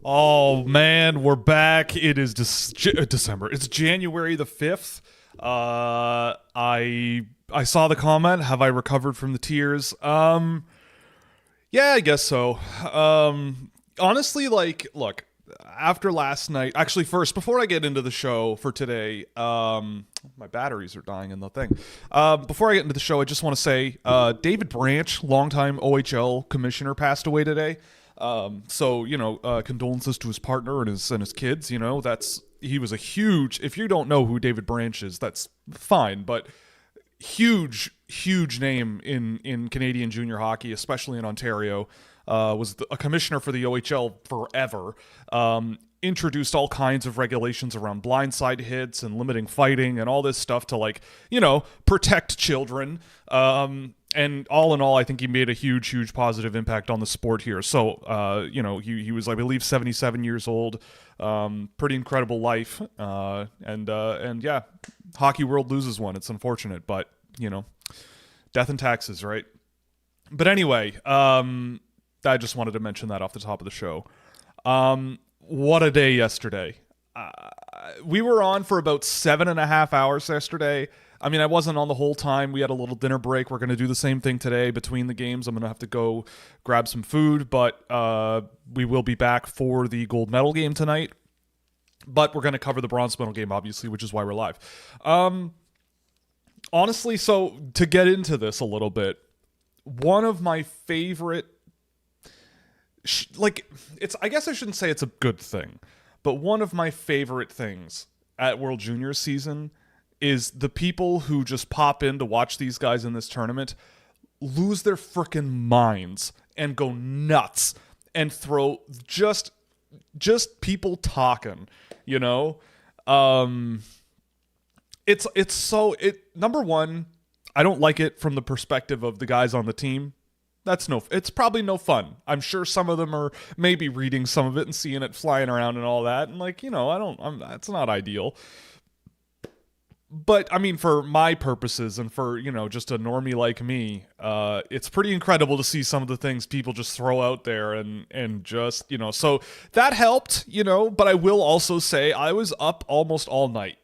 Oh man, we're back. It is December. It's January the 5th. I saw the comment. Have I recovered from the tears? Yeah, I guess so. Honestly, like, look, after last night, actually, first, before I get into the show for today, my batteries are dying in the thing. Before I get into the show, I just want to say, David Branch, longtime OHL commissioner, passed away today. So, condolences to his partner and his kids. He was a huge, if you don't know who David Branch is, that's fine, but huge name in Canadian junior hockey, especially in Ontario. Was a commissioner for the OHL forever. Introduced all kinds of regulations around blindside hits and limiting fighting and all this stuff to protect children. And all in all, I think he made a huge positive impact on the sport here. So, he was, I believe, 77 years old. Pretty incredible life. And yeah, hockey world loses one. It's unfortunate, but, death and taxes, right? But anyway, I just wanted to mention that off the top of the show. What a day yesterday. We were on for about 7.5 hours yesterday. I mean, I wasn't on the whole time. We had a little dinner break. We're going to do the same thing today between the games. I'm going to have to go grab some food, but we will be back for the gold medal game tonight. But we're going to cover the bronze medal game, obviously, which is why we're live. Honestly, so to get into this a little bit, one of my favorite, I guess I shouldn't say it's a good thing, but one of my favorite things at World Juniors season is the people who just pop in to watch these guys in this tournament lose their freaking minds and go nuts and throw just people talking, number one, I don't like it from the perspective of the guys on the team. It's probably no fun. I'm sure some of them are maybe reading some of it and seeing it flying around and all that. And that's not ideal. But I mean, for my purposes and for, just a normie like me, it's pretty incredible to see some of the things people just throw out there and just, so that helped, but I will also say I was up almost all night.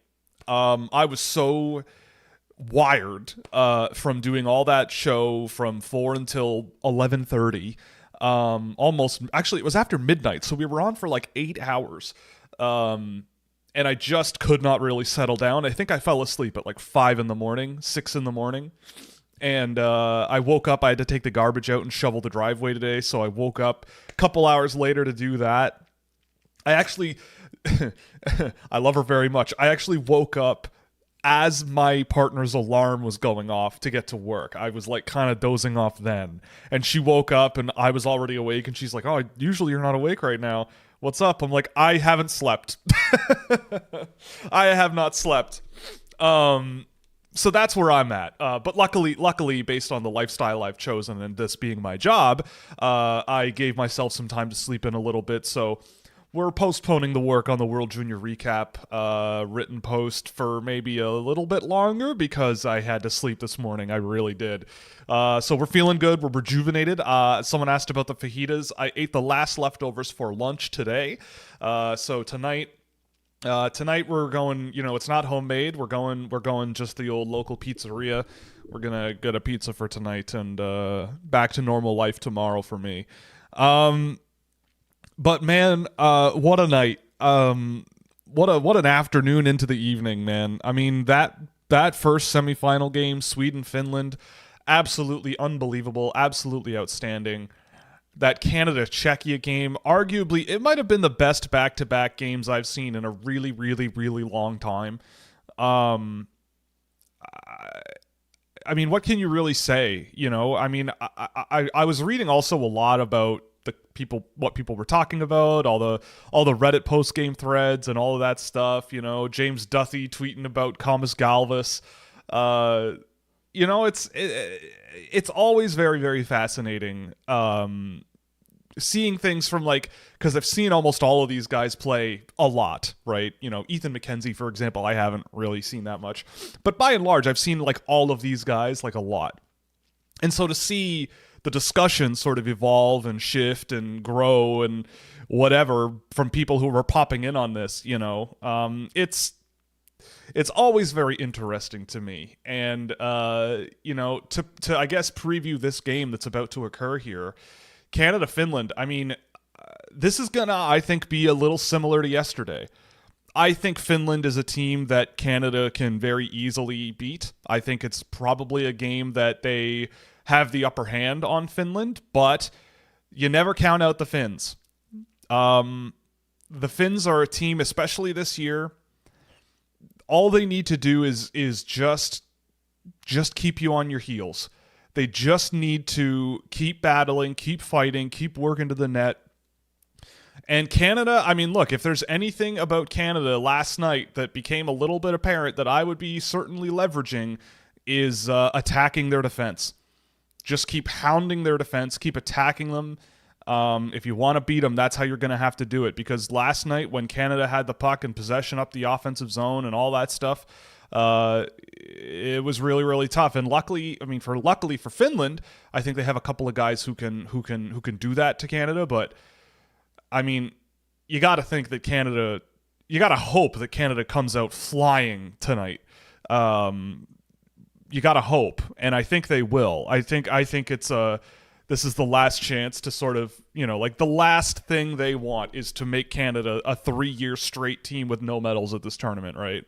I was so wired from doing all that show from 4 until 11:30. Actually, it was after midnight, so we were on for like 8 hours. And I just could not really settle down. I think I fell asleep at like 5 in the morning, 6 in the morning. And I woke up, I had to take the garbage out and shovel the driveway today, so I woke up a couple hours later to do that. I actually, I love her very much. I actually woke up as my partner's alarm was going off to get to work. I was like kind of dozing off then. And she woke up and I was already awake and she's like, "Oh, usually you're not awake right now. What's up?" I'm like, "I haven't slept." I have not slept. So that's where I'm at. But luckily, based on the lifestyle I've chosen and this being my job, I gave myself some time to sleep in a little bit. So we're postponing the work on the World Junior Recap written post for maybe a little bit longer because I had to sleep this morning. I really did. So we're feeling good. We're rejuvenated. Someone asked about the fajitas. I ate the last leftovers for lunch today. So tonight we're going, it's not homemade. We're going just the old local pizzeria. We're going to get a pizza for tonight and back to normal life tomorrow for me. But man, what a night. What an afternoon into the evening, man. I mean, that first semifinal game, Sweden-Finland, absolutely unbelievable, absolutely outstanding. That Canada-Czechia game, arguably, it might have been the best back-to-back games I've seen in a really, really, really long time. I mean, what can you really say? I mean, I was reading also a lot about what people were talking about, all the Reddit post game threads and all of that stuff. James Duthie tweeting about Comas Galvis. It's always very, very fascinating seeing things from because I've seen almost all of these guys play a lot, right? Ethan McKenzie, for example, I haven't really seen that much, but by and large, I've seen all of these guys a lot. And so to see the discussions sort of evolve and shift and grow and whatever from people who were popping in on this, it's always very interesting to me. And, to I guess preview this game that's about to occur here, Canada-Finland, I mean, this is going to, I think, be a little similar to yesterday. I think Finland is a team that Canada can very easily beat. I think it's probably a game that they have the upper hand on Finland, but you never count out the Finns. The Finns are a team, especially this year. All they need to do is just keep you on your heels. They just need to keep battling, keep fighting, keep working to the net. And Canada, I mean, look, if there's anything about Canada last night that became a little bit apparent that I would be certainly leveraging is attacking their defense. Just keep hounding their defense, keep attacking them. If you want to beat them, that's how you're going to have to do it. Because last night when Canada had the puck and possession up the offensive zone and all that stuff, it was really, really tough. And luckily for Finland, I think they have a couple of guys who can do that to Canada. But I mean, you got to think that you got to hope that Canada comes out flying tonight. You got to hope, and I think they will. I think it's this is the last chance to sort of, the last thing they want is to make Canada a 3-year straight team with no medals at this tournament, right?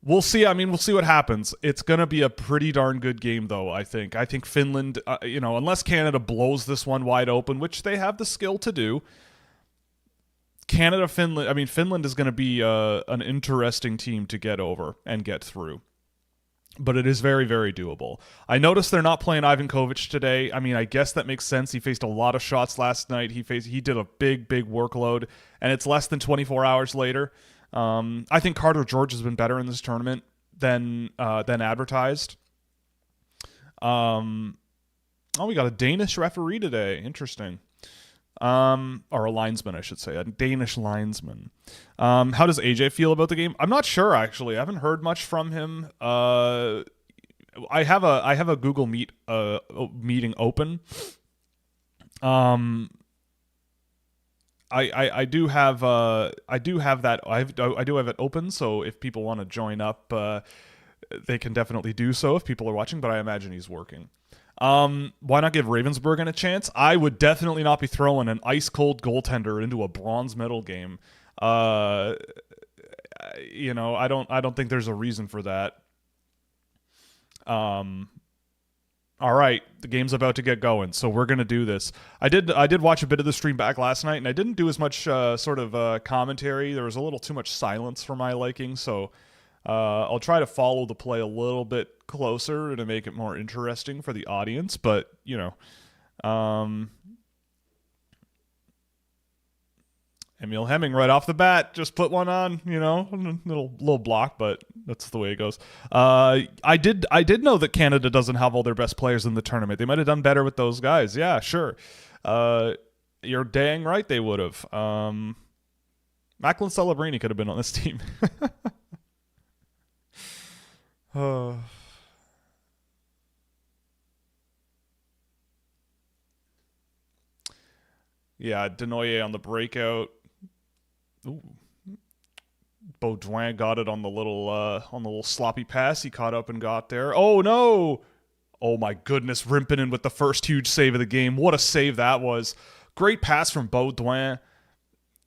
We'll see. I mean, we'll see what happens. It's going to be a pretty darn good game, though, I think. I think Finland, unless Canada blows this one wide open, which they have the skill to do, Finland is going to be an interesting team to get over and get through. But it is very, very doable. I noticed they're not playing Ivan Kovic today. I mean, I guess that makes sense. He faced a lot of shots last night. He did a big, big workload, and it's less than 24 hours later. I think Carter George has been better in this tournament than advertised. We got a Danish referee today. Interesting. Or a linesman, I should say, a Danish linesman. How does AJ feel about the game? I'm not sure, actually. I haven't heard much from him. I have a Google Meet meeting open. I do have it open, so if people want to join up, they can definitely do so if people are watching, but I imagine he's working. Why not give Ravensburgen a chance? I would definitely not be throwing an ice-cold goaltender into a bronze medal game. I don't think there's a reason for that. All right, the game's about to get going, so we're gonna do this. I did watch a bit of the stream back last night, and I didn't do as much commentary. There was a little too much silence for my liking, so I'll try to follow the play a little bit closer to make it more interesting for the audience. But Emil Hemming right off the bat just put one on, little block, but that's the way it goes. I did know that Canada doesn't have all their best players in the tournament. They might have done better with those guys. Yeah, sure. You're dang right they would have. Macklin Celebrini could have been on this team. Yeah, Denoyer on the breakout. Ooh. Baudouin got it on the little sloppy pass. He caught up and got there. Oh no! Oh my goodness, Rimpinen with the first huge save of the game. What a save that was. Great pass from Baudouin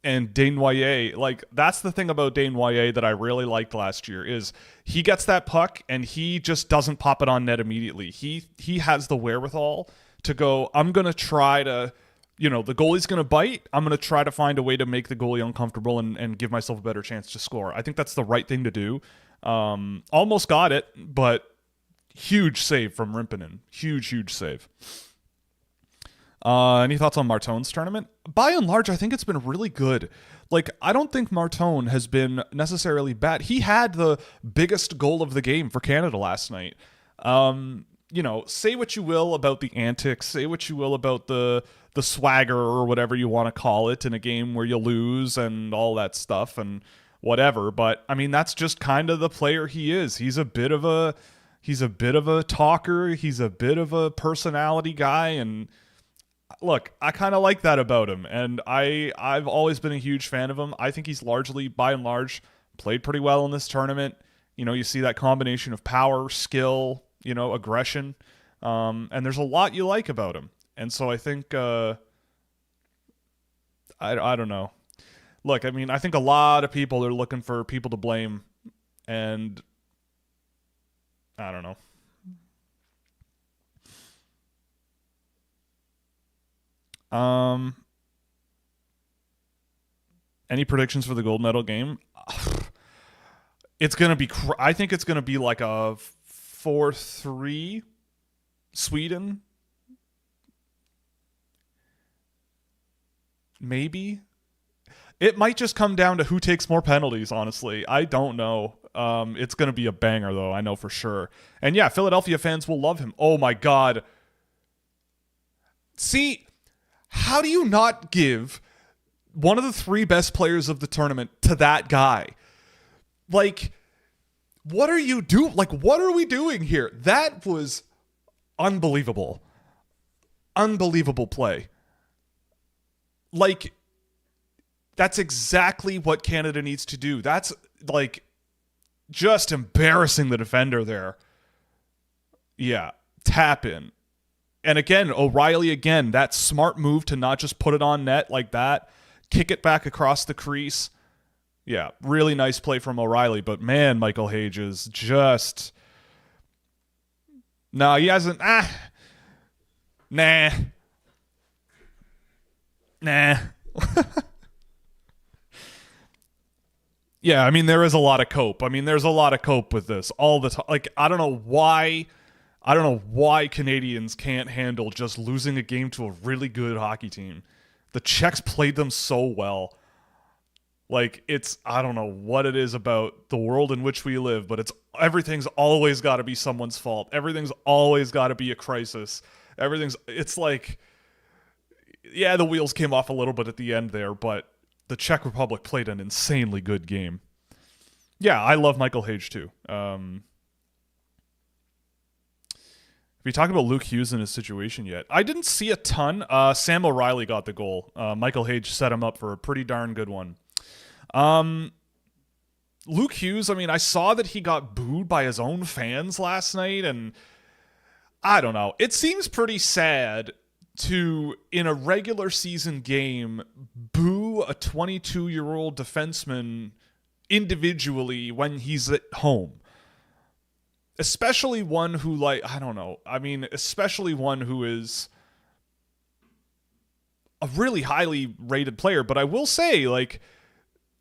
and Desnoyers. Like, that's the thing about Desnoyers that I really liked last year is he gets that puck and he just doesn't pop it on net immediately. He has the wherewithal to go, I'm going to try to, the goalie's going to bite. I'm going to try to find a way to make the goalie uncomfortable and give myself a better chance to score. I think that's the right thing to do. Almost got it, but huge save from Rimpinen. Huge save. Any thoughts on Martone's tournament? By and large, I think it's been really good. Like, I don't think Martone has been necessarily bad. He had the biggest goal of the game for Canada last night. Say what you will about the antics, say what you will about the swagger or whatever you want to call it in a game where you lose and all that stuff and whatever. But, I mean, that's just kind of the player he is. He's a bit of a He's a bit of a talker. He's a bit of a personality guy. And look, I kind of like that about him. And I've always been a huge fan of him. I think he's largely, by and large, played pretty well in this tournament. You know, you see that combination of power, skill, you know, aggression. And there's a lot you like about him. And so I think, I don't know. Look, I mean, I think a lot of people are looking for people to blame. And I don't know. Any predictions for the gold medal game? It's going to be, I think it's going to be like a 4-3 Sweden. Maybe. It might just come down to who takes more penalties, honestly. I don't know. It's going to be a banger, though. I know for sure. And yeah, Philadelphia fans will love him. Oh, my God. See, how do you not give one of the 3 best players of the tournament to that guy? Like, what are you doing? Like, what are we doing here? That was unbelievable. Unbelievable play. Like, that's exactly what Canada needs to do. That's, like, just embarrassing the defender there. Yeah, tap in. And again, O'Reilly again, that smart move to not just put it on net like that, kick it back across the crease. Yeah, really nice play from O'Reilly. But man, Michael Hage is just... No, he hasn't... Nah. Yeah, I mean, there is a lot of cope. I mean, there's a lot of cope with this all the time. Like, I don't know why Canadians can't handle just losing a game to a really good hockey team. The Czechs played them so well. Like, I don't know what it is about the world in which we live, but everything's always got to be someone's fault. Everything's always got to be a crisis. It's like, yeah, the wheels came off a little bit at the end there, but the Czech Republic played an insanely good game. Yeah, I love Michael Hage too. Have you talked about Luke Hughes and his situation yet? I didn't see a ton. Sam O'Reilly got the goal. Michael Hage set him up for a pretty darn good one. Luke Hughes, I mean, I saw that he got booed by his own fans last night, and I don't know. It seems pretty sad to, in a regular season game, boo a 22-year-old defenseman individually when he's at home. Especially one who, like, I don't know. I mean, especially one who is a really highly rated player. But I will say, like,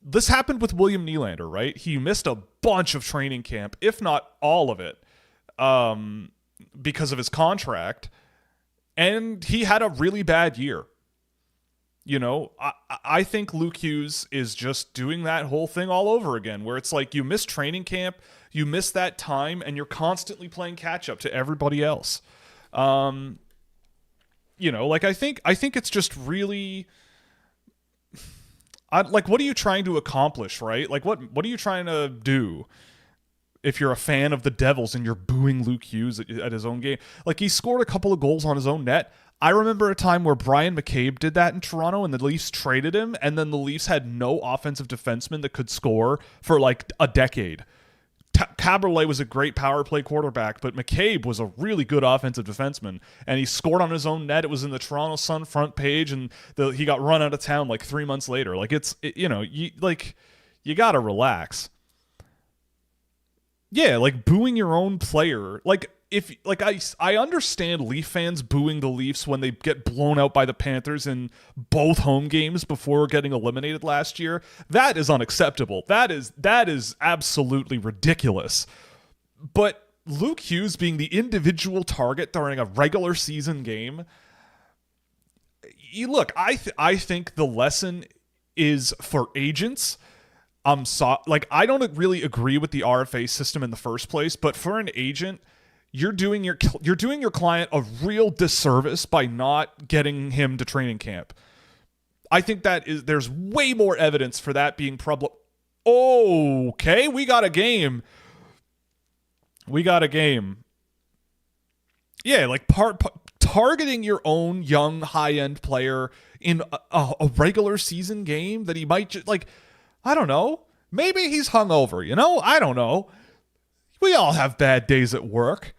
this happened with William Nylander, right? He missed a bunch of training camp, if not all of it, because of his contract. And he had a really bad year. You know, I think Luke Hughes is just doing that whole thing all over again, where it's like you miss training camp, you miss that time, and you're constantly playing catch up to everybody else. You know, like I think it's just really, like, what are you trying to accomplish, right? Like, what are you trying to do? If you're a fan of the Devils and you're booing Luke Hughes at his own game. Like, he scored a couple of goals on his own net. I remember a time where Brian McCabe did that in Toronto and the Leafs traded him, and then the Leafs had no offensive defenseman that could score for like a decade. Caberlet was a great power play quarterback, but McCabe was a really good offensive defenseman, and he scored on his own net. It was in the Toronto Sun front page, and he got run out of town like 3 months later. Like, you gotta relax. Yeah, like booing your own player. Like, if like I understand Leaf fans booing the Leafs when they get blown out by the Panthers in both home games before getting eliminated last year. That is unacceptable. That is absolutely ridiculous. But Luke Hughes being the individual target during a regular season game, look, I think the lesson is for agents. I don't really agree with the RFA system in the first place, but for an agent, you're doing your client a real disservice by not getting him to training camp. I think there's way more evidence for that being problem. Okay, we got a game. We got a game. Yeah, like targeting your own young high-end player in a regular season game that he might just, like, I don't know. Maybe he's hungover, you know? I don't know. We all have bad days at work.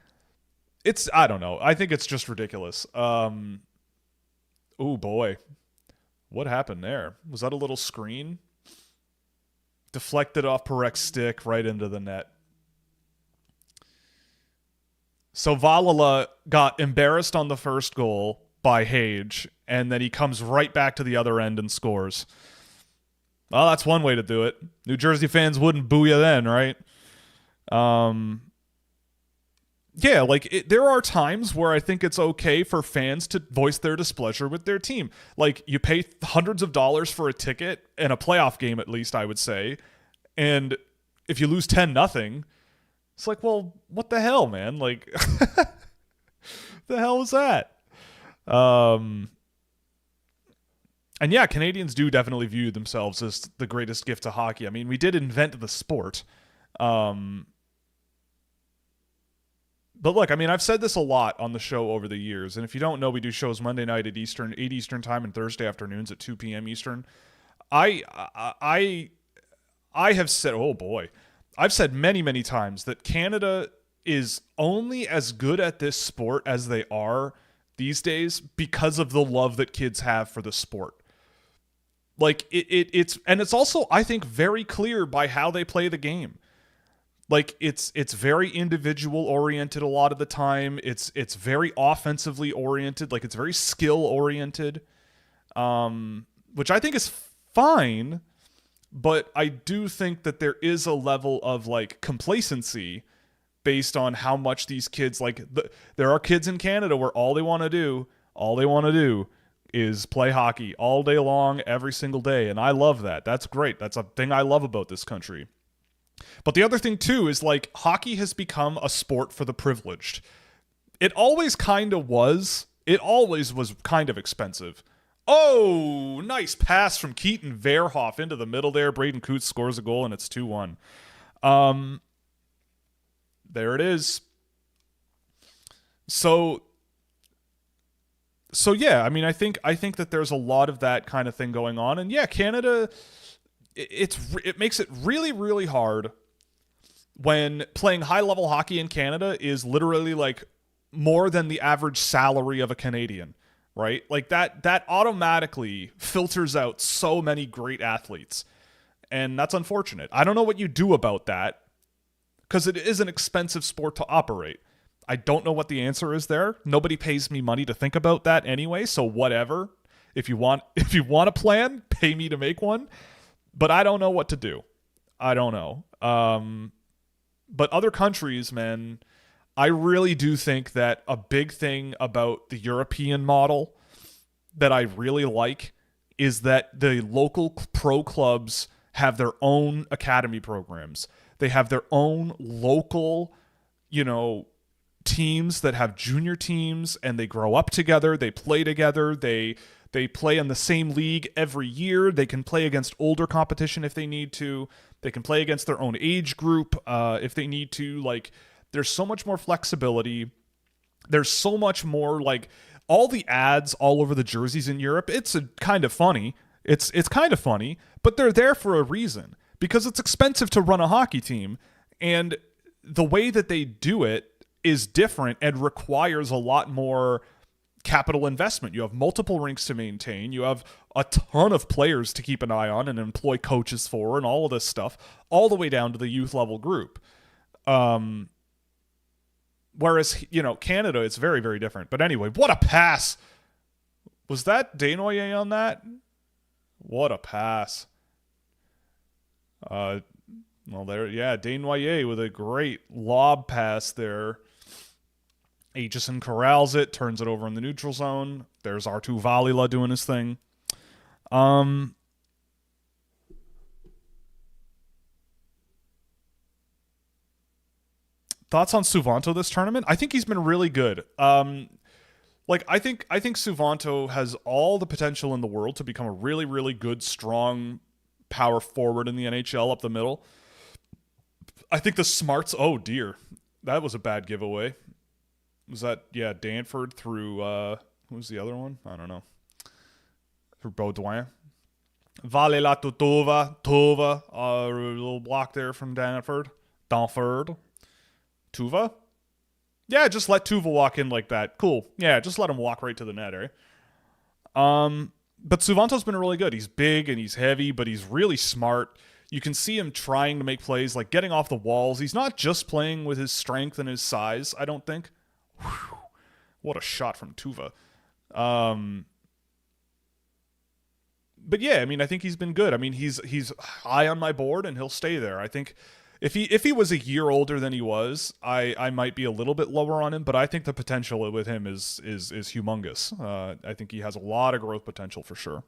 I don't know. I think it's just ridiculous. Oh boy. What happened there? Was that a little screen? Deflected off Parek's stick right into the net. So Valala got embarrassed on the first goal by Hage, and then he comes right back to the other end and scores. Well, that's one way to do it. New Jersey fans wouldn't boo you then, right? Yeah, like there are times where I think it's okay for fans to voice their displeasure with their team. Like, you pay hundreds of dollars for a ticket in a playoff game, at least I would say, and if you lose 10-0, it's like, well, what the hell, man? Like, the hell was that? And yeah, Canadians do definitely view themselves as the greatest gift to hockey. I mean, we did invent the sport. But look, I mean, I've said this a lot on the show over the years, and if you don't know, we do shows Monday night at 8 Eastern time, and Thursday afternoons at 2 p.m. Eastern. I have said, oh boy, I've said many, many times that Canada is only as good at this sport as they are these days because of the love that kids have for the sport. Like, it's also, I think, very clear by how they play the game. Like, it's very individual oriented a lot of the time. It's very offensively oriented. Like, it's very skill oriented, which I think is fine. But I do think that there is a level of, like, complacency based on how much these kids, like, there are kids in Canada where all they want to do is play hockey all day long, every single day. And I love that. That's great. That's a thing I love about this country. But the other thing, too, is, like, hockey has become a sport for the privileged. It always kind of was. It always was kind of expensive. Oh, nice pass from Keaton Verhoff into the middle there. Braden Coots scores a goal, and it's 2-1. There it is. So yeah, I mean, I think that there's a lot of that kind of thing going on. And yeah, Canada, it makes it really, really hard when playing high-level hockey in Canada is literally, like, more than the average salary of a Canadian, right? Like, that automatically filters out so many great athletes. And that's unfortunate. I don't know what you do about that, because it is an expensive sport to operate. I don't know what the answer is there. Nobody pays me money to think about that anyway, so whatever. If you want a plan, pay me to make one. But I don't know what to do. I don't know. But other countries, man, I really do think that a big thing about the European model that I really like is that the local pro clubs have their own academy programs. They have their own local, teams that have junior teams, and they grow up together. They play together. They play in the same league every year. They can play against older competition if they need to. They can play against their own age group if they need to. Like, there's so much more flexibility. There's so much more, like, all the ads all over the jerseys in Europe. It's kind of funny. It's kind of funny, but they're there for a reason, because it's expensive to run a hockey team, and the way that they do it is different and requires a lot more capital investment. You have multiple rinks to maintain. You have a ton of players to keep an eye on and employ coaches for, and all of this stuff, all the way down to the youth level group. Whereas, Canada, it's very, very different. But anyway, what a pass. Was that Desnoyers on that? What a pass. Desnoyers with a great lob pass there. Aitchison corrals it, turns it over in the neutral zone. There's Arttu Valila doing his thing. Thoughts on Suvanto this tournament? I think he's been really good. I think Suvanto has all the potential in the world to become a really, really good, strong power forward in the NHL up the middle. I think the smarts... Oh, dear. That was a bad giveaway. Was that, yeah, Danford through, who was the other one? I don't know. Through Baudouin. Vale la Tuva, a little block there from Danford. Tuva? Yeah, just let Tuva walk in like that. Cool. Yeah, just let him walk right to the net, eh? But Suvanto's been really good. He's big and he's heavy, but he's really smart. You can see him trying to make plays, like getting off the walls. He's not just playing with his strength and his size, I don't think. Whew. What a shot from Tuva. But yeah, I mean, I think he's been good. I mean, he's high on my board and he'll stay there. I think if he was a year older than he was, I might be a little bit lower on him, but I think the potential with him is humongous. I think he has a lot of growth potential for sure.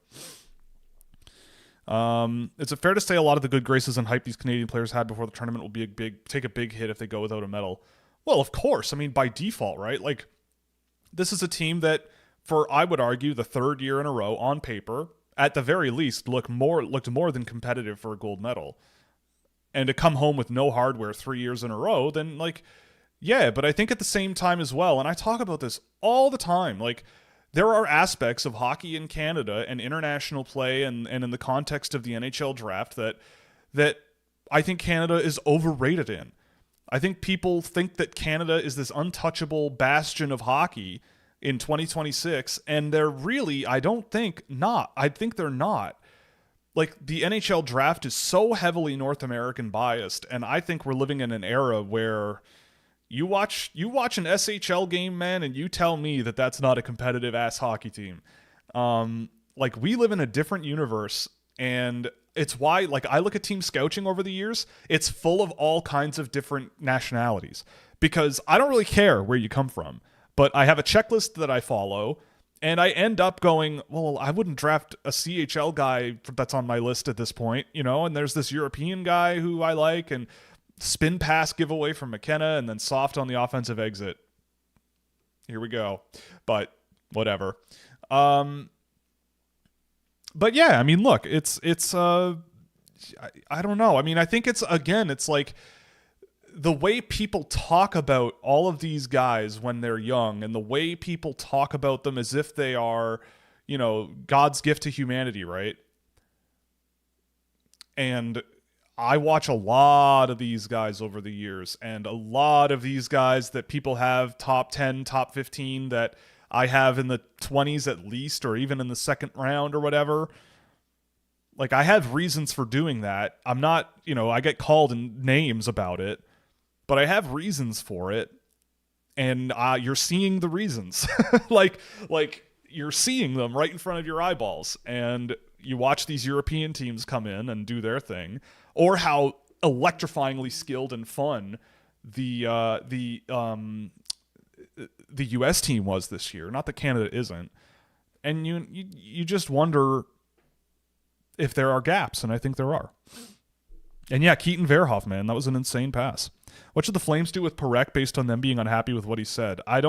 Is it fair to say a lot of the good graces and hype these Canadian players had before the tournament will take a big hit if they go without a medal? Well, of course. I mean, by default, right? Like, this is a team that, for I would argue, the third year in a row on paper, at the very least, looked more than competitive for a gold medal. And to come home with no hardware 3 years in a row, then, like, yeah, but I think at the same time as well, and I talk about this all the time, like, there are aspects of hockey in Canada and international play and in the context of the NHL draft that I think Canada is overrated in. I think people think that Canada is this untouchable bastion of hockey in 2026, and they're really, I don't think, not. I think they're not. Like, the NHL draft is so heavily North American biased, and I think we're living in an era where you watch an SHL game, man, and you tell me that that's not a competitive ass hockey team. Like, we live in a different universe, and it's why, like, I look at team Scouching over the years, it's full of all kinds of different nationalities, because I don't really care where you come from, but I have a checklist that I follow. And I end up going, well, I wouldn't draft a CHL guy that's on my list at this point, you know, and there's this European guy who I like, and spin pass giveaway from McKenna, and then soft on the offensive exit. Here we go. But whatever. But yeah, I mean, look, it's I don't know. I mean, I think it's like the way people talk about all of these guys when they're young, and the way people talk about them as if they are, you know, God's gift to humanity, right? And I watch a lot of these guys over the years, and a lot of these guys that people have top 10, top 15 that I have in the 20s at least, or even in the second round or whatever. Like, I have reasons for doing that. I'm not, you know, I get called in names about it, but I have reasons for it, and you're seeing the reasons. like you're seeing them right in front of your eyeballs, and you watch these European teams come in and do their thing, or how electrifyingly skilled and fun the US team was this year. Not that Canada isn't, and you just wonder if there are gaps, and I think there are. And yeah, Keaton Verhoff, man, that was an insane pass. What should the Flames do with Parekh based on them being unhappy with what he said? I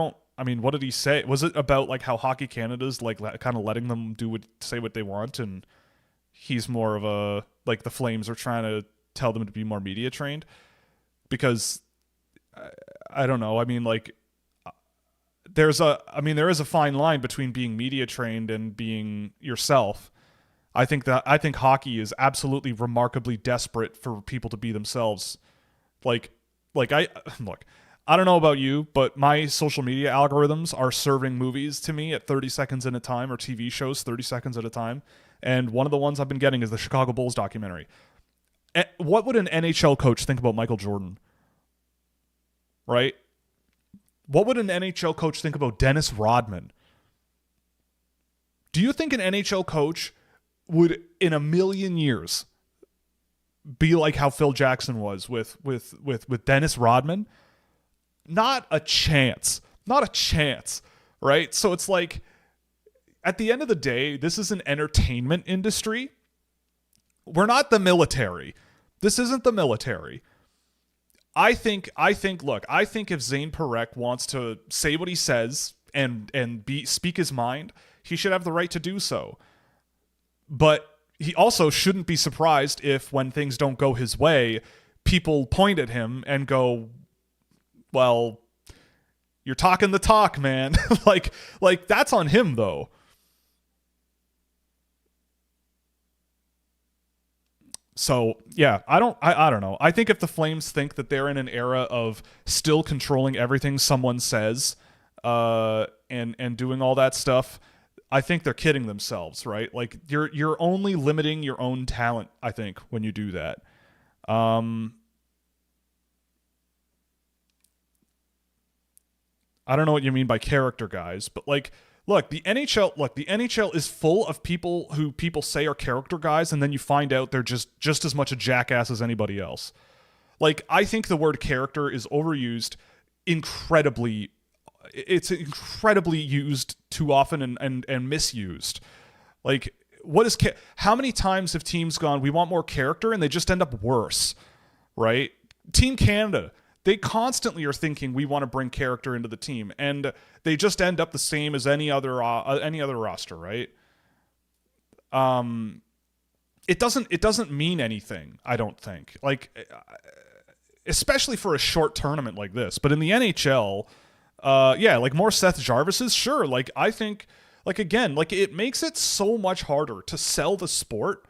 mean, what did he say? Was it about like how Hockey Canada's like kind of letting them say what they want, and he's more of a, like, the Flames are trying to tell them to be more media trained? Because I don't know. I mean, like, there is a fine line between being media trained and being yourself. I think hockey is absolutely remarkably desperate for people to be themselves. Like I don't know about you, but my social media algorithms are serving movies to me at 30 seconds at a time, or TV shows 30 seconds at a time. And one of the ones I've been getting is the Chicago Bulls documentary. What would an NHL coach think about Michael Jordan? Right? What would an NHL coach think about Dennis Rodman? Do you think an NHL coach would, in a million years, be like how Phil Jackson was with Dennis Rodman? Not a chance. Not a chance, right? So it's like, at the end of the day, this is an entertainment industry. We're not the military. This isn't the military. I think if Zane Parekh wants to say what he says and speak his mind, he should have the right to do so. But he also shouldn't be surprised if, when things don't go his way, people point at him and go, well, you're talking the talk, man. like that's on him though. So yeah, I don't know. I think if the Flames think that they're in an era of still controlling everything someone says, and doing all that stuff, I think they're kidding themselves, right? Like you're only limiting your own talent, I think, when you do that. I don't know what you mean by character guys, but like, look, the NHL is full of people who people say are character guys, and then you find out they're just as much a jackass as anybody else. Like, I think the word character is overused incredibly. It's incredibly used too often and misused. Like, how many times have teams gone, we want more character, and they just end up worse, right? Team Canada, they constantly are thinking we want to bring character into the team, and they just end up the same as any other roster, right? It doesn't mean anything, I don't think. Like, especially for a short tournament like this. But in the NHL, yeah, like more Seth Jarvis's, sure. Like, I think, like, again, like, it makes it so much harder to sell the sport.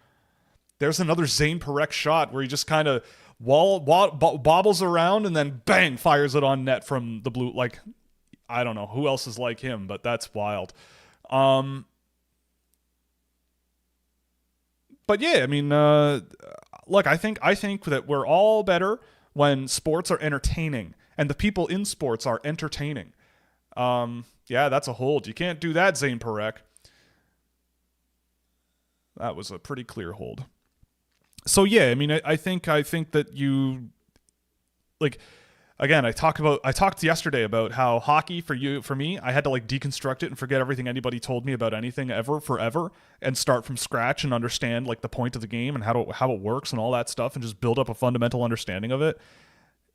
There's another Zane Parekh shot where he just kind of bobbles around and then bang, fires it on net from the blue. Like, I don't know who else is like him, but that's wild. But yeah, I mean, look, I think that we're all better when sports are entertaining and the people in sports are entertaining. Yeah, that's a hold. You can't do that, Zane Parekh. That was a pretty clear hold. So yeah, I mean, I think that you, like, again, I talked yesterday about how hockey for me, I had to like deconstruct it and forget everything anybody told me about anything ever forever and start from scratch and understand like the point of the game and how it works and all that stuff and just build up a fundamental understanding of it.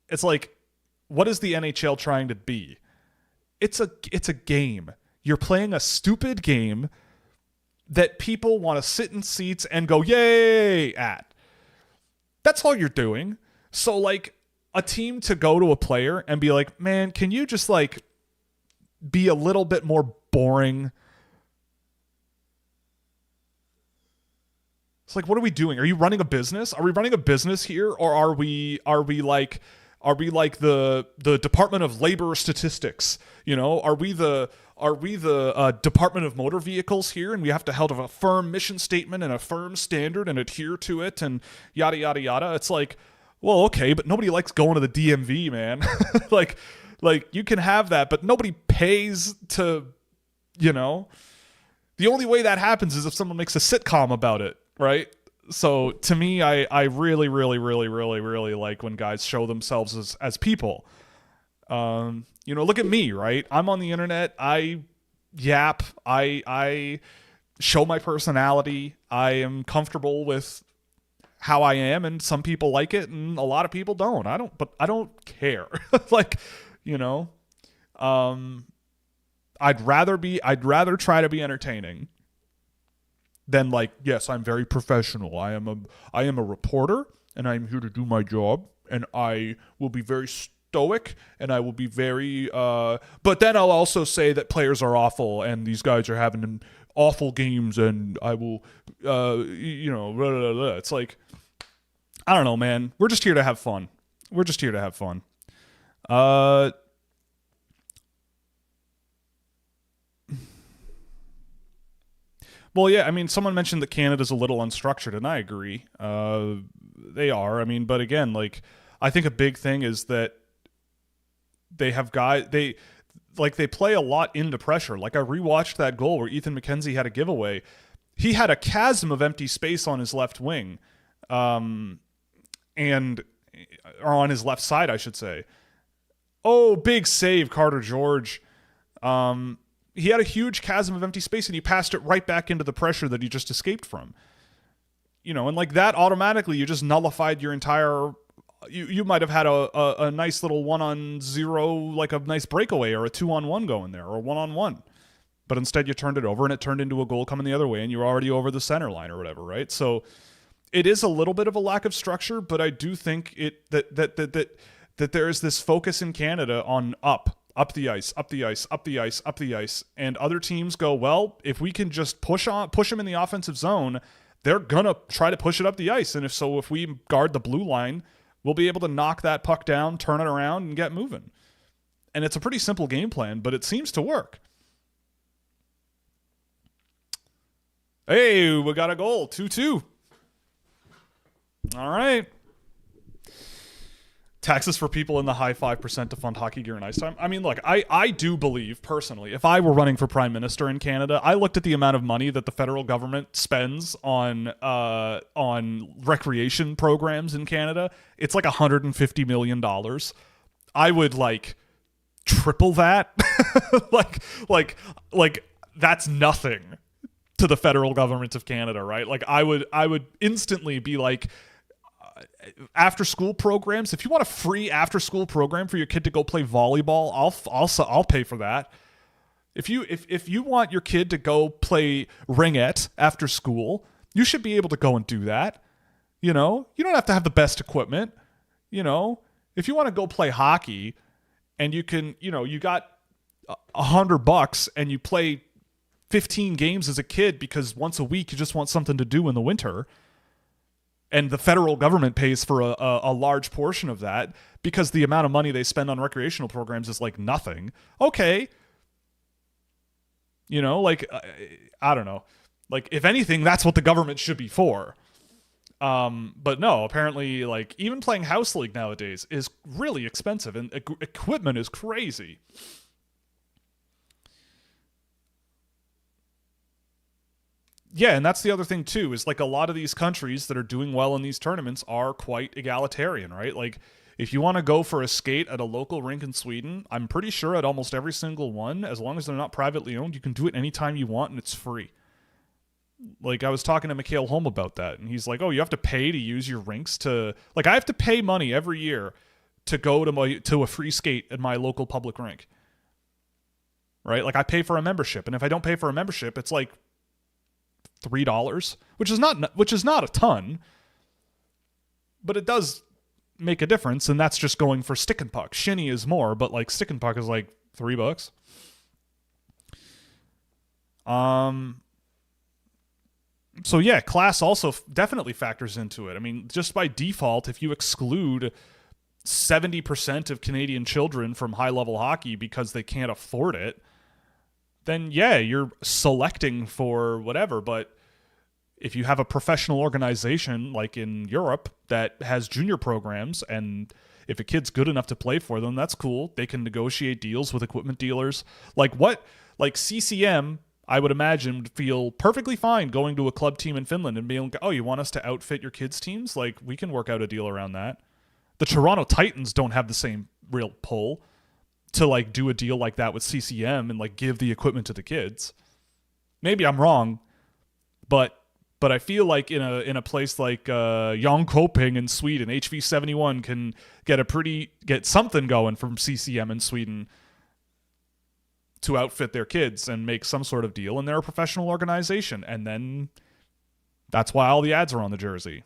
It's like, what is the NHL trying to be? It's a game. You're playing a stupid game that people want to sit in seats and go yay at. That's all you're doing. So, like, a team to go to a player and be like, man, can you just, like, be a little bit more boring? It's like, what are we doing? Are you running a business? Are we running a business here? Or are we like the Department of Labor Statistics? You know, are we the Department of Motor Vehicles here, and we have to have a firm mission statement and a firm standard and adhere to it and yada yada yada? It's like, well, okay, but nobody likes going to the DMV, man. like you can have that, but nobody pays to, you know. The only way that happens is if someone makes a sitcom about it, right? So to me, I really, really, really, really, really like when guys show themselves as people. You know, look at me, right? I'm on the internet. I yap. I show my personality. I am comfortable with how I am, and some people like it, and a lot of people don't. I don't care. Like, you know, I'd rather try to be entertaining than like, yes, I'm very professional. I am a reporter, and I'm here to do my job, and I will be very stoic, and I will be very but then I'll also say that players are awful and these guys are having awful games, and I will you know, blah, blah, blah. It's like, I don't know, man. We're just here to have fun. Well, yeah, I mean, someone mentioned that Canada's a little unstructured, and I agree. They are. I mean, but again, like, I think a big thing is that they have guys, they play a lot into pressure. Like, I rewatched that goal where Ethan McKenzie had a giveaway. He had a chasm of empty space on his left wing, or on his left side, I should say. Oh, big save, Carter George. He had a huge chasm of empty space, and he passed it right back into the pressure that he just escaped from. You know, and like that, automatically, you just nullified your entire. You might have had a nice little 1-on-0, like a nice breakaway, or a 2-on-1 going there, or a 1-on-1. But instead you turned it over, and it turned into a goal coming the other way, and you're already over the center line or whatever, right? So it is a little bit of a lack of structure, but I do think that that there is this focus in Canada on up the ice, up the ice, up the ice, up the ice, and other teams go, well, if we can just push them in the offensive zone, they're gonna try to push it up the ice, and if we guard the blue line, we'll be able to knock that puck down, turn it around, and get moving. And it's a pretty simple game plan, but it seems to work. Hey, we got a goal, 2-2. All right. Taxes for people in the high 5% to fund hockey gear and ice time. I mean, look, I do believe, personally, if I were running for prime minister in Canada, I looked at the amount of money that the federal government spends on recreation programs in Canada. It's like $150 million. I would, like, triple that. like that's nothing to the federal government of Canada, right? Like, I would instantly be like, after school programs, if you want a free after school program for your kid to go play volleyball, I'll pay for that. If you want your kid to go play ringette after school, you should be able to go and do that. You know, you don't have to have the best equipment. You know, if you want to go play hockey and you can, you know, you got $100 and you play 15 games as a kid because once a week you just want something to do in the winter, and the federal government pays for a large portion of that because the amount of money they spend on recreational programs is like nothing. Okay. You know, like, I don't know. Like, if anything, that's what the government should be for. But no, apparently, like, even playing House League nowadays is really expensive, and equipment is crazy. Yeah, and that's the other thing, too, is, like, a lot of these countries that are doing well in these tournaments are quite egalitarian, right? Like, if you want to go for a skate at a local rink in Sweden, I'm pretty sure at almost every single one, as long as they're not privately owned, you can do it anytime you want, and it's free. Like, I was talking to Mikhail Holm about that, and he's like, oh, you have to pay to use your rinks to... Like, I have to pay money every year to go to a free skate at my local public rink. Right? Like, I pay for a membership, and if I don't pay for a membership, it's like $3, which is not a ton, but it does make a difference, and that's just going for stick and puck. Shinny is more, but like stick and puck is like $3. So yeah, class also definitely factors into it. I mean, just by default, if you exclude 70% of Canadian children from high-level hockey because they can't afford it, then yeah, you're selecting for whatever. But if you have a professional organization like in Europe that has junior programs, and if a kid's good enough to play for them, that's cool. They can negotiate deals with equipment dealers. Like CCM, I would imagine, would feel perfectly fine going to a club team in Finland and being like, oh, you want us to outfit your kids' teams? Like, we can work out a deal around that. The Toronto Titans don't have the same real pull to like do a deal like that with CCM and like give the equipment to the kids. Maybe I'm wrong, but I feel like in a place like Jönköping in Sweden, HV71 can get something going from CCM in Sweden to outfit their kids and make some sort of deal, and they're a professional organization, and then that's why all the ads are on the jersey.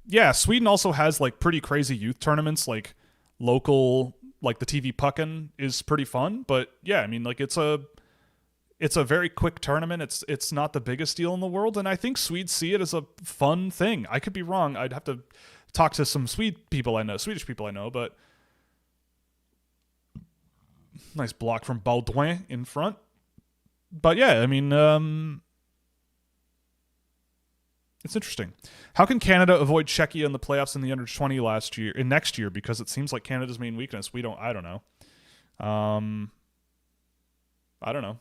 Yeah, Sweden also has like pretty crazy youth tournaments, like local, like the TV Pucken is pretty fun. But yeah, I mean, like it's a very quick tournament. It's not the biggest deal in the world, and I think Swedes see it as a fun thing. I could be wrong. I'd have to talk to some Swedish people I know, but nice block from Baudouin in front. But yeah, I mean, it's interesting. How can Canada avoid Czechia in the playoffs in the under-20 next year? Because it seems like Canada's main weakness. I don't know. I don't know.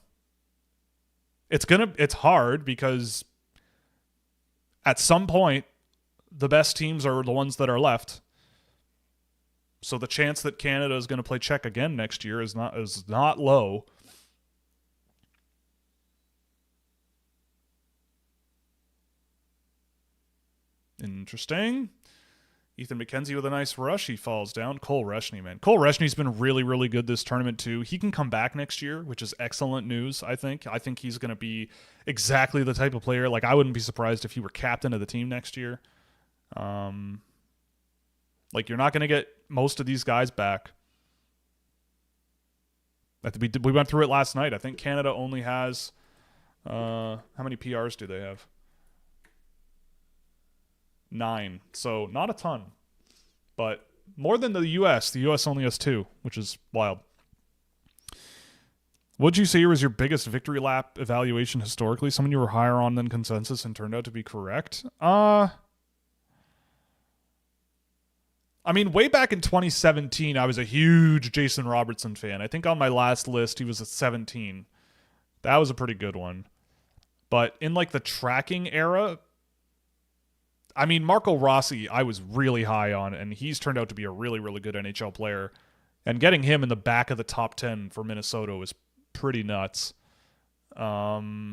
It's hard because at some point the best teams are the ones that are left. So the chance that Canada is going to play Czech again next year is not low. Interesting. Ethan McKenzie with a nice rush. He falls down. Cole Reshney, man. Cole Reshney's been really, really good this tournament, too. He can come back next year, which is excellent news, I think. I think he's going to be exactly the type of player. Like, I wouldn't be surprised if he were captain of the team next year. Like, you're not going to get most of these guys back. We went through it last night. I think Canada only has... how many PRs do they have? 9. So not a ton, but more than the U.S. The U.S. only has 2, which is wild. What'd you say was your biggest victory lap evaluation historically? Someone you were higher on than consensus and turned out to be correct? I mean, way back in 2017, I was a huge Jason Robertson fan. I think on my last list, he was at 17. That was a pretty good one. But in like the tracking era, I mean, Marco Rossi, I was really high on, and he's turned out to be a really, really good NHL player. And getting him in the back of the top 10 for Minnesota was pretty nuts. But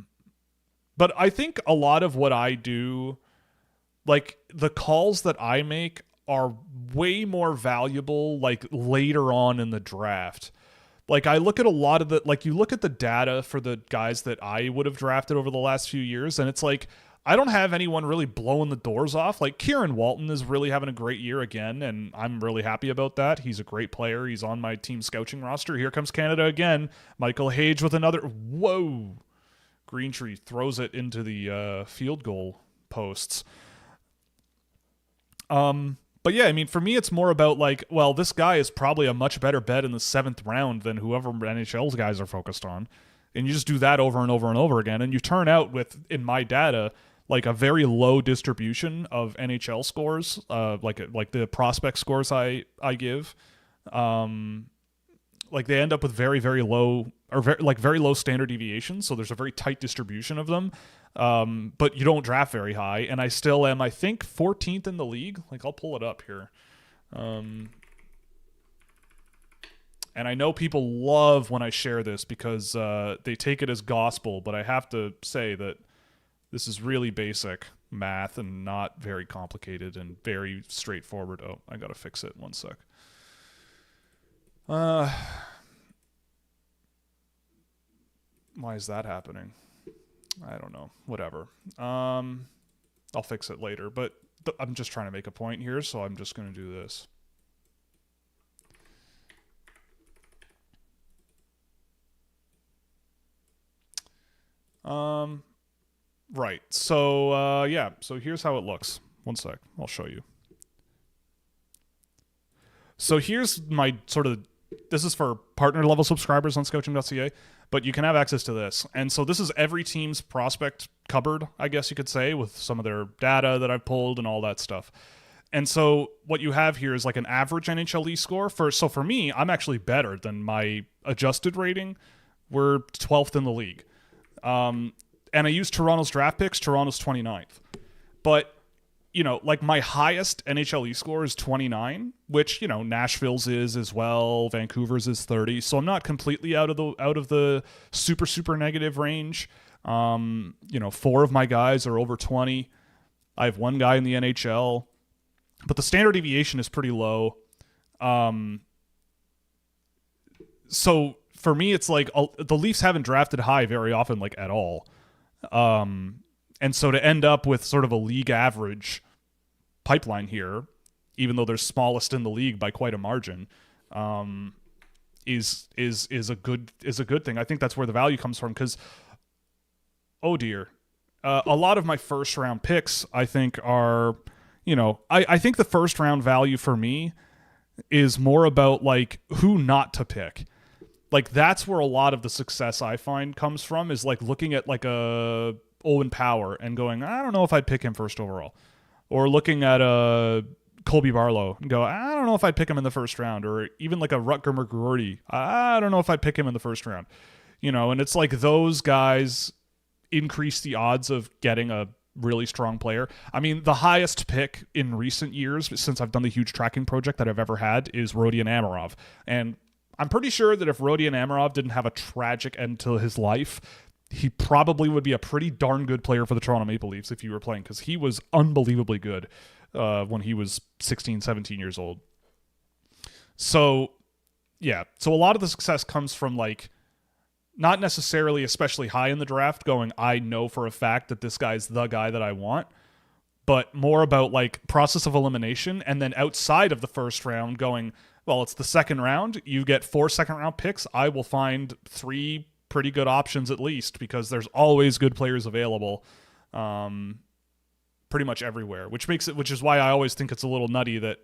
I think a lot of what I do, like the calls that I make are way more valuable like later on in the draft. Like I look at a lot of the, like you look at the data for the guys that I would have drafted over the last few years, and it's like, I don't have anyone really blowing the doors off. Like Kieran Walton is really having a great year again, and I'm really happy about that. He's a great player. He's on my team Scouching roster. Here comes Canada again. Michael Hage with another. Whoa. Greentree throws it into the field goal posts. But yeah, I mean, for me, it's more about like, well, this guy is probably a much better bet in the 7th round than whoever NHL's guys are focused on. And you just do that over and over and over again. And you turn out with, in my data, like a very low distribution of NHL scores, like the prospect scores I give. Like they end up with very, very low or very low standard deviations. So there's a very tight distribution of them. But you don't draft very high. And I still am, I think, 14th in the league. Like I'll pull it up here. And I know people love when I share this because they take it as gospel, but I have to say that this is really basic math and not very complicated and very straightforward. Oh, I gotta fix it. One sec. Why is that happening? I don't know. Whatever. I'll fix it later, but I'm just trying to make a point here, so I'm just going to do this. Right. So, yeah. So here's how it looks. One sec. I'll show you. So here's my sort of, this is for partner level subscribers on Scouching.ca, but you can have access to this. And so this is every team's prospect cupboard, I guess you could say, with some of their data that I've pulled and all that stuff. And so what you have here is like an average NHLE score. So for me, I'm actually better than my adjusted rating. We're 12th in the league. And I use Toronto's draft picks. Toronto's 29th. But, you know, like my highest NHLE score is 29, which, you know, Nashville's is as well. Vancouver's is 30. So I'm not completely out of the super, super negative range. You know, 4 of my guys are over 20. I have 1 guy in the NHL. But the standard deviation is pretty low. So for me, it's like the Leafs haven't drafted high very often, like at all. And so to end up with sort of a league average pipeline here, even though they're smallest in the league by quite a margin, is a good thing. I think that's where the value comes from because, oh dear, a lot of my first round picks I think are, you know, I think the first round value for me is more about like who not to pick. Like that's where a lot of the success I find comes from is like looking at like a Owen Power and going, I don't know if I'd pick him first overall, or looking at a Colby Barlow and go, I don't know if I'd pick him in the first round, or even like a Rutger McGroarty. I don't know if I'd pick him in the first round, you know, and it's like those guys increase the odds of getting a really strong player. I mean, the highest pick in recent years since I've done the huge tracking project that I've ever had is Rodion Amirov. And I'm pretty sure that if Rodion Amirov didn't have a tragic end to his life, he probably would be a pretty darn good player for the Toronto Maple Leafs if he were playing, because he was unbelievably good when he was 16, 17 years old. So, yeah. So a lot of the success comes from, like, not necessarily especially high in the draft going, I know for a fact that this guy's the guy that I want, but more about, like, process of elimination, and then outside of the first round going, well, it's the second round. You get 4 second-round picks. I will find 3 pretty good options at least, because there's always good players available pretty much everywhere, which is why I always think it's a little nutty that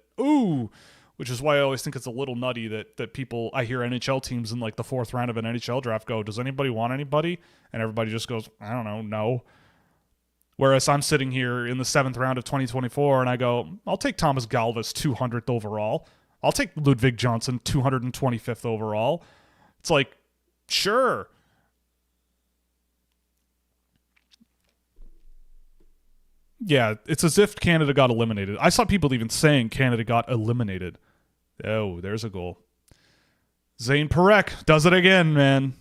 people, I hear NHL teams in like the 4th round of an NHL draft go, does anybody want anybody? And everybody just goes, I don't know, no. Whereas I'm sitting here in the 7th round of 2024 and I go, I'll take Thomas Galvis 200th overall. I'll take Ludwig Johnson 225th overall. It's like, sure. Yeah, it's as if Canada got eliminated. I saw people even saying Canada got eliminated. Oh, there's a goal. Zane Parekh does it again, man.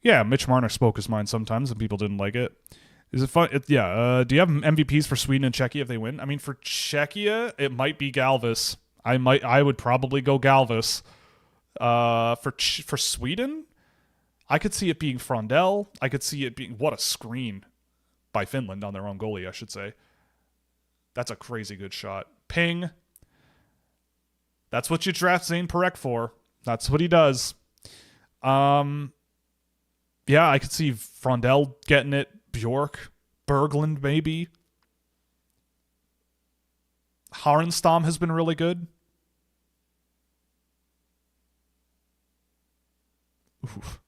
Yeah, Mitch Marner spoke his mind sometimes and people didn't like it. Is it fun? Do you have MVPs for Sweden and Czechia if they win? I mean, for Czechia, it might be Galvis. I would probably go Galvis. For Sweden, I could see it being Frondell. I could see it being, what a screen by Finland on their own goalie, I should say. That's a crazy good shot. Ping. That's what you draft Zane Parekh for. That's what he does. Yeah, I could see Frondell getting it. Bjork, Berglund, maybe. Harenstam has been really good. Oof.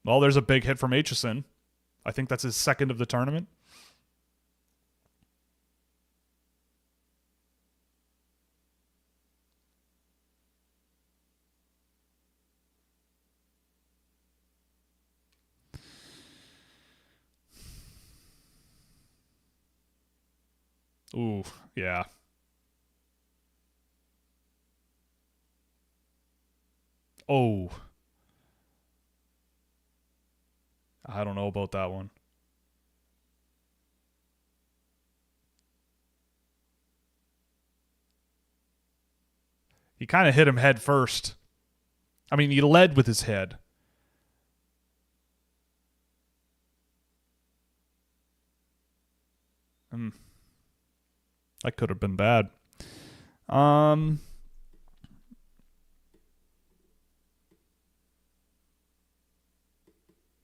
Well, there's a big hit from Aitchison. I think that's his 2nd of the tournament. Ooh, yeah. Oh. I don't know about that one. He kind of hit him head first. I mean, he led with his head. That could have been bad.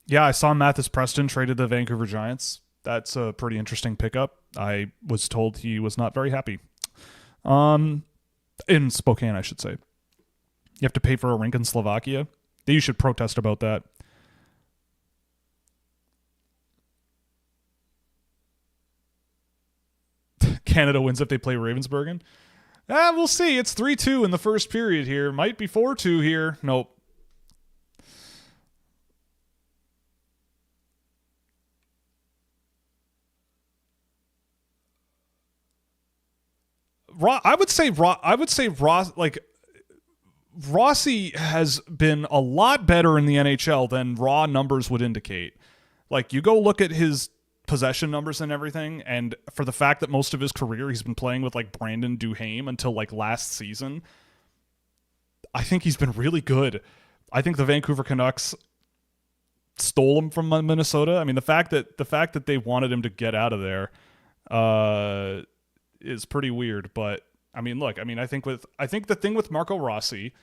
Yeah, I saw Mathis Preston traded the Vancouver Giants. That's a pretty interesting pickup. I was told he was not very happy. In Spokane, I should say. You have to pay for a rink in Slovakia. You should protest about that. Canada wins if they play Ravensburgen. We'll see. It's 3-2 in the first period here. Might be 4-2 here. Nope. I would say Rossi has been a lot better in the NHL than raw numbers would indicate. Like, you go look at his possession numbers and everything, and for the fact that most of his career he's been playing with like Brandon Duhaime until like last season, I think he's been really good. I think the Vancouver Canucks stole him from Minnesota. I mean, the fact that they wanted him to get out of there is pretty weird. But I mean, look, I mean, I think the thing with Marco Rossi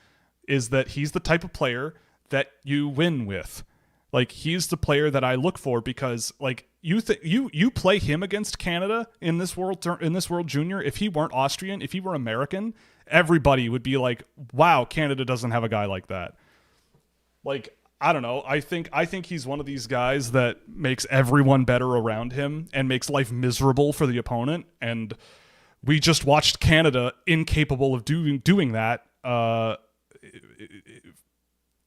is that he's the type of player that you win with. Like, he's the player that I look for, because like you play him against Canada in this World Junior. If he weren't Austrian, if he were American, everybody would be like, "Wow, Canada doesn't have a guy like that." Like, I don't know. I think he's one of these guys that makes everyone better around him and makes life miserable for the opponent. And we just watched Canada incapable of doing that.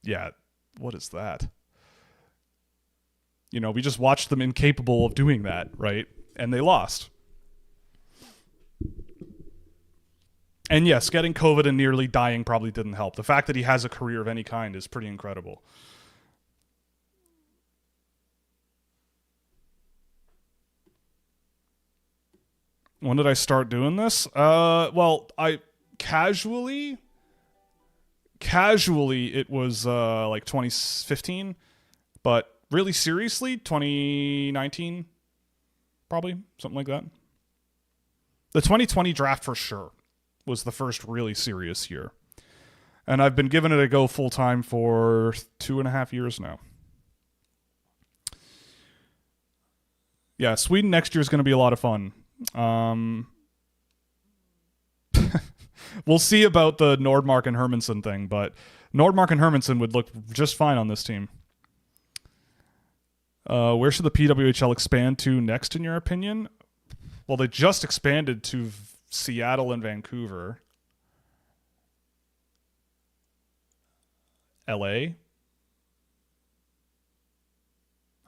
Yeah, what is that? You know, we just watched them incapable of doing that, right? And they lost. And yes, getting COVID and nearly dying probably didn't help. The fact that he has a career of any kind is pretty incredible. When did I start doing this? Well, I casually it was like 2015, but really seriously 2019, probably something like that. The 2020 draft for sure was the first really serious year, and I've been giving it a go full time for 2.5 years now. Yeah, Sweden next year is going to be a lot of fun. We'll see about the Nordmark and Hermansen thing, but Nordmark and Hermansen would look just fine on this team. Where should the PWHL expand to next, in your opinion? Well, they just expanded to Seattle and Vancouver. LA?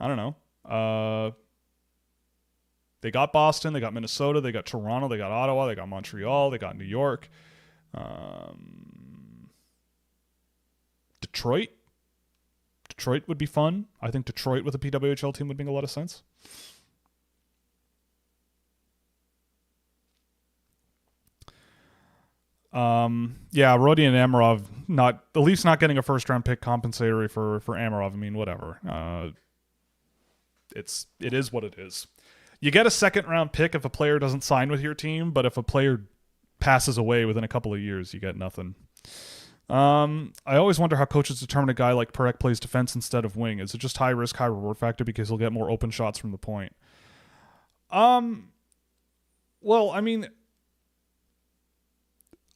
I don't know. They got Boston, they got Minnesota, they got Toronto, they got Ottawa, they got Montreal, they got New York. Detroit? Detroit would be fun. I think Detroit with a PWHL team would make a lot of sense. Yeah, Rodi and Amarov, the Leafs not getting a first round pick compensatory for Amarov. I mean, whatever. It is what it is. You get a second round pick if a player doesn't sign with your team, but if a player passes away within a couple of years, you get nothing. I always wonder how coaches determine a guy like Parekh plays defense instead of wing. Is it just high risk, high reward factor because he'll get more open shots from the point? Well, I mean,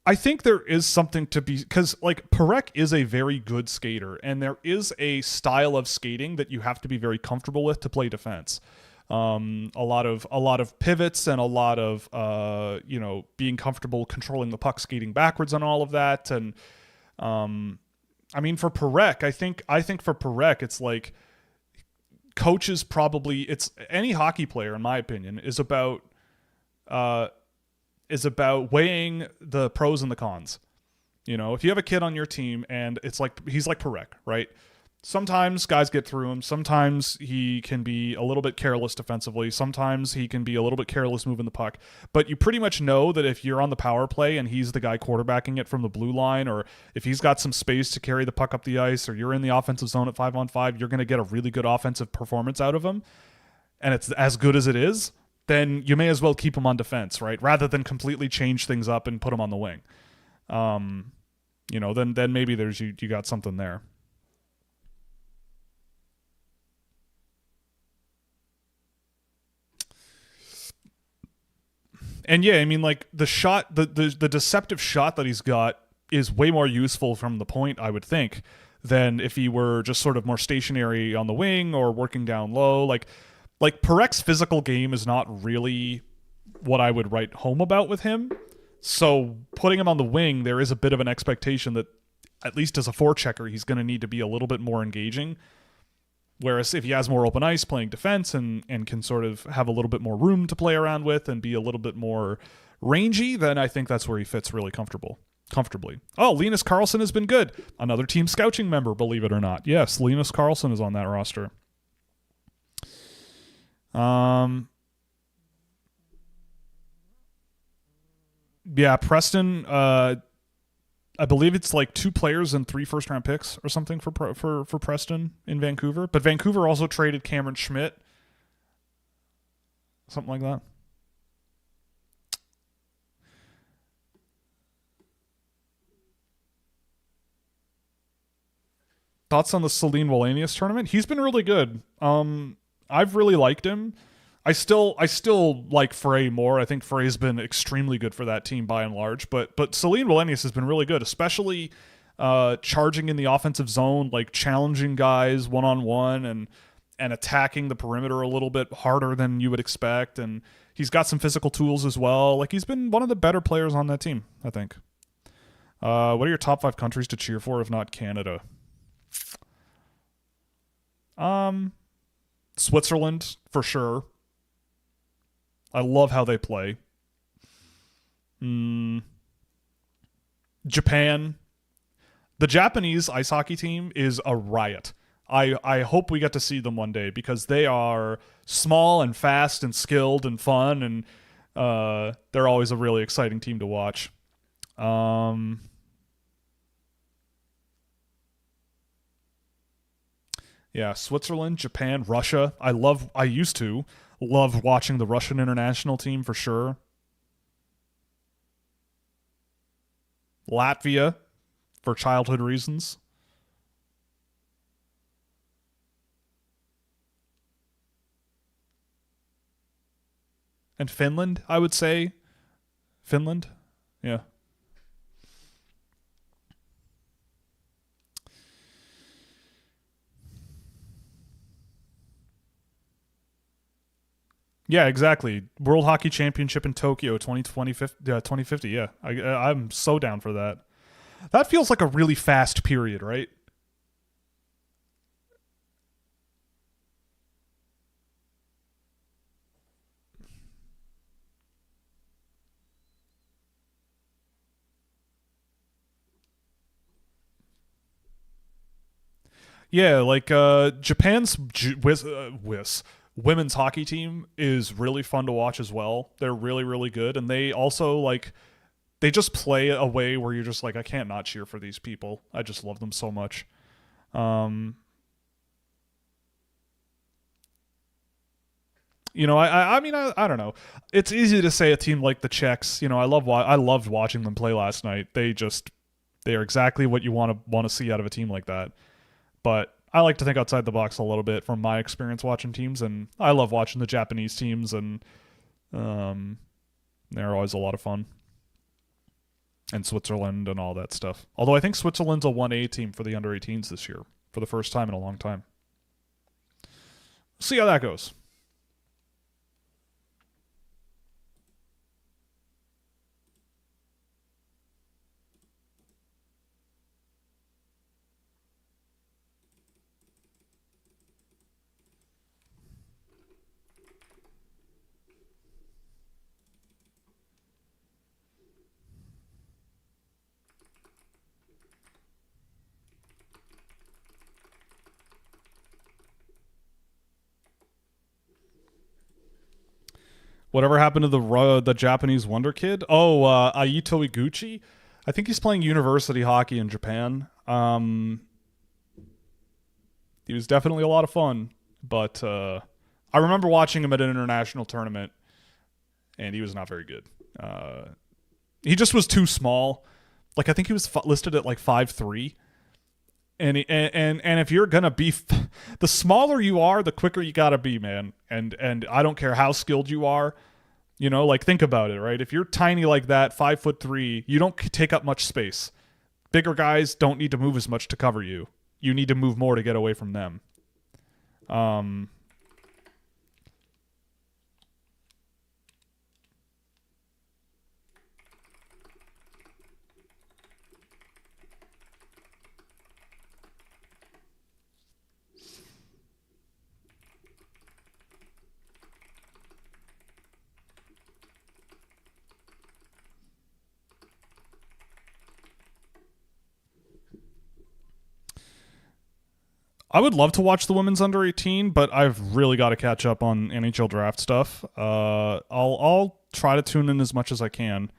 I think there is something to be, because like Parekh is a very good skater, and there is a style of skating that you have to be very comfortable with to play defense. A lot of pivots and a lot of being comfortable controlling the puck, skating backwards, and all of that. And I mean, for Parekh, I think for Parekh, it's like coaches probably, it's any hockey player, in my opinion, is about weighing the pros and the cons. You know, if you have a kid on your team and it's like, he's like Parekh, right? Sometimes guys get through him. Sometimes he can be a little bit careless defensively. Sometimes he can be a little bit careless moving the puck. But you pretty much know that if you're on the power play and he's the guy quarterbacking it from the blue line, or if he's got some space to carry the puck up the ice, or you're in the offensive zone at 5-on-5, you're going to get a really good offensive performance out of him. And it's as good as it is, then you may as well keep him on defense, right? Rather than completely change things up and put him on the wing. Then maybe there's you got something there. And yeah, I mean, like the shot, the deceptive shot that he's got is way more useful from the point, I would think, than if he were just sort of more stationary on the wing or working down low. Like Parekh's physical game is not really what I would write home about with him. So putting him on the wing, there is a bit of an expectation that, at least as a forechecker, he's going to need to be a little bit more engaging. Whereas if he has more open ice playing defense and can sort of have a little bit more room to play around with and be a little bit more rangy, then I think that's where he fits really comfortably. Oh, Linus Karlsson has been good. Another team Scouching member, believe it or not. Yes, Linus Karlsson is on that roster. Yeah, Preston, I believe it's like 2 players and 3 first-round picks or something for Preston in Vancouver. But Vancouver also traded Cameron Schmidt. Something like that. Thoughts on the Celine Wallenius tournament? He's been really good. I've really liked him. I still like Frey more. I think Frey's been extremely good for that team by and large. But Celine Wallenius has been really good, especially charging in the offensive zone, like challenging guys one-on-one and attacking the perimeter a little bit harder than you would expect. And he's got some physical tools as well. Like, he's been one of the better players on that team, I think. What are your top 5 countries to cheer for, if not Canada? Switzerland, for sure. I love how they play. Japan. The Japanese ice hockey team is a riot. I hope we get to see them one day because they are small and fast and skilled and fun, and they're always a really exciting team to watch. Yeah, Switzerland, Japan, Russia. I used to love watching the Russian international team for sure. Latvia for childhood reasons. And Finland, I would say. Finland. Yeah. Yeah, exactly. World Hockey Championship in Tokyo 2050. Yeah, I'm so down for that. That feels like a really fast period, right? Yeah, like Japan's women's hockey team is really fun to watch as well. They're really really good, and they also like they just play a way where you're just like I can't not cheer for these people. I just love them so much. Um, I mean, I don't know. It's easy to say a team like the Czechs. I loved watching them play last night. They are exactly what you want to see out of a team like that. But I like to think outside the box a little bit from my experience watching teams, and I love watching the Japanese teams, and um, they're always a lot of fun. And Switzerland and all that stuff. Although I think Switzerland's a 1A team for the under 18s this year for the first time in a long time. See how that goes. Whatever happened to the Japanese Wonder Kid? Oh, Aito Iguchi. I think he's playing university hockey in Japan. He was definitely a lot of fun, but I remember watching him at an international tournament, and he was not very good. He just was too small. Like I think he was listed at like 5'3", and if you're gonna be, the smaller you are, the quicker you gotta be, man. And I don't care how skilled you are. Like think about it, right? If you're tiny like that, 5'3", you don't take up much space. Bigger guys don't need to move as much to cover you. You need to move more to get away from them. Um, I would love to watch the women's under 18, but I've really got to catch up on NHL draft stuff. I'll try to tune in as much as I can,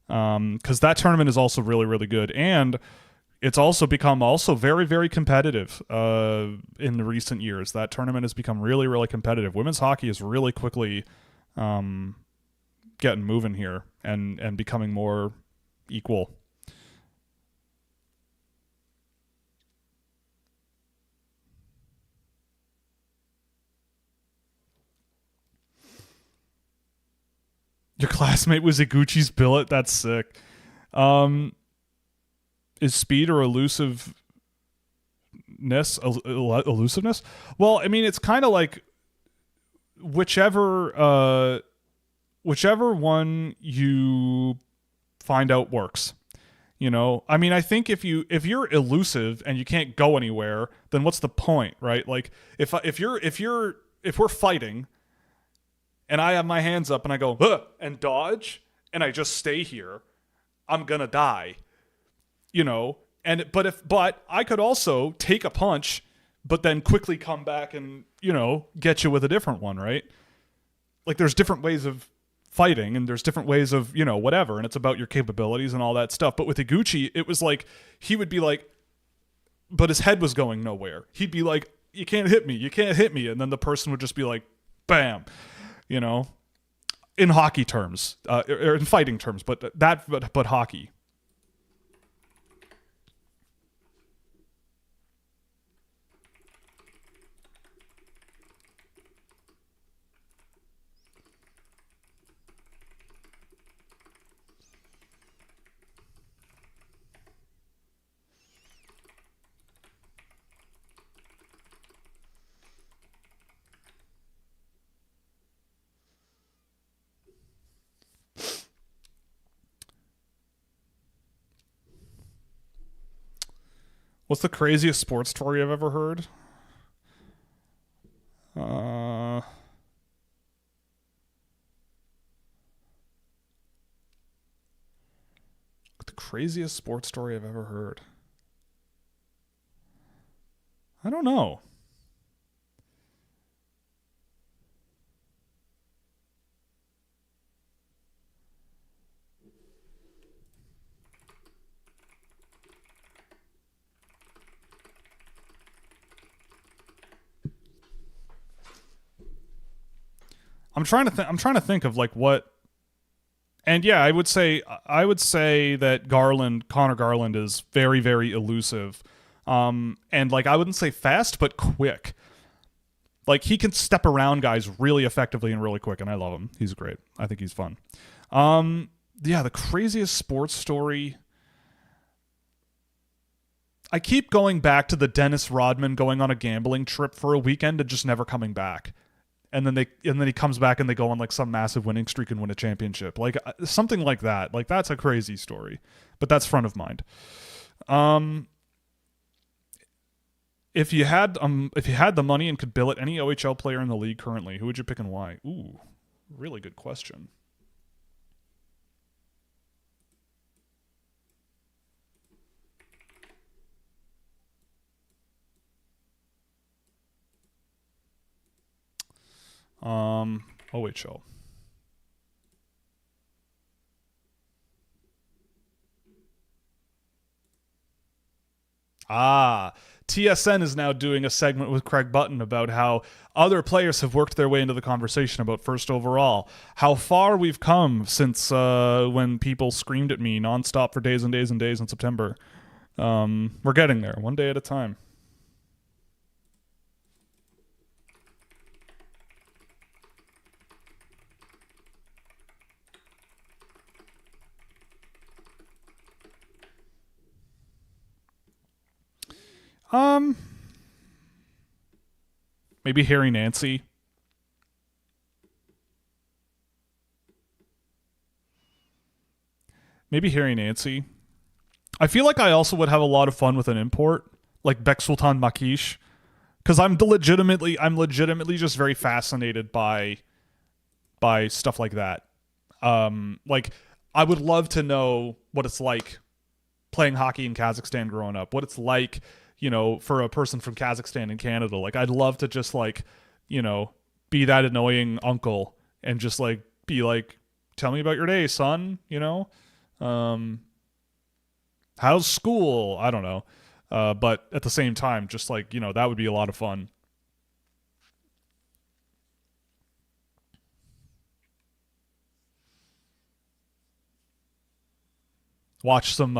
because that tournament is also really really good, and it's also become also very very competitive in the recent years. That tournament has become really really competitive. Women's hockey is really quickly getting moving here and becoming more equal. Your classmate was Iguchi's billet. That's sick. Um, is speed or elusiveness? Well, I mean, it's kind of like whichever whichever one you find out works. I mean, I think if you're elusive and you can't go anywhere, then what's the point, right? Like if we're fighting and I have my hands up and I go and dodge and I just stay here, I'm gonna die. you know, but I could also take a punch, but then quickly come back and, you know, get you with a different one, right? Like there's different ways of fighting and there's different ways of, you know, whatever. And it's about your capabilities and all that stuff. But with Iguchi, it was like, he would be like, but his head was going nowhere. He'd be like, you can't hit me. You can't hit me. And then the person would just be like, bam, you know, in hockey terms, or in fighting terms, but hockey. What's the craziest sports story I've ever heard? Uh, the craziest sports story I've ever heard. I don't know. I'm trying to think of like what. And yeah, I would say that Connor Garland is very, very elusive. And like I wouldn't say fast, but quick. Like he can step around guys really effectively and really quick, and I love him. He's great. I think he's fun. Yeah, the craziest sports story. I keep going back to the Dennis Rodman going on a gambling trip for a weekend and just never coming back. And then he comes back and they go on like some massive winning streak and win a championship. Like something like that. Like that's a crazy story. But that's front of mind. If you had the money and could bill it any OHL player in the league currently, who would you pick and why? Ooh, really good question. OHL. TSN is now doing a segment with Craig Button about how other players have worked their way into the conversation about first overall. How far we've come since when people screamed at me nonstop for days and days and days in September. We're getting there, one day at a time. Maybe Harry Nancy. Maybe Harry Nancy. I feel like I also would have a lot of fun with an import, like Bek Sultan Makish, because I'm legitimately just very fascinated by stuff like that. Like I would love to know what it's like playing hockey in Kazakhstan growing up, what it's like, you know, for a person from Kazakhstan in Canada. Like I'd love to just like, you know, be that annoying uncle and just like be like, tell me about your day, son, you know? How's school? I don't know. But at the same time, just like, you know, that would be a lot of fun. Watch some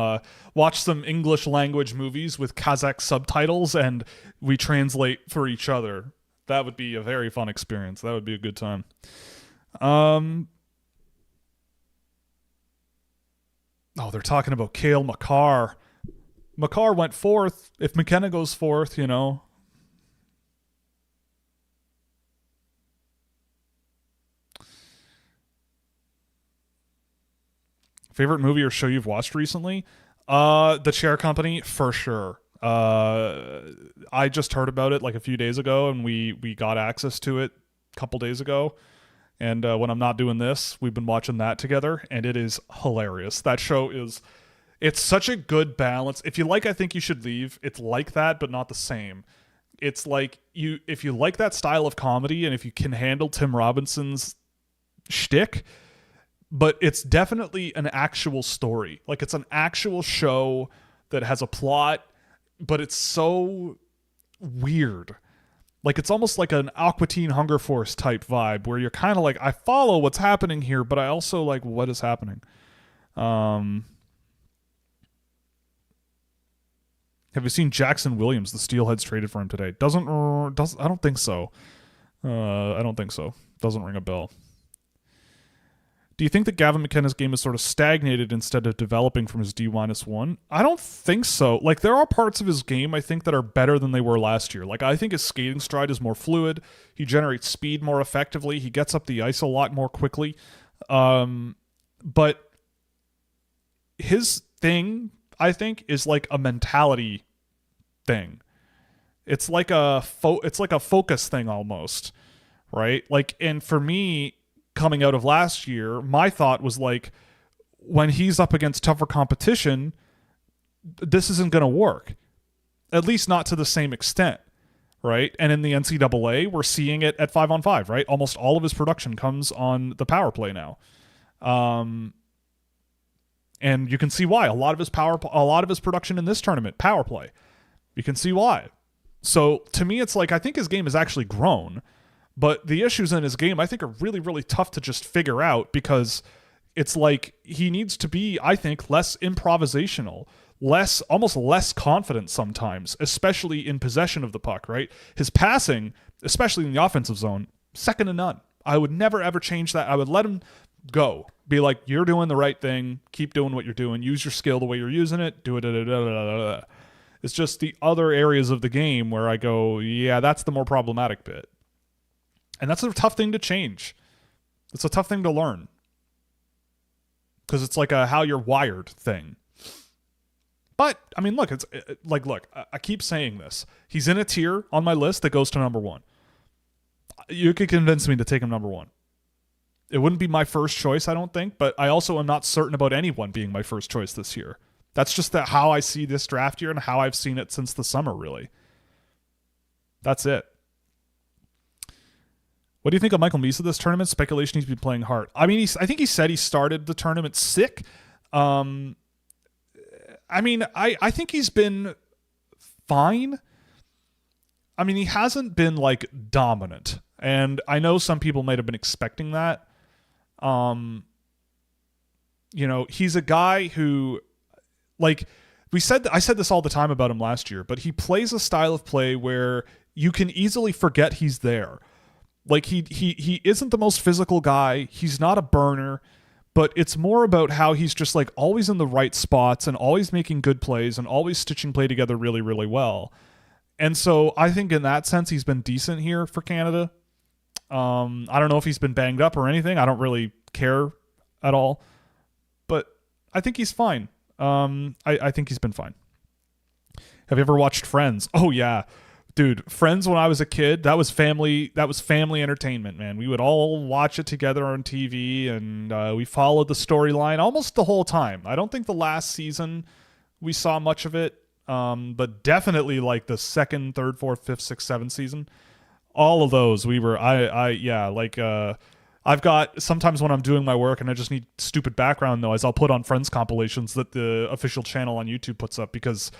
English language movies with Kazakh subtitles and we translate for each other. That would be a very fun experience. That would be a good time. Oh, they're talking about Cale Makar. Makar went fourth. If McKenna goes fourth, you know. Favorite movie or show you've watched recently? The Chair Company, for sure. I just heard about it like a few days ago, and we got access to it a couple days ago. And when I'm not doing this, we've been watching that together, and it is hilarious. That show is It's such a good balance. If you like I Think You Should Leave, it's like that, but not the same. It's like if you like that style of comedy and if you can handle Tim Robinson's shtick, but it's definitely an actual story. Like it's an actual show that has a plot, but it's so weird. Like it's almost like an Aqua Teen Hunger Force type vibe where you're kind of like, I follow what's happening here, but I also like what is happening. Have you seen Jackson Williams? The Steelheads traded for him today. I don't think so. I don't think so. Doesn't ring a bell. Do you think that Gavin McKenna's game is sort of stagnated instead of developing from his D-1? I don't think so. Like, there are parts of his game, I think, that are better than they were last year. Like, I think his skating stride is more fluid. He generates speed more effectively. He gets up the ice a lot more quickly. But his thing, I think, is like a mentality thing. It's like a focus thing almost, right? Like, and for me, coming out of last year, my thought was like, when he's up against tougher competition, this isn't going to work. At least not to the same extent, right? And in the NCAA, we're seeing it at 5-on-5, right? Almost all of his production comes on the power play now. And you can see why. A lot of his production in this tournament, power play. You can see why. So to me, it's like, I think his game has actually grown, but the issues in his game, I think, are really, really tough to just figure out, because it's like he needs to be, I think, less improvisational, almost less confident sometimes, especially in possession of the puck, right? His passing, especially in the offensive zone, second to none. I would never, ever change that. I would let him go. Be like, you're doing the right thing. Keep doing what you're doing. Use your skill the way you're using it. Do it. It's just the other areas of the game where I go, yeah, that's the more problematic bit. And that's a tough thing to change. It's a tough thing to learn. Because it's like a how you're wired thing. But, I mean, look, I keep saying this. He's in a tier on my list that goes to number 1. You could convince me to take him number 1. It wouldn't be my first choice, I don't think, but I also am not certain about anyone being my first choice this year. That's just how I see this draft year and how I've seen it since the summer, really. That's it. What do you think of Michael Misa this tournament? Speculation he's been playing hard. I mean, I think he said he started the tournament sick. I mean, I think he's been fine. I mean, he hasn't been, like, dominant. And I know some people might have been expecting that. You know, he's a guy who, like, I said this all the time about him last year, but he plays a style of play where you can easily forget he's there. Like, he isn't the most physical guy. He's not a burner, but it's more about how he's just, like, always in the right spots and always making good plays and always stitching play together really, really well. And so I think in that sense, he's been decent here for Canada. I don't know if he's been banged up or anything. I don't really care at all, but I think he's fine. I think he's been fine. Have you ever watched Friends? Oh yeah, dude. Friends when I was a kid, that was family entertainment, man. We would all watch it together on TV, and we followed the storyline almost the whole time. I don't think the last season we saw much of it, but definitely like the second, third, fourth, fifth, sixth, seventh season. All of those I've got, sometimes when I'm doing my work and I just need stupid background noise, I'll put on Friends compilations that the official channel on YouTube puts up, because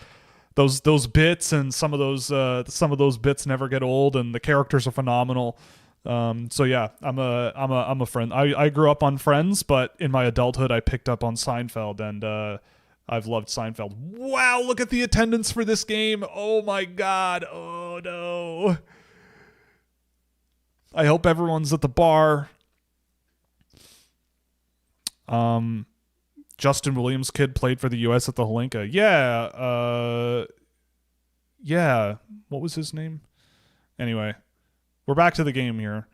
those bits and some of those bits never get old, and the characters are phenomenal. So yeah, I'm a friend. I grew up on Friends, but in my adulthood I picked up on Seinfeld, and I've loved Seinfeld. Wow, look at the attendance for this game. Oh my God. Oh no. I hope everyone's at the bar. Justin Williams' kid played for the U.S. at the Holinka. Yeah. What was his name? Anyway, we're back to the game here.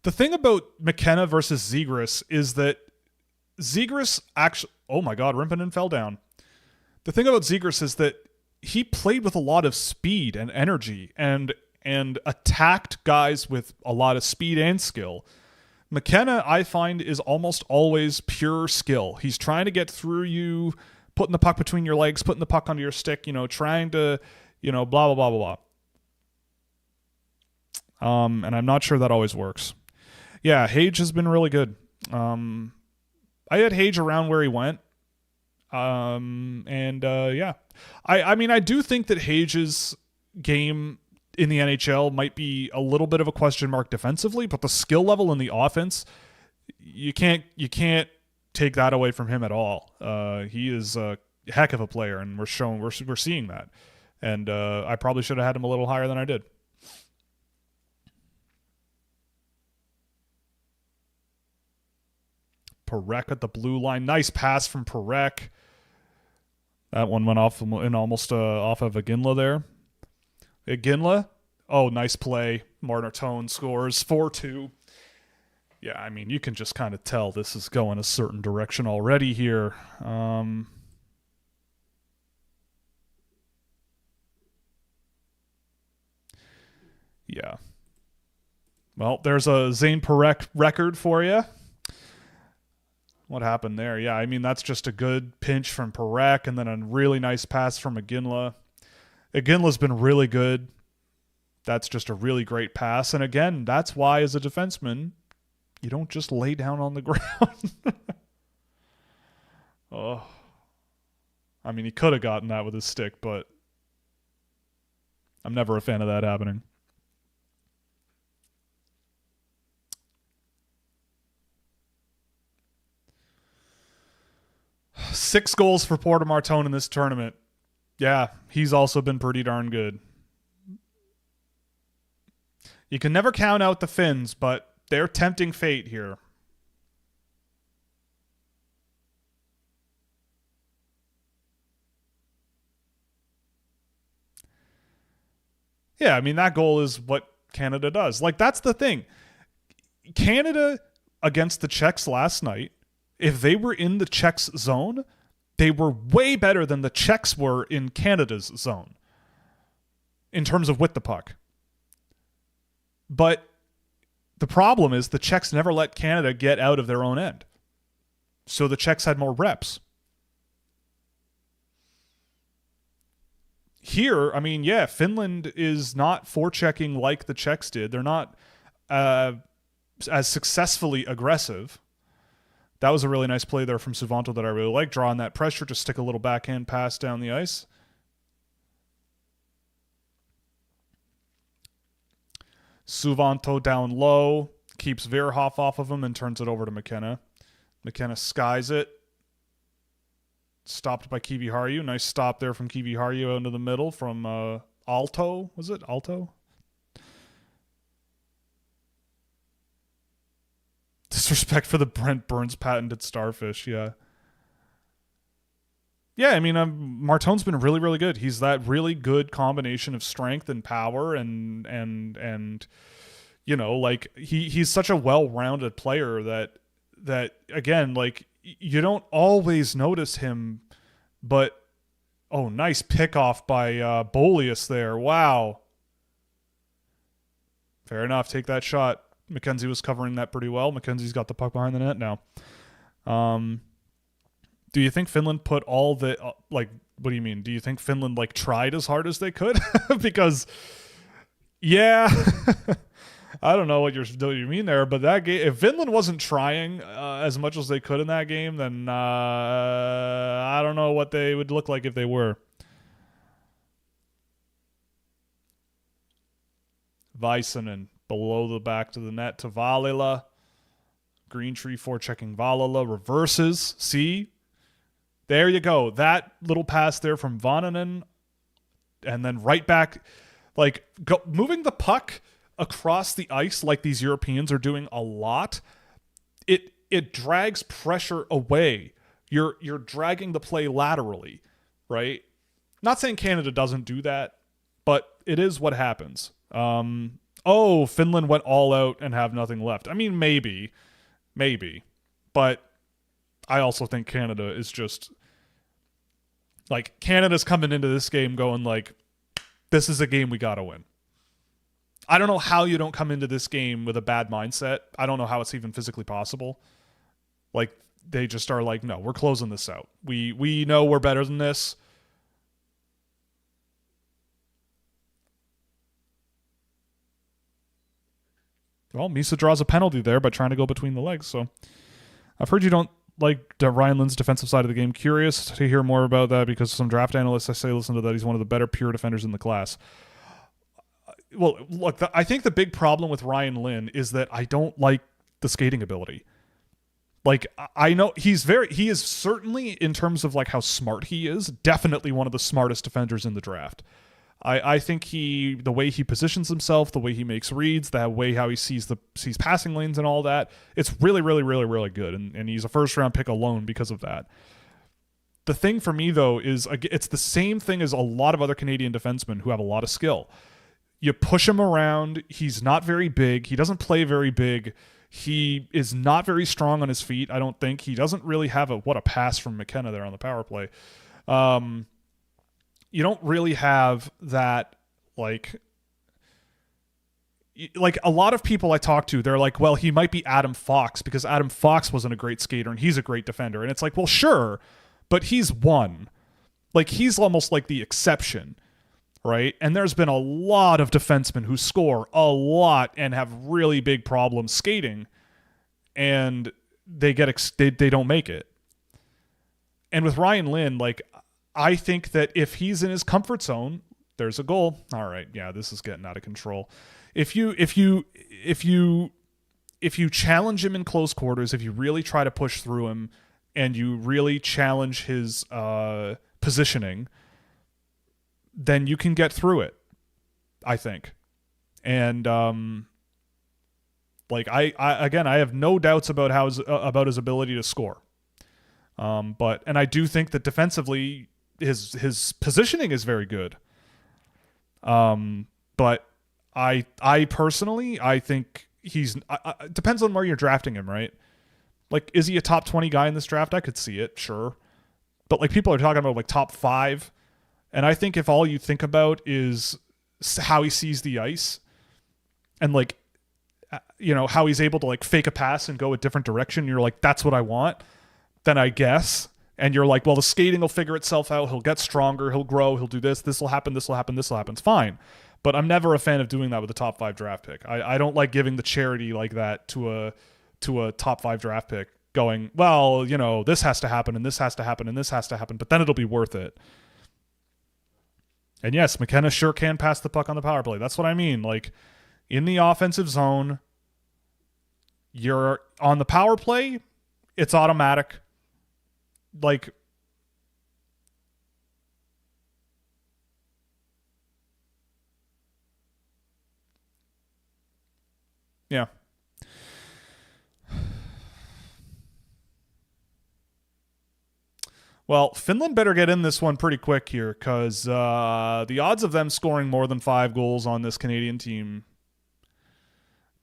The thing about McKenna versus Zegras is that Zegras actually... Oh my God, Rimpinen fell down. The thing about Zegras is that he played with a lot of speed and energy, and and attacked guys with a lot of speed and skill. McKenna, I find, is almost always pure skill. He's trying to get through you, putting the puck between your legs, putting the puck under your stick, trying to, blah, blah, blah, blah, blah. And I'm not sure that always works. Yeah, Hage has been really good. I had Hage around where he went. Yeah. I mean, I do think that Hage's game in the NHL might be a little bit of a question mark defensively, but the skill level in the offense, you can't take that away from him at all. He is a heck of a player, and we're seeing that. And I probably should have had him a little higher than I did. Parekh at the blue line. Nice pass from Parekh. That one went off and almost off of Iginla there. Iginla. Oh, nice play. Martin scores 4-2. Yeah, I mean, you can just kind of tell this is going a certain direction already here. Yeah. Well, there's a Zane Parekh record for you. What happened there? Yeah, I mean, that's just a good pinch from Parekh and then a really nice pass from Iginla. Iginla's been really good. That's just a really great pass. And again, that's why as a defenseman, you don't just lay down on the ground. Oh. I mean, he could have gotten that with his stick, but I'm never a fan of that happening. Six goals for Porter Martone in this tournament. Yeah, he's also been pretty darn good. You can never count out the Finns, but they're tempting fate here. Yeah, I mean, that goal is what Canada does. Like, that's the thing. Canada against the Czechs last night, if they were in the Czechs' zone, they were way better than the Czechs were in Canada's zone in terms of with the puck. But the problem is the Czechs never let Canada get out of their own end. So the Czechs had more reps. Here, I mean, yeah, Finland is not forechecking like the Czechs did. They're not as successfully aggressive. That was a really nice play there from Suvanto that I really like. Drawing that pressure to stick a little backhand pass down the ice. Suvanto down low. Keeps Verhoff off of him and turns it over to McKenna. McKenna skies it. Stopped by Kiviharju. Nice stop there from Kiviharju into the middle from Alto. Was it Alto? Disrespect for the Brent Burns patented starfish, yeah. Yeah, I mean, Martone's been really, really good. He's that really good combination of strength and power and like he's such a well-rounded player that again, like, you don't always notice him, but nice pickoff by Bolius there. Wow. Fair enough. Take that shot. McKenzie was covering that pretty well. McKenzie's got the puck behind the net now. Do you think Finland put all the what do you mean? Do you think Finland tried as hard as they could? Because yeah, I don't know what you mean there, but that game, if Finland wasn't trying as much as they could in that game, then I don't know what they would look like if they were. Väisänen below the back to the net to Valila. Greentree forechecking Valila. Reverses. See? There you go. That little pass there from Vannanen. And then right back. Moving the puck across the ice like these Europeans are doing a lot. It drags pressure away. You're dragging the play laterally, right? Not saying Canada doesn't do that, but it is what happens. Finland went all out and have nothing left. I mean, maybe. But I also think Canada is just Canada's coming into this game going this is a game we got to win. I don't know how you don't come into this game with a bad mindset. I don't know how it's even physically possible. Like, they just are like, no, we're closing this out. We know we're better than this. Well, Misa draws a penalty there by trying to go between the legs. So I've heard you don't like Ryan Lynn's defensive side of the game. Curious to hear more about that because some draft analysts, I say, listen to that. He's one of the better pure defenders in the class. Well, look, I think the big problem with Ryan Lynn is that I don't like the skating ability. Like, I know he is certainly, in terms of like how smart he is, definitely one of the smartest defenders in the draft. I think the way he positions himself, the way he makes reads, the way how he sees passing lanes and all that, it's really, really, really, really good. And he's a first round pick alone because of that. The thing for me, though, is it's the same thing as a lot of other Canadian defensemen who have a lot of skill. You push him around. He's not very big. He doesn't play very big. He is not very strong on his feet, I don't think. He doesn't really have a pass from McKenna there on the power play. You don't really have that, like a lot of people I talk to, they're like, well, he might be Adam Fox because Adam Fox wasn't a great skater and he's a great defender. And it's like, well, sure, but he's one. Like, he's almost like the exception, right? And there's been a lot of defensemen who score a lot and have really big problems skating, and they don't make it. And with Ryan Lynn, like, I think that if he's in his comfort zone, there's a goal. All right, yeah, this is getting out of control. If you challenge him in close quarters, if you really try to push through him and you really challenge his positioning, then you can get through it, I think. And like I have no doubts about about his ability to score. But I do think that defensively his positioning is very good. But I personally, I think it depends on where you're drafting him, right? Like, is he a top 20 guy in this draft? I could see it, sure. But like, people are talking about like top 5. And I think if all you think about is how he sees the ice and like, how he's able to like fake a pass and go a different direction, you're like, that's what I want, then I guess. And you're like, well, the skating will figure itself out. He'll get stronger. He'll grow. He'll do this. This will happen. This will happen. This will happen. It's fine. But I'm never a fan of doing that with a top 5 draft pick. I don't like giving the charity like that to a top 5 draft pick going, well, this has to happen and this has to happen and this has to happen, but then it'll be worth it. And yes, McKenna sure can pass the puck on the power play. That's what I mean. Like, in the offensive zone, you're on the power play, it's automatic. Like, yeah. Well, Finland better get in this one pretty quick here because the odds of them scoring more than 5 goals on this Canadian team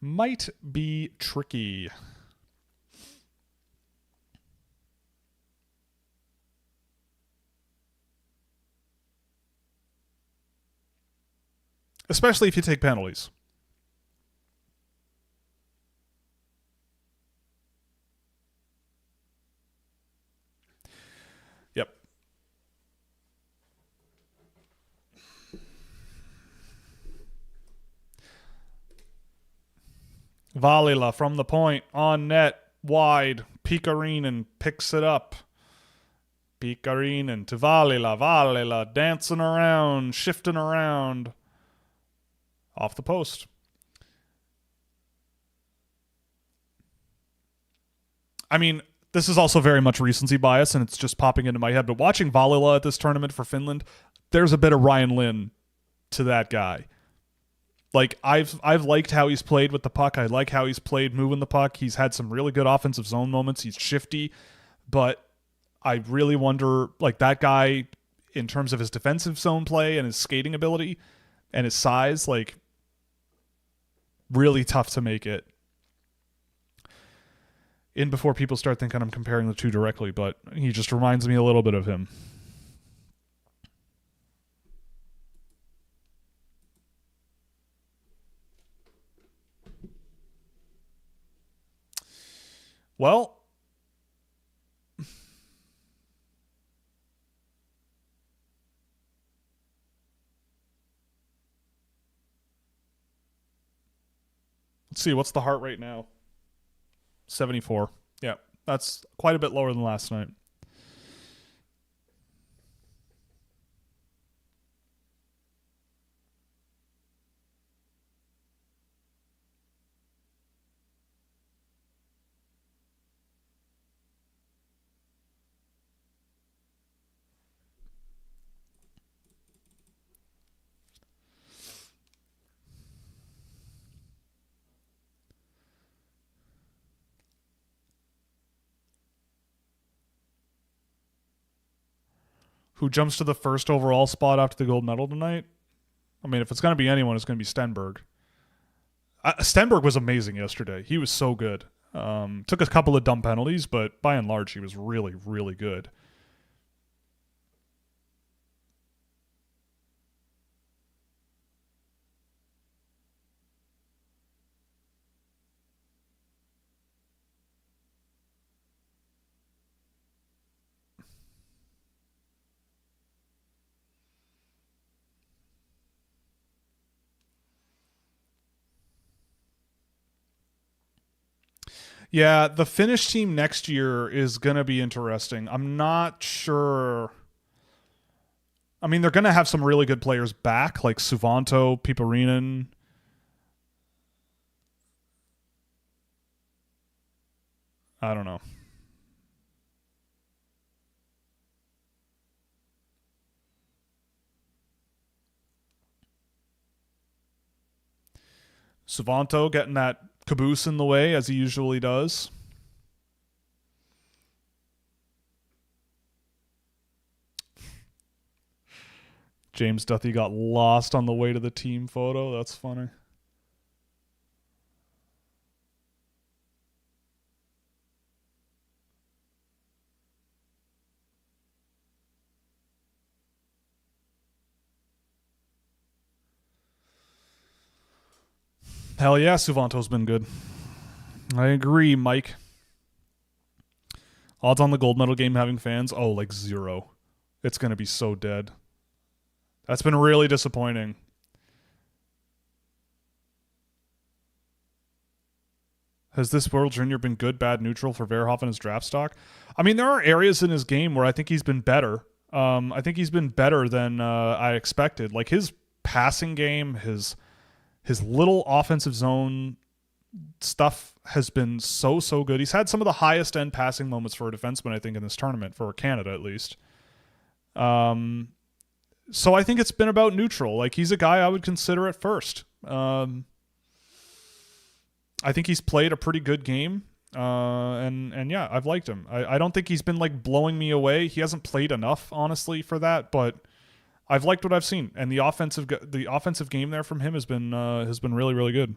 might be tricky. Especially if you take penalties. Yep. Valila from the point, on net, wide. Pikarinen picks it up. Pikarinen to Valila. Valila dancing around, shifting around. Off the post. I mean, this is also very much recency bias, and it's just popping into my head. But watching Valila at this tournament for Finland, there's a bit of Ryan Lynn to that guy. Like, I've liked how he's played with the puck. I like how he's played moving the puck. He's had some really good offensive zone moments. He's shifty, but I really wonder, like, that guy, in terms of his defensive zone play and his skating ability and his size, like, really tough to make it in before people start thinking I'm comparing the two directly, but he just reminds me a little bit of him. Well, let's see. What's the heart rate now? 74. Yeah, that's quite a bit lower than last night. Who jumps to the first overall spot after the gold medal tonight? I mean, if it's going to be anyone, it's going to be Stenberg. Stenberg was amazing yesterday. He was so good. Took a couple of dumb penalties, but by and large, he was really, really good. Yeah, the Finnish team next year is going to be interesting. I'm not sure. I mean, they're going to have some really good players back, like Suvanto, Piparinen. I don't know. Suvanto getting that caboose in the way, as he usually does. James Duthie got lost on the way to the team photo. That's funny. Hell yeah, Suvanto's been good. I agree, Mike. Odds on the gold medal game having fans? Oh, like 0. It's going to be so dead. That's been really disappointing. Has this World Junior been good, bad, neutral for Verhoeven in his draft stock? I mean, there are areas in his game where I think he's been better. I think he's been better than I expected. Like his passing game, his little offensive zone stuff has been so good. He's had some of the highest end passing moments for a defenseman, I think, in this tournament, for Canada at least. So I think it's been about neutral. Like he's a guy I would consider at first. I think he's played a pretty good game. And yeah, I've liked him. I don't think he's been like blowing me away. He hasn't played enough, honestly, for that, but I've liked what I've seen, and the offensive game there from him has been really, really good.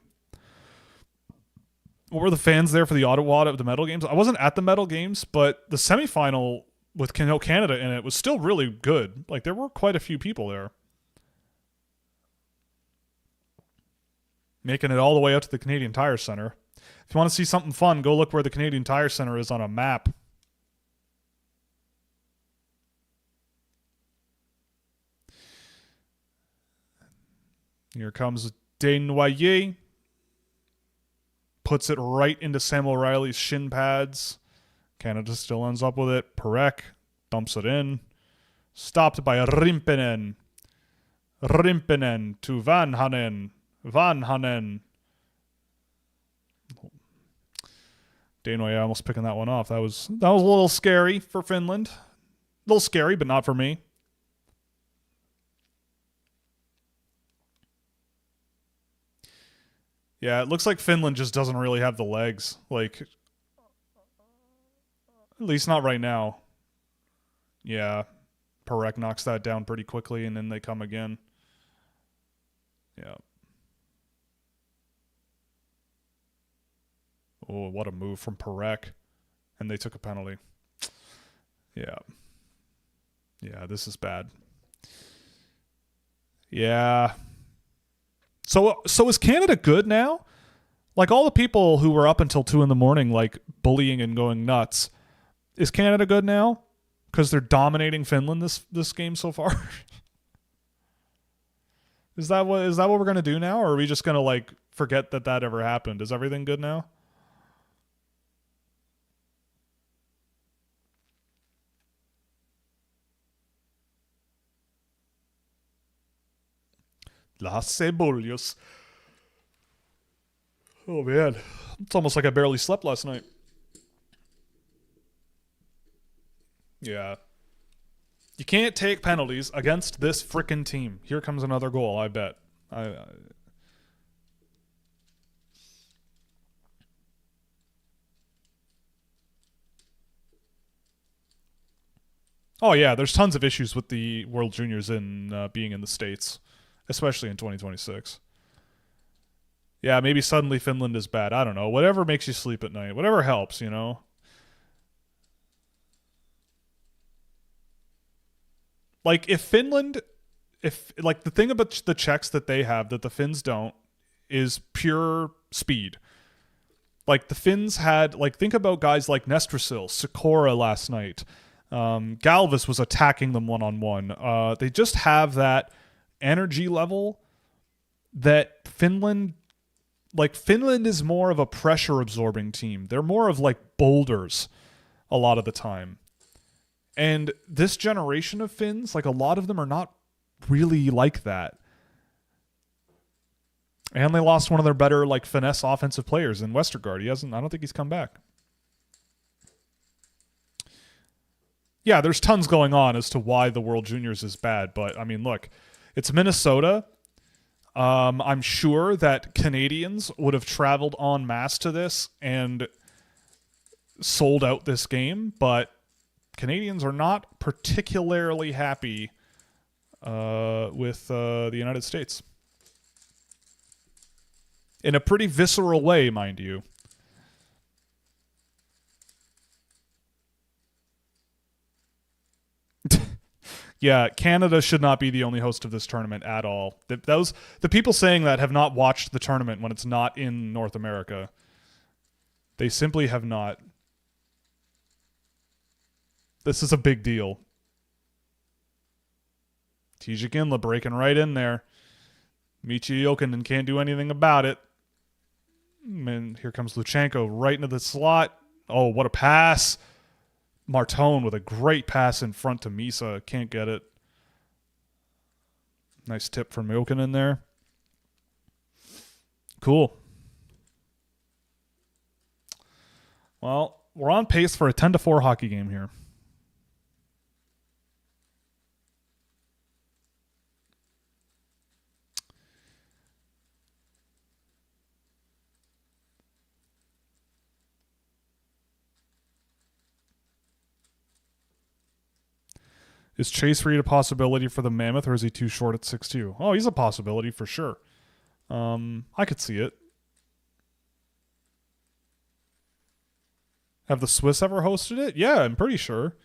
What were the fans there for the Ottawa at the medal games? I wasn't at the medal games, but the semifinal with Canada in it was still really good. Like there were quite a few people there, making it all the way out to the Canadian Tire Center. If you want to see something fun, go look where the Canadian Tire Center is on a map. Here comes Desnoyers. Puts it right into Sam O'Reilly's shin pads. Canada still ends up with it. Perek dumps it in. Stopped by Rimpinen. Rimpinen to Vanhanen. Vanhanen. Desnoyers almost picking that one off. That was a little scary for Finland. A little scary, but not for me. Yeah, it looks like Finland just doesn't really have the legs. Like, at least not right now. Yeah, Perek knocks that down pretty quickly, and then they come again. Yeah. Oh, what a move from Perek. And they took a penalty. Yeah. Yeah, this is bad. Yeah. So is Canada good now? Like all the people who were up until 2 a.m, like bullying and going nuts. Is Canada good now? Because they're dominating Finland this game so far. Is that what we're gonna do now, or are we just gonna like forget that ever happened? Is everything good now? Las Cebollas. Oh man, it's almost like I barely slept last night. Yeah. You can't take penalties against this frickin' team. Here comes another goal, I bet. Oh yeah, there's tons of issues with the World Juniors in being in the States, especially in 2026. Yeah, maybe suddenly Finland is bad. I don't know. Whatever makes you sleep at night. Whatever helps, you know? Like if Finland if like the thing about the Czechs that they have that the Finns don't is pure speed. Like the Finns had like think about guys like Nestrasil, Sikora last night. Galvis was attacking them one on one. They just have that energy level that Finland is more of a pressure absorbing team. They're more of like boulders a lot of the time. And this generation of Finns, like a lot of them are not really like that. And they lost one of their better like finesse offensive players in Westergaard. I don't think he's come back. Yeah, there's tons going on as to why the World Juniors is bad, but I mean, look, it's Minnesota. I'm sure that Canadians would have traveled en masse to this and sold out this game, but Canadians are not particularly happy with the United States. In a pretty visceral way, mind you. Yeah, Canada should not be the only host of this tournament at all. The people saying that have not watched the tournament when it's not in North America. They simply have not. This is a big deal. Tijik Inla breaking right in there. Michi Jokinen can't do anything about it. And here comes Luchenko right into the slot. Oh, what a pass. Martone with a great pass in front to Misa. Can't get it. Nice tip from Jokinen there. Cool. Well, we're on pace for a 10-4 hockey game here. Is Chase Reed a possibility for the Mammoth, or is he too short at 6'2"? Oh, he's a possibility for sure. I could see it. Have the Swiss ever hosted it? Yeah, I'm pretty sure.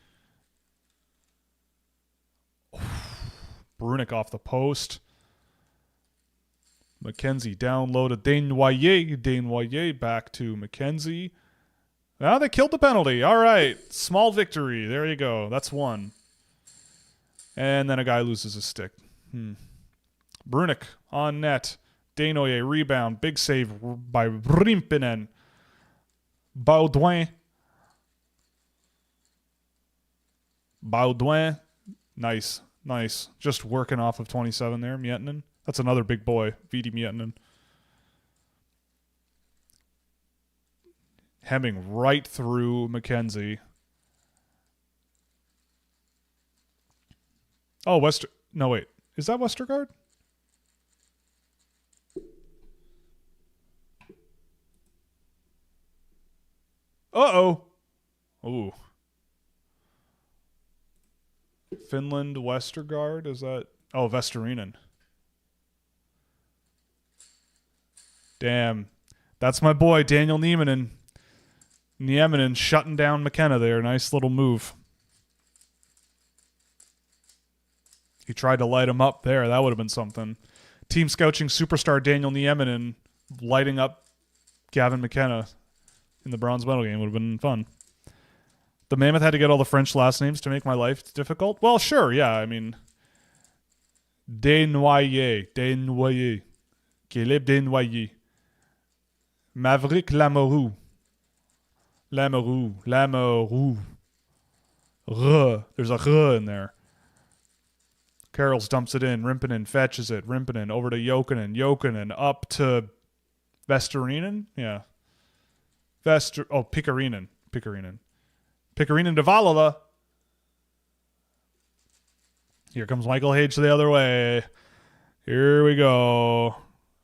Brunick off the post. McKenzie down low to Desnoyers. Desnoyers back to McKenzie. Ah, they killed the penalty. All right. Small victory. There you go. That's one. And then a guy loses his stick. Brunick on net. Desnoyers rebound. Big save by Rimpinen. Baudouin. Nice. Just working off of 27 there. Miettinen. That's another big boy. Vidi Miettinen. Hemming right through McKenzie. Oh, no, wait. Is that Westergaard? Uh-oh. Ooh. Finland, Westergaard? Is that... Oh, Vesturinen. Damn. That's my boy, Daniel Nieminen. Nieminen shutting down McKenna there. Nice little move. He tried to light him up there. That would have been something. Team Scouching superstar Daniel Nieminen lighting up Gavin McKenna in the bronze medal game. Would have been fun. The Mammoth had to get all the French last names to make my life difficult. Well, sure, yeah. I mean, Desnoyers, Caleb Desnoyers, Maverick Lamoureux, There's a in there. Carols dumps it in. Rimpinen fetches it. Rimpinen over to Jokinen. Jokinen up to Vesterinen. Yeah. Pikarinen. Pikarinen to Valala. Here comes Michael Hage the other way. Here we go.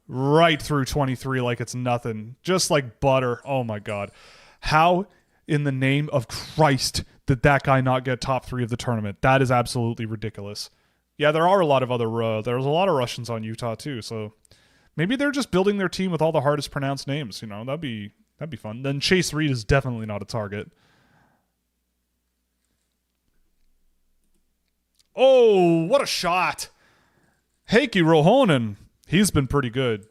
Right through 23 like it's nothing. Just like butter. Oh my God. How in the name of Christ did that guy not get top 3 of the tournament? That is absolutely ridiculous. Yeah, there are a lot of other there's a lot of Russians on Utah too, so maybe they're just building their team with all the hardest pronounced names, you know. That'd be fun. Then Chase Reed is definitely not a target. Oh, what a shot. Heikki Rohonen. He's been pretty good.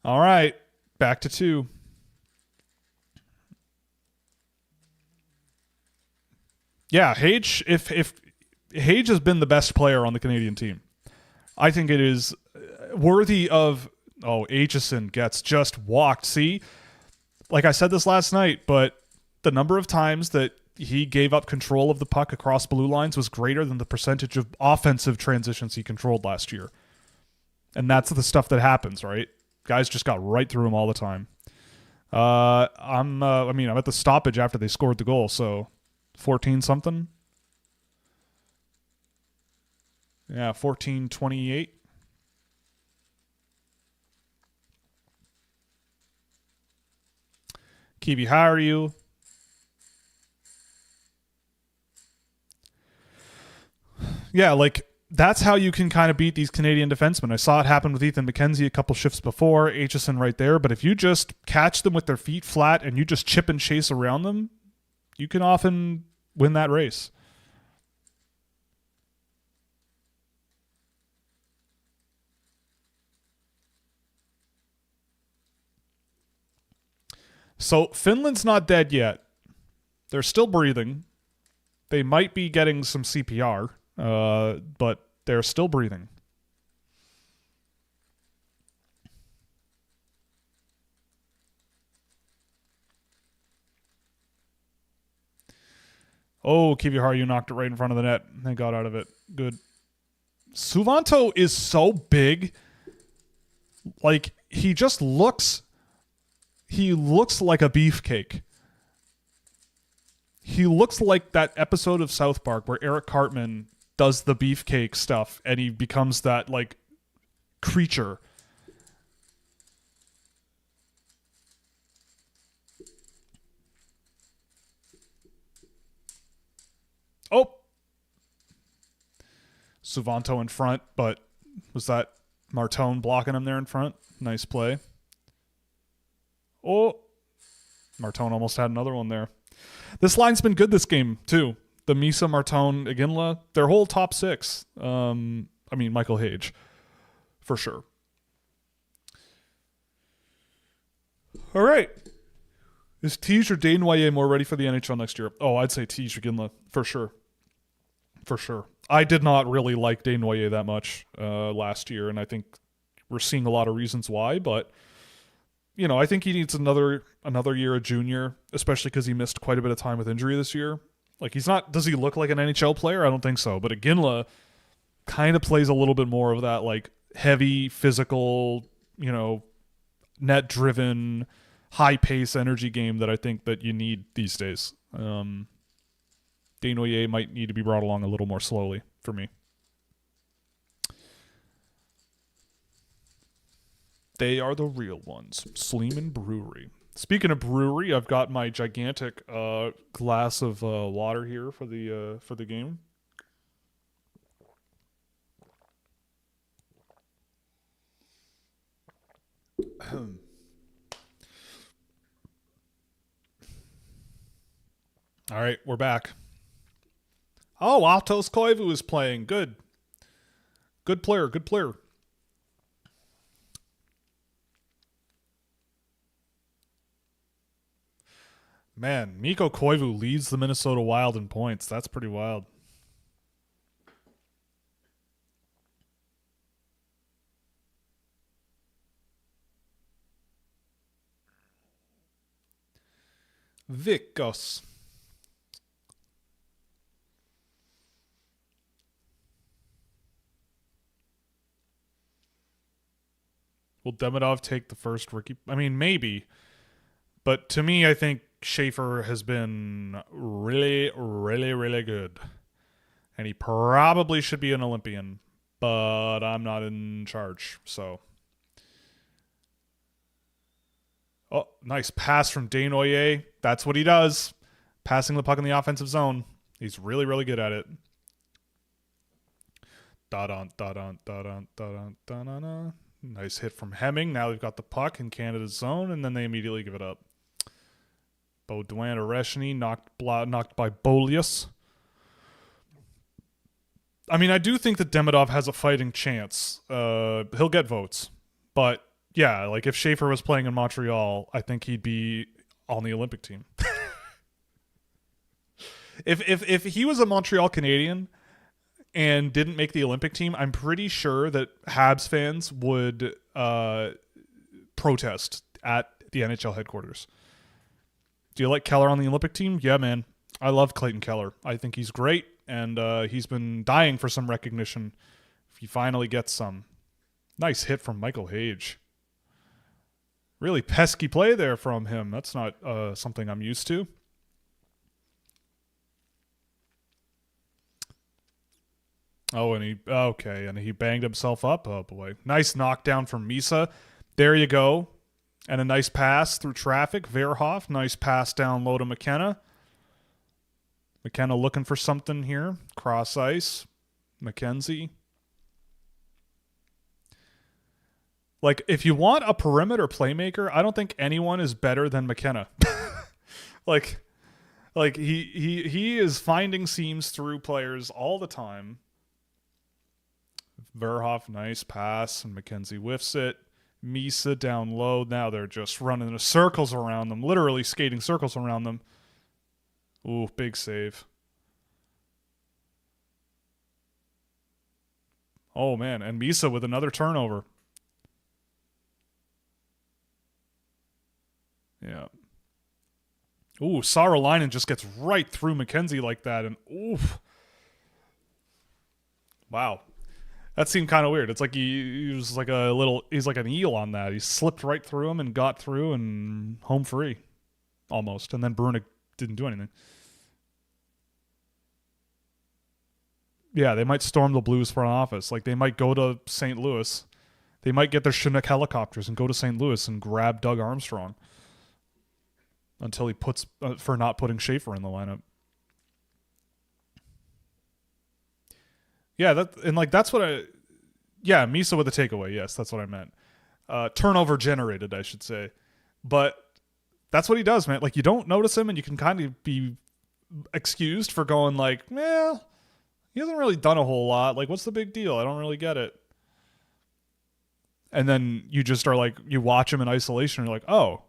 All right, back to 2. Yeah, Hage, if Hage has been the best player on the Canadian team, I think it is worthy of, Aitchison gets just walked. See, like I said this last night, but the number of times that he gave up control of the puck across blue lines was greater than the percentage of offensive transitions he controlled last year. And that's the stuff that happens, right? Guys just got right through him all the time. I'm at the stoppage after they scored the goal, so 14-something. Yeah, 14-28. Kiwi, how are you? Yeah, like, that's how you can kind of beat these Canadian defensemen. I saw it happen with Ethan McKenzie a couple shifts before, Aitchison right there, but if you just catch them with their feet flat and you just chip and chase around them, you can often win that race. So Finland's not dead yet. They're still breathing. They might be getting some CPR, but they're still breathing. Oh, Kiviharu, you knocked it right in front of the net. They got out of it. Good. Suvanto is so big. Like, he just looks... He looks like a beefcake. He looks like that episode of South Park where Eric Cartman does the beefcake stuff and he becomes that, like, creature. Oh! Suvanto in front, but was that Martone blocking him there in front? Nice play. Oh! Martone almost had another one there. This line's been good this game, too. The Misa, Martone, Iginla, their whole top 6. Michael Hage, for sure. All right. Is Tige or Desnoyers more ready for the NHL next year? Oh, I'd say Tige or Iginla, for sure. For sure. I did not really like Desnoyers that much last year, and I think we're seeing a lot of reasons why, but... You know, I think he needs another year of junior, especially because he missed quite a bit of time with injury this year. Like, he's not... Does he look like an NHL player? I don't think so. But Iginla kind of plays a little bit more of that, like, heavy, physical, you know, net-driven, high-pace energy game that I think that you need these days. Desnoyers might need to be brought along a little more slowly for me. They are the real ones. Sleeman Brewery. Speaking of brewery, I've got my gigantic glass of water here for the game. All right, we're back. Oh, Atos Koivu is playing. Good player. Man, Mikko Koivu leads the Minnesota Wild in points. That's pretty wild. Vikos. Will Demidov take the first rookie? I mean, maybe. But to me, I think Schaefer has been really, really, really good. And he probably should be an Olympian. But I'm not in charge, so. Oh, nice pass from Desnoyers. That's what he does. Passing the puck in the offensive zone. He's really, really good at it. Da-dun, da-dun, da-dun, da-dun, da-dun. Nice hit from Hemming. Now they've got the puck in Canada's zone, and then they immediately give it up. Baudouin Areshny knocked by Bolius. I mean, I do think that Demidov has a fighting chance. He'll get votes. But, yeah, like if Schaefer was playing in Montreal, I think he'd be on the Olympic team. If he was a Montreal Canadian and didn't make the Olympic team, I'm pretty sure that Habs fans would protest at the NHL headquarters. Do you like Keller on the Olympic team? Yeah, man. I love Clayton Keller. I think he's great, and he's been dying for some recognition. If he finally gets some. Nice hit from Michael Hage. Really pesky play there from him. That's not something I'm used to. Oh, and he banged himself up. Oh, boy. Nice knockdown from Misa. There you go. And a nice pass through traffic. Verhoff, nice pass down low to McKenna. McKenna looking for something here. Cross ice. McKenzie. Like, if you want a perimeter playmaker, I don't think anyone is better than McKenna. like he is finding seams through players all the time. Verhoff, nice pass, and McKenzie whiffs it. Misa down low. Now they're just running circles around them, literally skating circles around them. Ooh, big save. Oh, man, and Misa with another turnover. Yeah. Ooh, Saaralainen just gets right through McKenzie like that, and oof. Wow. That seemed kind of weird. It's like he was like he's like an eel on that. He slipped right through him and got through and home free. Almost. And then Brunik didn't do anything. Yeah, they might storm the Blues front office. Like, they might go to St. Louis. They might get their Chinook helicopters and go to St. Louis and grab Doug Armstrong. Until he puts, for not putting Schaefer in the lineup. Yeah, that's what Misa with a takeaway. Yes, that's what I meant. Turnover generated, I should say. But that's what he does, man. Like, you don't notice him, and you can kind of be excused for going like, well, he hasn't really done a whole lot. Like, what's the big deal? I don't really get it. And then you just are like, you watch him in isolation, and you're like, oh,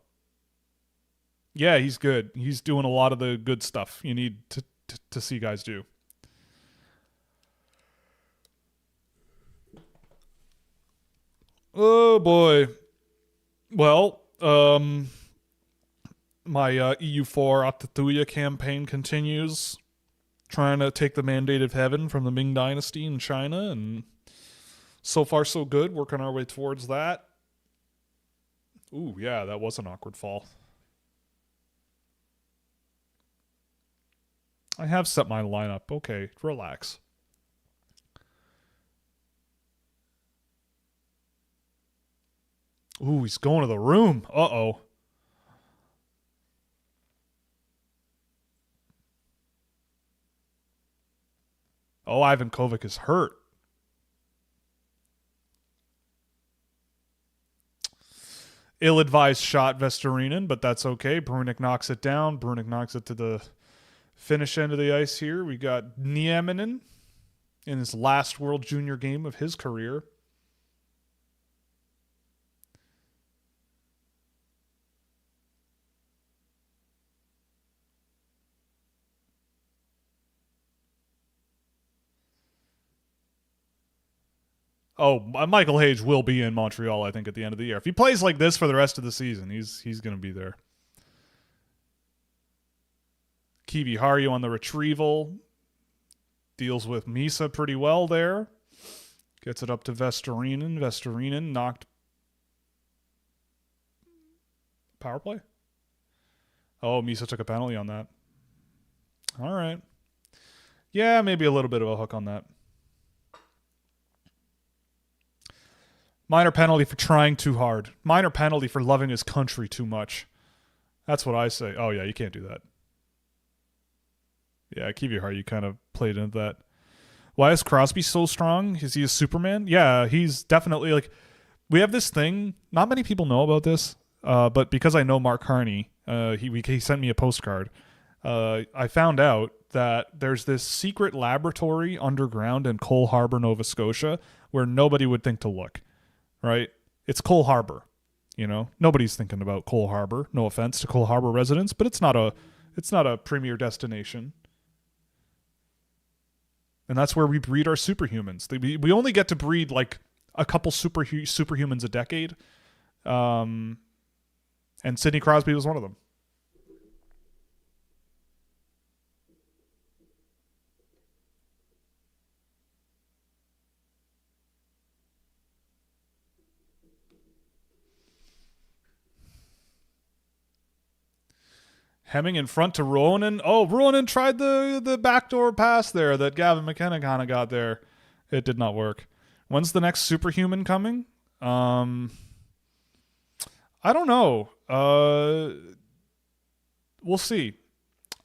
yeah, he's good. He's doing a lot of the good stuff you need to see guys do. Oh, boy. Well, my EU4 Atatuya campaign continues, trying to take the Mandate of Heaven from the Ming Dynasty in China, and so far so good, working our way towards that. Ooh, yeah, that was an awkward fall. I have set my lineup. Okay, relax. Ooh, he's going to the room. Uh-oh. Oh, Ivan Kovic is hurt. Ill-advised shot, Vestorinen, but that's okay. Brunik knocks it down. Brunik knocks it to the finish end of the ice here. We got Nieminen in his last World Junior game of his career. Oh, Michael Hage will be in Montreal, I think, at the end of the year. If he plays like this for the rest of the season, he's going to be there. Kiwi Haru on the retrieval. Deals with Misa pretty well there. Gets it up to Vestorinen. Vestorinen knocked power play. Oh, Misa took a penalty on that. All right. Yeah, maybe a little bit of a hook on that. Minor penalty for trying too hard. Minor penalty for loving his country too much. That's what I say. Oh, yeah, you can't do that. Yeah, Kiwi Haru, you kind of played into that. Why is Crosby so strong? Is he a Superman? Yeah, he's definitely like... We have this thing. Not many people know about this, but because I know Mark Carney, he sent me a postcard. I found out that there's this secret laboratory underground in Cole Harbour, Nova Scotia, where nobody would think to look. Right? It's Cole Harbour. You know, nobody's thinking about Cole Harbour. No offense to Cole Harbour residents, but it's not a premier destination. And that's where we breed our superhumans. We only get to breed like a couple superhumans a decade. And Sidney Crosby was one of them. Hemming in front to Ruonen. Oh, Ruonen tried the backdoor pass there that Gavin McKenna kind of got there. It did not work. When's the next superhuman coming? I don't know. We'll see.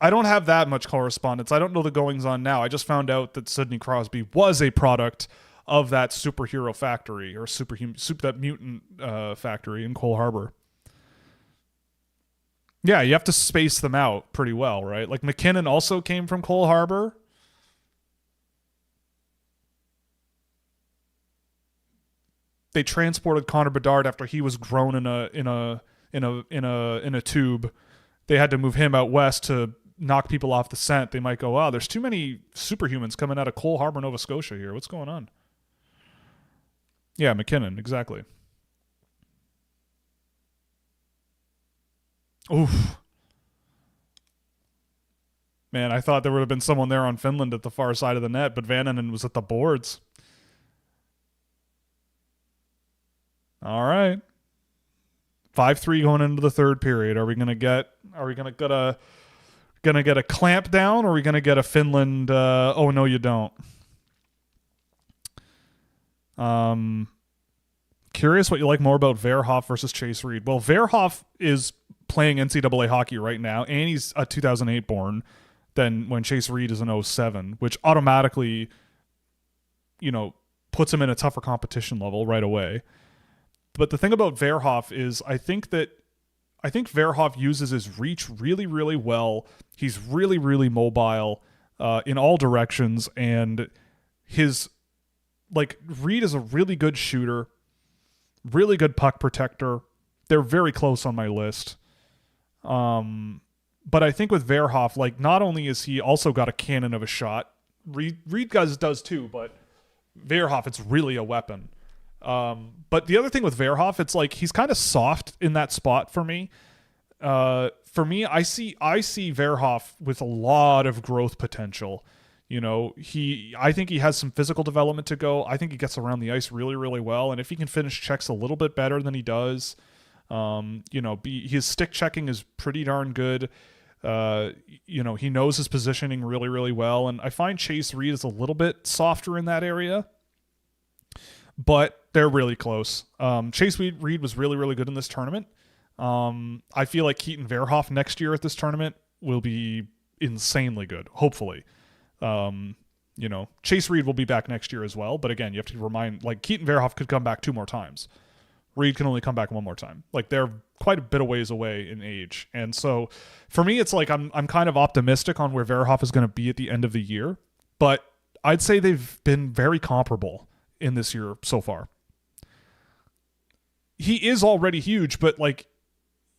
I don't have that much correspondence. I don't know the goings on now. I just found out that Sidney Crosby was a product of that superhero factory or that mutant factory in Cole Harbour. Yeah, you have to space them out pretty well, right? Like McKinnon also came from Cole Harbour. They transported Connor Bedard after he was grown in a tube. They had to move him out west to knock people off the scent. They might go, wow, there's too many superhumans coming out of Cole Harbour, Nova Scotia here. What's going on? Yeah, McKinnon, exactly. Oof. Man, I thought there would have been someone there on Finland at the far side of the net, but Vananen was at the boards. All right. 5-3 going into the third period. Are we gonna get a clamp down, or are we gonna get a Finland oh no you don't? Curious what you like more about Verhoff versus Chase Reed. Well, Verhoff is playing NCAA hockey right now, and he's a 2008 born than when Chase Reed is an 07, which automatically, puts him in a tougher competition level right away. But the thing about Verhoff is I think Verhoff uses his reach really, really well. He's really, really mobile in all directions, and Reed is a really good shooter, really good puck protector. They're very close on my list. But I think with Verhoff, not only is he also got a cannon of a shot, Reed does too, but Verhoff, it's really a weapon. But the other thing with Verhoff, it's he's kind of soft in that spot for me. I see Verhoff with a lot of growth potential. I think he has some physical development to go. I think he gets around the ice really, really well. And if he can finish checks a little bit better than he does, his stick checking is pretty darn good. He knows his positioning really, really well. And I find Chase Reed is a little bit softer in that area, but they're really close. Chase Reed was really, really good in this tournament. I feel like Keaton Verhoff next year at this tournament will be insanely good, hopefully. Chase Reed will be back next year as well. But again, you have to remind, Keaton Verhoff could come back 2 more times. Reed can only come back 1 more time. They're quite a bit of ways away in age. And so for me, it's I'm kind of optimistic on where Verhoff is going to be at the end of the year. But I'd say they've been very comparable in this year so far. He is already huge, but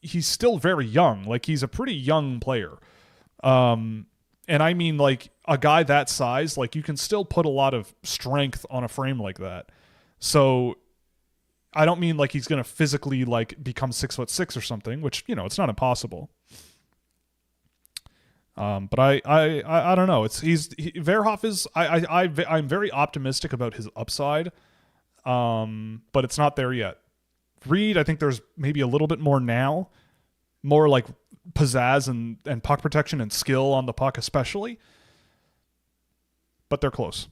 he's still very young. He's a pretty young player. And I mean, a guy that size, you can still put a lot of strength on a frame like that. So I don't mean like he's going to physically like become 6'6" or something, which, you know, it's not impossible. But I don't know. Verhoff is I'm very optimistic about his upside. But it's not there yet. Reed, I think there's maybe a little bit more now, more like pizzazz and puck protection and skill on the puck especially. But they're close.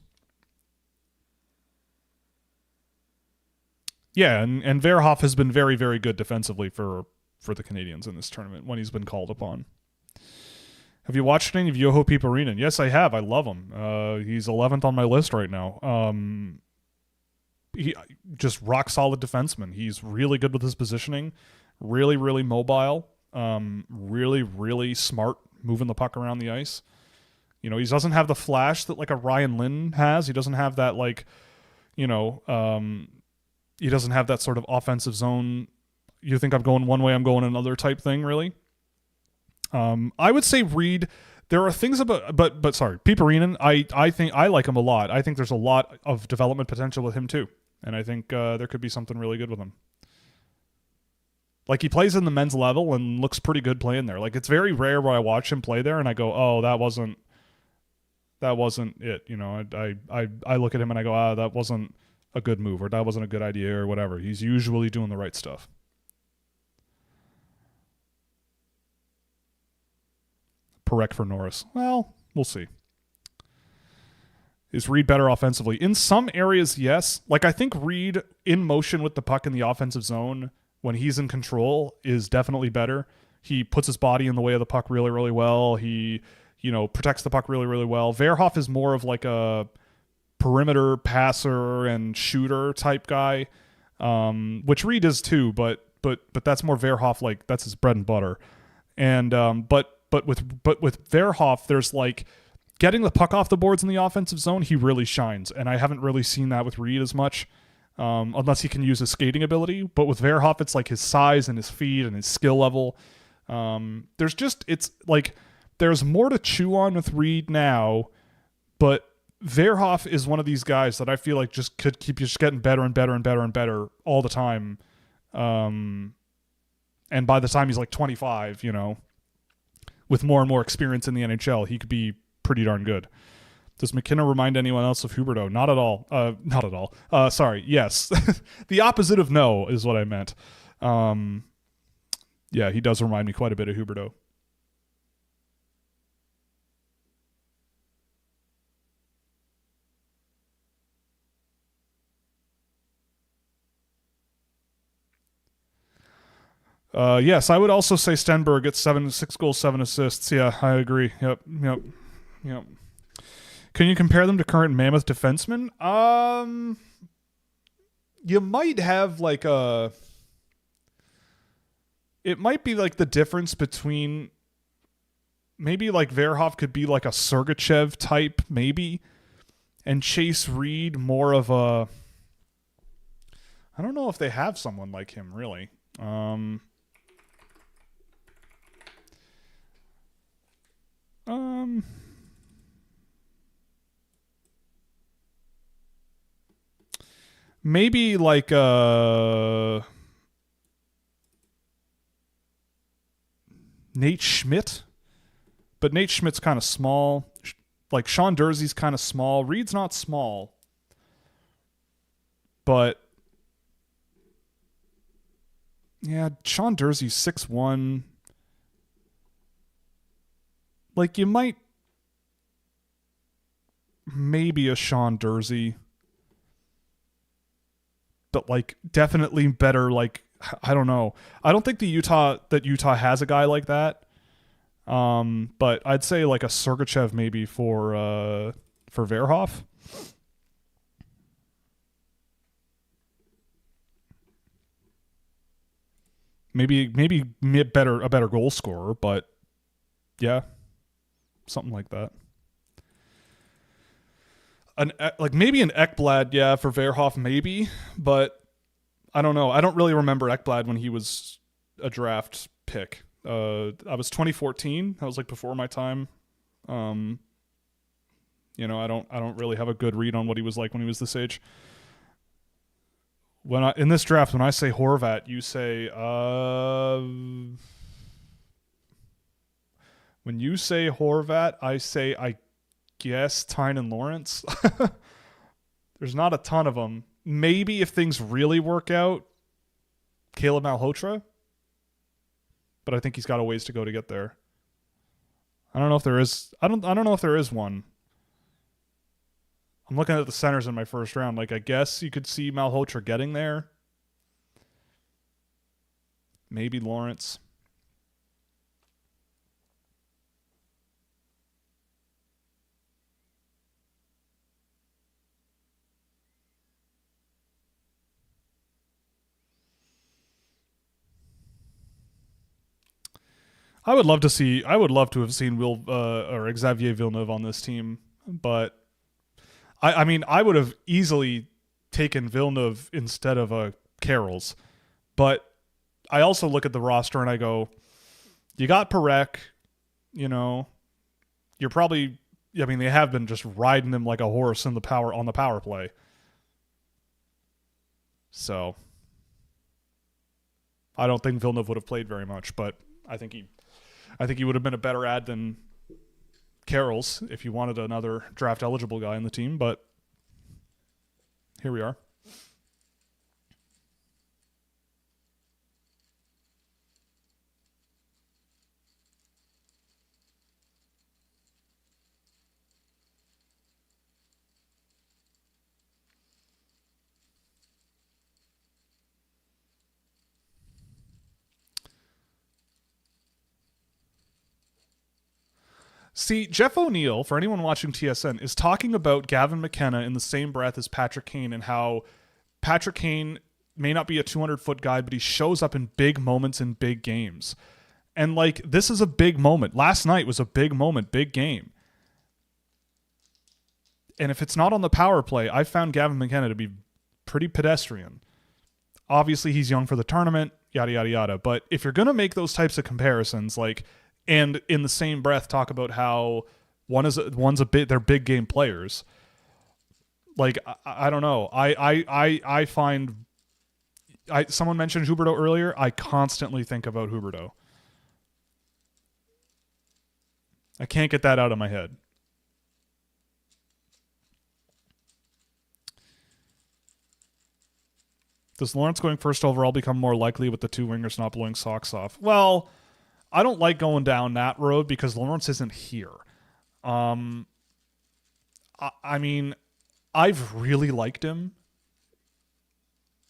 Yeah, and Verhoff has been very, very good defensively for the Canadians in this tournament when he's been called upon. Have you watched any of Juho Piparinen? Yes, I have. I love him. He's 11th on my list right now. He just rock solid defenseman. He's really good with his positioning, really, really mobile, really, really smart moving the puck around the ice. You know, he doesn't have the flash that like a Ryan Lynn has. He doesn't have that like, you know, he doesn't have that sort of offensive zone. You think I'm going one way, I'm going another type thing, really. I would say Reed. There are things about, but sorry, Piparinen. I think I like him a lot. I think there's a lot of development potential with him too, and I think there could be something really good with him. Like he plays in the men's level and looks pretty good playing there. Like it's very rare where I watch him play there and I go, oh, that wasn't it. You know, I look at him and I go, that wasn't a good move or that wasn't a good idea or whatever. He's usually doing the right stuff. Perek for Norris. Well, we'll see. Is Reed better offensively? In some areas, yes. Like I think Reed in motion with the puck in the offensive zone when he's in control is definitely better. He puts his body in the way of the puck really, really well. He, you know, protects the puck really, really well. Verhoff is more of like a perimeter passer and shooter type guy, which Reed is too, but that's more Verhoff, like that's his bread and butter. And but with Verhoff, there's like getting the puck off the boards in the offensive zone, he really shines. And I haven't really seen that with Reed as much, unless he can use his skating ability. But with Verhoff, it's like his size and his feet and his skill level. It's like there's more to chew on with Reed now, but Verhoff is one of these guys that I feel like just could keep just getting better and better and better and better all the time. And by the time he's like 25, you know, with more and more experience in the NHL, he could be pretty darn good. Does McKenna remind anyone else of Huberdeau? Not at all. Not at all. Sorry. Yes. The opposite of no is what I meant. Yeah, he does remind me quite a bit of Huberdeau. Yes, I would also say Stenberg gets 6 goals, 7 assists. Yeah, I agree. Yep. Can you compare them to current Mammoth defensemen? You might have like it might be like the difference between maybe like Verhoff could be like a Sergachev type maybe, and Chase Reed more of a, I don't know if they have someone like him really. Maybe like Nate Schmidt, but Nate Schmidt's kind of small. Like Sean Dursey's kind of small. Reed's not small, but yeah, Sean Dursey's 6'1". Like you might maybe a Sean Dursey, but like definitely better. Like I don't know. I don't think Utah has a guy like that. But I'd say like a Sergachev maybe for Verhoff. Maybe a better goal scorer, but yeah, something like that. Like maybe an Ekblad, yeah, for Verhoff maybe, but I don't know. I don't really remember Ekblad when he was a draft pick. I was 2014. That was like before my time. You know, I don't really have a good read on what he was like when he was this age. In this draft, when I say Horvat, you say when you say Horvat, I say I guess Tynan Lawrence. There's not a ton of them. Maybe if things really work out, Caleb Malhotra. But I think he's got a ways to go to get there. I don't know if there is. I don't know if there is one. I'm looking at the centers in my first round. Like, I guess you could see Malhotra getting there. Maybe Lawrence. I would love to have seen Will or Xavier Villeneuve on this team, but I mean, I would have easily taken Villeneuve instead of Carroll's, but I also look at the roster and I go, you got Parekh, you know, you're probably, I mean, they have been just riding him like a horse on the power play. So I don't think Villeneuve would have played very much, but I think he would have been a better ad than Carroll's if you wanted another draft eligible guy on the team, but here we are. See, Jeff O'Neill, for anyone watching TSN, is talking about Gavin McKenna in the same breath as Patrick Kane and how Patrick Kane may not be a 200-foot guy, but he shows up in big moments in big games. And, like, this is a big moment. Last night was a big moment, big game. And if it's not on the power play, I found Gavin McKenna to be pretty pedestrian. Obviously, he's young for the tournament, yada, yada, yada. But if you're going to make those types of comparisons, like, and in the same breath talk about how one's a bit, they're big game players. Like, I don't know. I find someone mentioned Huberdeau earlier. I constantly think about Huberdeau. I can't get that out of my head. Does Lawrence going first overall become more likely with the two wingers not blowing socks off? Well, I don't like going down that road because Lawrence isn't here. I mean, I've really liked him.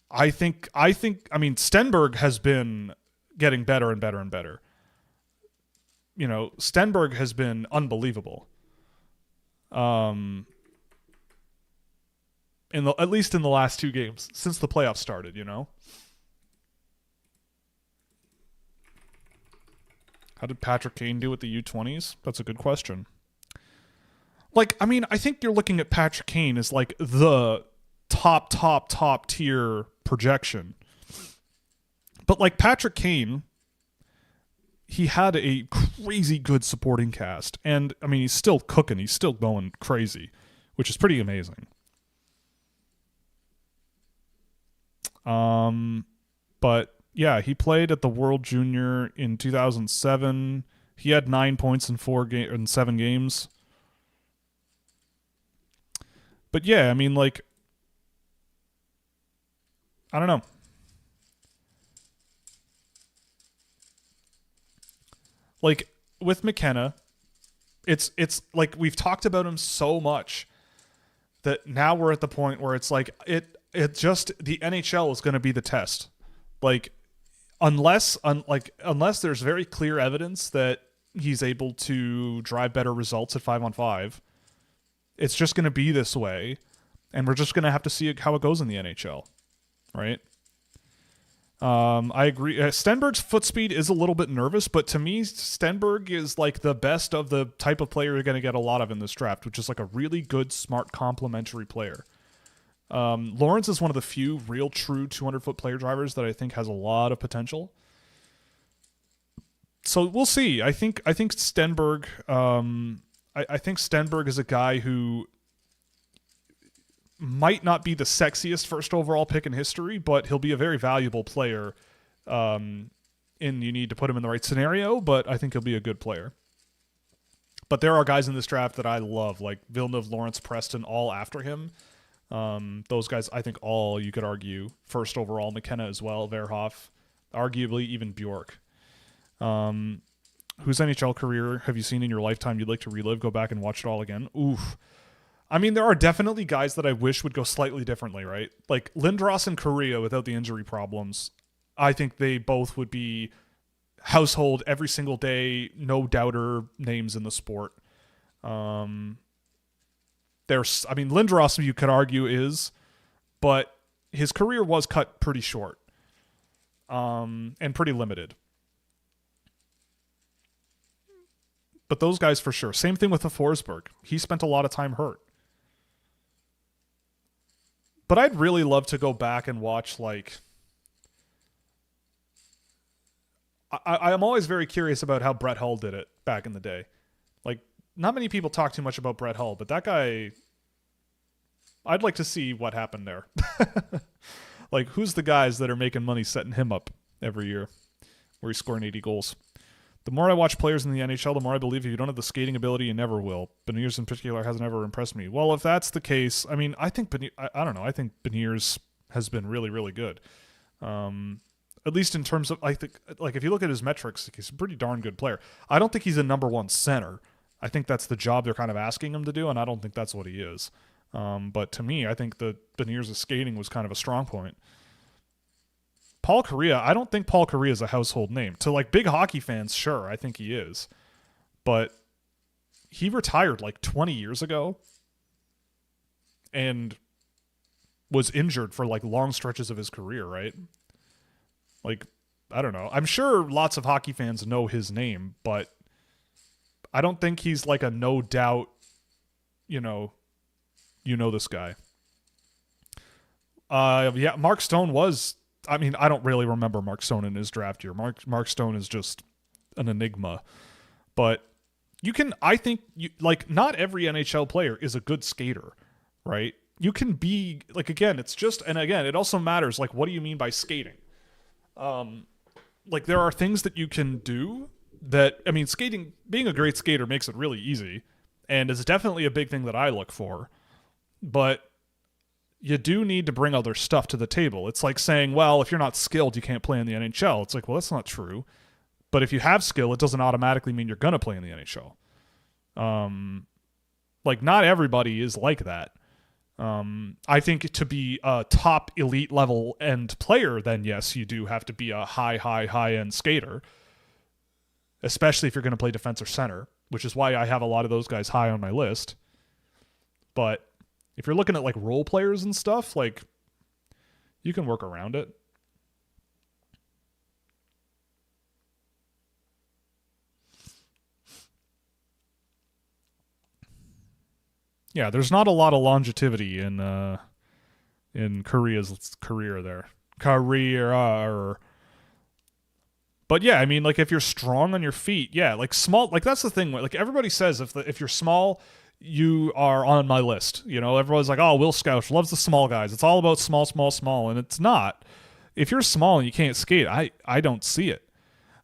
I mean, Stenberg has been getting better and better and better. You know, Stenberg has been unbelievable. At least in the last two games since the playoffs started, you know. How did Patrick Kane do with the U20s? That's a good question. Like, I mean, I think you're looking at Patrick Kane as like the top tier projection. But like Patrick Kane, he had a crazy good supporting cast. And I mean, he's still cooking. He's still going crazy, which is pretty amazing. But yeah, he played at the World Junior in 2007. He had 9 points in 7 games. But yeah, I mean, like, I don't know. Like with McKenna, it's like we've talked about him so much that now we're at the point where it's like it just the NHL is going to be the test. Like unless there's very clear evidence that he's able to drive better results at 5-on-5, it's just going to be this way, and we're just going to have to see how it goes in the NHL, right? I agree. Stenberg's foot speed is a little bit nervous, but to me, Stenberg is like the best of the type of player you're going to get a lot of in this draft, which is like a really good, smart, complementary player. Lawrence is one of the few real, true 200-foot player drivers that I think has a lot of potential. So we'll see. I think Stenberg. I think Stenberg is a guy who might not be the sexiest first overall pick in history, but he'll be a very valuable player. And you need to put him in the right scenario, but I think he'll be a good player. But there are guys in this draft that I love, like Villeneuve, Lawrence, Preston, all after him. Those guys, I think all, you could argue, first overall, McKenna as well, Verhoff, arguably even Bjork. Whose NHL career have you seen in your lifetime you'd like to relive, go back and watch it all again? Oof. I mean, there are definitely guys that I wish would go slightly differently, right? Like Lindros and Correa without the injury problems. I think they both would be household every single day, no doubter names in the sport. Lindros, you could argue is, but his career was cut pretty short, and pretty limited. But those guys for sure. Same thing with the Forsberg. He spent a lot of time hurt. But I'd really love to go back and watch, like... I'm always very curious about how Brett Hull did it back in the day. Like, not many people talk too much about Brett Hull, but that guy... I'd like to see what happened there. Like, who's the guys that are making money setting him up every year where he's scoring 80 goals? The more I watch players in the NHL, the more I believe if you don't have the skating ability, you never will. Beniers in particular hasn't ever impressed me. Well, if that's the case, I mean, I think I don't know. I think Beniers has been really, really good. At least in terms of, I think, like if you look at his metrics, he's a pretty darn good player. I don't think he's a number one center. I think that's the job they're kind of asking him to do, and I don't think that's what he is. But to me, I think the Beniers' skating was kind of a strong point. Paul Kariya, I don't think Paul Kariya is a household name. To like big hockey fans, sure, I think he is. But he retired like 20 years ago and was injured for like long stretches of his career, right? Like, I don't know. I'm sure lots of hockey fans know his name, but I don't think he's like a no doubt, you know this guy. Yeah, Mark Stone was... I mean, I don't really remember Mark Stone in his draft year. Mark Stone is just an enigma. But not every NHL player is a good skater, right? You can be, like, again, it also matters, like, what do you mean by skating? Like, there are things that you can do that, I mean, being a great skater makes it really easy, and is definitely a big thing that I look for. But you do need to bring other stuff to the table. It's like saying, well, if you're not skilled, you can't play in the NHL. It's like, well, that's not true. But if you have skill, it doesn't automatically mean you're going to play in the NHL. Like, not everybody is like that. I think to be a top elite level end player, then yes, you do have to be a high end skater, especially if you're going to play defense or center, which is why I have a lot of those guys high on my list. But if you're looking at like role players and stuff, like you can work around it. Yeah, there's not a lot of longevity in Korea's career there. But yeah, I mean, like if you're strong on your feet, yeah, like small, like that's the thing. Like everybody says, if you're small, you are on my list. You know, everyone's like, oh, Will Scouch loves the small guys. It's all about small, and it's not. If you're small and you can't skate, I don't see it.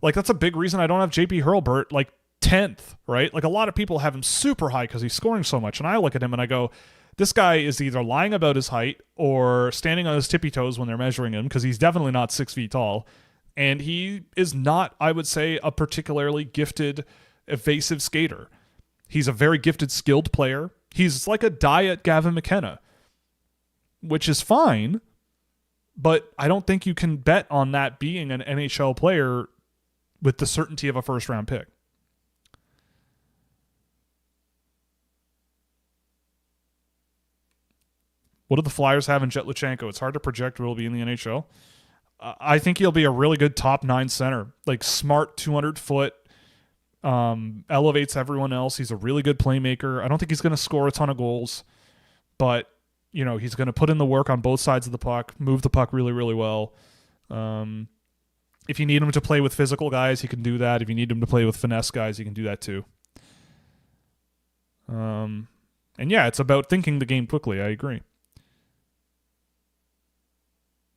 Like that's a big reason I don't have JP Hurlburt like 10th, right? Like a lot of people have him super high because he's scoring so much, and I look at him and I go, this guy is either lying about his height or standing on his tippy toes when they're measuring him because he's definitely not 6 feet tall, and he is not, I would say, a particularly gifted, evasive skater. He's a very gifted, skilled player. He's like a diet Gavin McKenna, which is fine, but I don't think you can bet on that being an NHL player with the certainty of a first-round pick. What do the Flyers have in Jet Luchenko? It's hard to project who will be in the NHL. I think he'll be a really good top 9 center, like smart 200-foot, elevates everyone else. He's a really good playmaker. I don't think he's going to score a ton of goals, but you know, he's going to put in the work on both sides of the puck, move the puck really, really well. If you need him to play with physical guys, he can do that. If you need him to play with finesse guys, he can do that too. And yeah, it's about thinking the game quickly. I agree.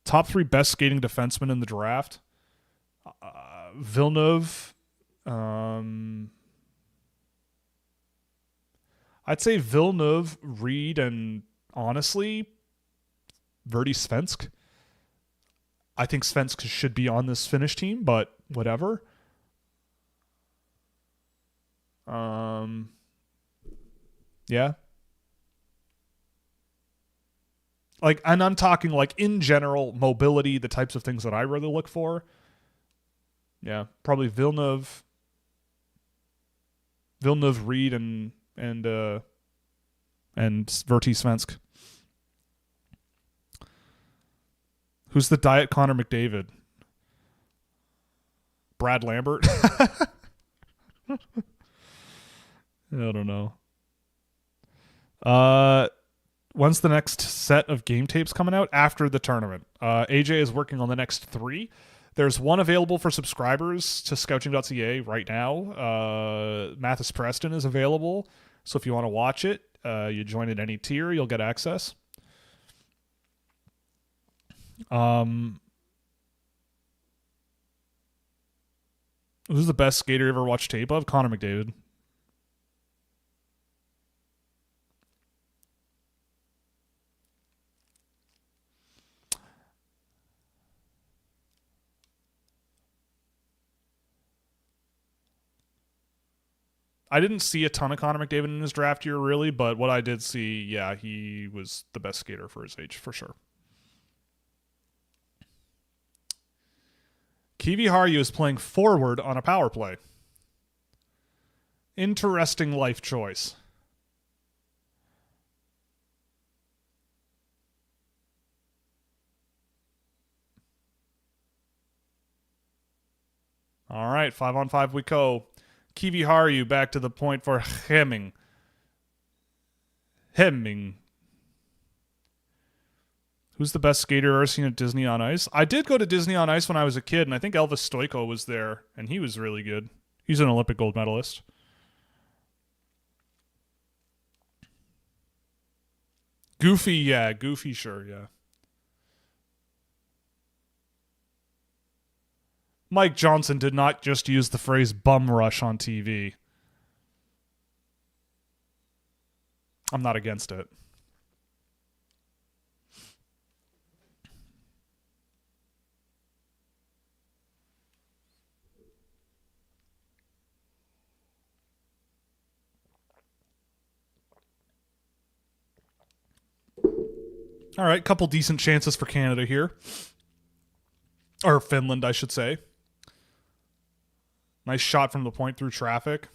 Top 3 best skating defensemen in the draft. Villeneuve. I'd say Villeneuve, Reed, and honestly, Verdi Svensk. I think Svensk should be on this Finnish team, but whatever. Yeah. Like, and I'm talking like in general, mobility, the types of things that I really look for. Yeah, probably Villeneuve, Reed, and Verti Svensk. Who's the Diet Connor McDavid? Brad Lambert? I don't know. When's the next set of game tapes coming out? After the tournament. AJ is working on the next 3. There's one available for subscribers to Scouching.ca right now. Mathis Preston is available. So if you want to watch it, you join at any tier, you'll get access. Who's the best skater you ever watched tape of? Connor McDavid. I didn't see a ton of Connor McDavid in his draft year, really, but what I did see, yeah, he was the best skater for his age, for sure. Kivi Haru is playing forward on a power play. Interesting life choice. All right, 5-on-5 we go. Kivi Haru back to the point for Hemming. Who's the best skater I've ever seen at Disney on Ice? I did go to Disney on Ice when I was a kid, and I think Elvis Stoico was there, and he was really good. He's an Olympic gold medalist. Goofy, yeah. Goofy, sure, yeah. Mike Johnson did not just use the phrase bum rush on TV. I'm not against it. All right, couple decent chances for Canada here. Or Finland, I should say. Nice shot from the point through traffic.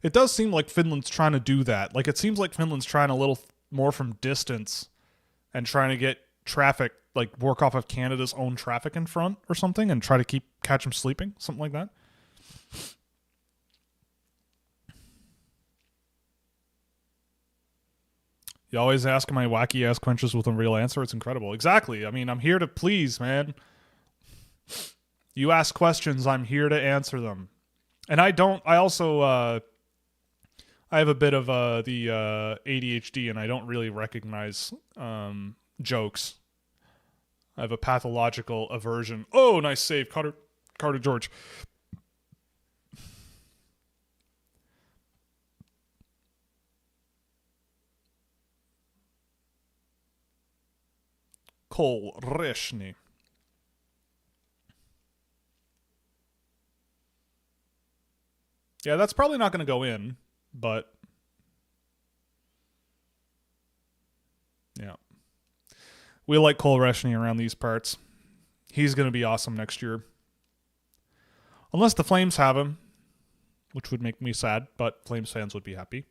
It does seem like Finland's trying to do that. Like, it seems like Finland's trying a little more from distance and trying to get traffic, like work off of Canada's own traffic in front or something and try to catch them sleeping, something like that. You always ask my wacky ass questions with a real answer. It's incredible. Exactly. I mean, I'm here to please, man. You ask questions, I'm here to answer them. And I also, I have a bit of the ADHD and I don't really recognize jokes. I have a pathological aversion. Oh, nice save. Carter George. Cole Reshny. Yeah, that's probably not going to go in, but yeah. We like Cole Reshny around these parts. He's going to be awesome next year. Unless the Flames have him, which would make me sad, but Flames fans would be happy.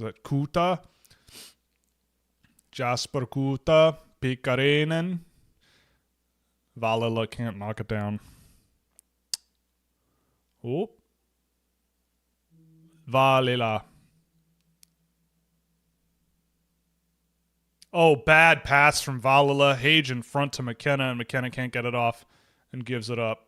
Is that Kuta? Jasper Kuta, Pikarinen. Valila can't knock it down. Oh. Valila. Oh, bad pass from Valila. Hage in front to McKenna, and McKenna can't get it off and gives it up.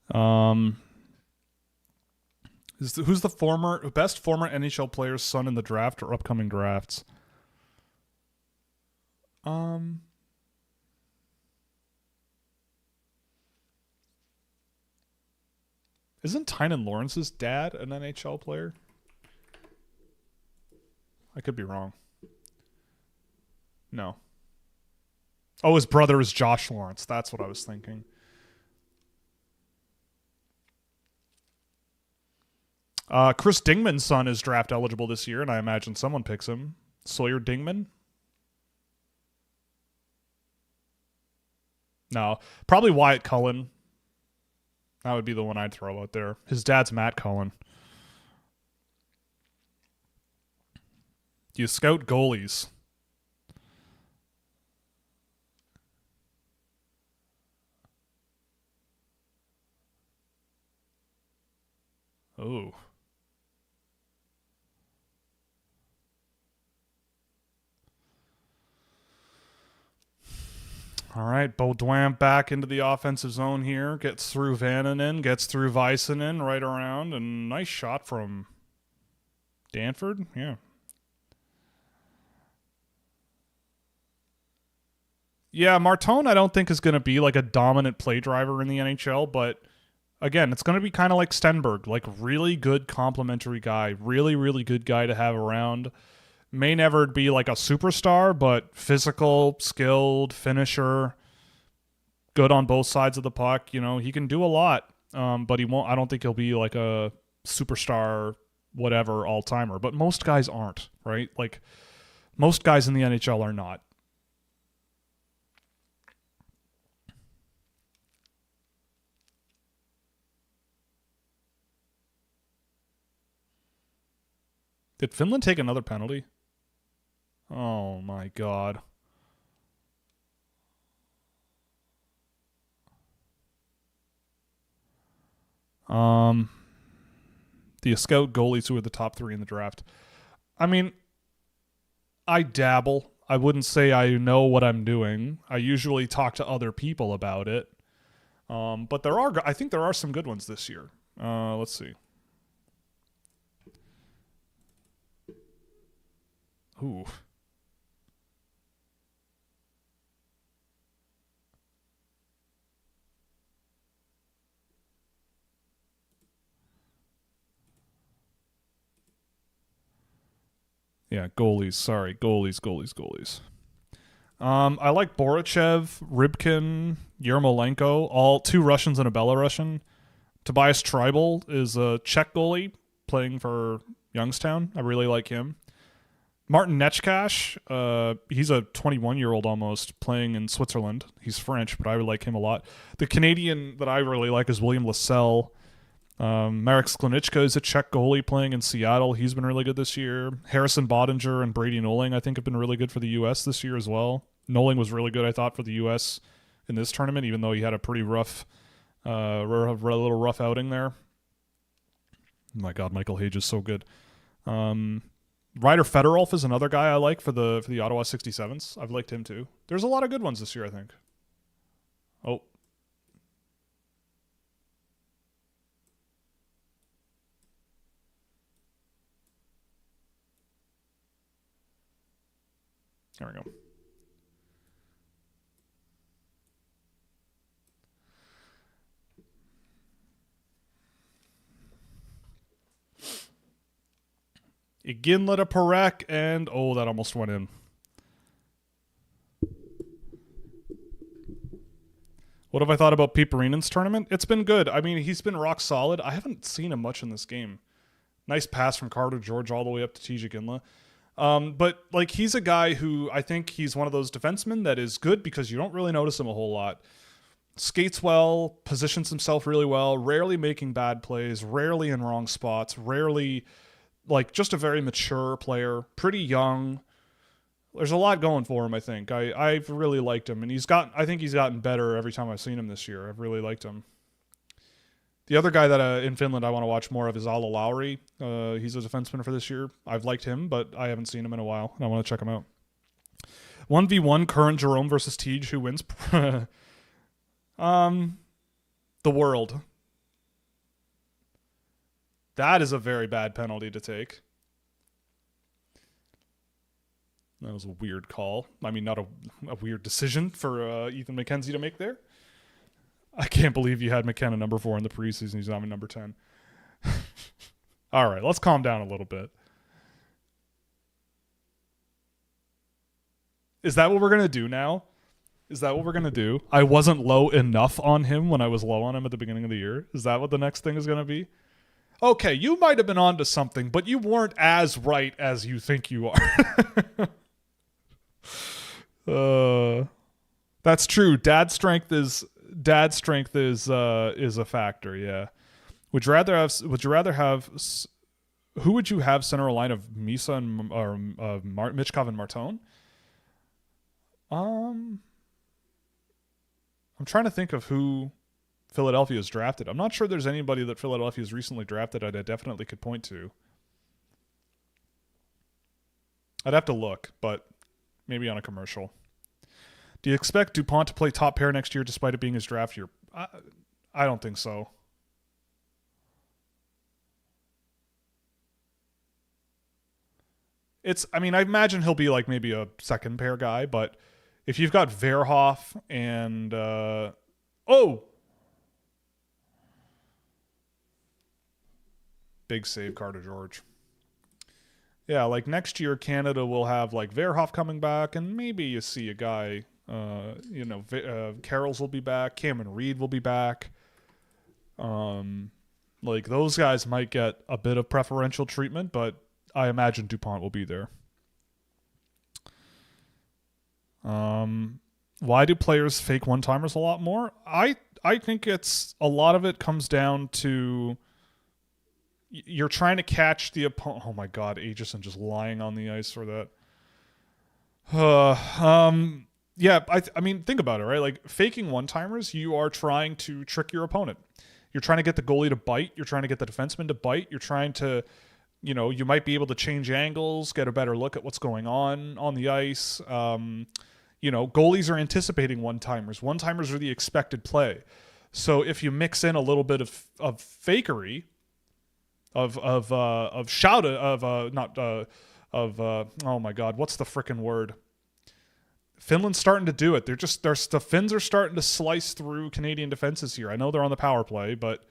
Um, who's the best former NHL player's son in the draft or upcoming drafts? Um, isn't Tynan Lawrence's dad an NHL player? I could be wrong. No. Oh, his brother is Josh Lawrence. That's what I was thinking. Chris Dingman's son is draft eligible this year, and I imagine someone picks him. Sawyer Dingman? No. Probably Wyatt Cullen. That would be the one I'd throw out there. His dad's Matt Cullen. Do you scout goalies? Oh. All right, Baudouin back into the offensive zone here. Gets through Vananen, gets through Väisänen right around, and nice shot from Danford. Yeah. Yeah, Martone I don't think is going to be like a dominant play driver in the NHL, but again, it's going to be kind of like Stenberg, like really good complementary guy, really, really good guy to have around. May never be like a superstar, but physical, skilled, finisher, good on both sides of the puck. You know, he can do a lot, but he won't. I don't think he'll be like a superstar, whatever, all timer. But most guys aren't, right? Like most guys in the NHL are not. Did Finland take another penalty? Oh my god. Um, the scout goalies who are the top 3 in the draft. I mean, I dabble. I wouldn't say I know what I'm doing. I usually talk to other people about it. But I think there are some good ones this year. Let's see. Ooh. Yeah, goalies. Sorry, goalies. I like Borichev, Rybkin, Yermolenko, all 2 Russians and a Belarusian. Tobias Tribal is a Czech goalie playing for Youngstown. I really like him. Martin Nechkash, he's a 21-year-old almost playing in Switzerland. He's French, but I would like him a lot. The Canadian that I really like is William Lassell. Marek Sklonichka is a Czech goalie playing in Seattle. He's been really good this year. Harrison Bottinger and Brady Noling, I think, have been really good for the U.S. this year as well. Noling was really good, I thought, for the U.S. in this tournament, even though he had a pretty rough, little rough outing there. Oh my God, Michael Hage is so good. Ryder Fedorov is another guy I like for the Ottawa 67s. I've liked him too. There's a lot of good ones this year, I think. Oh. There we go. Iginla to Parekh, and oh, that almost went in. What have I thought about Piparinen's tournament? It's been good. I mean, he's been rock solid. I haven't seen him much in this game. Nice pass from Carter George all the way up to TJ Ginla. But like he's a guy who I think he's one of those defensemen that is good because you don't really notice him a whole lot. Skates well, positions himself really well, rarely making bad plays, rarely in wrong spots, rarely like just a very mature player, pretty young. There's a lot going for him, I think. I've really liked him, and I think he's gotten better every time I've seen him this year. I've really liked him. The other guy that in Finland I want to watch more of is Ala Lowry. He's a defenseman for this year. I've liked him, but I haven't seen him in a while, and I want to check him out. 1v1, current Jerome versus Tej. Who wins? The world. That is a very bad penalty to take. That was a weird call. I mean, not a weird decision for Ethan McKenzie to make there. I can't believe you had McKenna number 4 in the preseason. He's now in number 10. All right, let's calm down a little bit. Is that what we're going to do now? Is that what we're going to do? I wasn't low enough on him when I was low on him at the beginning of the year. Is that what the next thing is going to be? Okay, you might have been onto something, but you weren't as right as you think you are. That's true. Dad's strength is a factor. Yeah. Would you rather have? Who would you have center a line of Misa and Michkov and Martone? I'm trying to think of who Philadelphia has drafted. I'm not sure there's anybody that Philadelphia has recently drafted I definitely could point to. I'd have to look, but maybe on a commercial. Do you expect DuPont to play top pair next year despite it being his draft year? I don't think so. I imagine he'll be like maybe a second pair guy, but if you've got Verhoff and big save, Carter George. Yeah, like next year Canada will have like Verhoff coming back, and maybe you see a guy, Carroll's will be back, Cameron Reed will be back. Like those guys might get a bit of preferential treatment, but I imagine DuPont will be there. Why do players fake one-timers a lot more? I think a lot of it comes down to you're trying to catch the opponent. Oh my God, Aitchison just lying on the ice for that. Yeah, I mean, think about it, right? Like faking one-timers, you are trying to trick your opponent. You're trying to get the goalie to bite. You're trying to get the defenseman to bite. You're trying to, you might be able to change angles, get a better look at what's going on the ice. Goalies are anticipating one-timers. One-timers are the expected play. So if you mix in a little bit of fakery, oh my God, what's the frickin' word? Finland's starting to do it. The Finns are starting to slice through Canadian defenses here. I know they're on the power play, but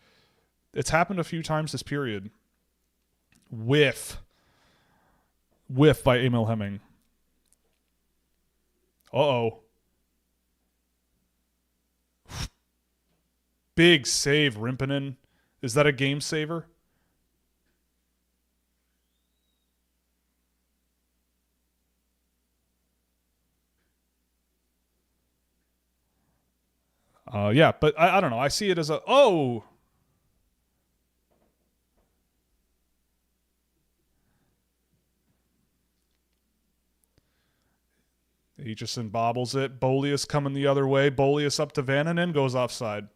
it's happened a few times this period. Whiff by Emil Hemming. Uh-oh. Big save, Rimpinen. Is that a game saver? Yeah, but I don't know. I see it as Aitchison bobbles it. Bolius coming the other way. Bolius up to Vananen, goes offside.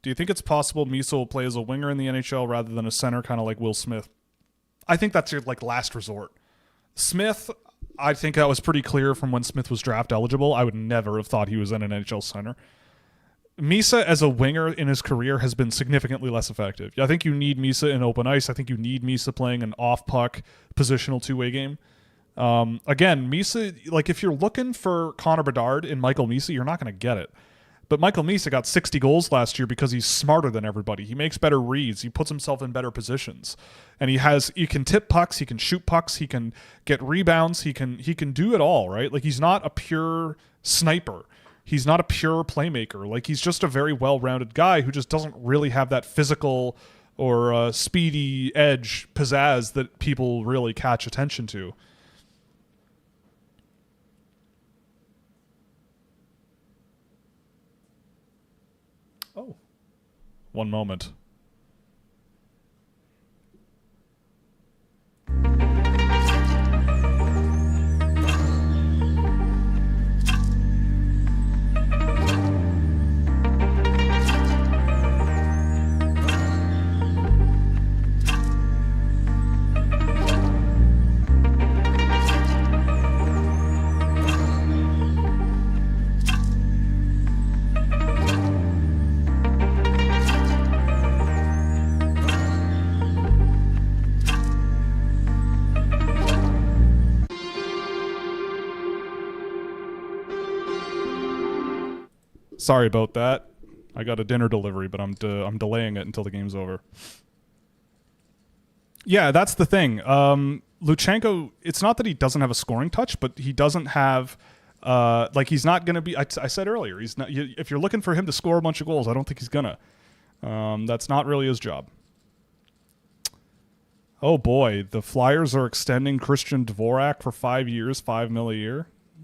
Do you think it's possible Misa will play as a winger in the NHL rather than a center, kind of like Will Smith? I think that's your last resort. Smith, I think that was pretty clear from when Smith was draft eligible. I would never have thought he was an NHL center. Misa as a winger in his career has been significantly less effective. I think you need Misa in open ice. I think you need Misa playing an off-puck positional two-way game. Again, Misa, if you're looking for Connor Bedard in Michael Misa, you're not going to get it. But Michael Misa got 60 goals last year because he's smarter than everybody. He makes better reads. He puts himself in better positions. And he can tip pucks, he can shoot pucks, he can get rebounds, he can do it all, right? He's not a pure sniper. He's not a pure playmaker. He's just a very well-rounded guy who just doesn't really have that physical or speedy edge pizzazz that people really catch attention to. One moment. Sorry about that. I got a dinner delivery, but I'm delaying it until the game's over. Yeah, that's the thing. Luchenko, it's not that he doesn't have a scoring touch, but he doesn't have he's not going to be. I said earlier, he's not. If you're looking for him to score a bunch of goals, I don't think he's gonna. That's not really his job. Oh boy, the Flyers are extending Christian Dvorak for 5 years, $5 million a year. I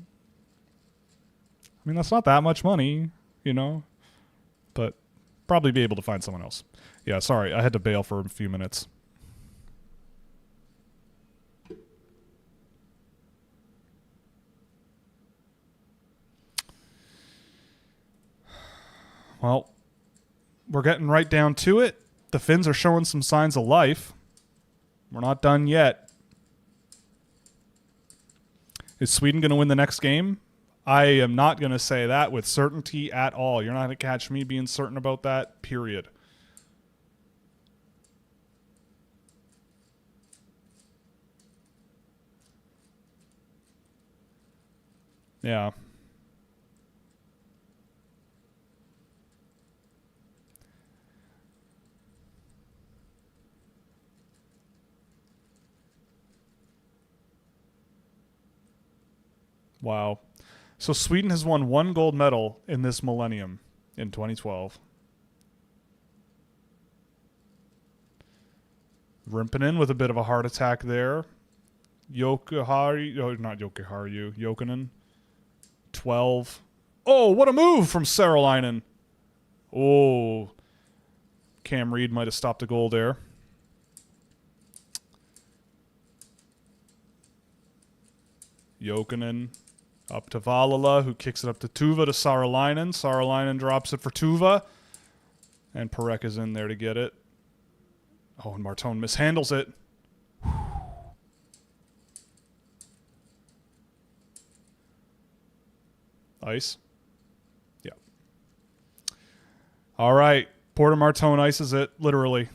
mean, that's not that much money, but probably be able to find someone else. Yeah, sorry, I had to bail for a few minutes. Well, we're getting right down to it. The Finns are showing some signs of life. We're not done yet. Is Sweden going to win the next game? I am not going to say that with certainty at all. You're not going to catch me being certain about that, period. Yeah. Wow. So Sweden has won 1 gold medal in this millennium in 2012. Rimpinen with a bit of a heart attack there. Jokinen. 12. Oh, what a move from Sarolainen. Oh. Cam Reed might have stopped a goal there. Jokinen. Up to Valala, who kicks it up to Tuva to Sarolainen. Sarolainen drops it for Tuva. And Parek is in there to get it. Oh, and Martone mishandles it. Ice. Yeah. All right. Porter Martone ices it, literally.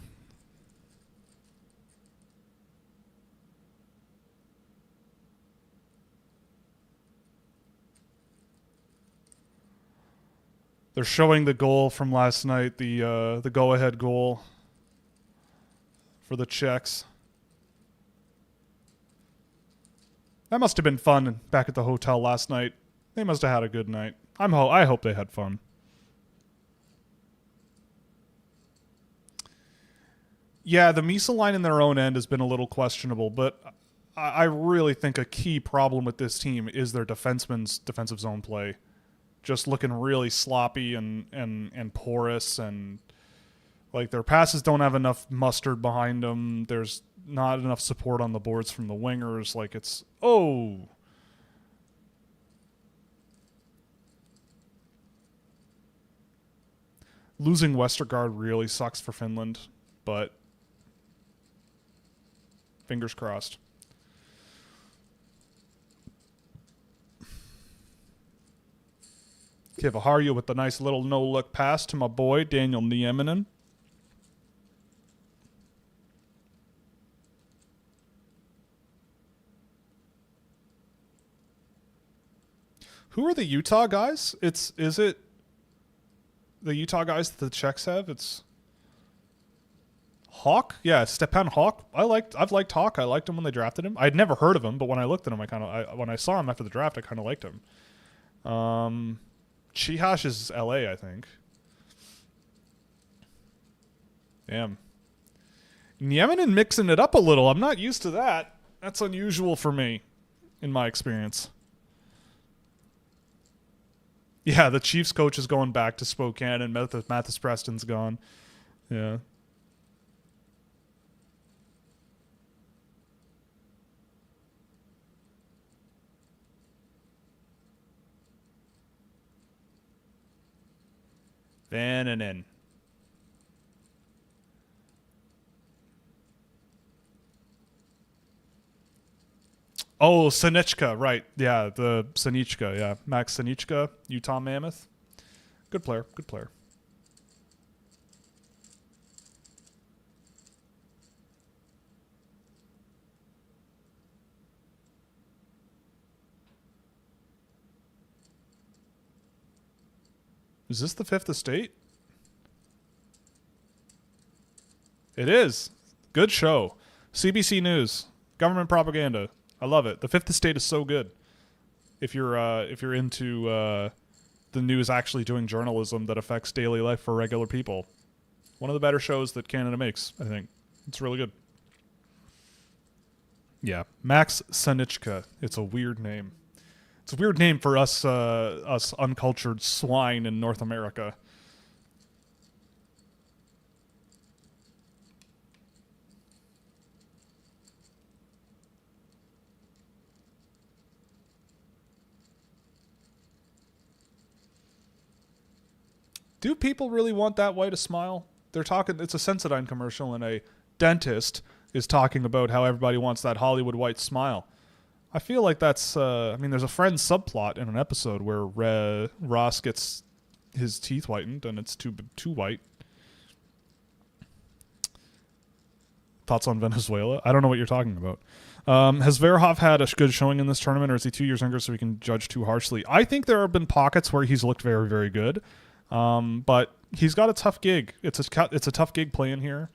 They're showing the goal from last night, the go-ahead goal for the Czechs. That must have been fun back at the hotel last night. They must have had a good night. I hope they had fun. Yeah, the Misa line in their own end has been a little questionable, but I really think a key problem with this team is their defensemen's defensive zone play. Just looking really sloppy and porous, and like their passes don't have enough mustard behind them. There's not enough support on the boards from the wingers. Like it's losing Westergaard really sucks for Finland, but fingers crossed. Kivaharya with the nice little no-look pass to my boy, Daniel Nieminen. Who are the Utah guys? Is it the Utah guys that the Czechs have? It's Hawk? Yeah, Stepan Hawk. I've liked Hawk. I liked him when they drafted him. I'd never heard of him, but when I looked at him, when I saw him after the draft, I kind of liked him. Chihash is LA, I think. Damn. Nieminen mixing it up a little. I'm not used to that. That's unusual for me, in my experience. Yeah, the Chiefs coach is going back to Spokane, and Mathis Preston's gone. Yeah. Vananen. Oh, Sanichka, right. Yeah, the Sanichka, yeah. Max Sanichka, Utah Mammoth. Good player, good player. Is this the Fifth Estate? It is. Good show. CBC News. Government propaganda. I love it. The Fifth Estate is so good. If you're into the news actually doing journalism that affects daily life for regular people. One of the better shows that Canada makes, I think. It's really good. Yeah. Max Sanichka. It's a weird name. It's a weird name for us uncultured swine in North America. Do people really want that white a smile? They're talking, it's a Sensodyne commercial, and a dentist is talking about how everybody wants that Hollywood white smile. I feel like that's, there's a Friends subplot in an episode where Ross gets his teeth whitened and it's too white. Thoughts on Venezuela? I don't know what you're talking about. Has Verhoff had a good showing in this tournament, or is he 2 years younger so we can judge too harshly? I think there have been pockets where he's looked very, very good. But he's got a tough gig. It's a tough gig playing here.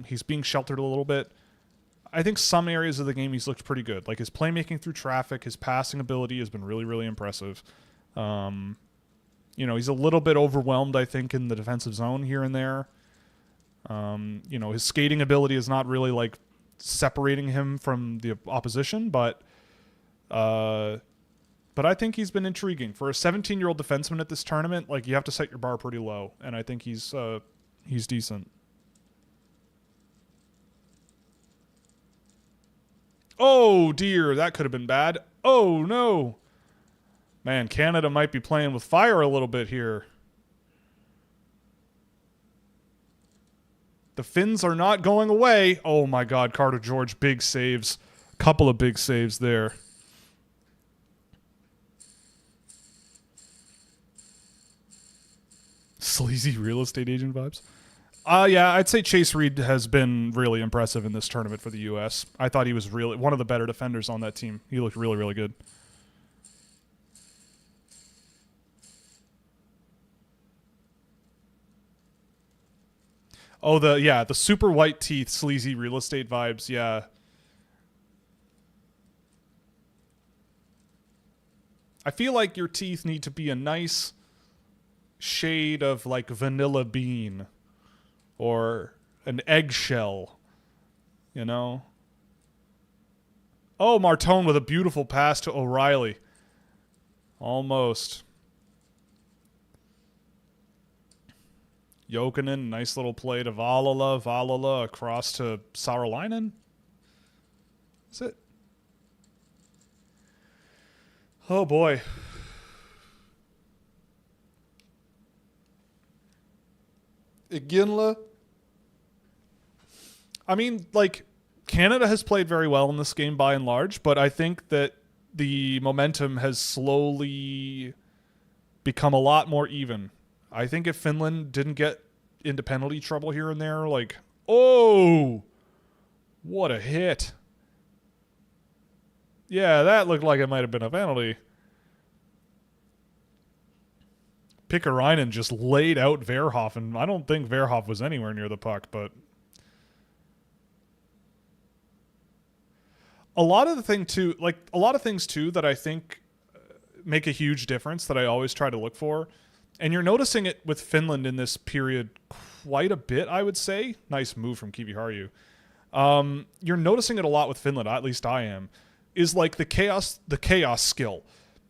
He's being sheltered a little bit. I think some areas of the game he's looked pretty good. Like his playmaking through traffic, his passing ability has been really, really impressive. He's a little bit overwhelmed, I think, in the defensive zone here and there. His skating ability is not really like separating him from the opposition, but I think he's been intriguing for a 17-year-old defenseman at this tournament. Like, you have to set your bar pretty low, and I think he's decent. Oh dear, that could have been bad. Oh no, man, Canada might be playing with fire a little bit here. The Finns are not going away. Oh my God, Carter George, big saves. Couple of big saves there. Sleazy real estate agent vibes. Yeah, I'd say Chase Reed has been really impressive in this tournament for the U.S. I thought he was really one of the better defenders on that team. He looked really, really good. Oh, the super white teeth, sleazy real estate vibes. Yeah. I feel like your teeth need to be a nice shade of like vanilla bean or an eggshell, you know? Oh, Martone with a beautiful pass to O'Reilly. Almost. Jokinen, nice little play to Valala across to Saaralainen. Is it? Oh boy. Iginla. I mean, like, Canada has played very well in this game by and large, but I think that the momentum has slowly become a lot more even. I think if Finland didn't get into penalty trouble here and there, like, oh, what a hit. Yeah, that looked like it might have been a penalty. Pikkarainen just laid out Verhoff, and I don't think Verhoff was anywhere near the puck, but a lot of things too that I think make a huge difference that I always try to look for, and you're noticing it with Finland in this period quite a bit, I would say. Nice move from Kiviharju. You're noticing it a lot with Finland, at least I am, is like the chaos skill.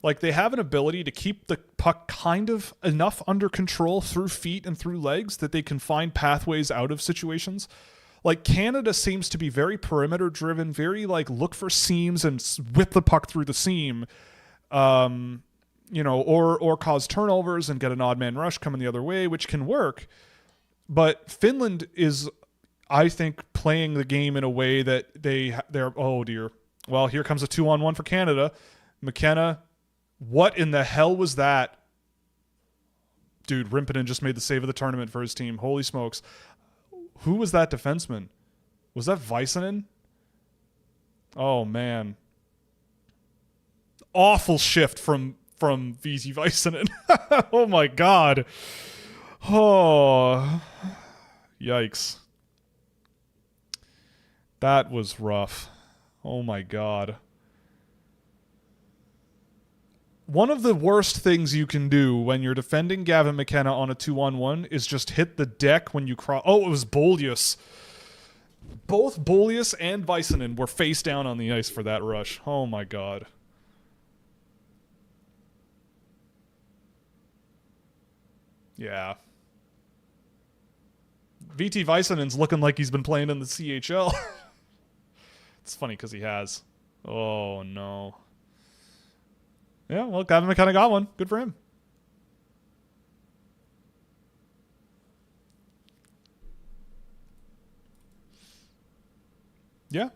Like, they have an ability to keep the puck kind of enough under control through feet and through legs that they can find pathways out of situations. Like, Canada seems to be very perimeter driven, very like look for seams and whip the puck through the seam, or cause turnovers and get an odd man rush coming the other way, which can work. But Finland is, I think, playing the game in a way that they're oh dear. Well, here comes a 2-on-1 for Canada. McKenna, what in the hell was that? Dude, Rimpinen just made the save of the tournament for his team. Holy smokes. Who was that defenseman? Was that Väisänen? Oh, man. Awful shift from VT Väisänen. Oh, my God. Oh, yikes. That was rough. Oh, my God. One of the worst things you can do when you're defending Gavin McKenna on a 2-on-1 is just hit the deck when you cross. Oh, it was Bolius. Both Bolius and Väisänen were face down on the ice for that rush. Oh, my God. Yeah. VT Väisänen's looking like he's been playing in the CHL. It's funny because he has. Oh, no. Yeah, well, Gavin McKenna got one. Good for him. Yeah.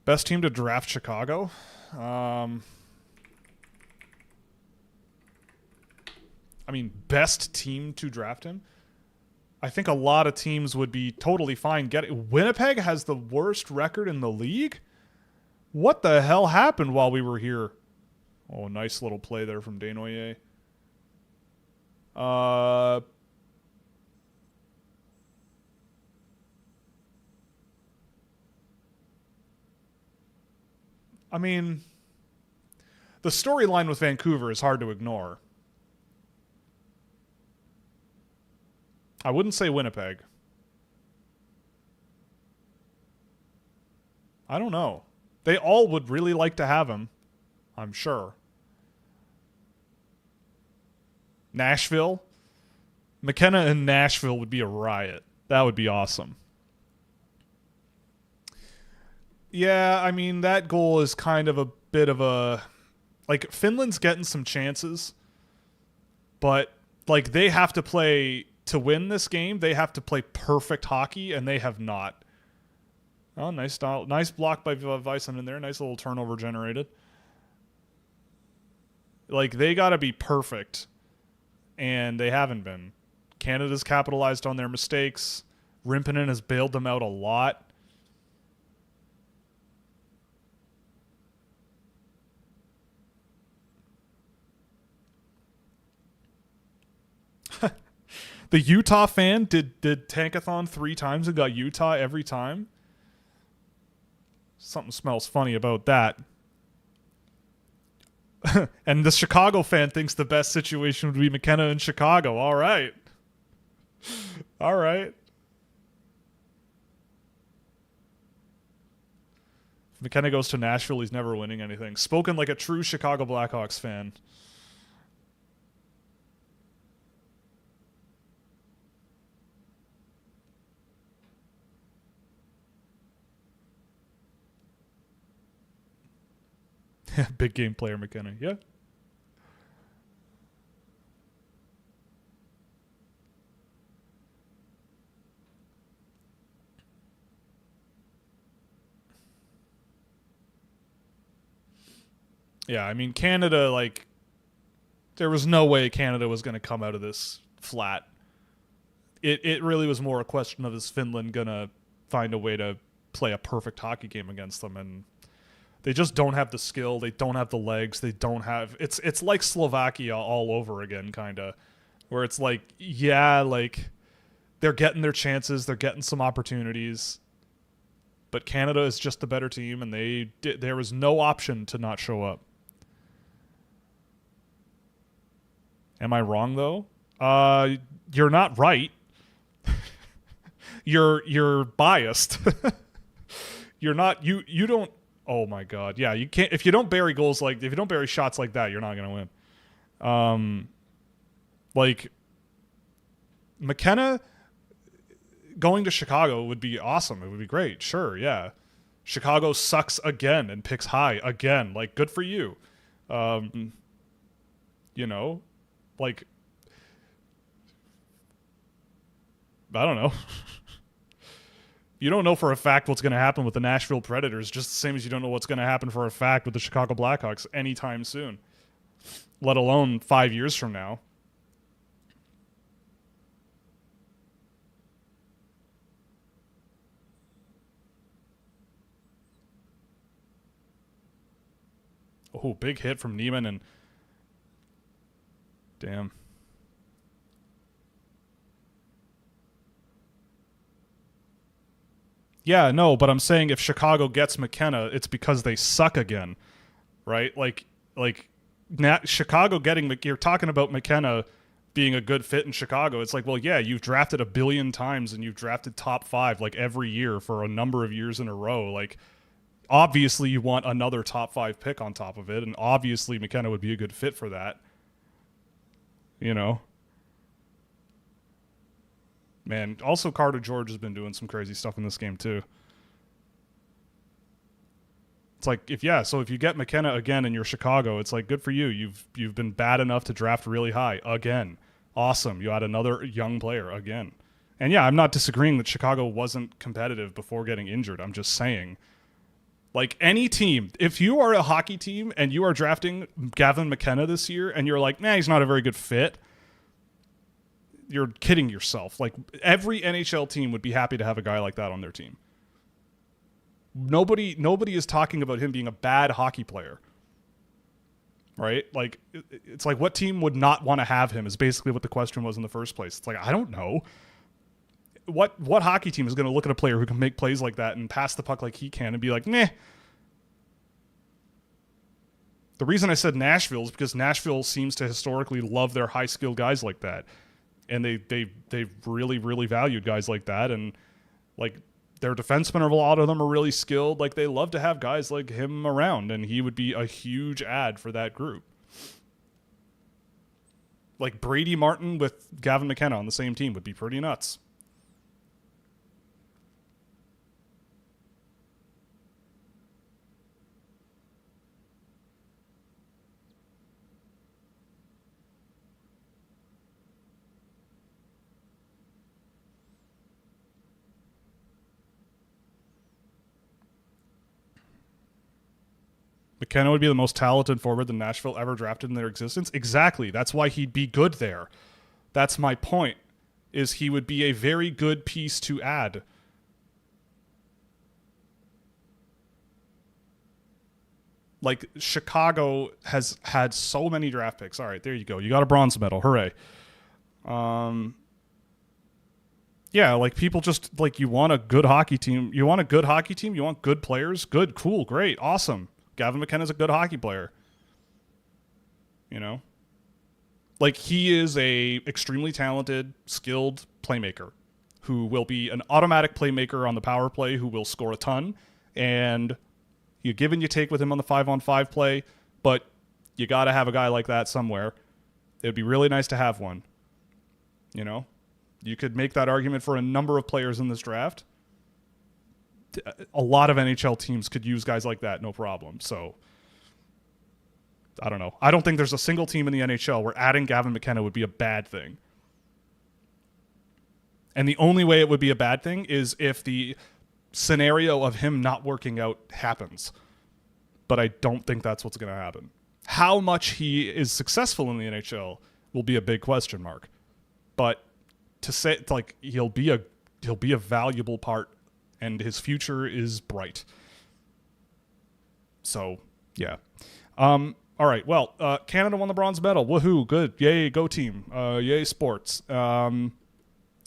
Best team to draft Chicago? Best team to draft him? I think a lot of teams would be totally fine getting... Winnipeg has the worst record in the league? What the hell happened while we were here? Oh, nice little play there from Desnoyers. The storyline with Vancouver is hard to ignore. I wouldn't say Winnipeg. I don't know. They all would really like to have him, I'm sure. Nashville? McKenna in Nashville would be a riot. That would be awesome. Yeah, that goal is kind of a bit of a... Like, Finland's getting some chances, but, like, they have to play... To win this game, they have to play perfect hockey, and they have not. Oh, nice style. Nice block by Väisänen there. Nice little turnover generated. Like, they got to be perfect, and they haven't been. Canada's capitalized on their mistakes. Rimpinen has bailed them out a lot. The Utah fan did Tankathon 3 times and got Utah every time. Something smells funny about that. And the Chicago fan thinks the best situation would be McKenna in Chicago. All right. All right. If McKenna goes to Nashville, he's never winning anything. Spoken like a true Chicago Blackhawks fan. Big game player McKenna. Yeah. Yeah, Canada, like, there was no way Canada was going to come out of this flat. It really was more a question of, is Finland going to find a way to play a perfect hockey game against them, and they just don't have the skill. They don't have the legs. They don't have... It's like Slovakia all over again, kind of. Where it's like, yeah, like, they're getting their chances. They're getting some opportunities. But Canada is just the better team, and there was no option to not show up. Am I wrong though? You're not right. You're biased. You're not you don't. Oh my god. Yeah, you can't if you don't bury shots like that, you're not going to win. Like McKenna going to Chicago would be awesome. It would be great. Sure, yeah. Chicago sucks again and picks high again. Like, good for you. You know, like, I don't know. You don't know for a fact what's going to happen with the Nashville Predators, just the same as you don't know what's going to happen for a fact with the Chicago Blackhawks anytime soon, let alone 5 years from now. Oh, big hit from Neiman and damn. Yeah, no, but I'm saying if Chicago gets McKenna, it's because they suck again, right? Like Chicago getting you're talking about McKenna being a good fit in Chicago. It's like, well, yeah, you've drafted a billion times and you've drafted top 5 like every year for a number of years in a row. Like, obviously you want another top 5 pick on top of it, and obviously McKenna would be a good fit for that. You know? Man, also Carter George has been doing some crazy stuff in this game too. It's like if you get McKenna again and you're Chicago, it's like good for you. You've been bad enough to draft really high again. Awesome. You had another young player again. And yeah, I'm not disagreeing that Chicago wasn't competitive before getting injured. I'm just saying, like, any team, if you are a hockey team and you are drafting Gavin McKenna this year and you're like, nah, he's not a very good fit, you're kidding yourself. Like, every NHL team would be happy to have a guy like that on their team. Nobody is talking about him being a bad hockey player, right? Like, it's like, what team would not want to have him is basically what the question was in the first place. It's like, I don't know. What hockey team is going to look at a player who can make plays like that and pass the puck like he can and be like, meh. The reason I said Nashville is because Nashville seems to historically love their high-skilled guys like that. And they really, really valued guys like that. And, like, their defensemen, a lot of them are really skilled. Like, they love to have guys like him around, and he would be a huge add for that group. Like, Brady Martin with Gavin McKenna on the same team would be pretty nuts. McKenna would be the most talented forward that Nashville ever drafted in their existence. Exactly. That's why he'd be good there. That's my point, is he would be a very good piece to add. Like, Chicago has had so many draft picks. All right, there you go. You got a bronze medal. Hooray. Yeah, like, people just, like, you want a good hockey team. You want a good hockey team. You want good players. Good, cool, great, awesome. Gavin McKenna's a good hockey player. You know? Like, he is a extremely talented, skilled playmaker who will be an automatic playmaker on the power play, who will score a ton. And you give and you take with him on the 5-on-5 play, but you got to have a guy like that somewhere. It would be really nice to have one. You know? You could make that argument for a number of players in this draft. A lot of NHL teams could use guys like that, no problem. So, I don't know. I don't think there's a single team in the NHL where adding Gavin McKenna would be a bad thing. And the only way it would be a bad thing is if the scenario of him not working out happens. But I don't think that's what's going to happen. How much he is successful in the NHL will be a big question mark. But to say, like, he'll be a valuable part, and his future is bright. So, yeah. All right, well, Canada won the bronze medal. Woohoo, good. Yay, go team. Yay, sports. I'm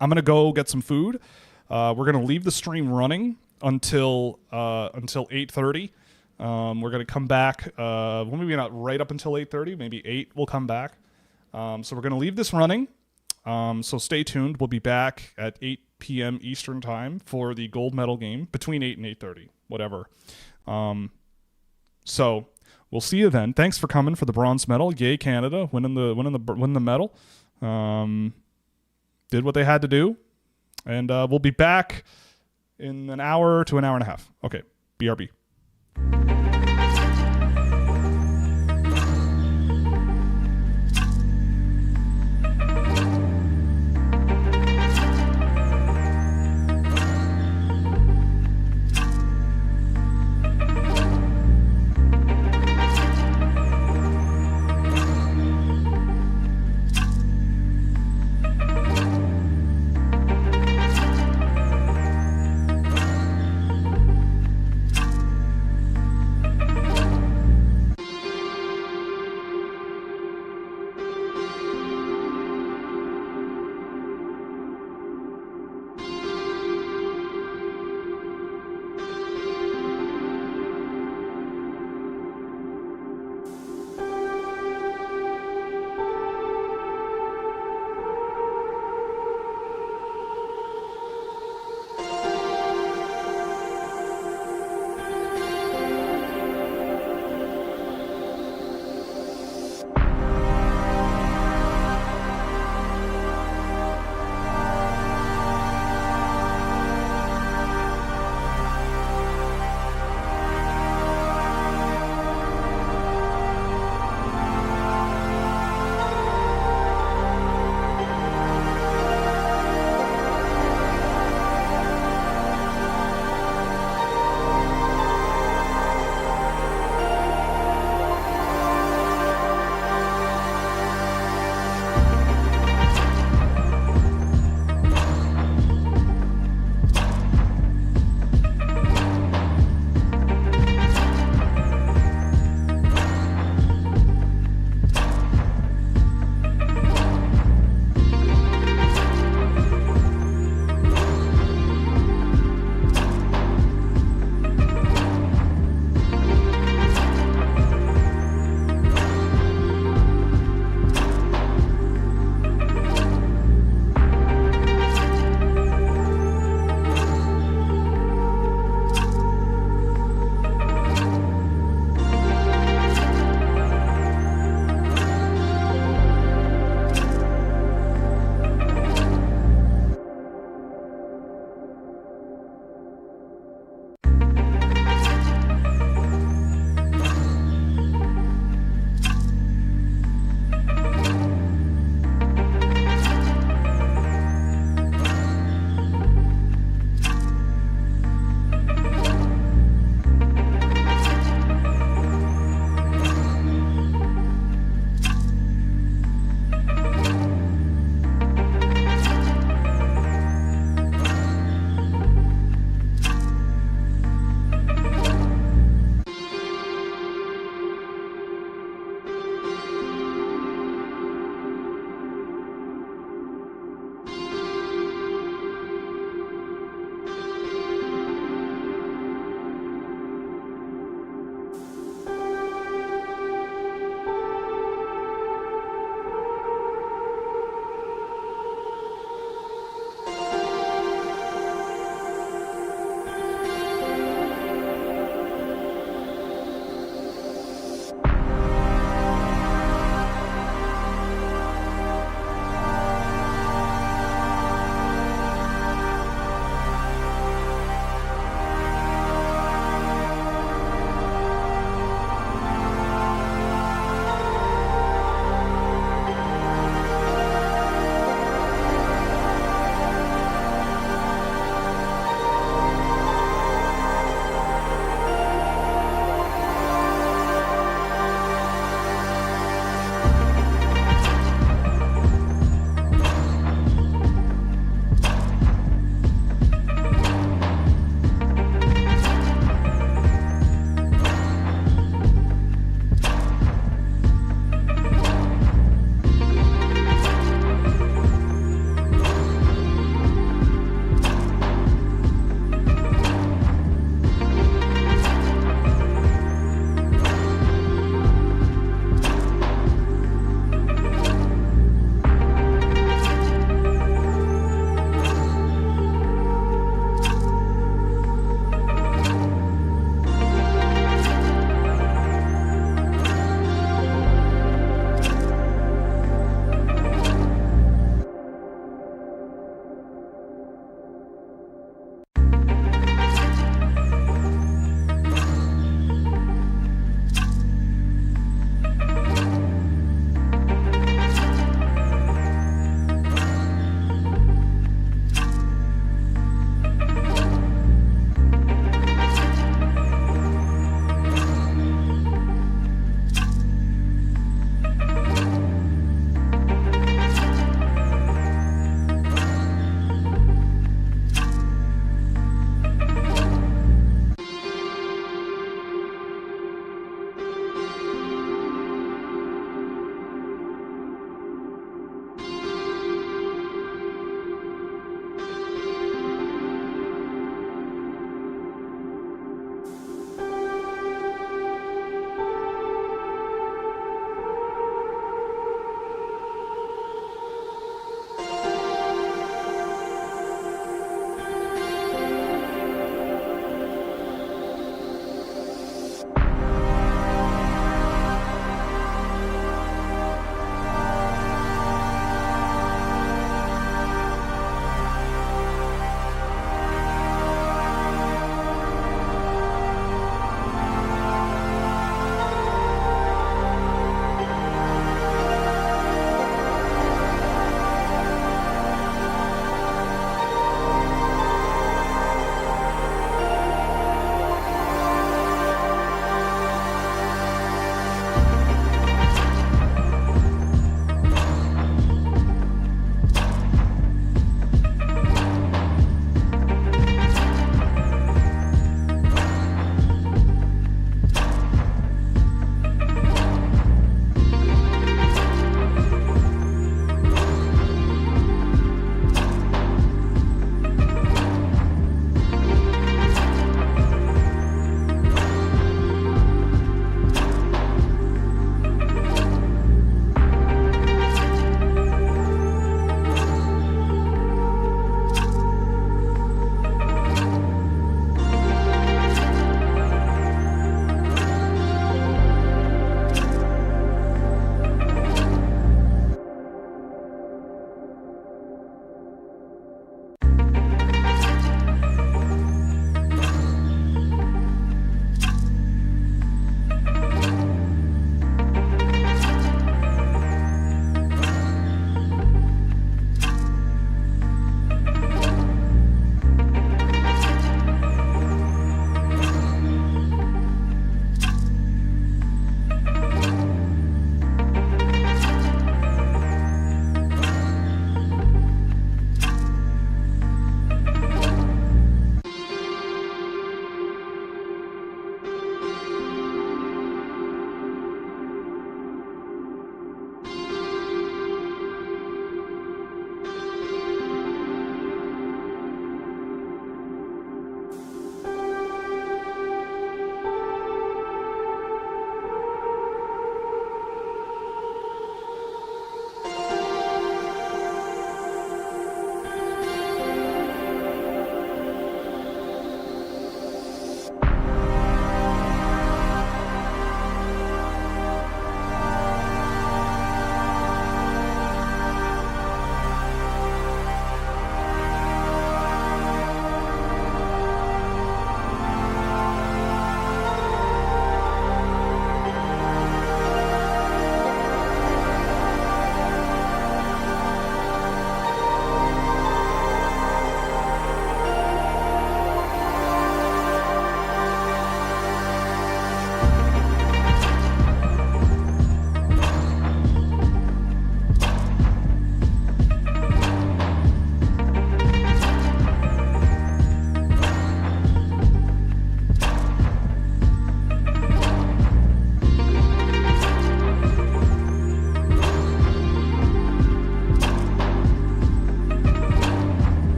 going to go get some food. We're going to leave the stream running until 8:30. We're going to come back. Well, maybe not right up until 8:30. Maybe 8 we'll come back. So we're going to leave this running. So stay tuned. We'll be back at 8 p.m. Eastern time for the gold medal game, between 8 and 8:30, whatever. So we'll see you then. Thanks for coming for the bronze medal. Yay, Canada, winning the medal. Did what they had to do. And we'll be back in an hour to an hour and a half. Okay, BRB.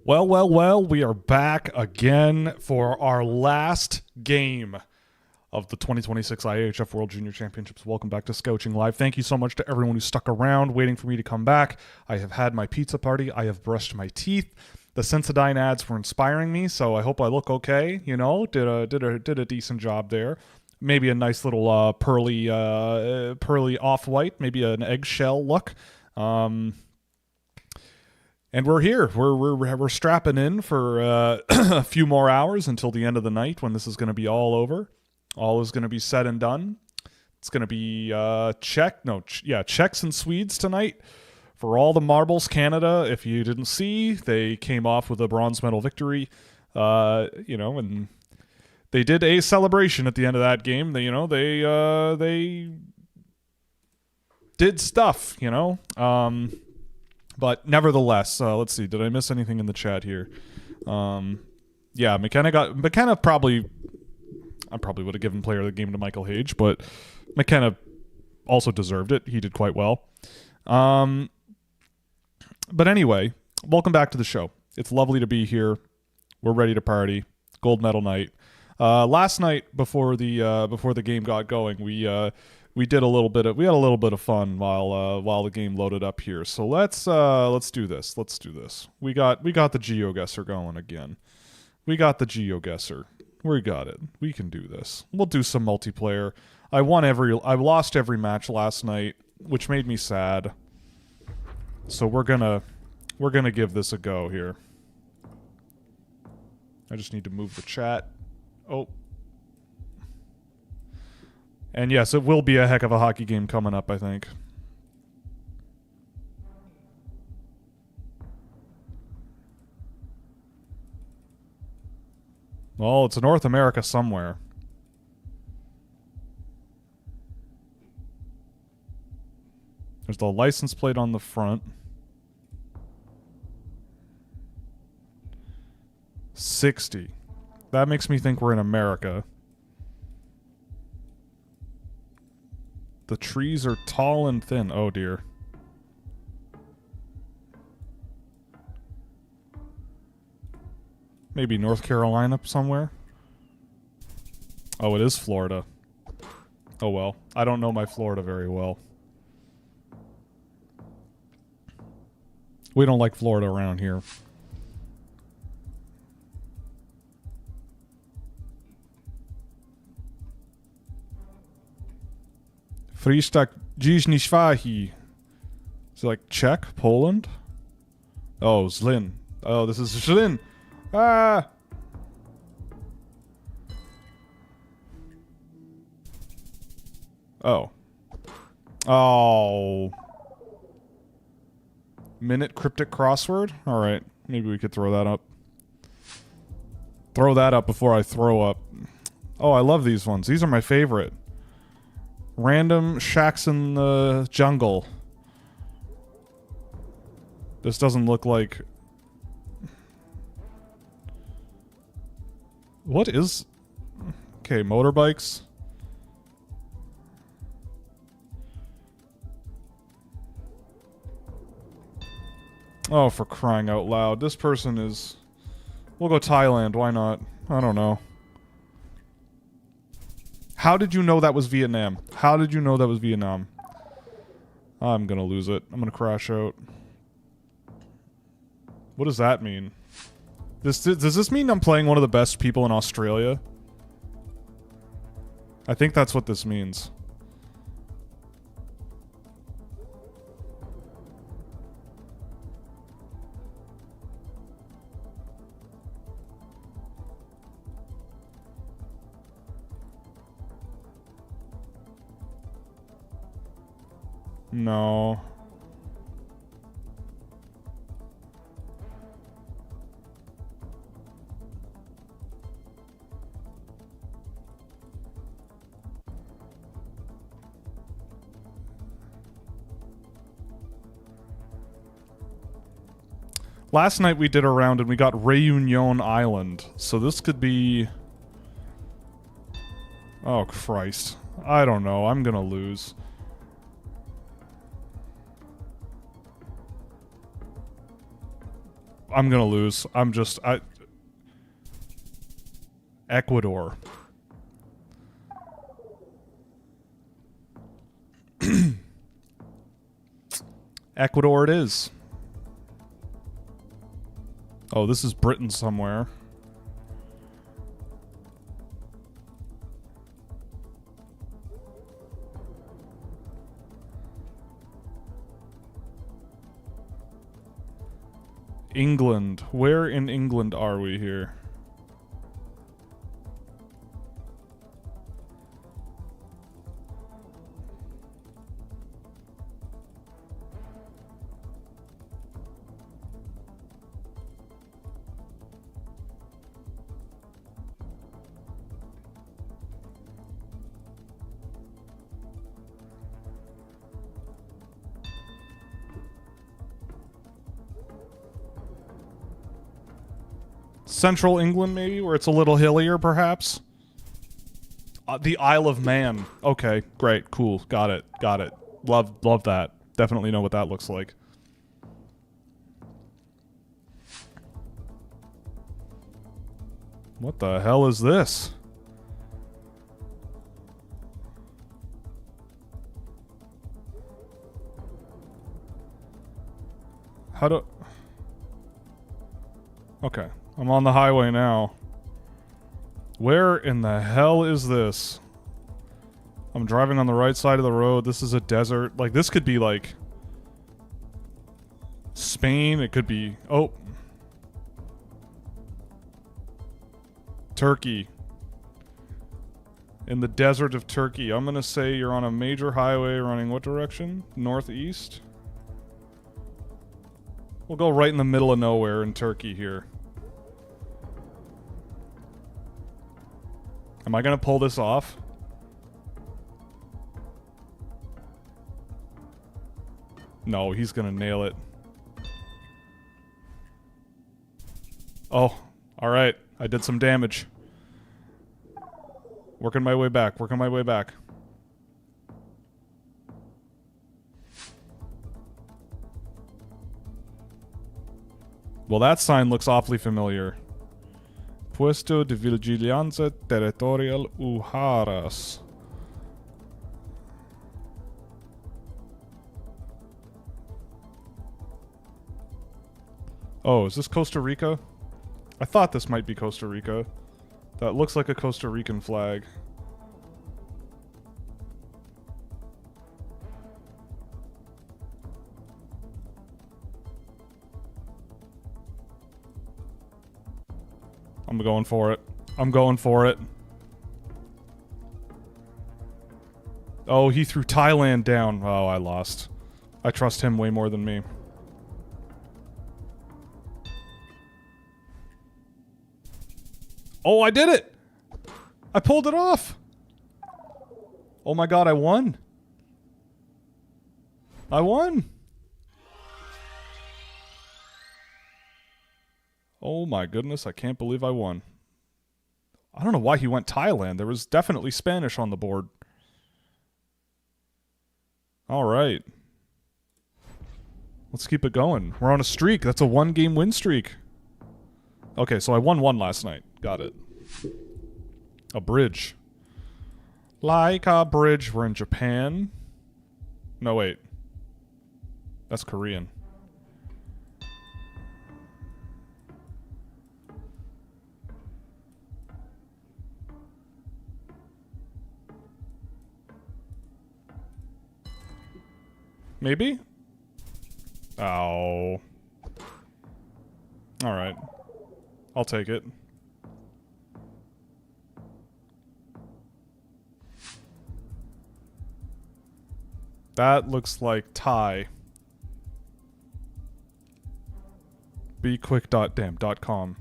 Well, well, well, we are back again for our last game of the 2026 IIHF World Junior Championships. Welcome back to Scouching Live. Thank you so much to everyone who stuck around waiting for me to come back. I have had my pizza party. I have brushed my teeth. The Sensodyne ads were inspiring me, so I hope I look okay. You know, did a decent job there. Maybe a nice little pearly off-white, maybe an eggshell look. And we're here. We're strapping in for a few more hours until the end of the night when this is going to be all over. All is going to be said and done. It's going to be Czechs and Swedes tonight for all the marbles. Canada, if you didn't see, they came off with a bronze medal victory. And they did a celebration at the end of that game. They did stuff. But nevertheless, let's see. Did I miss anything in the chat here? McKenna probably. I probably would have given player of the game to Michael Hage, but McKenna also deserved it. He did quite well. But anyway, welcome back to the show. It's lovely to be here. We're ready to party. Gold medal night. Last night before the game got going, we had a little bit of fun while the game loaded up here. So let's do this. We got the GeoGuessr going again. We got the GeoGuessr. We got it. We can do this. We'll do some multiplayer. I lost every match last night, which made me sad. So we're gonna give this a go here. I just need to move the chat. Oh. And yes, it will be a heck of a hockey game coming up, I think. Well, it's North America somewhere. There's the license plate on the front. 60. That makes me think we're in America. The trees are tall and thin. Oh, dear. Maybe North Carolina somewhere. Oh, it is Florida. Oh, well. I don't know my Florida very well. We don't like Florida around here. Freestak Dzisnyszwahi. Is it like Czech? Poland? Oh, Zlin. Oh, this is Zlin. Ah! Oh. Oh. Minute cryptic crossword? Alright. Maybe we could throw that up. Throw that up before I throw up. Oh, I love these ones. These are my favorite. Random shacks in the jungle. This doesn't look like... What is... Okay, motorbikes. Oh, for crying out loud. This person is... We'll go Thailand, why not? I don't know. How did you know that was Vietnam? How did you know that was Vietnam? I'm gonna lose it. I'm gonna crash out. What does that mean? Does this mean I'm playing one of the best people in Australia? I think that's what this means. No. Last night we did a round and we got Réunion Island. So this could be... Oh, Christ. I don't know. I'm gonna lose. I'm gonna lose. Ecuador. Ecuador it is. Oh, this is Britain somewhere. England. Where in England are we here? Central England, maybe, where it's a little hillier, perhaps? The Isle of Man. Okay, great, cool. Got it. Love that. Definitely know what that looks like. What the hell is this? How do... Okay. I'm on the highway now. Where in the hell is this? I'm driving on the right side of the road. This is a desert. Like, this could be, like... Spain. It could be... Oh. Turkey. In the desert of Turkey. I'm gonna say you're on a major highway running what direction? Northeast? We'll go right in the middle of nowhere in Turkey here. Am I gonna pull this off? No, he's gonna nail it. Oh, alright. I did some damage. Working my way back. Well, that sign looks awfully familiar. Puesto de Vigilancia Territorial Ujaras. Oh, is this Costa Rica? I thought this might be Costa Rica. That looks like a Costa Rican flag. I'm going for it. Oh, he threw Thailand down. Oh, I lost. I trust him way more than me. Oh, I did it! I pulled it off! Oh my god, I won! Oh my goodness, I can't believe I won. I don't know why he went Thailand. There was definitely Spanish on the board. Alright. Let's keep it going. We're on a streak. That's a one-game win streak. Okay, so I won one last night. Got it. A bridge. Like a bridge. We're in Japan. No, wait. That's Korean. Maybe? Oh. Alright. I'll take it. That looks like Thai. bequick.damn.com.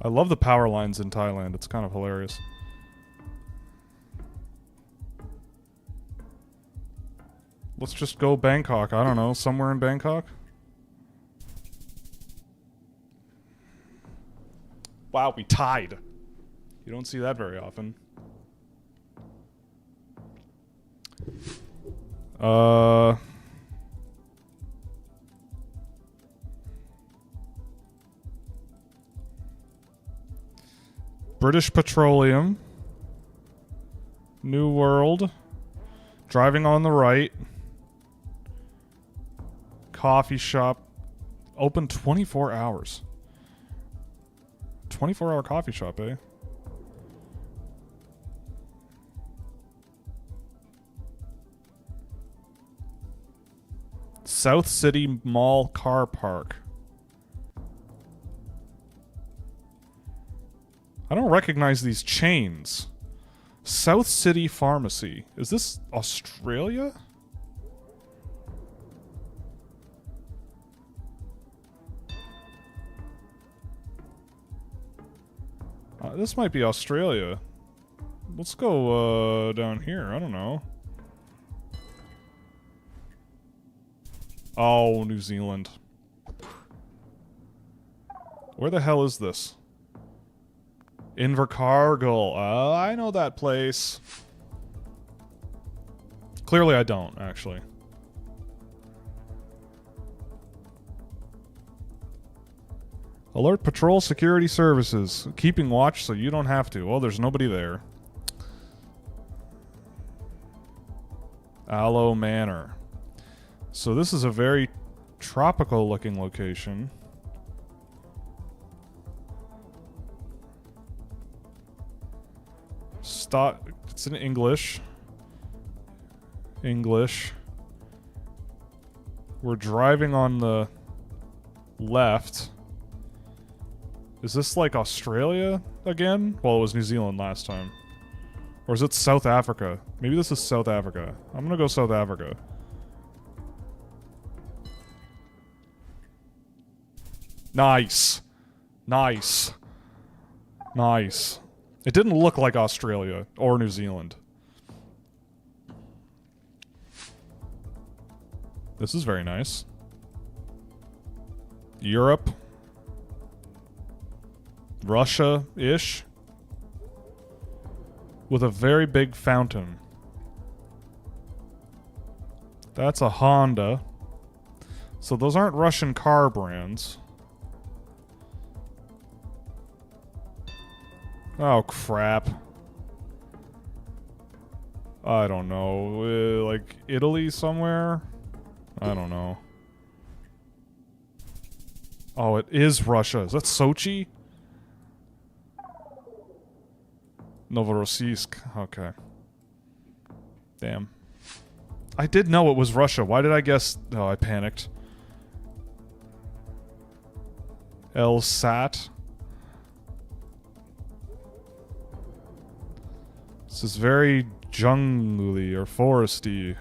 I love the power lines in Thailand. It's kind of hilarious. Let's just go Bangkok. I don't know. Somewhere in Bangkok? Wow, we tied. You don't see that very often. British Petroleum. New World. Driving on the right. Coffee shop. Open 24 hours. 24-hour coffee shop, eh? South City Mall Car Park. I don't recognize these chains. South City Pharmacy. Is this Australia? This might be Australia. Let's go down here. I don't know. Oh, New Zealand. Where the hell is this? Invercargill. I know that place. Clearly I don't, actually. Alert Patrol Security Services. Keeping watch so you don't have to. Well, there's nobody there. Aloe Manor. So this is a very tropical looking location. It's in English. English. We're driving on the left. Is this like Australia again? Well, it was New Zealand last time. Or is it South Africa? Maybe this is South Africa. I'm gonna go South Africa. Nice. Nice. Nice. It didn't look like Australia or New Zealand. This is very nice. Europe. Russia-ish. With a very big fountain. That's a Honda. So those aren't Russian car brands. Oh, crap. I don't know. Like Italy somewhere? I don't know. Oh, it is Russia. Is that Sochi? Novorossiysk. Okay. Damn. I did know it was Russia. Why did I guess? Oh, I panicked. Elsat. This is very jungly or foresty.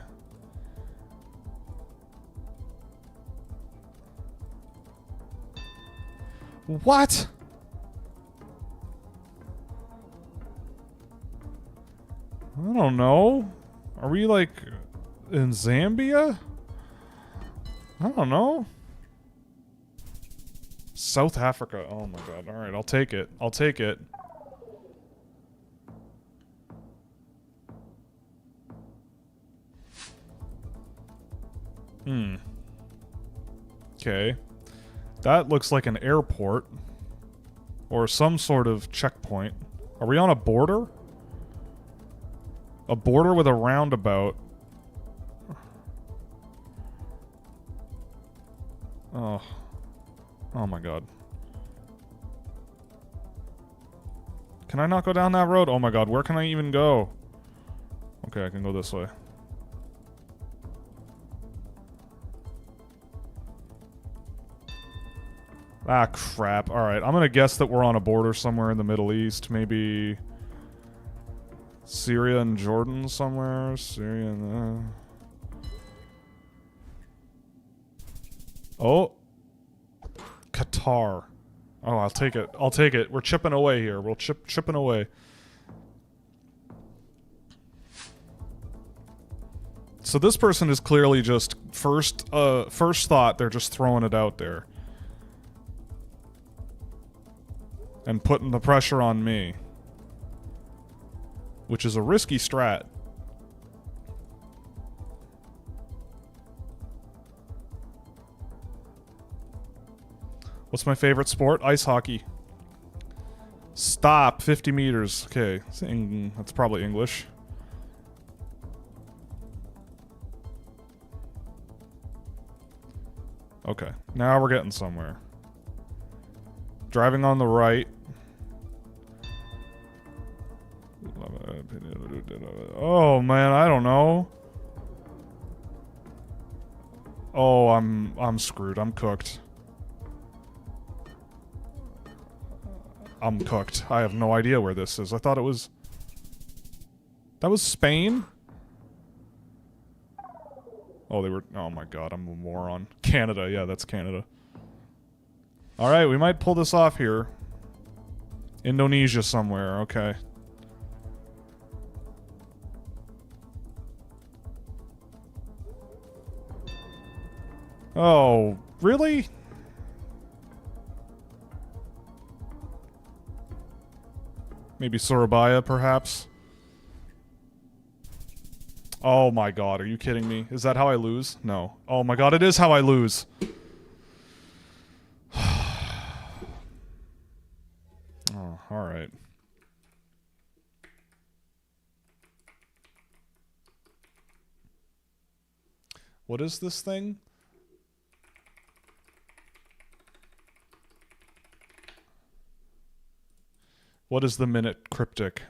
What? I don't know. Are we like in Zambia? I don't know. South Africa. Oh my god. Alright, I'll take it. I'll take it. Okay. That looks like an airport. Or some sort of checkpoint. Are we on a border? A border with a roundabout. Oh. Oh my god. Can I not go down that road? Oh my god, where can I even go? Okay, I can go this way. Ah, crap. Alright, I'm gonna guess that we're on a border somewhere in the Middle East. Maybe Syria and Jordan somewhere. Syria and... Oh. Qatar. Oh, I'll take it. I'll take it. We're chipping away here. We'll chipping away. So this person is clearly just first thought, they're just throwing it out there. And putting the pressure on me. which is a risky strat. What's my favorite sport? Ice hockey. Stop. 50 meters. Okay. That's probably English. Okay. Now we're getting somewhere. Driving on the right. Oh, man. I don't know. Oh, I'm screwed. I'm cooked. I'm cooked. I have no idea where this is. I thought it was... That was Spain? Oh, they were... Oh my god, I'm a moron. Canada. Yeah, that's Canada. Alright, we might pull this off here. Indonesia somewhere. Okay. Oh, really? Maybe Surabaya, perhaps? Oh my god, are you kidding me? Is that how I lose? No. Oh my god, it is how I lose. Oh, alright. What is this thing? What is the minute cryptic?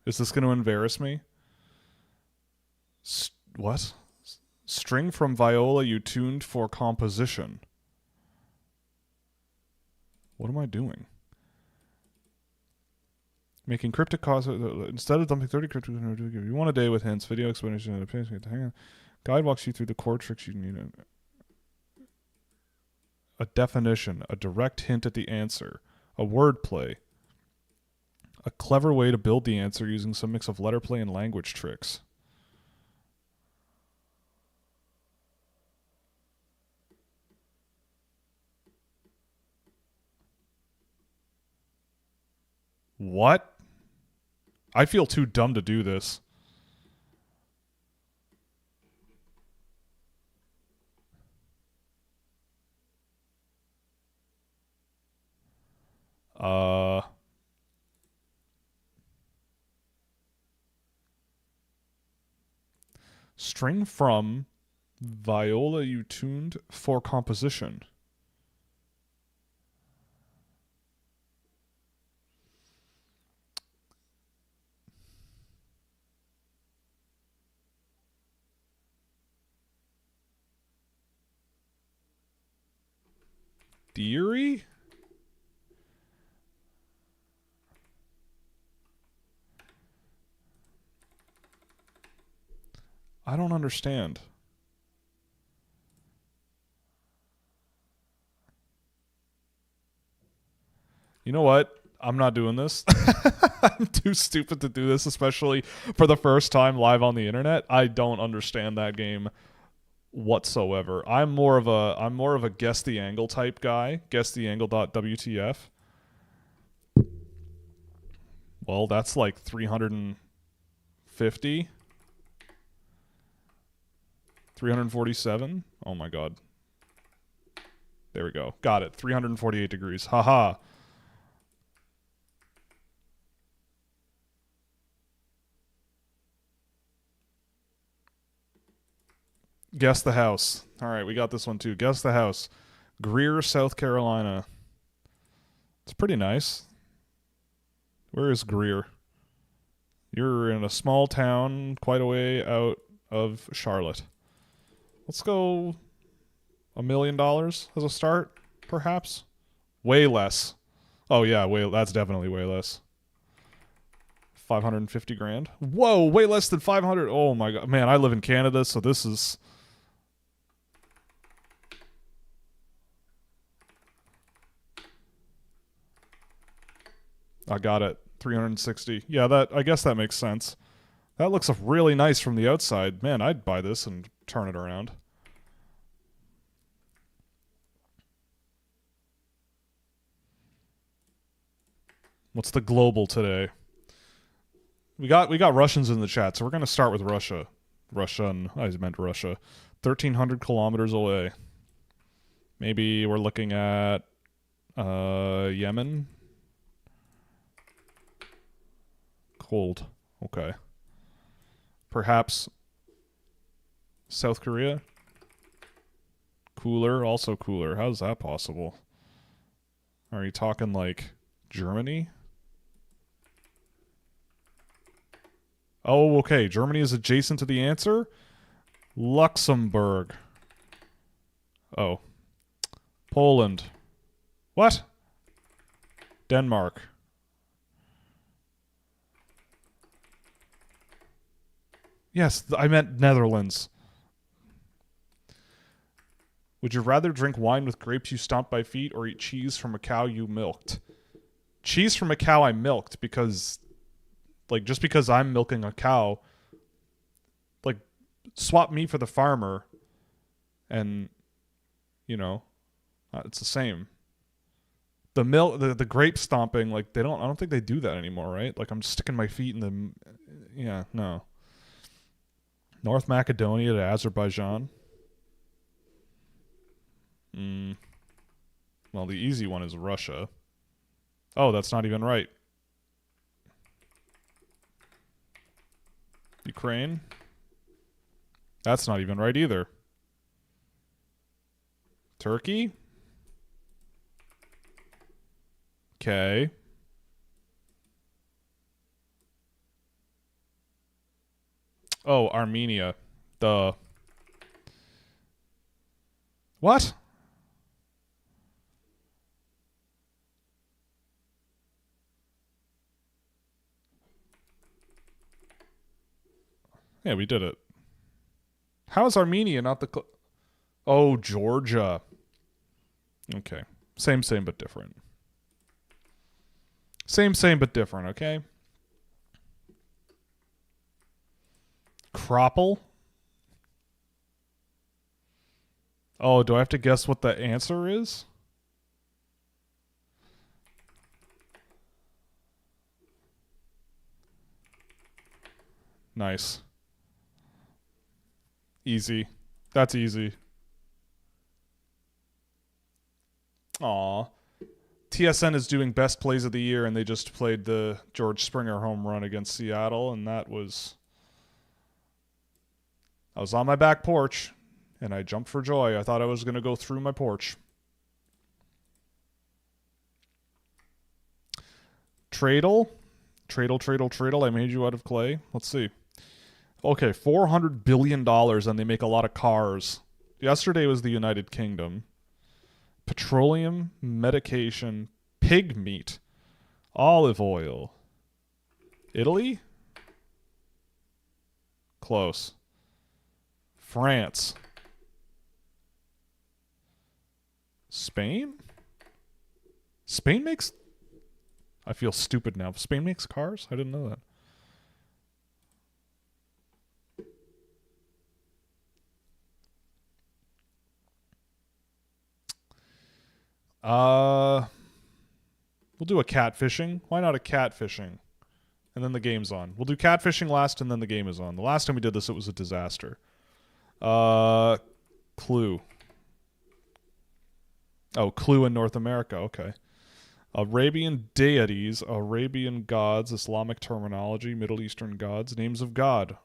Is this going to embarrass me? What? String from viola you tuned for composition. What am I doing? Making cryptic calls instead of dumping 30 cryptic. You want a day with hints, video explanation, and opinions. Hang on. Guide walks you through the core tricks you need. A definition, a direct hint at the answer, a wordplay. A clever way to build the answer using some mix of letter play and language tricks. What? I feel too dumb to do this. String from viola you tuned for composition. Theory? I don't understand. You know what? I'm not doing this. I'm too stupid to do this, especially for the first time live on the internet. I don't understand that game whatsoever. I'm more of a guess the angle type guy. Guess the angle.wtf. Well, that's like 350. 347. Oh my god. There we go. Got it. 348 degrees. Haha. Guess the house. All right, we got this one too. Guess the house. Greer, South Carolina. It's pretty nice. Where is Greer? You're in a small town quite a way out of Charlotte. Let's go $1 million as a start, perhaps? Way less. Oh yeah, that's definitely way less. 550 grand. Whoa, way less than 500. Oh my god. Man, I live in Canada, so this is... I got it. 360. Yeah, I guess that makes sense. That looks really nice from the outside. Man, I'd buy this and turn it around. What's the global today? We got Russians in the chat, so we're gonna start with Russia. Russian. I meant Russia. 1,300 kilometers away. Maybe we're looking at Yemen. Cold. Okay. Perhaps South Korea. Cooler. Also cooler. How's that possible? Are you talking like Germany? Oh, okay. Germany is adjacent to the answer? Luxembourg. Oh. Poland. What? Denmark. Yes, I meant Netherlands. Would you rather drink wine with grapes you stomped by feet or eat cheese from a cow you milked? Cheese from a cow I milked because, like, just because I'm milking a cow, like, swap me for the farmer and, you know, it's the same. The the grape stomping, like, I don't think they do that anymore, right? Like, I'm sticking my feet in the, yeah, no. North Macedonia to Azerbaijan. Well, the easy one is Russia. Oh, that's not even right. Ukraine. That's not even right either. Turkey. Okay. Oh, Armenia. Duh. What? Yeah, we did it. How is Armenia not the... Oh, Georgia. Okay. Same, but different. Same, but different, okay? Cropple? Oh, do I have to guess what the answer is? Nice. Easy. That's easy. Aw. TSN is doing best plays of the year, and they just played the George Springer home run against Seattle, and that was... I was on my back porch, and I jumped for joy. I thought I was going to go through my porch. Tradle. I made you out of clay. Let's see. Okay, $400 billion, and they make a lot of cars. Yesterday was the United Kingdom. Petroleum, medication, pig meat, olive oil. Italy? Close. France. Spain? Spain makes... I feel stupid now. Spain makes cars? I didn't know that. We'll do a catfishing. Why not a catfishing? And then the game's on. We'll do catfishing last, and then the game is on. The last time we did this, it was a disaster. Clue. Oh, Clue in North America. Okay. Arabian deities, Arabian gods, Islamic terminology, Middle Eastern gods, names of God.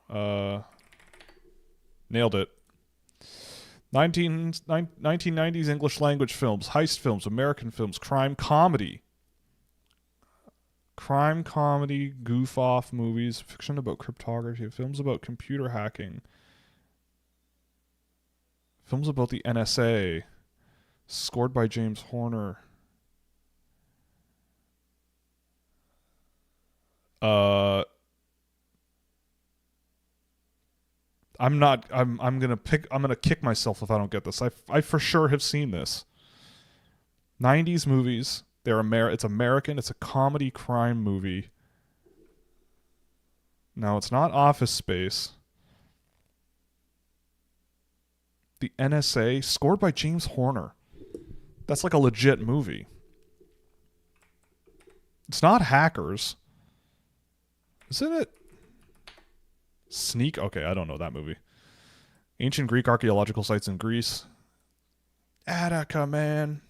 Nailed it. 1990s English language films, heist films, American films, crime comedy. Crime comedy, goof-off movies, fiction about cryptography, films about computer hacking, films about the NSA, scored by James Horner. I'm gonna kick myself if I don't get this. I for sure have seen this. 90s movies. It's American. It's a comedy crime movie. Now, it's not Office Space. The NSA, scored by James Horner. That's like a legit movie. It's not Hackers. Isn't it? Sneak. Okay, I don't know that movie. Ancient Greek archaeological sites in Greece. Attica, man.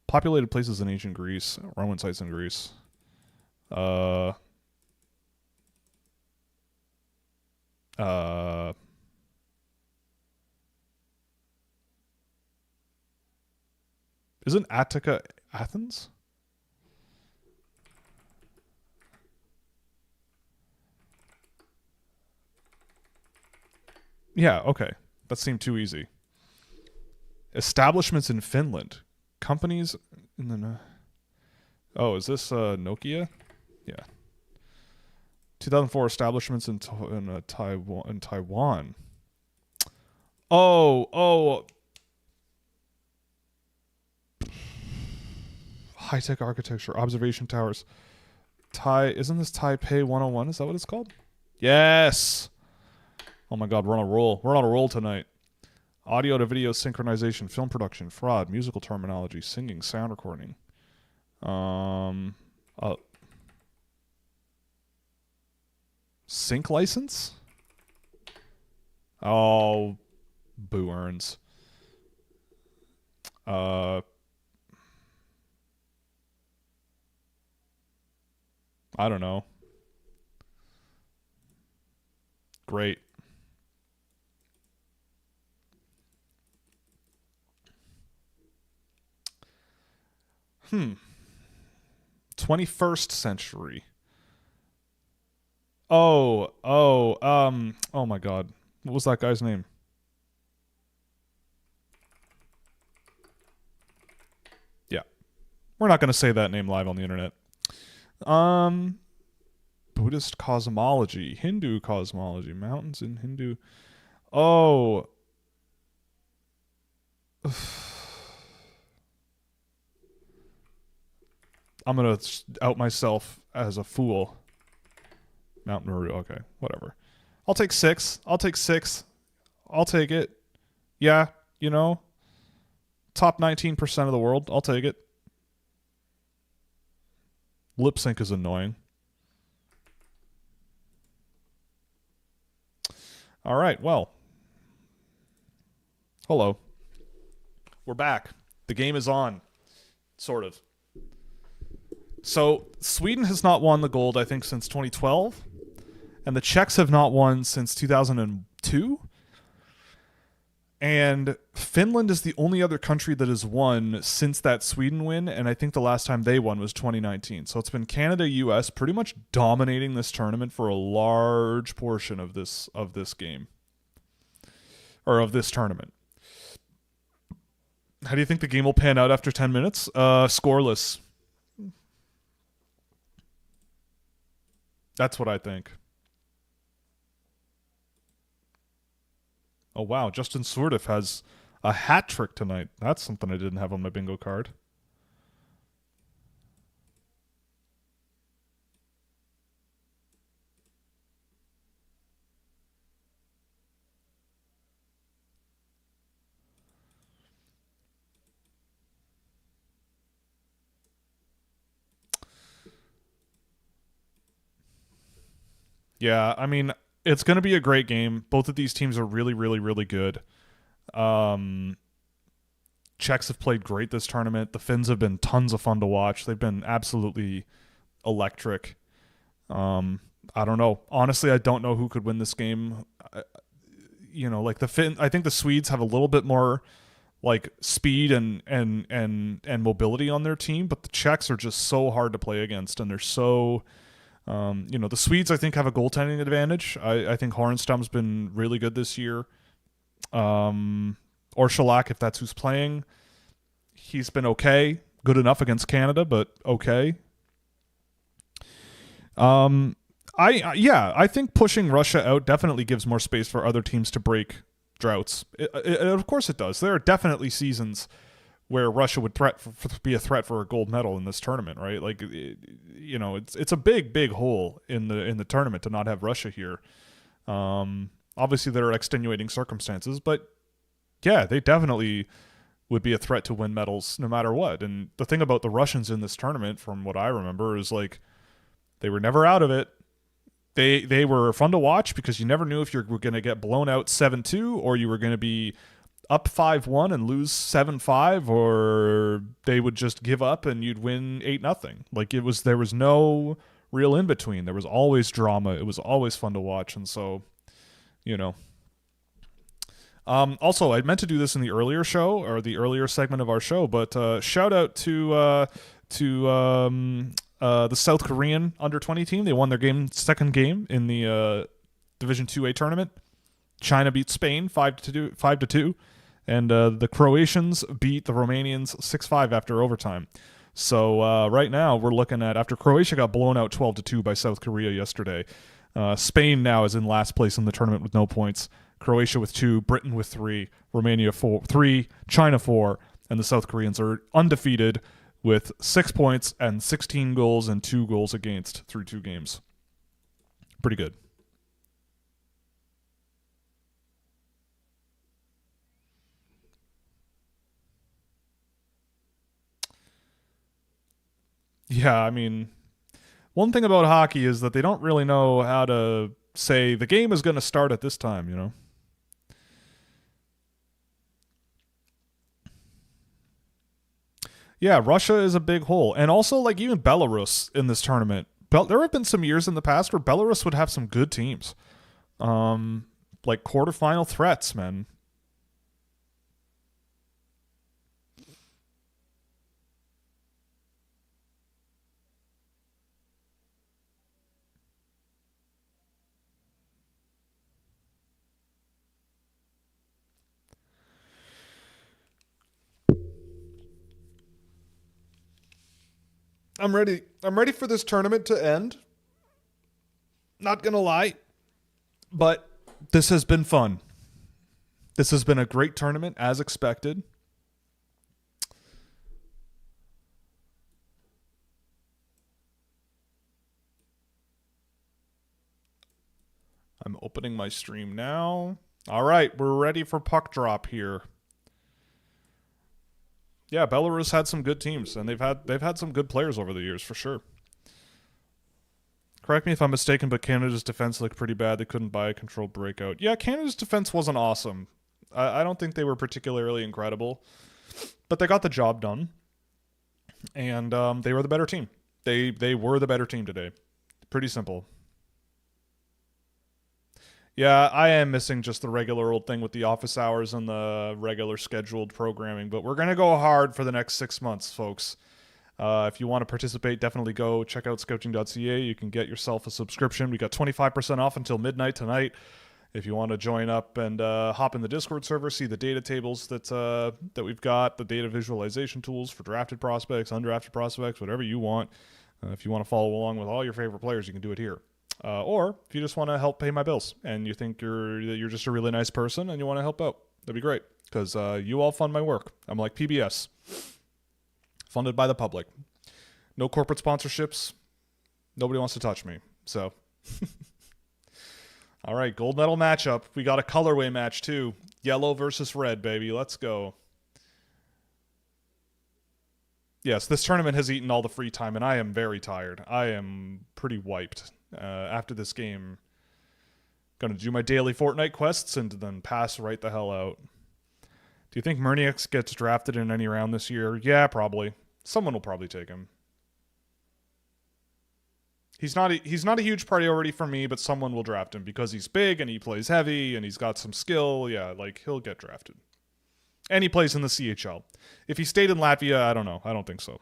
Populated places in ancient Greece. Roman sites in Greece. Uh. Isn't Attica Athens? Yeah, okay. That seemed too easy. Establishments in Finland. Companies in the... Oh, is this Nokia? Yeah. 2004 establishments in Taiwan. Oh. High-tech architecture, observation towers. Isn't this Taipei 101? Is that what it's called? Yes. Oh my god, we're on a roll. We're on a roll tonight. Audio to video synchronization, film production, fraud, musical terminology, singing, sound recording. Sync license? Oh, boo earns. I don't know. Great. 21st century. Oh my god. What was that guy's name? Yeah. We're not going to say that name live on the internet. Buddhist cosmology, Hindu cosmology, mountains in Hindu. Oh. I'm going to out myself as a fool. Mount Meru. Okay, whatever. I'll take 6. I'll take it. Yeah, you know. Top 19% of the world. I'll take it. Lip sync is annoying. All right, well. Hello. We're back. The game is on. Sort of. So, Sweden has not won the gold, I think, since 2012. And the Czechs have not won since 2002. And Finland is the only other country that has won since that Sweden win, and I think the last time they won was 2019. So it's been Canada, US pretty much dominating this tournament for a large portion of this game. Or of this tournament. How do you think the game will pan out after 10 minutes? Scoreless. That's what I think. Oh, wow. Justin Sordif has a hat trick tonight. That's something I didn't have on my bingo card. Yeah, I mean, it's going to be a great game. Both of these teams are really, really, really good. Czechs have played great this tournament. The Finns have been tons of fun to watch. They've been absolutely electric. I don't know. Honestly, I don't know who could win this game. Like I think the Swedes have a little bit more like speed and mobility on their team, but the Czechs are just so hard to play against, and they're so the Swedes, I think, have a goaltending advantage. I think Hornstam's been really good this year. Or Shellac, if that's who's playing. He's been okay. Good enough against Canada, but okay. I think pushing Russia out definitely gives more space for other teams to break droughts. Of course it does. There are definitely seasons where Russia would be a threat for a gold medal in this tournament, right? Like, it's a big hole in the tournament to not have Russia here. Obviously, there are extenuating circumstances, but yeah, they definitely would be a threat to win medals no matter what. And the thing about the Russians in this tournament, from what I remember, is like they were never out of it. They were fun to watch because you never knew if you were going to get blown out 7-2 or you were going to be up 5-1 and lose 7-5, or they would just give up and you'd win 8-0. Like there was no real in between. There was always drama. It was always fun to watch, and so, you know. Also, I meant to do this in the earlier show or the earlier segment of our show, but shout out to the South Korean under-20 team. They won their second game in the Division 2A tournament. China beat Spain 5-2, and the Croatians beat the Romanians 6-5 after overtime. So right now we're looking at, after Croatia got blown out 12-2 by South Korea yesterday, Spain now is in last place in the tournament with no points. Croatia with 2, Britain with 3, Romania 3, China 4, and the South Koreans are undefeated with 6 points and 16 goals and 2 goals against through 2 games. Pretty good. Yeah, I mean, one thing about hockey is that they don't really know how to say the game is going to start at this time, you know? Yeah, Russia is a big hole. And also, like, even Belarus in this tournament. There have been some years in the past where Belarus would have some good teams. Like quarterfinal threats, man. I'm ready. I'm ready for this tournament to end. Not gonna lie, but this has been fun. This has been a great tournament, as expected. I'm opening my stream now. All right, we're ready for puck drop here. Yeah, Belarus had some good teams, and they've had some good players over the years for sure. Correct me if I'm mistaken, but Canada's defense looked pretty bad. They couldn't buy a controlled breakout. Yeah, Canada's defense wasn't awesome. I don't think they were particularly incredible, but they got the job done, and they were the better team. They were the better team today. Pretty simple. Yeah, I am missing just the regular old thing with the office hours and the regular scheduled programming, but we're going to go hard for the next 6 months, folks. If you want to participate, definitely go check out Scouching.ca. You can get yourself a subscription. We got 25% off until midnight tonight. If you want to join up and hop in the Discord server, see the data tables that we've got, the data visualization tools for drafted prospects, undrafted prospects, whatever you want. If you want to follow along with all your favorite players, you can do it here. Or if you just want to help pay my bills and you think you're just a really nice person and you want to help out, that'd be great, because you all fund my work. I'm like PBS, funded by the public. No corporate sponsorships. Nobody wants to touch me. So, all right, gold medal matchup. We got a colorway match too. Yellow versus red, baby. Let's go. Yes, this tournament has eaten all the free time, and I am very tired. I am pretty wiped. After this game, gonna do my daily Fortnite quests and then pass right the hell out. Do you think Murniak gets drafted in any round this year? Yeah, probably. Someone will probably take him. He's not a huge priority for me, but someone will draft him because he's big and he plays heavy and he's got some skill. Yeah, like he'll get drafted. And he plays in the CHL. If he stayed in Latvia, I don't know. I don't think so.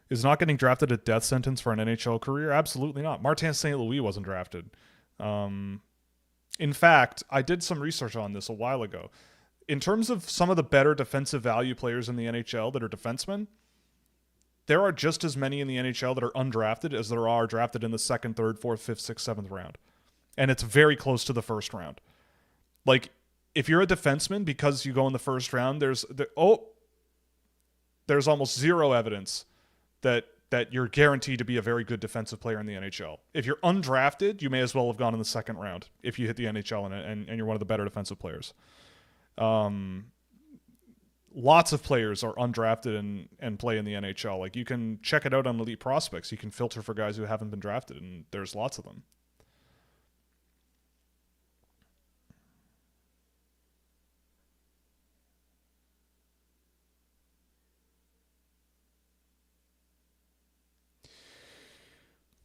Is not getting drafted a death sentence for an NHL career? Absolutely not. Martin St. Louis wasn't drafted. In fact, I did some research on this a while ago. In terms of some of the better defensive value players in the NHL that are defensemen, there are just as many in the NHL that are undrafted as there are drafted in the 2nd, 3rd, 4th, 5th, 6th, 7th round. And it's very close to the first round. Like, if you're a defenseman, because you go in the first round, there's almost zero evidence that you're guaranteed to be a very good defensive player in the NHL. If you're undrafted, you may as well have gone in the 2nd round if you hit the NHL and you're one of the better defensive players. lots of players are undrafted and play in the NHL. Like, you can check it out on Elite Prospects. You can filter for guys who haven't been drafted, and there's lots of them.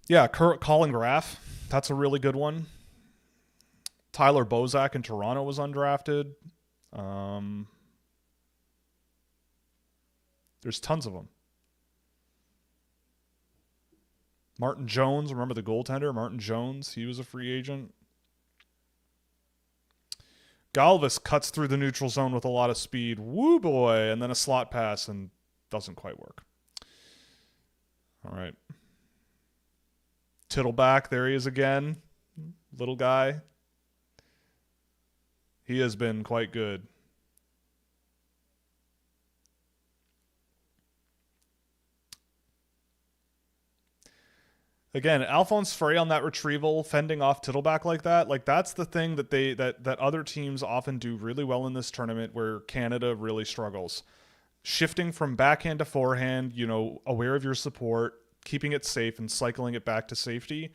Yeah, Colin Graff, that's a really good one. Tyler Bozak in Toronto was undrafted. There's tons of them. Martin Jones, remember the goaltender? Martin Jones, he was a free agent. Galvis cuts through the neutral zone with a lot of speed. Woo boy. And then a slot pass and doesn't quite work. All right. Tittleback, there he is again. Little guy. He has been quite good. Again, Alphonse Frey on that retrieval, fending off Tittleback like that, like that's the thing that that other teams often do really well in this tournament where Canada really struggles. Shifting from backhand to forehand, aware of your support, keeping it safe and cycling it back to safety.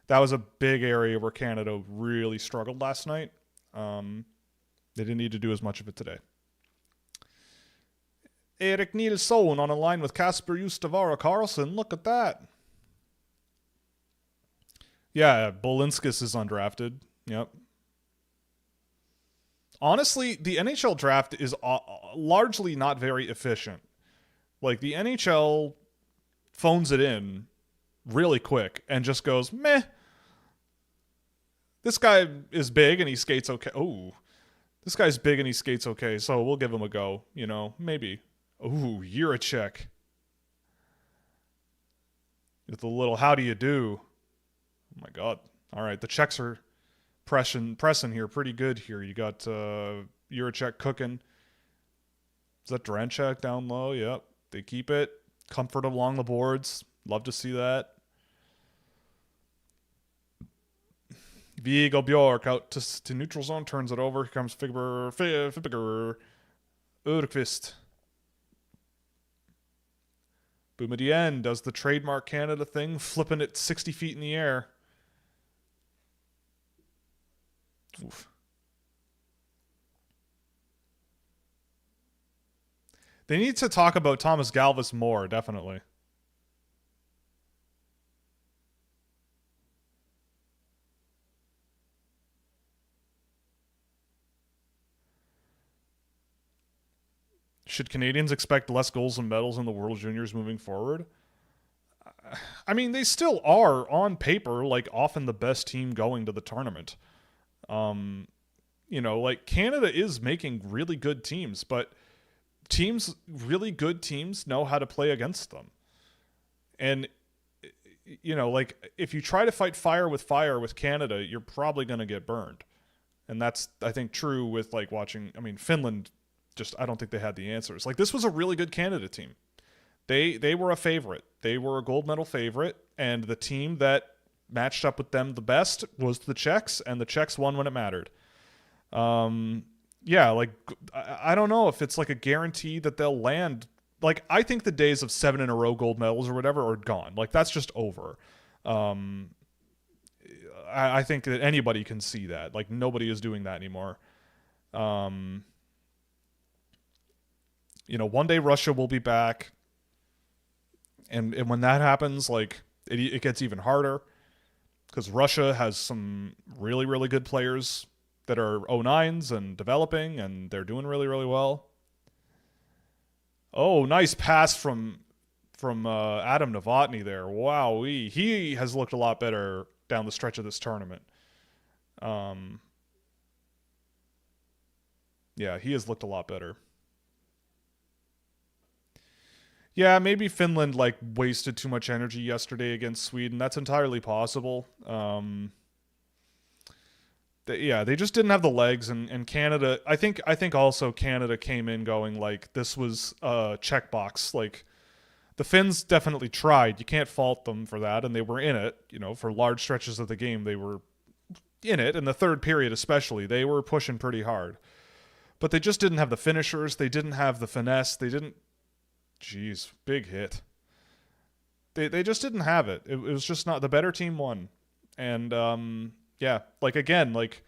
That was a big area where Canada really struggled last night. They didn't need to do as much of it today. Erik Nilsson on a line with Kasper Justavara Karlsson. Look at that. Yeah, Bolinskis is undrafted. Yep. Honestly, the NHL draft is largely not very efficient. Like, the NHL phones it in really quick and just goes, meh. This guy is big and he skates okay. Oh, this guy's big and he skates okay, so we'll give him a go. Maybe. Ooh, Jiricek. With a little how do you do. Oh my God. All right, the Czechs are pressing here pretty good here. You got Jiricek cooking. Is that Dranchak down low? Yep. They keep it. Comfort along the boards. Love to see that. Viggo Bjork out to neutral zone. Turns it over. Here comes Fibber. Urqvist. Boumedienne does the trademark Canada thing, flipping it 60 feet in the air. Oof. They need to talk about Thomas Galvis more, definitely. Should Canadians expect less goals and medals in the World Juniors moving forward? I mean, they still are, on paper, like, often the best team going to the tournament. Like, Canada is making really good teams, but really good teams know how to play against them. And, like, if you try to fight fire with Canada, you're probably going to get burned. And that's, I think, true with, like, watching, Finland, I don't think they had the answers. Like, this was a really good Canada team. They were a favorite. They were a gold medal favorite, and the team that matched up with them the best was the Czechs, and the Czechs won when it mattered. Yeah, like, I don't know if it's like a guarantee that they'll land. Like, I think the days of 7 in a row gold medals or whatever are gone. Like, that's just over. I think that anybody can see that. Like, nobody is doing that anymore. One day Russia will be back. And when that happens, like, it gets even harder. Because Russia has some really, really good players that are 09s and developing, and they're doing really, really well. Oh, nice pass from Adam Novotny there. Wow, he has looked a lot better down the stretch of this tournament. Yeah, he has looked a lot better. Yeah, maybe Finland, like, wasted too much energy yesterday against Sweden. That's entirely possible. They just didn't have the legs, and Canada. I think also Canada came in going like this was a checkbox. Like, the Finns definitely tried. You can't fault them for that, and they were in it. For large stretches of the game, they were in it. In the third period, especially, they were pushing pretty hard. But they just didn't have the finishers. They didn't have the finesse. They didn't. Jeez, big hit. They just didn't have it. It was just not the better team won. And yeah, like again, like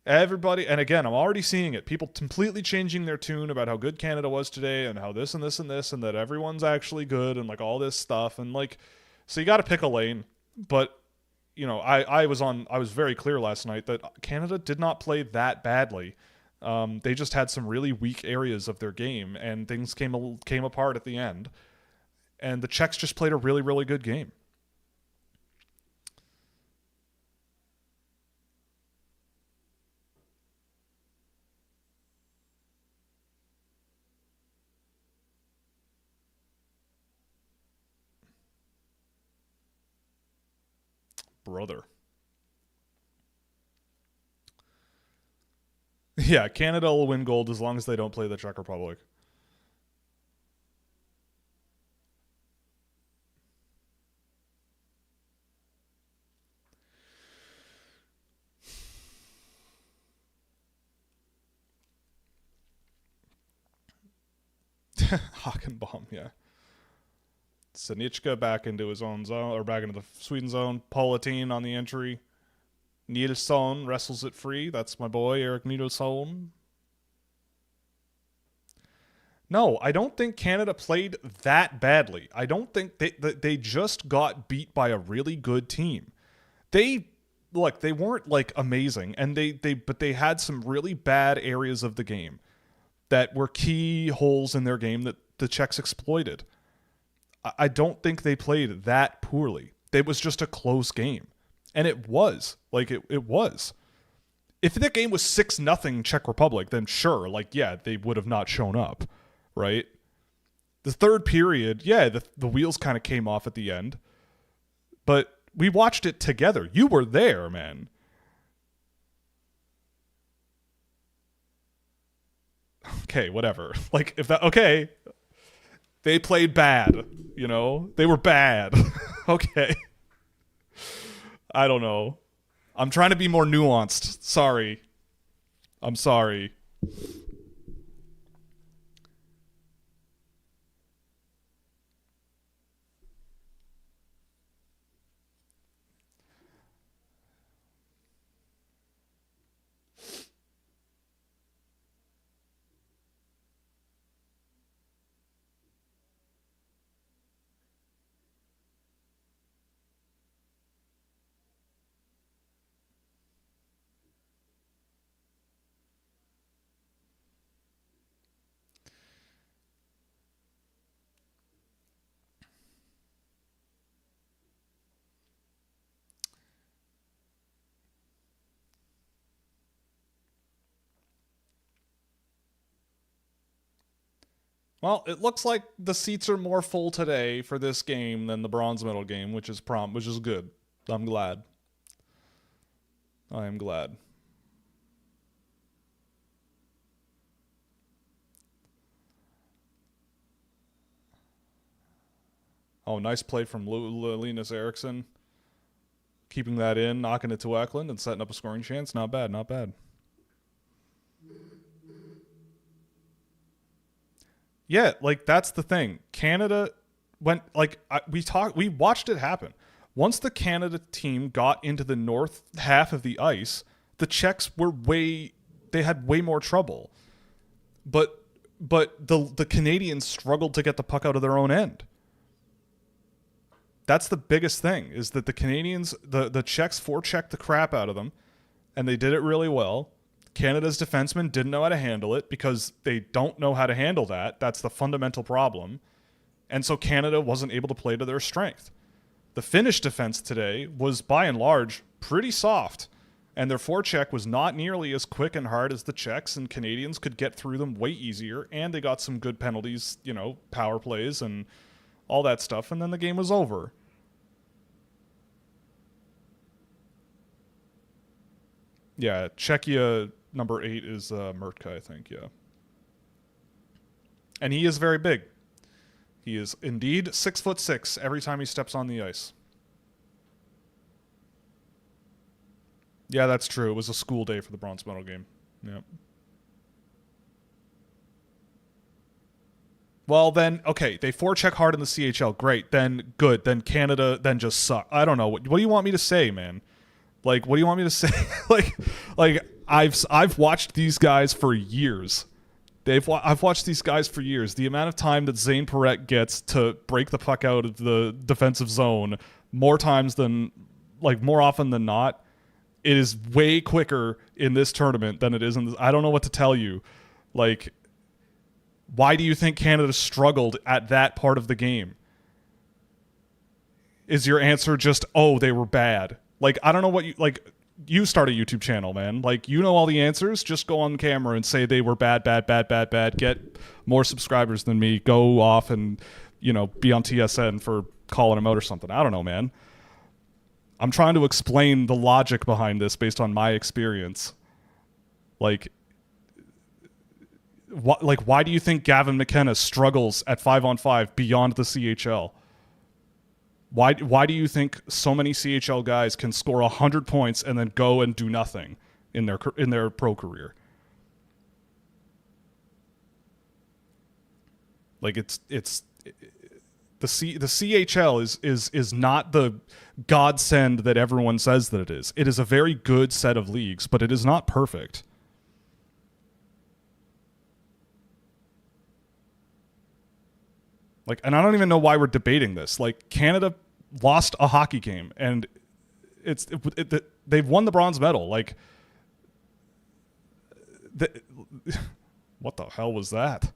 everybody, and again, I'm already seeing it. People completely changing their tune about how good Canada was today, and how this and this and this, and that everyone's actually good, and like all this stuff, and like, so you got to pick a lane. But you know, I was very clear last night that Canada did not play that badly. They just had some really weak areas of their game, and things came apart at the end. And the Czechs just played a really, really good game. Brother. Yeah, Canada will win gold as long as they don't play the Czech Republic. Hockenbaum, yeah. Sanichka back into his own zone, or back into the Sweden zone. Politin on the entry. Nilsson wrestles it free. That's my boy, Eric Nilsson. No, I don't think Canada played that badly. I don't think they just got beat by a really good team. They weren't like amazing, and but they had some really bad areas of the game that were key holes in their game that the Czechs exploited. I don't think they played that poorly. It was just a close game. And it was. Like, it was. If the game was 6-0 Czech Republic, then sure, like, yeah, they would have not shown up, right? The third period, yeah, the wheels kind of came off at the end. But we watched it together. You were there, man. Okay, whatever. Like, if that... Okay. They played bad, you know? They were bad. Okay. I don't know. I'm trying to be more nuanced. Sorry. I'm sorry. Well, it looks like the seats are more full today for this game than the bronze medal game, which is good. I'm glad. I am glad. Oh, nice play from Linus Eriksson. Keeping that in, knocking it to Eklund, and setting up a scoring chance. Not bad, not bad. Yeah, like that's the thing. Canada went like we watched it happen. Once the Canada team got into the north half of the ice, the Czechs they had way more trouble. But the Canadians struggled to get the puck out of their own end. That's the biggest thing, is that the Canadians, the Czechs forechecked the crap out of them, and they did it really well. Canada's defensemen didn't know how to handle it because they don't know how to handle that. That's the fundamental problem. And so Canada wasn't able to play to their strength. The Finnish defense today was, by and large, pretty soft, and their forecheck was not nearly as quick and hard as the Czechs, and Canadians could get through them way easier, and they got some good penalties, you know, power plays and all that stuff, and then the game was over. Yeah, Czechia number 8 is Mertka, I think, yeah. And he is very big. He is indeed 6'6" every time he steps on the ice. Yeah, that's true. It was a school day for the bronze medal game. Yeah. Well, then, okay, they forecheck hard in the CHL. Great. Then, good. Then Canada then just suck. I don't know. What do you want me to say, man? Like, what do you want me to say? like, I've watched these guys for years. I've watched these guys for years. The amount of time that Zane Parekh gets to break the puck out of the defensive zone more times than, like, more often than not, it is way quicker in this tournament than it is in this. I don't know what to tell you. Like, why do you think Canada struggled at that part of the game? Is your answer just, oh, they were bad? Like, I don't know what you, like, you start a YouTube channel, man. Like, you know all the answers. Just go on camera and say they were bad, bad, bad, bad, bad. Get more subscribers than me. Go off and, be on TSN for calling them out or something. I don't know, man. I'm trying to explain the logic behind this based on my experience. Like, why do you think Gavin McKenna struggles at 5-on-5 beyond the CHL? Why do you think so many CHL guys can score 100 points and then go and do nothing in their pro career? Like, it's the CHL is not the godsend that everyone says that it is. It is a very good set of leagues, but it is not perfect. Like, and I don't even know why we're debating this. Like, Canada lost a hockey game, and they've won the bronze medal. Like, what the hell was that?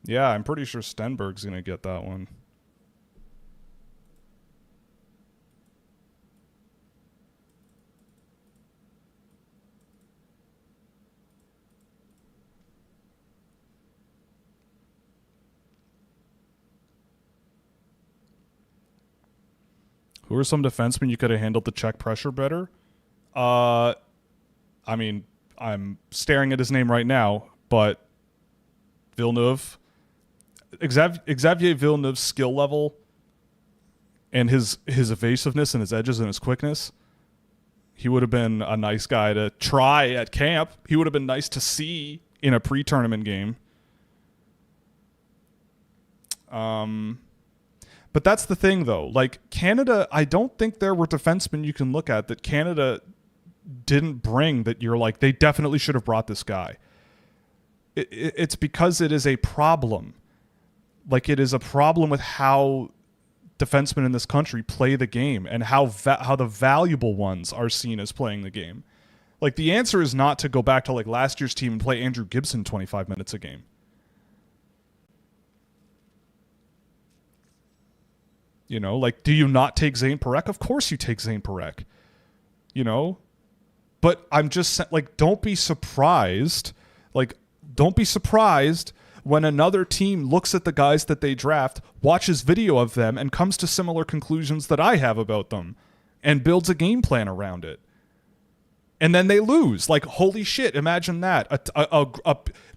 Yeah, I'm pretty sure Stenberg's going to get that one. Who are some defensemen you could have handled the check pressure better? I mean, I'm staring at his name right now, but Villeneuve, Xavier Villeneuve's skill level and his evasiveness and his edges and his quickness, he would have been a nice guy to try at camp. He would have been nice to see in a pre-tournament game. But that's the thing, though. Like, Canada, I don't think there were defensemen you can look at that Canada didn't bring that you're like, they definitely should have brought this guy. It's because it is a problem. Like, it is a problem with how defensemen in this country play the game and how the valuable ones are seen as playing the game. Like, the answer is not to go back to, like, last year's team and play Andrew Gibson 25 minutes a game. Like, do you not take Zane Parekh? Of course you take Zane Parekh. But I'm just like, don't be surprised. Like, don't be surprised when another team looks at the guys that they draft, watches video of them, and comes to similar conclusions that I have about them and builds a game plan around it. And then they lose. Like, holy shit, imagine that.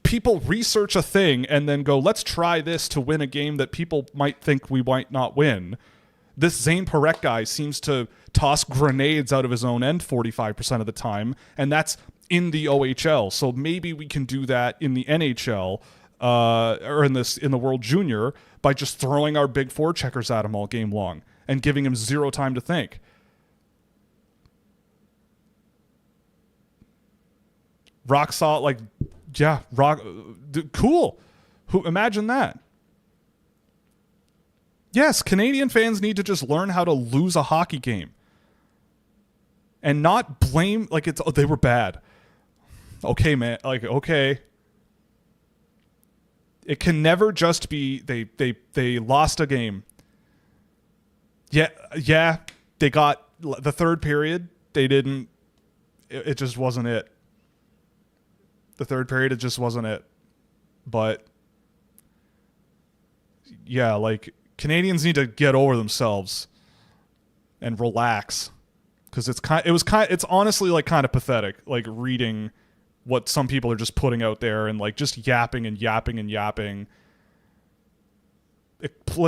People research a thing and then go, let's try this to win a game that people might think we might not win. This Zane Parekh guy seems to toss grenades out of his own end 45% of the time, and that's in the OHL. So maybe we can do that in the NHL or in the World Junior by just throwing our big forecheckers at him all game long and giving him zero time to think. Rock solid, like, yeah, cool. Imagine that. Yes, Canadian fans need to just learn how to lose a hockey game and not blame, like, they were bad. Okay, man, like, okay. It can never just be they lost a game. Yeah, they got the third period. They didn't. It just wasn't it. The third period, it just wasn't it. But yeah, like, Canadians need to get over themselves and relax, because it's honestly, like, kind of pathetic, like, reading what some people are just putting out there and, like, just yapping and yapping and yapping,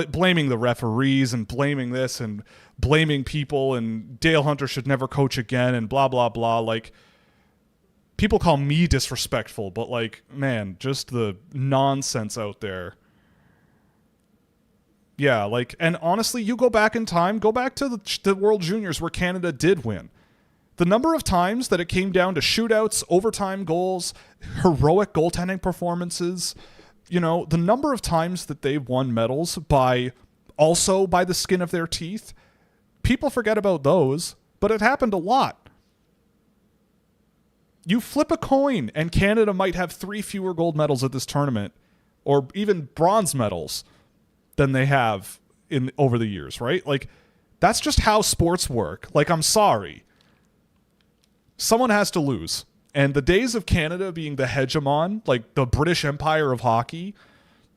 blaming the referees and blaming this and blaming people, and Dale Hunter should never coach again and blah blah blah. Like, people call me disrespectful, but like, man, just the nonsense out there. Yeah, like, and honestly, you go back in time, go back to the World Juniors where Canada did win. The number of times that it came down to shootouts, overtime goals, heroic goaltending performances, you know, the number of times that they won medals by the skin of their teeth, people forget about those, but it happened a lot. You flip a coin and Canada might have 3 fewer gold medals at this tournament, or even bronze medals, than they have in over the years, right? Like, that's just how sports work. Like, I'm sorry. Someone has to lose. And the days of Canada being the hegemon, like the British Empire of hockey,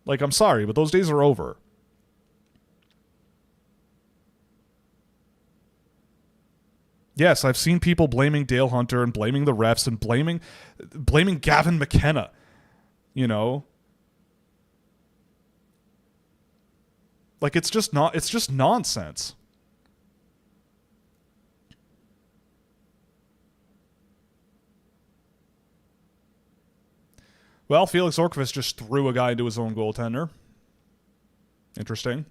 like, I'm sorry, but those days are over. Yes, I've seen people blaming Dale Hunter and blaming the refs and blaming Gavin McKenna, you know? Like, it's just nonsense. Well, Felix Orkvist just threw a guy into his own goaltender. Interesting.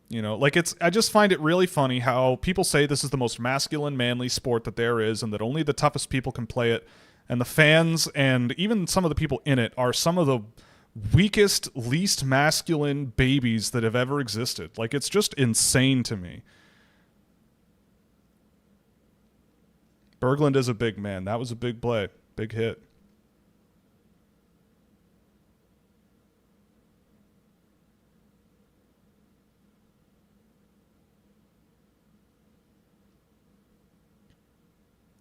You know, like, I just find it really funny how people say this is the most masculine, manly sport that there is, and that only the toughest people can play it. And the fans and even some of the people in it are some of the weakest, least masculine babies that have ever existed. Like, it's just insane to me. Berglund is a big man. That was a big play. Big hit.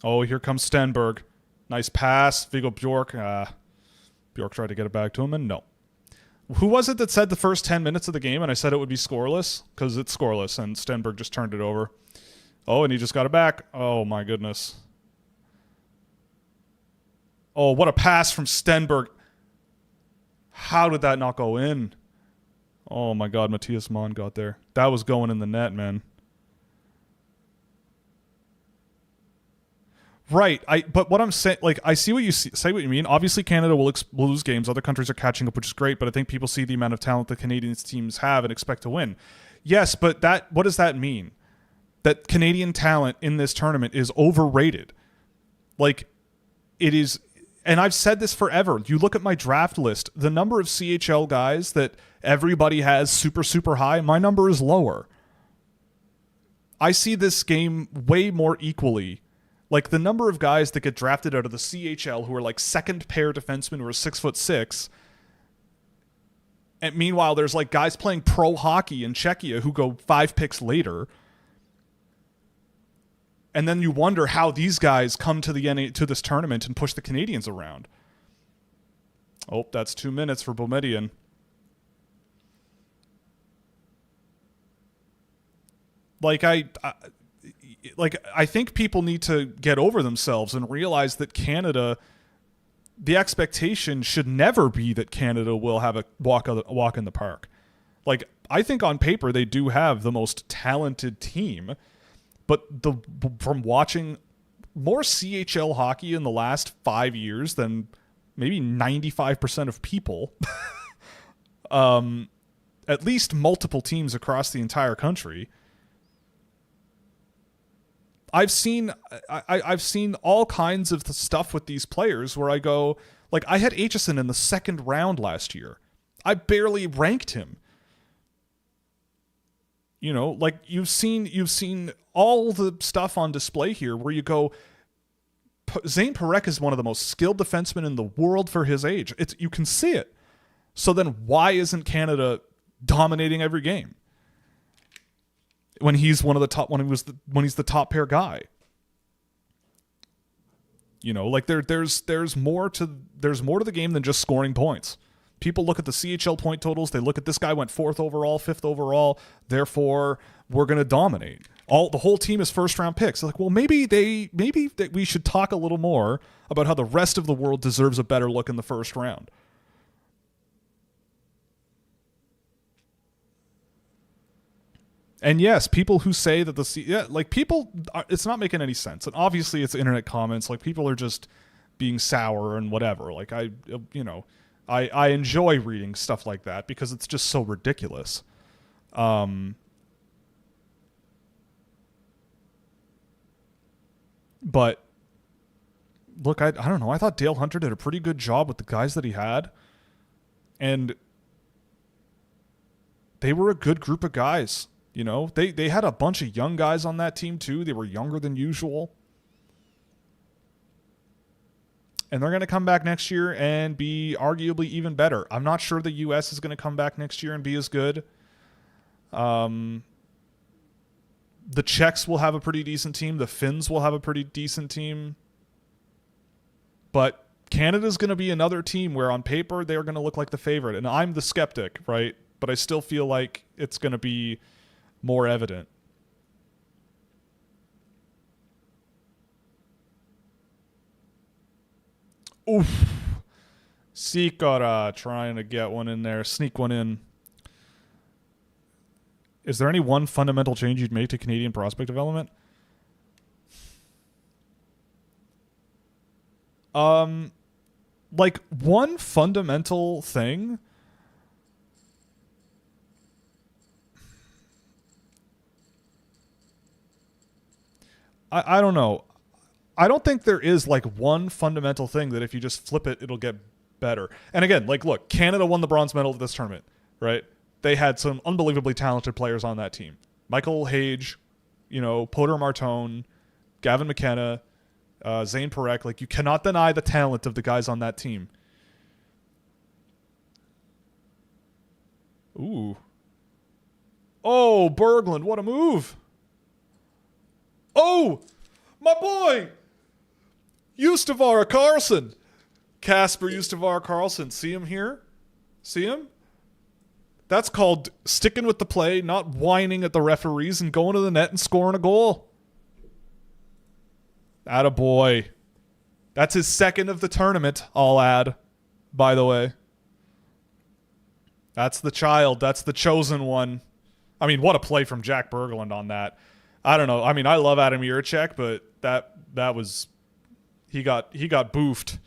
Oh, here comes Stenberg. Nice pass. Viggo Bjork. Bjork tried to get it back to him, and no. Who was it that said the first 10 minutes of the game and I said it would be scoreless? Because it's scoreless, and Stenberg just turned it over. Oh, and he just got it back. Oh, my goodness. Oh, what a pass from Stenberg. How did that not go in? Oh, my God, Matthias Mann got there. That was going in the net, man. Right, but what I'm saying, like, I see what you say what you mean. Obviously, Canada will lose games. Other countries are catching up, which is great. But I think people see the amount of talent the Canadian teams have and expect to win. Yes, but what does that mean? That Canadian talent in this tournament is overrated. Like, it is, and I've said this forever. You look at my draft list, the number of CHL guys that everybody has super, super high, my number is lower. I see this game way more equally. Like, the number of guys that get drafted out of the CHL who are like second pair defensemen who are 6'6", and meanwhile there's like guys playing pro hockey in Czechia who go 5 picks later, and then you wonder how these guys come to to this tournament and push the Canadians around. Oh, that's 2 minutes for Boumediene. I think people need to get over themselves and realize that Canada, the expectation should never be that Canada will have a walk in the park. Like, I think on paper they do have the most talented team, but from watching more CHL hockey in the last 5 years than maybe 95% of people, at least multiple teams across the entire country, I've seen all kinds of stuff with these players where I go, like, I had Aitchison in the second round last year. I barely ranked him. You know, like, you've seen all the stuff on display here where you go, Zane Parekh is one of the most skilled defensemen in the world for his age. You can see it. So then why isn't Canada dominating every game when he's one of the top, when he's the top pair guy? You know, like, there's more to the game than just scoring points. People look at the CHL point totals. They look at this guy went 4th overall, 5th overall. Therefore, we're going to dominate. The whole team is first round picks. They're like, well, maybe we should talk a little more about how the rest of the world deserves a better look in the first round. And yes, people who say that people, it's not making any sense. And obviously it's internet comments. Like, people are just being sour and whatever. Like, I enjoy reading stuff like that because it's just so ridiculous. But look, I don't know. I thought Dale Hunter did a pretty good job with the guys that he had. And they were a good group of guys. You know, they had a bunch of young guys on that team too. They were younger than usual. And they're going to come back next year and be arguably even better. I'm not sure the U.S. is going to come back next year and be as good. The Czechs will have a pretty decent team. The Finns will have a pretty decent team. But Canada's going to be another team where on paper they're going to look like the favorite. And I'm the skeptic, right? But I still feel like it's going to be more evident. Oof. Sikora trying to get one in there, sneak one in. Is there any one fundamental change you'd make to Canadian prospect development? Like, one fundamental thing. I don't know. I don't think there is like one fundamental thing that if you just flip it, it'll get better. And again, like, look, Canada won the bronze medal at this tournament, right? They had some unbelievably talented players on that team. Michael Hage, Potter Martone, Gavin McKenna, Zane Parekh. Like, you cannot deny the talent of the guys on that team. Ooh. Oh, Berglund, what a move. Oh, my boy, Justavar Karlsson. Kasper Justavar Karlsson. See him here? See him? That's called sticking with the play, not whining at the referees and going to the net and scoring a goal. Attaboy. That's his second of the tournament, I'll add, by the way. That's the child. That's the chosen one. I mean, what a play from Jack Berglund on that. I don't know. I mean, I love Adam Jiricek, but that was... He got boofed.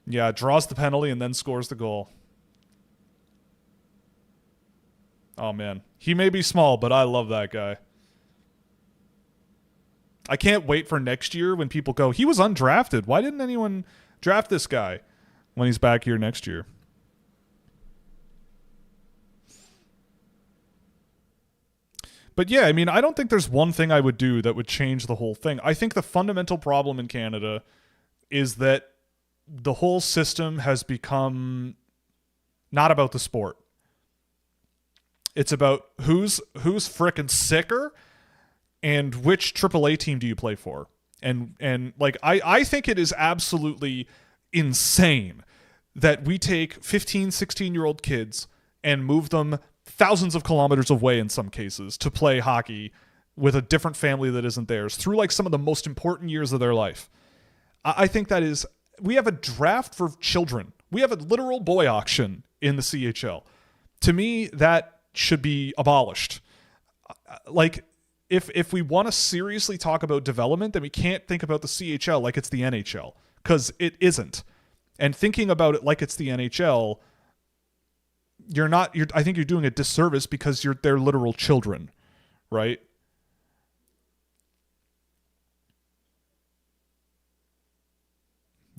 Yeah, draws the penalty and then scores the goal. Oh, man. He may be small, but I love that guy. I can't wait for next year when people go, he was undrafted. Why didn't anyone draft this guy when he's back here next year? But yeah, I mean, I don't think there's one thing I would do that would change the whole thing. I think the fundamental problem in Canada is that the whole system has become not about the sport. It's about who's frickin' sicker and which AAA team do you play for. And like, I think it is absolutely insane that we take 15, 16-year-old kids and move them thousands of kilometers away in some cases to play hockey with a different family that isn't theirs through like some of the most important years of their life. I think that is, we have a draft for children. We have a literal boy auction in the CHL. To me, that should be abolished. Like, if we want to seriously talk about development, then we can't think about the CHL like it's the NHL, because it isn't. And thinking about it like it's the NHL, I think you're doing a disservice because they're literal children, right?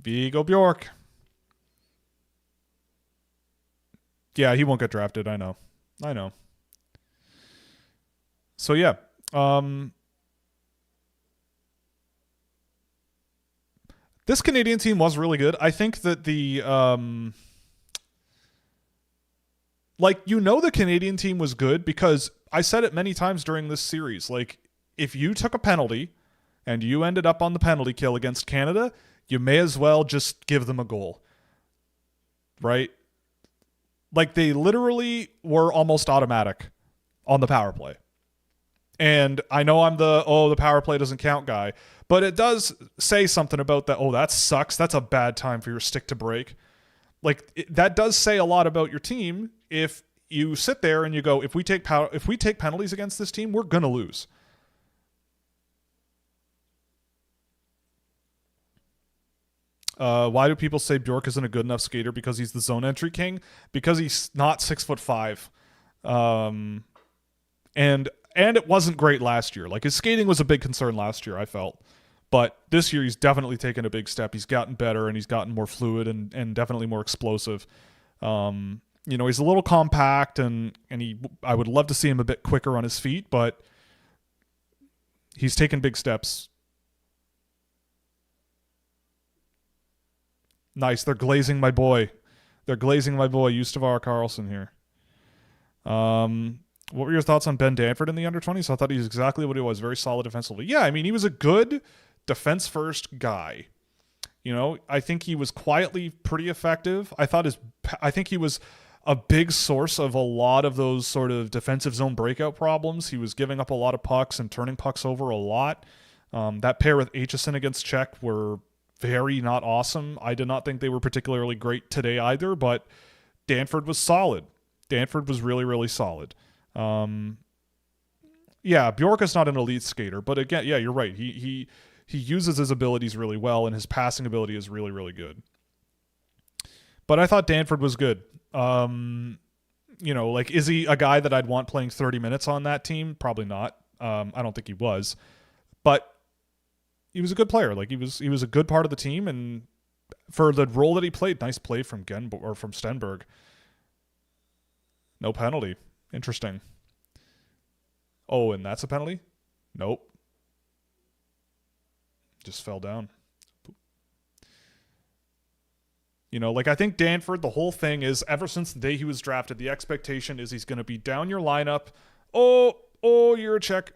Viggo Bjork. Yeah, he won't get drafted. I know. So yeah. This Canadian team was really good. I think that the the Canadian team was good because I said it many times during this series. Like, if you took a penalty and you ended up on the penalty kill against Canada, you may as well just give them a goal. Right? Like, they literally were almost automatic on the power play. And I know I'm the power play doesn't count guy, but it does say something about that. Oh, that sucks. That's a bad time for your stick to break. Like, that does say a lot about your team if you sit there and you go, if we take penalties against this team, we're going to lose. Why do people say Bjork isn't a good enough skater? Because he's the zone entry king? Because he's not 6'5". And it wasn't great last year. Like, his skating was a big concern last year, I felt. But this year he's definitely taken a big step. He's gotten better and he's gotten more fluid and definitely more explosive. He's a little compact and I would love to see him a bit quicker on his feet, but he's taken big steps. Nice. They're glazing my boy. Justavar Karlsson here. What were your thoughts on Ben Danford in the under-20s? I thought he was exactly what he was, very solid defensively. Yeah, I mean, he was a good defense-first guy. I think he was quietly pretty effective. I think he was a big source of a lot of those sort of defensive zone breakout problems. He was giving up a lot of pucks and turning pucks over a lot. That pair with Aitchison against Czech were very not awesome. I did not think they were particularly great today either, but Danford was solid. Danford was really, really solid. Bjork is not an elite skater, but again, yeah, you're right. He uses his abilities really well, and his passing ability is really, really good. But I thought Danford was good. Is he a guy that I'd want playing 30 minutes on that team? Probably not. I don't think he was. But he was a good player. Like, he was a good part of the team, and for the role that he played, nice play from from Stenberg. No penalty. Interesting. Oh, and that's a penalty? Nope. Just fell down. I think Danford, the whole thing is, ever since the day he was drafted, the expectation is he's going to be down your lineup. Oh, you're a Czech.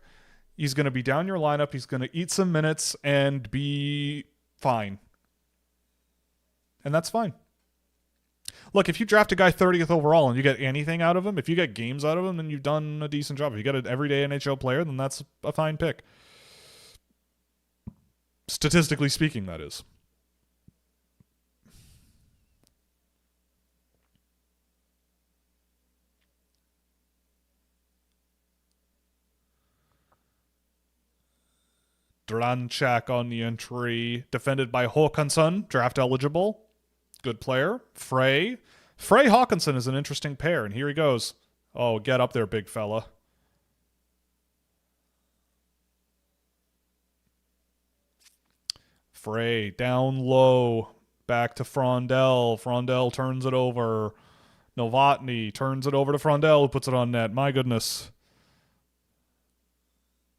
He's going to be down your lineup. He's going to eat some minutes and be fine. And that's fine. Look, if you draft a guy 30th overall and you get anything out of him, if you get games out of him, then you've done a decent job. If you get an everyday NHL player, then that's a fine pick. Statistically speaking, that is. Dranchak on the entry, defended by Håkansson, draft eligible. Good player. Frey Hawkinson is an interesting pair, and here he goes. Oh, get up there, big fella. Frey down low, back to Frondell. Frondell turns it over. Novotny turns it over to Frondell, who puts it on net. My goodness.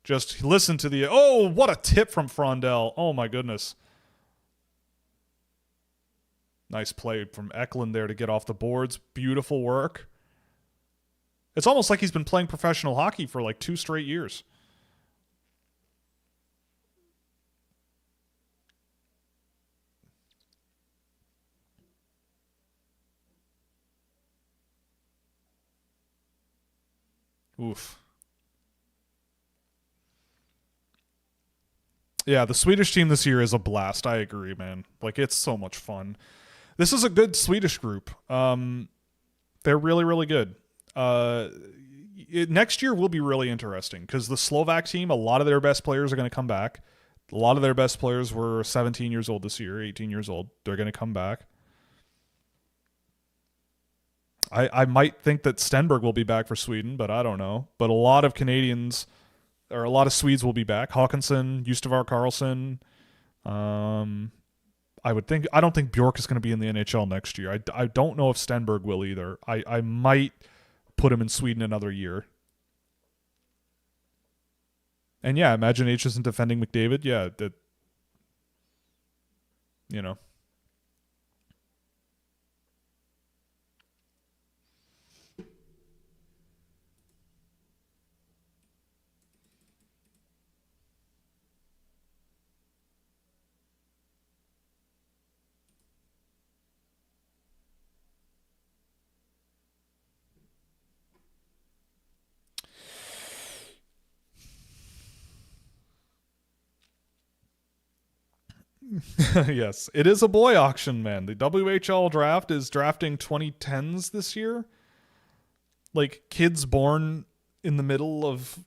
Just listen to the... Oh, what a tip from Frondell. Oh, my goodness. Nice play from Eklund there to get off the boards. Beautiful work. It's almost like he's been playing professional hockey for like 2 straight years. Oof. Yeah, the Swedish team this year is a blast. I agree, man. Like, it's so much fun. This is a good Swedish group. They're really, really good. Next year will be really interesting because the Slovak team, a lot of their best players are going to come back. A lot of their best players were 17 years old this year, 18 years old. They're going to come back. I might think that Stenberg will be back for Sweden, but I don't know. But a lot of Canadians, or a lot of Swedes will be back. Håkansson, Justavar Karlsson. I don't think Bjork is going to be in the NHL next year. I don't know if Stenberg will either. I might put him in Sweden another year. And yeah, imagine Aitchison defending McDavid. Yeah, that, you know. Yes, it is a boy auction, man. The WHL draft is drafting 2010s this year. like kids born in the middle of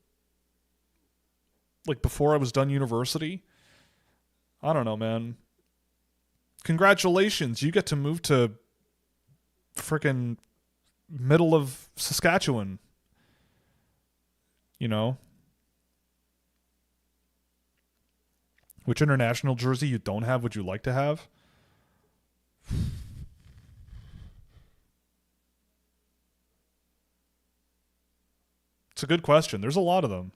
like before I was done university. I don't know, man. Congratulations, you get to move to freaking middle of Saskatchewan. You know, which international jersey you don't have would you like to have? It's a good question. There's a lot of them.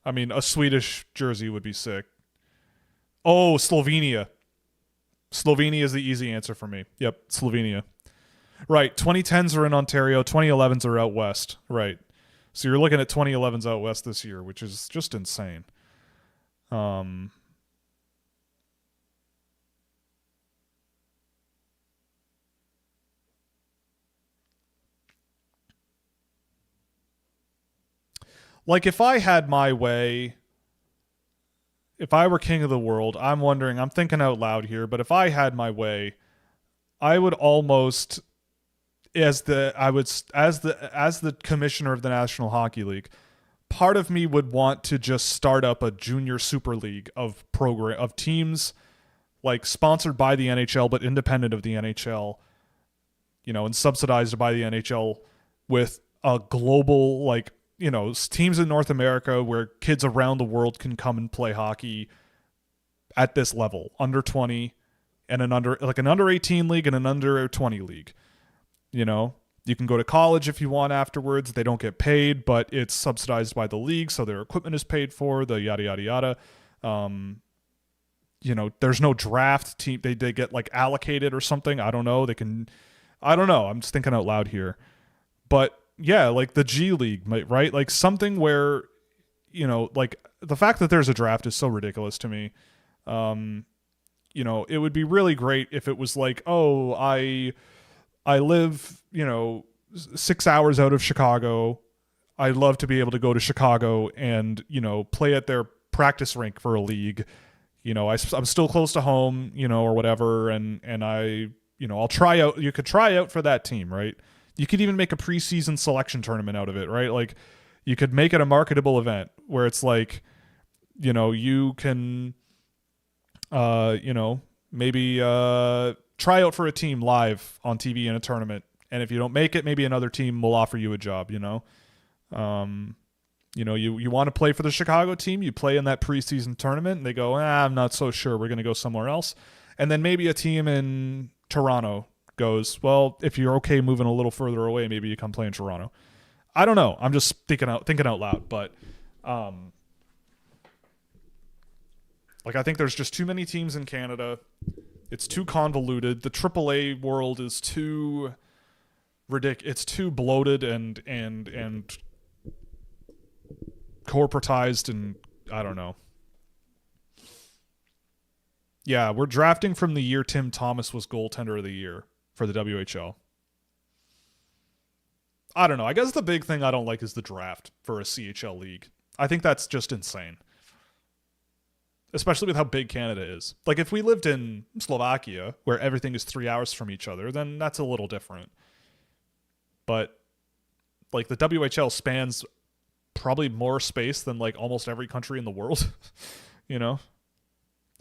I mean, a Swedish jersey would be sick. Oh, Slovenia. Slovenia is the easy answer for me. Yep, Slovenia. Right, 2010s are in Ontario, 2011s are out west. Right. So you're looking at 2011s out west this year, which is just insane. Um like if I had my way, if I were king of the world, I'm wondering, I'm thinking out loud here, but if I had my way, I would almost as the commissioner of the National Hockey League, part of me would want to just start up a junior super league of teams like sponsored by the NHL but independent of the NHL, and subsidized by the NHL with a global teams in North America where kids around the world can come and play hockey at this level, under 20 and an under 18 league and an under 20 league. You can go to college if you want afterwards. They don't get paid, but it's subsidized by the league, so their equipment is paid for, the yada, yada, yada. There's no draft team. They get like allocated or something. I don't know. I don't know. I'm just thinking out loud here. But yeah, like the G League, right? Like something where, like the fact that there's a draft is so ridiculous to me. It would be really great if it was like, oh, I live, 6 hours out of Chicago. I'd love to be able to go to Chicago and, play at their practice rink for a league. I'm still close to home, or whatever. And I'll try out. You could try out for that team, right? You could even make a preseason selection tournament out of it, right? Like you could make it a marketable event where it's like, you can, maybe try out for a team live on TV in a tournament. And if you don't make it, maybe another team will offer you a job, you want to play for the Chicago team, you play in that preseason tournament and they go, I'm not so sure, we're going to go somewhere else. And then maybe a team in Toronto goes, well, if you're okay moving a little further away, maybe you come play in Toronto. I don't know. I'm just thinking out loud, but I think there's just too many teams in Canada. It's too convoluted. The AAA world is too ridiculous. It's too bloated and corporatized, and I don't know. Yeah, we're drafting from the year Tim Thomas was goaltender of the year for the WHL. I don't know. I guess the big thing I don't like is the draft for a CHL league. I think that's just insane. Especially with how big Canada is. Like, if we lived in Slovakia, where everything is 3 hours from each other, then that's a little different. But, like, the WHL spans probably more space than, like, almost every country in the world.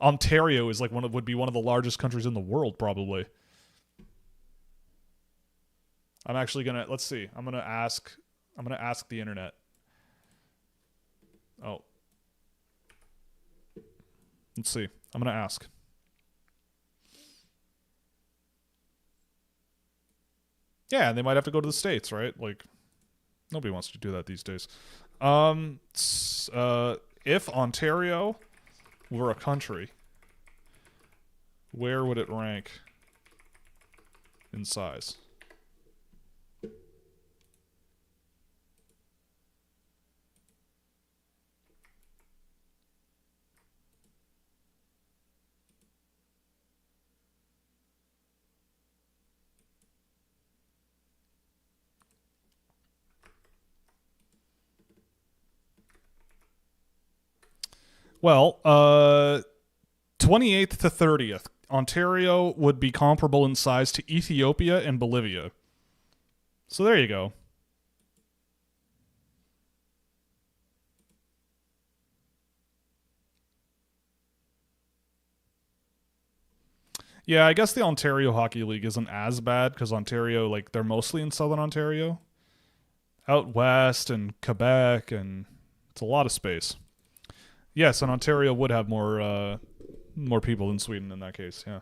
Ontario is, like, would be one of the largest countries in the world, probably. I'm actually gonna, let's see. I'm gonna ask the internet. Oh. Let's see. I'm going to ask. Yeah, and they might have to go to the States, right? Like, nobody wants to do that these days. If Ontario were a country, where would it rank in size? Well, 28th to 30th. Ontario would be comparable in size to Ethiopia and Bolivia. So there you go. Yeah, I guess the Ontario Hockey League isn't as bad because Ontario, like, they're mostly in southern Ontario. Out west and Quebec, and it's a lot of space. Yes, and Ontario would have more people than Sweden in that case, yeah.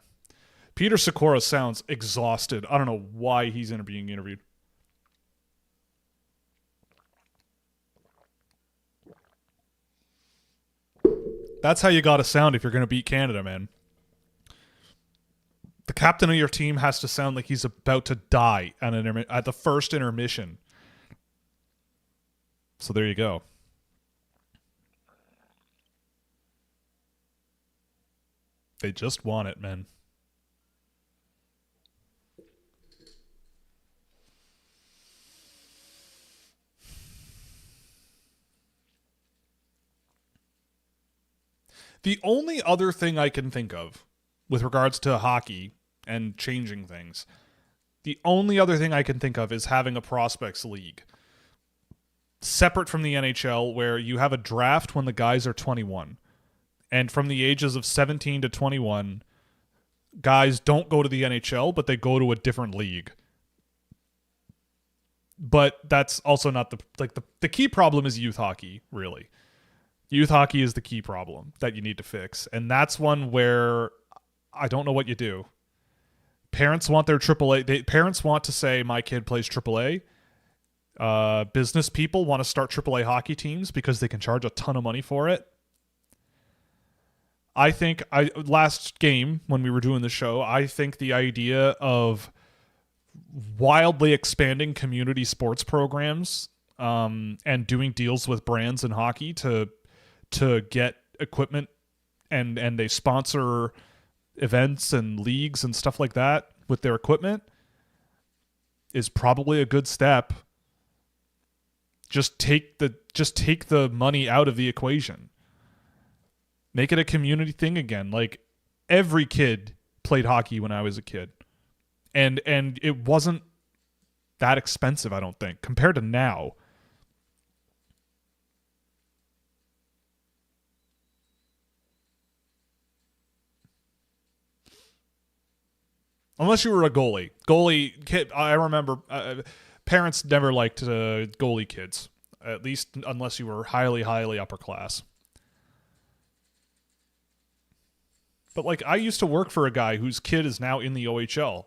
Peter Sikora sounds exhausted. I don't know why he's being interviewed. That's how you gotta sound if you're gonna beat Canada, man. The captain of your team has to sound like he's about to die at the first intermission. So there you go. They just want it, man. The only other thing I can think of with regards to hockey and changing things, the only other thing I can think of is having a prospects league separate from the NHL where you have a draft when the guys are 21. And from the ages of 17 to 21, guys don't go to the NHL, but they go to a different league. But that's also not the key problem is youth hockey, really. Youth hockey is the key problem that you need to fix. And that's one where I don't know what you do. Parents want their AAA. Parents want to say, my kid plays AAA. Business people want to start AAA hockey teams because they can charge a ton of money for it. I think last game when we were doing the show, I think the idea of wildly expanding community sports programs and doing deals with brands in hockey to get equipment and they sponsor events and leagues and stuff like that with their equipment is probably a good step. Just take the money out of the equation. Make it a community thing again. Like, every kid played hockey when I was a kid. And it wasn't that expensive, I don't think, compared to now. Unless you were a goalie. Goalie kid, I remember parents never liked goalie kids, at least unless you were highly, highly upper class. But, like, I used to work for a guy whose kid is now in the OHL.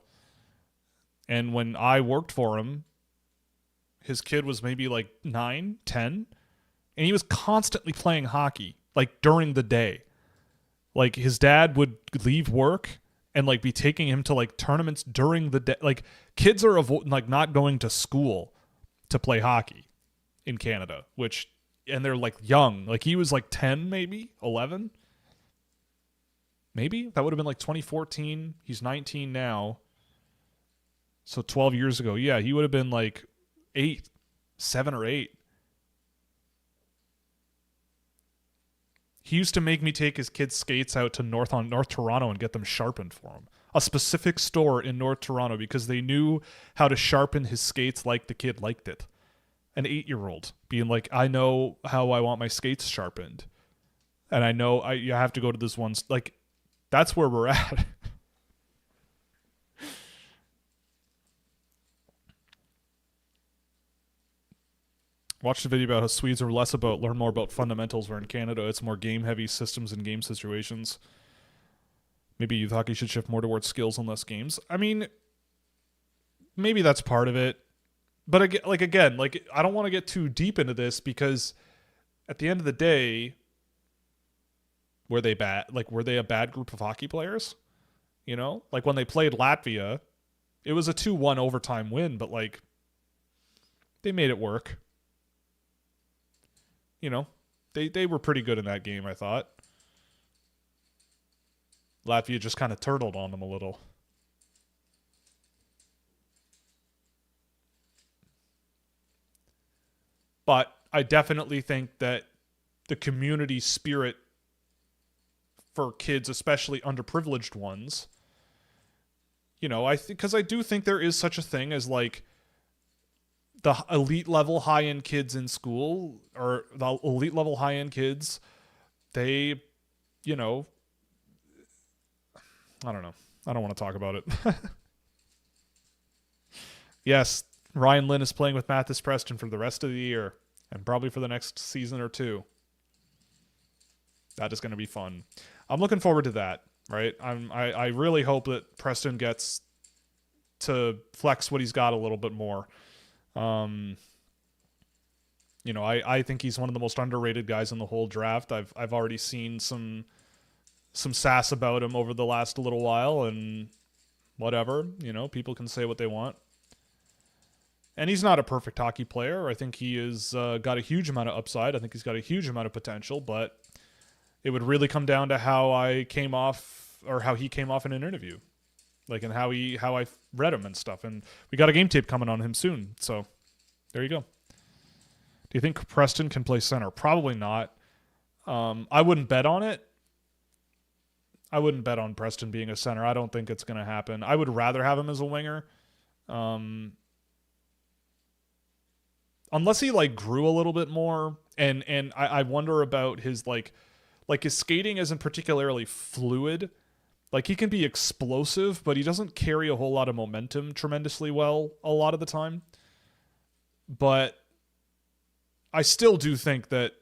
And when I worked for him, his kid was maybe like 9, 10, and he was constantly playing hockey, like, during the day. Like, his dad would leave work and, like, be taking him to, like, tournaments during the day. Like, kids are not going to school to play hockey in Canada, and they're, like, young. Like, he was like 10, maybe 11. Maybe that would have been like 2014. He's 19 now. So 12 years ago. Yeah, he would have been like 7 or 8. He used to make me take his kids' skates out to North Toronto and get them sharpened for him. A specific store in North Toronto because they knew how to sharpen his skates like the kid liked it. An 8-year-old being like, I know how I want my skates sharpened. And I know you have to go to this one. Like, that's where we're at. Watch the video about how Swedes are learn more about fundamentals, where in Canada it's more game-heavy systems and game situations. Maybe youth hockey should shift more towards skills and less games. I mean, maybe that's part of it. But again, I don't want to get too deep into this because at the end of the day, were they bad? Like, were they a bad group of hockey players? You know, like when they played Latvia, it was a 2-1 overtime win, but like they made it work. You know, they were pretty good in that game, I thought. Latvia just kind of turtled on them a little. But I definitely think that the community spirit for kids, especially underprivileged ones. You know, because I do think there is such a thing as like the elite level high end kids in school, or the elite level high end kids. They, you know, I don't know. I don't want to talk about it. Yes, Ryan Lynn is playing with Mathis Preston for the rest of the year and probably for the next season or two. That is going to be fun. I'm looking forward to that, right? I really hope that Preston gets to flex what he's got a little bit more. You know, I think he's one of the most underrated guys in the whole draft. I've already seen some sass about him over the last little while, and whatever, you know, people can say what they want. And he's not a perfect hockey player. I think he is got a huge amount of upside. I think he's got a huge amount of potential, but it would really come down to how I came off, or how he came off in an interview, like, and how I read him and stuff. And we got a game tape coming on him soon, so there you go. Do you think Preston can play center? Probably not. I wouldn't bet on it. I wouldn't bet on Preston being a center. I don't think it's going to happen. I would rather have him as a winger. Unless he like grew a little bit more, and I wonder about his like his skating isn't particularly fluid. Like, he can be explosive, but he doesn't carry a whole lot of momentum tremendously well a lot of the time. But I still do think that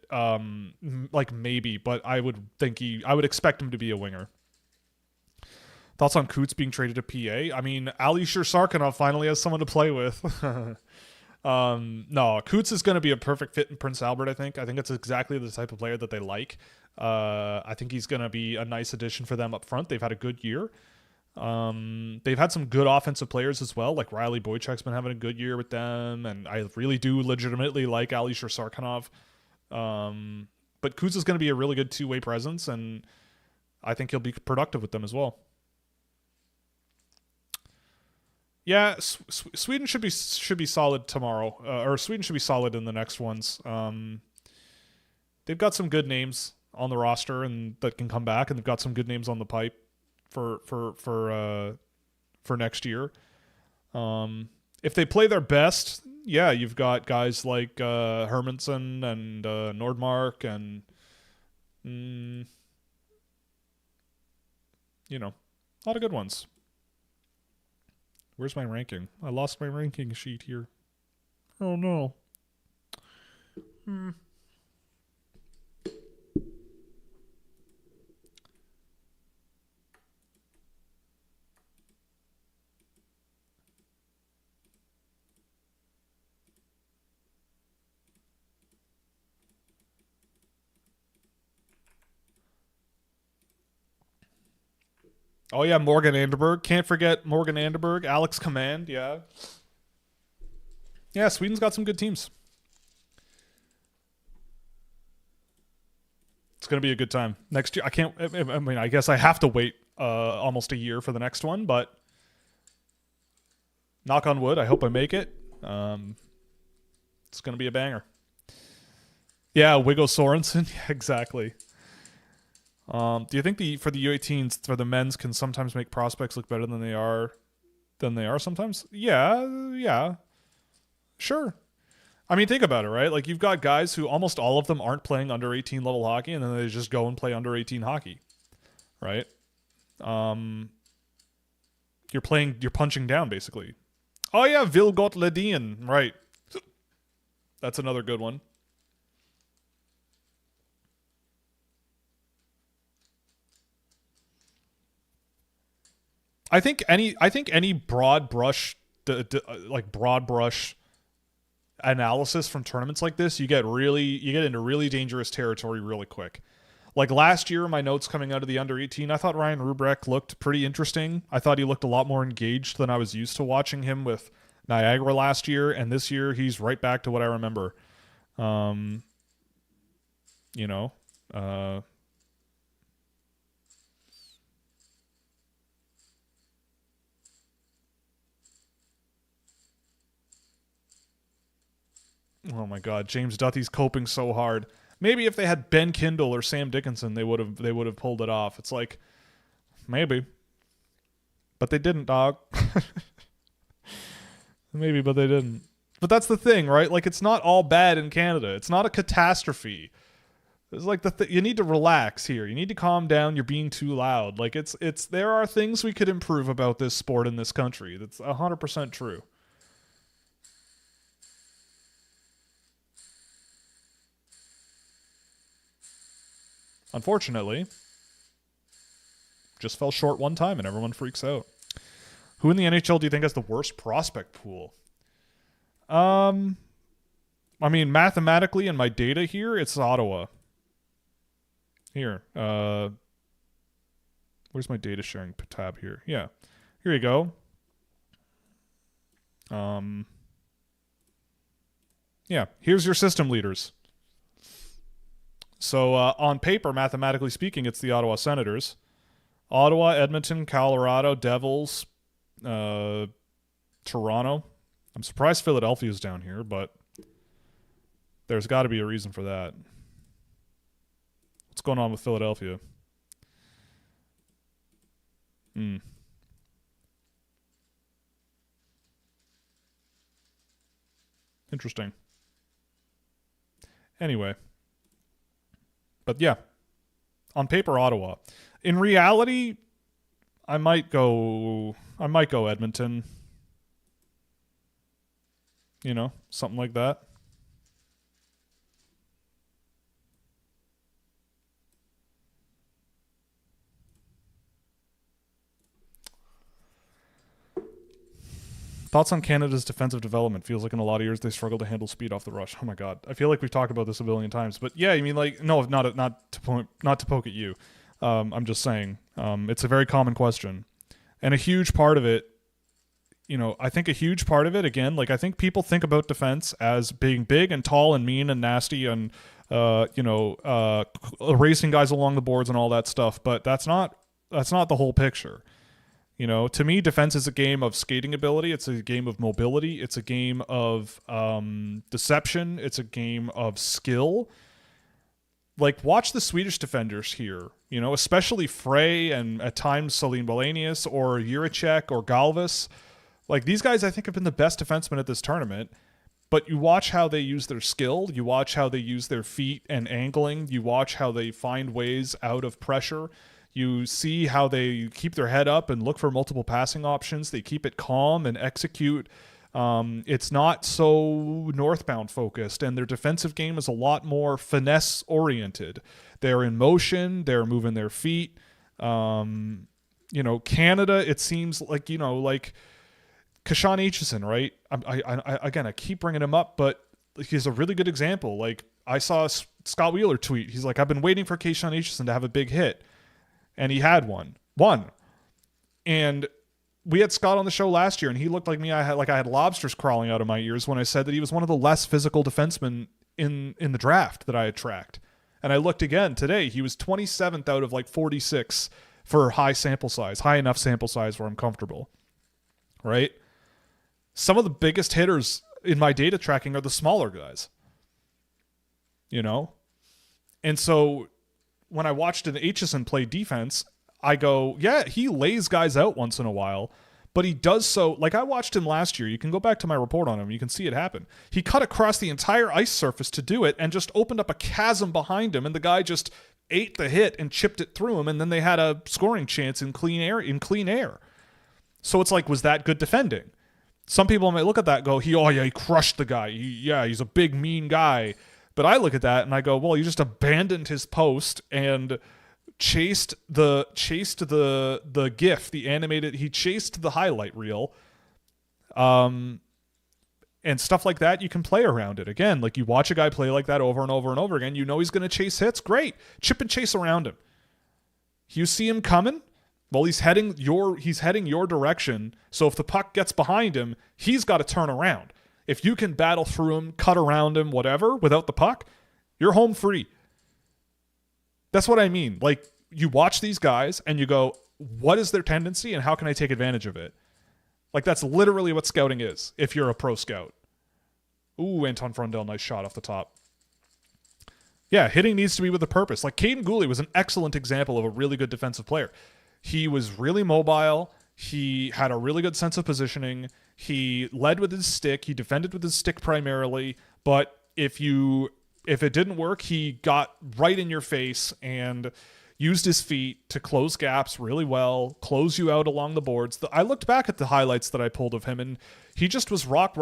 like maybe, but I would expect him to be a winger. Thoughts on Coots being traded to PA? I mean, Alisher Sarkinov finally has someone to play with. No, Coots is going to be a perfect fit in Prince Albert, I think. I think it's exactly the type of player that they like. I think he's going to be a nice addition for them up front. They've had a good year. They've had some good offensive players as well. Like Riley Boychuk's been having a good year with them, and I really do legitimately like Alisher Sarkinov. But Coots is going to be a really good two-way presence, and I think he'll be productive with them as well. Yeah, Sweden should be solid tomorrow, or Sweden should be solid in the next ones. They've got some good names on the roster and that can come back, and they've got some good names on the pipe for next year. If they play their best, yeah, you've got guys like Hermanson and Nordmark and you know, a lot of good ones. Where's my ranking? I lost my ranking sheet here. Oh no. Oh yeah, Morgan Anderberg. Can't forget Morgan Anderberg. Alex Command, yeah. Yeah, Sweden's got some good teams. It's going to be a good time. Next year, I guess I have to wait almost a year for the next one, but knock on wood, I hope I make it. It's going to be a banger. Yeah, Wiggo Sorensen. Yeah, exactly. Do you think for the U18s, for the men's, can sometimes make prospects look better than they are sometimes? Yeah. Sure. I mean, think about it, right? Like, you've got guys who almost all of them aren't playing under 18 level hockey, and then they just go and play under 18 hockey, right? You're punching down, basically. Oh yeah, Vilgot Ledien, right. That's another good one. I think any broad brush analysis from tournaments like this, you get into really dangerous territory really quick. Like last year, my notes coming out of the under 18, I thought Ryan Rubrek looked pretty interesting. I thought he looked a lot more engaged than I was used to watching him with Niagara last year, and this year he's right back to what I remember. Oh my God, James Duthie's coping so hard. Maybe if they had Ben Kindle or Sam Dickinson, they would have pulled it off. It's like, maybe. But they didn't, dog. Maybe, but they didn't. But that's the thing, right? Like, it's not all bad in Canada. It's not a catastrophe. It's like you need to relax here. You need to calm down. You're being too loud. Like, there are things we could improve about this sport in this country. That's 100% true. Unfortunately, just fell short one time and everyone freaks out. Who in the NHL do you think has the worst prospect pool? I mean, mathematically in my data here, it's Ottawa. Here. Where's my data sharing tab here? Yeah. Here you go. Yeah, here's your system leaders. So on paper, mathematically speaking, it's the Ottawa Senators. Ottawa, Edmonton, Colorado, Devils, Toronto. I'm surprised Philadelphia's down here, but there's got to be a reason for that. What's going on with Philadelphia? Interesting. Anyway. But yeah, on paper, Ottawa. In reality, I might go Edmonton. You know, something like that. Thoughts on Canada's defensive development? Feels like in a lot of years they struggle to handle speed off the rush. Oh my god, I feel like we've talked about this a billion times. But yeah, I mean, like, no, not to poke at you. I'm just saying, it's a very common question, and a huge part of it, you know, I think a huge part of it, again, like, I think people think about defense as being big and tall and mean and nasty and racing guys along the boards and all that stuff. But that's not the whole picture. You know, to me, defense is a game of skating ability. It's a game of mobility. It's a game of deception. It's a game of skill. Like, watch the Swedish defenders here, you know, especially Frey and at times Salim Balanius or Jiricek or Galvis. Like, these guys, I think, have been the best defensemen at this tournament. But you watch how they use their skill. You watch how they use their feet and angling. You watch how they find ways out of pressure. You see how they keep their head up and look for multiple passing options. They keep it calm and execute. It's not so northbound focused, and their defensive game is a lot more finesse oriented. They're in motion. They're moving their feet. Canada, it seems like, like Kashan Aitchison, right? I keep bringing him up, but he's a really good example. Like, I saw Scott Wheeler tweet. He's like, I've been waiting for Kashan Aitchison to have a big hit. And he had one. And we had Scott on the show last year, and he looked like me. I had lobsters crawling out of my ears when I said that he was one of the less physical defensemen in the draft that I had tracked. And I looked again today. He was 27th out of 46 for high enough sample size where I'm comfortable. Right? Some of the biggest hitters in my data tracking are the smaller guys. You know? And so when I watched an Aitchison play defense, I go, yeah, he lays guys out once in a while, but he does so. Like, I watched him last year. You can go back to my report on him. You can see it happen. He cut across the entire ice surface to do it and just opened up a chasm behind him, and the guy just ate the hit and chipped it through him, and then they had a scoring chance in clean air. So it's like, was that good defending? Some people might look at that and go, he crushed the guy. He's a big, mean guy. But I look at that and I go, well, you just abandoned his post and chased the GIF, the animated. He chased the highlight reel, and stuff like that. You can play around it. Again, like, you watch a guy play like that over and over and over again. You know he's going to chase hits. Great, chip and chase around him. You see him coming. Well, he's heading your direction. So if the puck gets behind him, he's got to turn around. If you can battle through him, cut around him, whatever, without the puck, you're home free. That's what I mean. Like, you watch these guys and you go, what is their tendency and how can I take advantage of it? Like, that's literally what scouting is if you're a pro scout. Ooh, Anton Frundell, nice shot off the top. Yeah, hitting needs to be with a purpose. Like Caden Gooley was an excellent example of a really good defensive player. He was really mobile. He had a really good sense of positioning. He led with his stick. He defended with his stick primarily. But if it didn't work, he got right in your face and used his feet to close gaps really well, close you out along the boards. I looked back at the highlights that I pulled of him, and he just was rock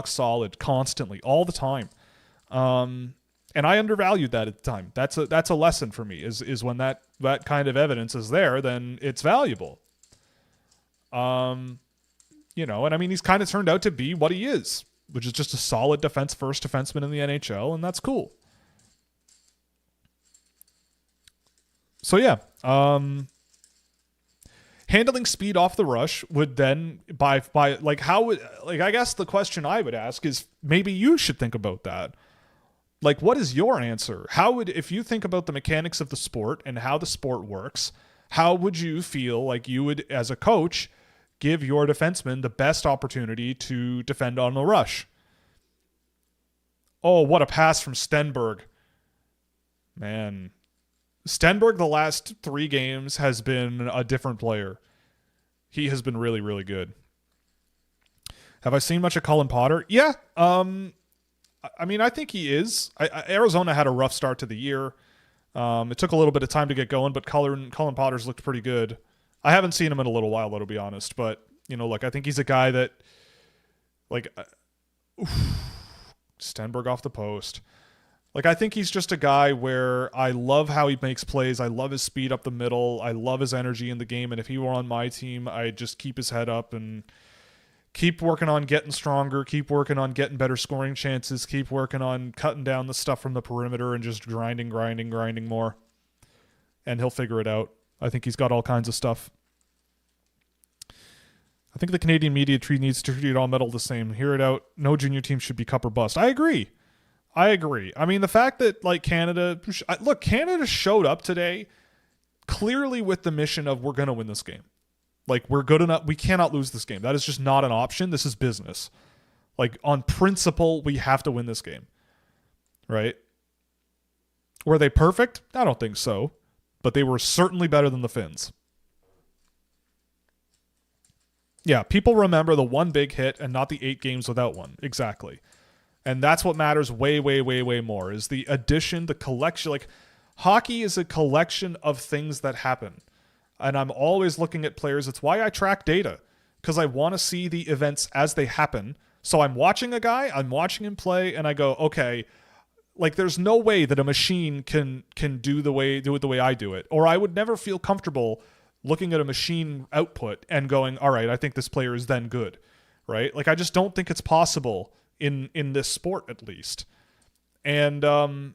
solid constantly, all the time. And I undervalued that at the time. That's a lesson for me, is when that kind of evidence is there, then it's valuable. And I mean, he's kind of turned out to be what he is, which is just a solid first defenseman in the NHL, and that's cool. So yeah, handling speed off the rush would then I guess the question I would ask is, maybe you should think about that. Like, what is your answer? If you think about the mechanics of the sport and how the sport works, how would you feel like you would, as a coach, give your defenseman the best opportunity to defend on the rush? Oh, what a pass from Stenberg. Man. Stenberg, the last 3 games, has been a different player. He has been really, really good. Have I seen much of Colin Potter? Yeah. I mean, I think he is. Arizona had a rough start to the year. It took a little bit of time to get going, but Colin Potter's looked pretty good. I haven't seen him in a little while, though, to be honest. But, I think he's a guy that, Stenberg off the post. I think he's just a guy where I love how he makes plays. I love his speed up the middle. I love his energy in the game. And if he were on my team, I'd just keep his head up and keep working on getting stronger, keep working on getting better scoring chances, keep working on cutting down the stuff from the perimeter and just grinding more. And he'll figure it out. I think he's got all kinds of stuff. I think the Canadian media needs to treat all metal the same. Hear it out. No junior team should be cup or bust. I agree. I mean, the fact that Canada showed up today clearly with the mission of, we're going to win this game. We're good enough. We cannot lose this game. That is just not an option. This is business. On principle, we have to win this game. Right? Were they perfect? I don't think so. But they were certainly better than the Finns. Yeah, people remember the one big hit and not the 8 games without one. Exactly. And that's what matters way more, is the addition, the collection. Hockey is a collection of things that happen. And I'm always looking at players. It's why I track data, because I want to see the events as they happen. So I'm watching a guy, I'm watching him play, and I go, okay, there's no way that a machine can do it the way I do it. Or I would never feel comfortable looking at a machine output and going, all right, I think this player is then good. Right? I just don't think it's possible in this sport, at least. And I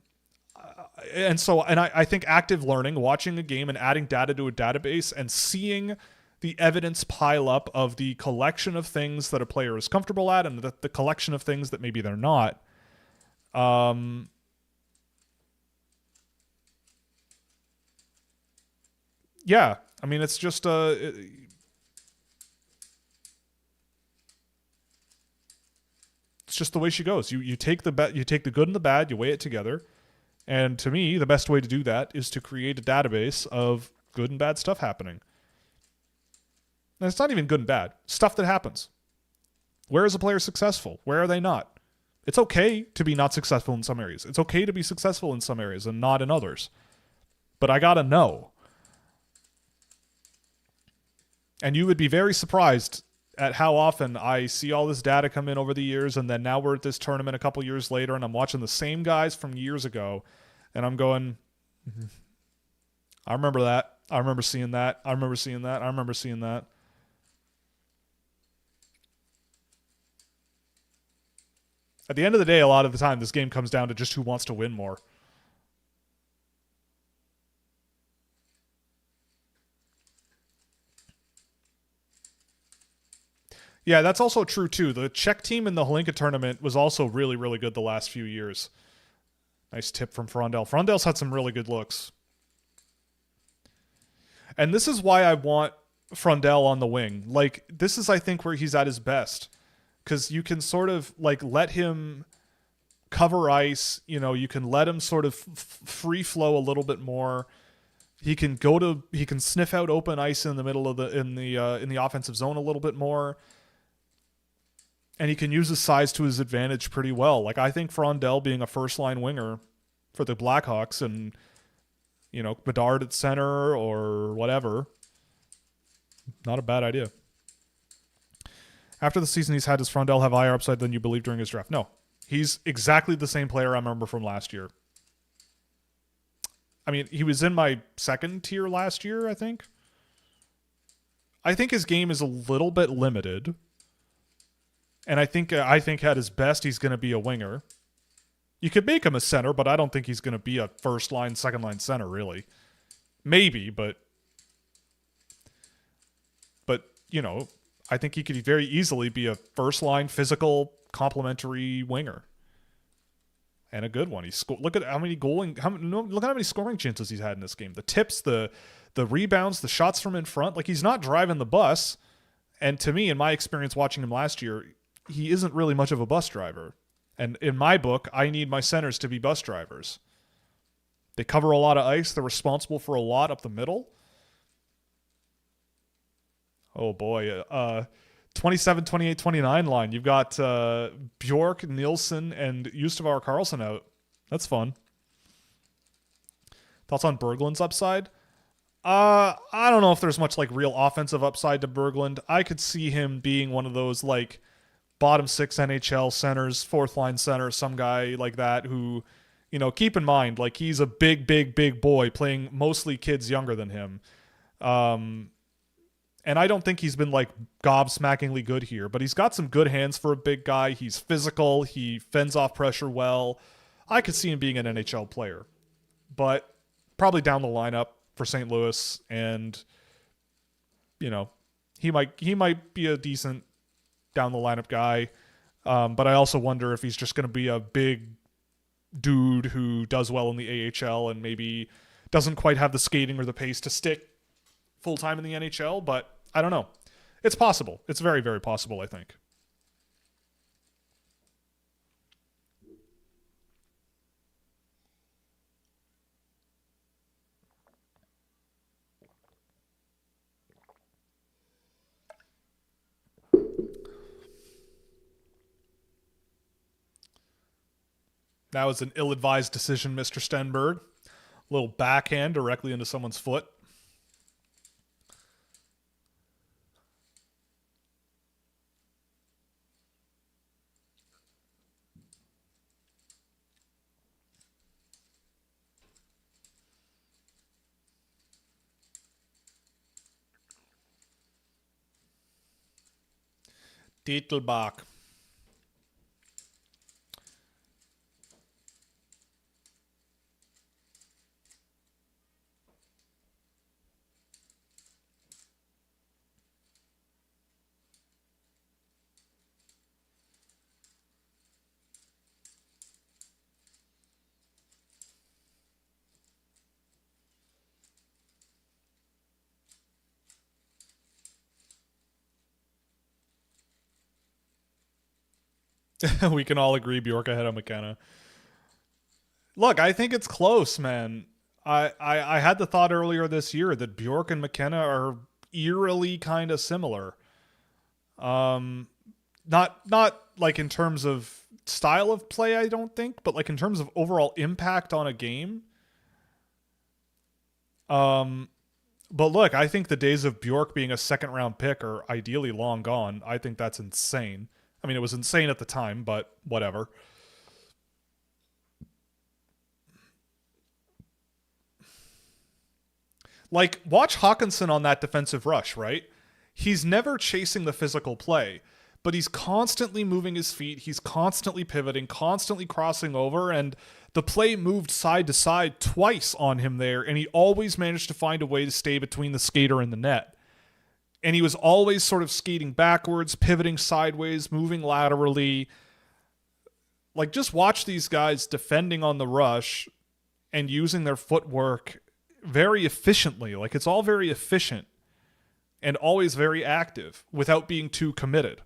think active learning, watching a game and adding data to a database and seeing the evidence pile up of the collection of things that a player is comfortable at and the collection of things that maybe they're not. Yeah, I mean, it's just it's just the way she goes. You take the good and the bad, you weigh it together. And to me, the best way to do that is to create a database of good and bad stuff happening. And it's not even good and bad. Stuff that happens. Where is a player successful? Where are they not? It's okay to be not successful in some areas. It's okay to be successful in some areas and not in others. But I gotta know. And you would be very surprised at how often I see all this data come in over the years, and then now we're at this tournament a couple years later, and I'm watching the same guys from years ago, and I'm going, I remember that. I remember seeing that. I remember seeing that. I remember seeing that. At the end of the day, a lot of the time, this game comes down to just who wants to win more. Yeah, that's also true, too. The Czech team in the Hlinka tournament was also really, really good the last few years. Nice tip from Frondell. Frondell's had some really good looks. And this is why I want Frondell on the wing. This is, I think, where he's at his best. Because you can sort of, let him cover ice. You can let him sort of free flow a little bit more. He can sniff out open ice in the middle of in the offensive zone a little bit more. And he can use his size to his advantage pretty well. Like, I think Frondell being a first line winger for the Blackhawks, and Bedard at center or whatever, not a bad idea. After the season he's had, does Frondell have higher upside than you believed during his draft? No. He's exactly the same player I remember from last year. I mean, he was in my second tier last year, I think. I think his game is a little bit limited. And I think at his best, he's going to be a winger. You could make him a center, but I don't think he's going to be a first line, second line center, really. Maybe, but I think he could very easily be a first line, physical, complementary winger, and a good one. Look at how many look at how many scoring chances he's had in this game. The tips, the rebounds, the shots from in front. Like, he's not driving the bus. And to me, in my experience watching him last year, he isn't really much of a bus driver. And in my book, I need my centers to be bus drivers. They cover a lot of ice. They're responsible for a lot up the middle. Oh, boy. 27, 28, 29 line. You've got Bjork, Nielsen, and Justavar Karlsson out. That's fun. Thoughts on Berglund's upside? I don't know if there's much like real offensive upside to Berglund. I could see him being one of those like bottom six NHL centers, fourth line center, some guy like that who, keep in mind, like, he's a big, big, big boy playing mostly kids younger than him. And I don't think he's been like gobsmackingly good here, but he's got some good hands for a big guy. He's physical. He fends off pressure well. I could see him being an NHL player, but probably down the lineup for St. Louis, and he might be a decent down the lineup guy, but I also wonder if he's just going to be a big dude who does well in the AHL and maybe doesn't quite have the skating or the pace to stick full time in the NHL. But I don't know. It's possible. It's very, very possible, I think. That was an ill-advised decision, Mr. Stenberg. A little backhand directly into someone's foot. Dietelbach. We can all agree Bjork ahead of McKenna. Look, I think it's close, man. I had the thought earlier this year that Bjork and McKenna are eerily kind of similar. Not like in terms of style of play, I don't think, but like in terms of overall impact on a game. But look, I think the days of Bjork being a second round pick are ideally long gone. I think that's insane. I mean, it was insane at the time, but whatever. Like, watch Hawkinson on that defensive rush, right? He's never chasing the physical play, but he's constantly moving his feet. He's constantly pivoting, constantly crossing over, and the play moved side to side twice on him there, and he always managed to find a way to stay between the skater and the net. And he was always sort of skating backwards, pivoting sideways, moving laterally. Like, just watch these guys defending on the rush and using their footwork very efficiently. Like, it's all very efficient and always very active without being too committed.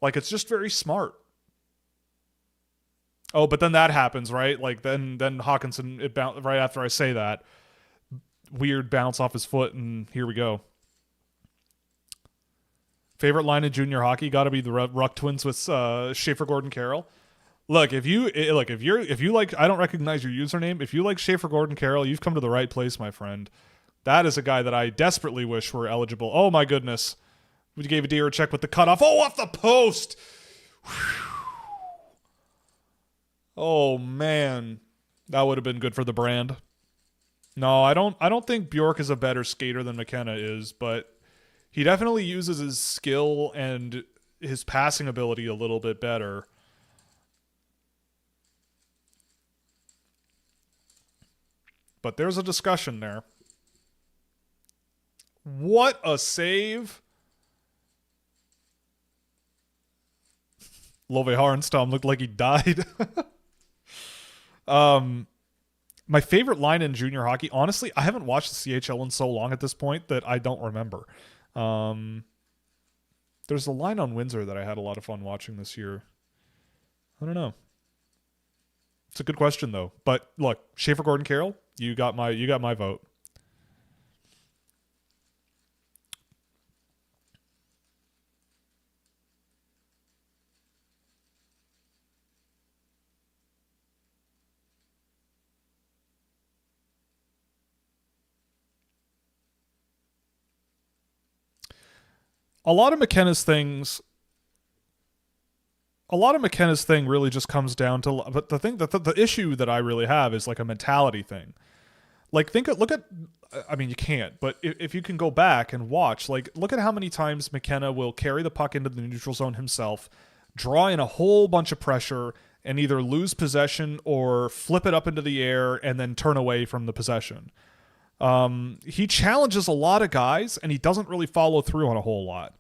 Like, it's just very smart. Oh, but then that happens, right? Like then Hawkinson right after I say that, weird bounce off his foot, and here we go. Favorite line in junior hockey got to be the Ruck twins with Schaefer Gordon Carroll. Look, if you like, I don't recognize your username. If you like Schaefer Gordon Carroll, you've come to the right place, my friend. That is a guy that I desperately wish were eligible. Oh my goodness, we gave a deer a check with the cutoff. Oh, off the post. Whew. Oh man, that would have been good for the brand. No, I don't think Bjork is a better skater than McKenna is, but he definitely uses his skill and his passing ability a little bit better. But there's a discussion there. What a save. Love Harenstam looked like he died. My favorite line in junior hockey, honestly, I haven't watched the CHL in so long at this point that I don't remember. There's a line on Windsor that I had a lot of fun watching this year. I don't know. It's a good question though. But look, Schaefer Gordon Carroll, you got my vote. A lot of McKenna's thing really just comes down to, but the thing that the issue that I really have is like a mentality thing. Like look at, I mean, you can't, but if you can go back and watch, like look at how many times McKenna will carry the puck into the neutral zone himself, draw in a whole bunch of pressure, and either lose possession or flip it up into the air and then turn away from the possession. He challenges a lot of guys and he doesn't really follow through on a whole lot.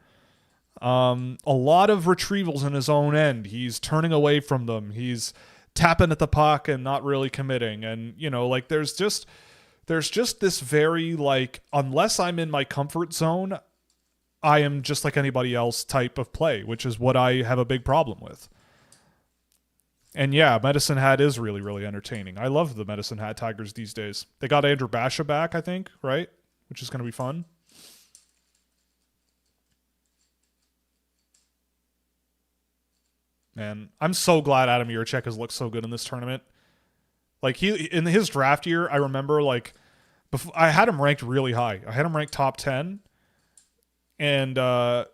A lot of retrievals in his own end. He's turning away from them. He's tapping at the puck and not really committing. And, you know, like there's just this very like, unless I'm in my comfort zone, I am just like anybody else type of play, which is what I have a big problem with. And yeah, Medicine Hat is really, really entertaining. I love the Medicine Hat Tigers these days. They got Andrew Basha back, I think, right? Which is going to be fun. Man, I'm so glad Adam Yurchek has looked so good in this tournament. Like in his draft year, I remember like I had him ranked really high. I had him ranked top 10. And I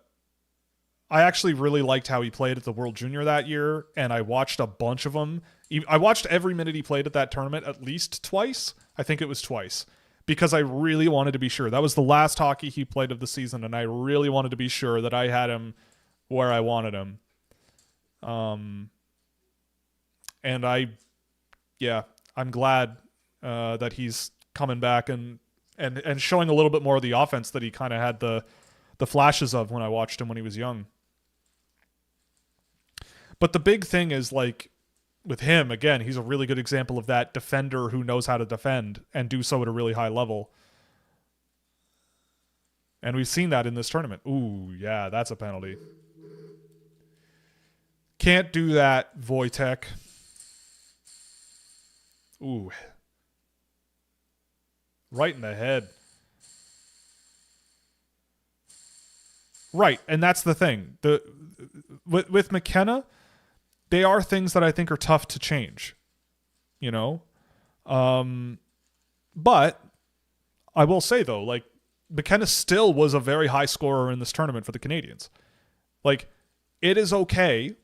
actually really liked how he played at the World Junior that year, and I watched a bunch of them. I watched every minute he played at that tournament at least twice. I think it was twice, because I really wanted to be sure. That was the last hockey he played of the season, and I really wanted to be sure that I had him where I wanted him. And I'm glad that he's coming back and showing a little bit more of the offense that he kind of had the flashes of when I watched him when he was young. But the big thing is, like, with him, again, he's a really good example of that defender who knows how to defend and do so at a really high level. And we've seen that in this tournament. Ooh, yeah, that's a penalty. Can't do that, Wojtek. Ooh. Right in the head. Right, and that's the thing. With McKenna, they are things that I think are tough to change, you know? But I will say, though, like, McKenna still was a very high scorer in this tournament for the Canadians. Like, it is okay.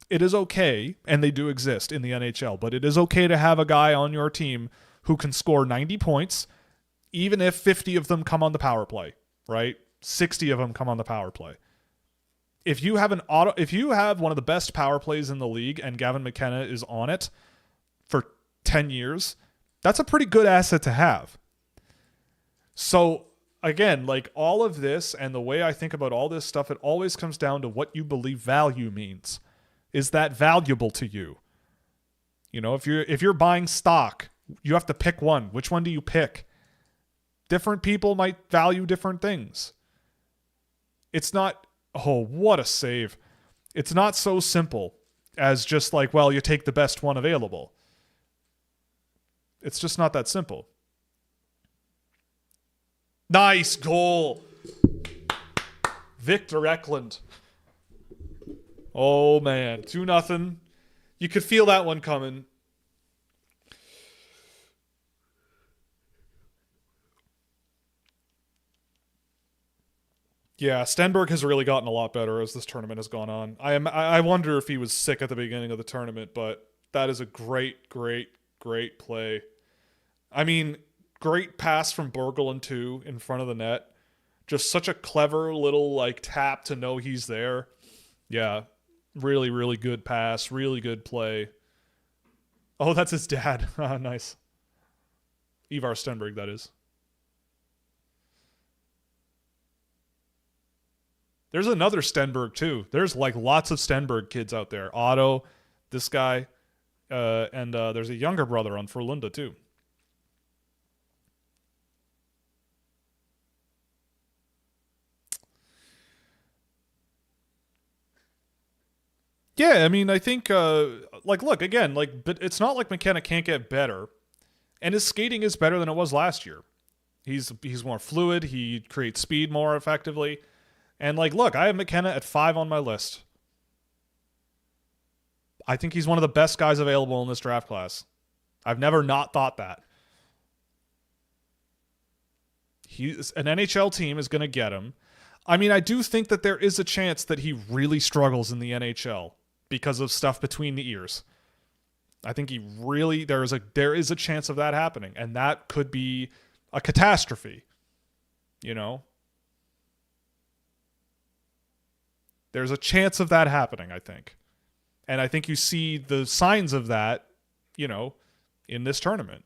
It is okay, and they do exist in the NHL, but it is okay to have a guy on your team who can score 90 points, even if 50 of them come on the power play, right? 60 of them come on the power play. If you have one of the best power plays in the league and Gavin McKenna is on it for 10 years, that's a pretty good asset to have. So again, like all of this and the way I think about all this stuff, it always comes down to what you believe value means. Is that valuable to you? You know, if you're buying stock, you have to pick one. Which one do you pick? Different people might value different things. It's not, oh, what a save. It's not so simple as just like, well, you take the best one available. It's just not that simple. Nice goal. Victor Eklund. Oh, man. 2-0. You could feel that one coming. Yeah, Stenberg has really gotten a lot better as this tournament has gone on. I wonder if he was sick at the beginning of the tournament, but that is a great play. I mean, great pass from Bergelin too in front of the net. Just such a clever little like tap to know he's there. Yeah, really good pass, really good play. Oh, that's his dad. Nice. Ivar Stenberg, that is. There's another Stenberg too. There's like lots of Stenberg kids out there. Otto, this guy, and there's a younger brother on Frölunda too. Yeah, I mean, I think look again, but it's not like McKenna can't get better, and his skating is better than it was last year. He's more fluid. He creates speed more effectively. And, look, I have McKenna at 5 on my list. I think he's one of the best guys available in this draft class. I've never not thought that. An NHL team is going to get him. I mean, I do think that there is a chance that he really struggles in the NHL because of stuff between the ears. I think there is a chance of that happening, and that could be a catastrophe, you know? There's a chance of that happening, I think. And I think you see the signs of that, in this tournament.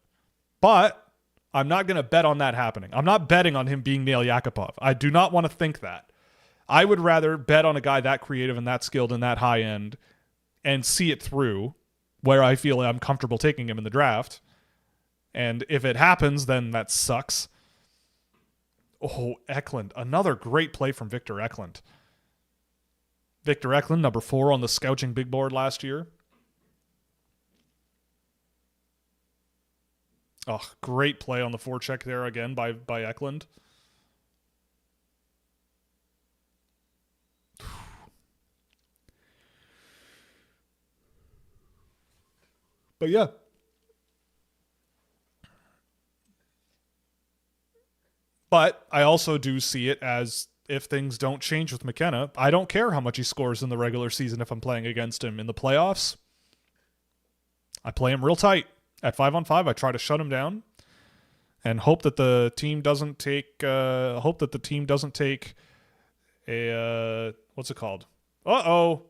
But I'm not going to bet on that happening. I'm not betting on him being Nail Yakupov. I do not want to think that. I would rather bet on a guy that creative and that skilled and that high end and see it through where I feel I'm comfortable taking him in the draft. And if it happens, then that sucks. Oh, Eklund. Another great play from Victor Eklund. Victor Eklund, number 4 on the Scouching big board last year. Oh, great play on the forecheck there again by Eklund. But yeah. But I also do see it as if things don't change with McKenna, I don't care how much he scores in the regular season if I'm playing against him. In the playoffs, I play him real tight. At 5-on-5, I try to shut him down and hope that the team doesn't take a what's it called? Hope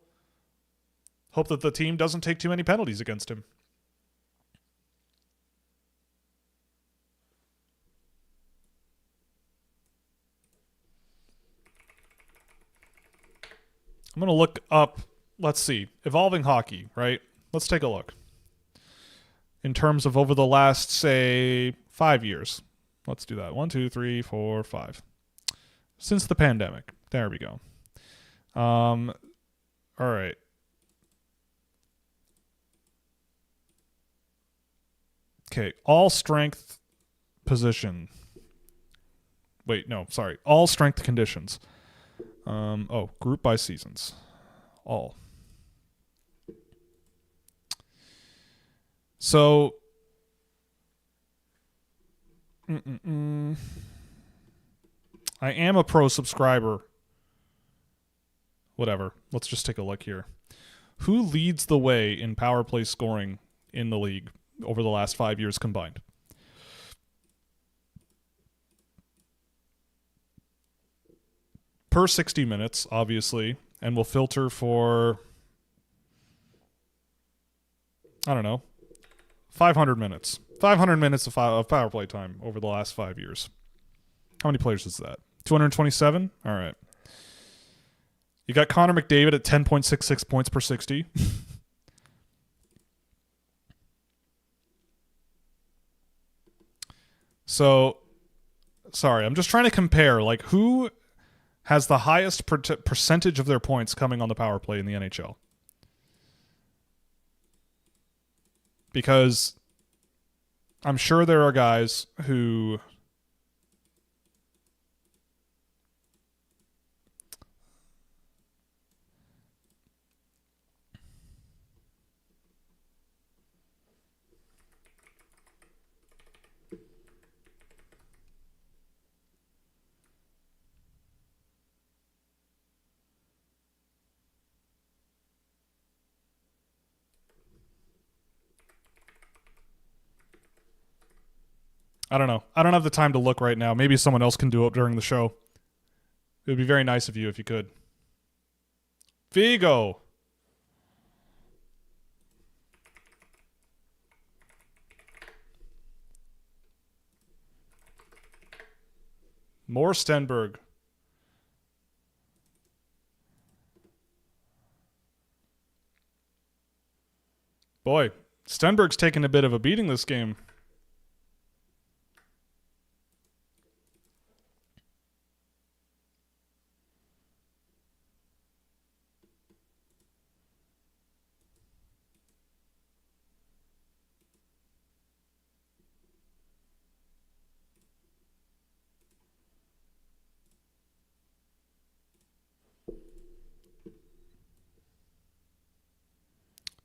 that the team doesn't take too many penalties against him. I'm going to look up, let's see, Evolving Hockey, right? Let's take a look. In terms of over the last, say, 5 years. Let's do that. 1, 2, 3, 4, 5. Since the pandemic. There we go. All right. Okay, all strength position. Wait, no, sorry. All strength conditions. Group by seasons. All. So, I am a pro subscriber. Whatever. Let's just take a look here. Who leads the way in power play scoring in the league over the last 5 years combined? Per 60 minutes, obviously, and we'll filter for, 500 minutes. 500 minutes of power play time over the last 5 years. How many players is that? 227? All right. You got Connor McDavid at 10.66 points per 60. So, sorry, I'm just trying to compare, who has the highest percentage of their points coming on the power play in the NHL. because I'm sure there are guys who I don't know. I don't have the time to look right now. Maybe someone else can do it during the show. It would be very nice of you if you could. Vigo. More Stenberg. Boy, Stenberg's taken a bit of a beating this game.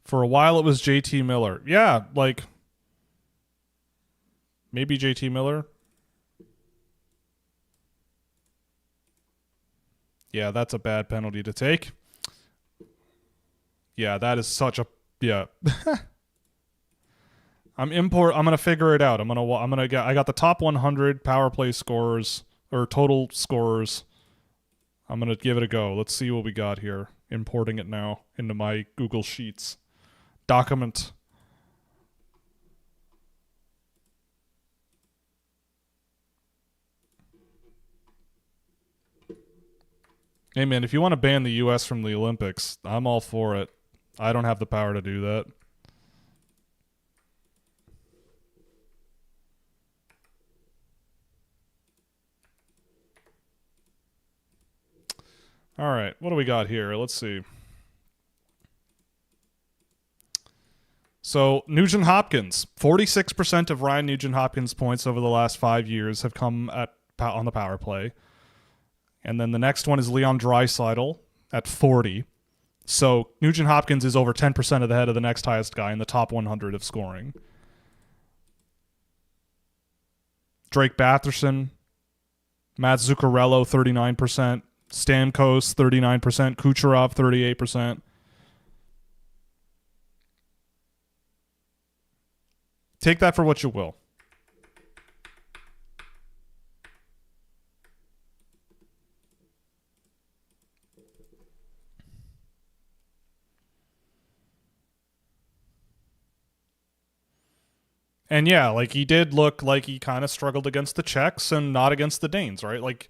For a while, it was JT Miller. Yeah, like maybe JT Miller. Yeah, that's a bad penalty to take. Yeah, that is such a yeah. I'm gonna figure it out. I got the top 100 power play scorers or total scorers. I'm gonna give it a go. Let's see what we got here. Importing it now into my Google Sheets document. Hey man, if you want to ban the US from the Olympics, I'm all for it. I don't have the power to do that. All right, what do we got here? Let's see. So, Nugent Hopkins, 46% of Ryan Nugent Hopkins' points over the last 5 years have come on the power play. And then the next one is Leon Draisaitl at 40. So, Nugent Hopkins is over 10% of the head of the next highest guy in the top 100 of scoring. Drake Batherson, Matt Zuccarello, 39%. Stamkos, 39%. Kucherov, 38%. Take that for what you will. And yeah, like he did look like he kind of struggled against the Czechs and not against the Danes, right? Like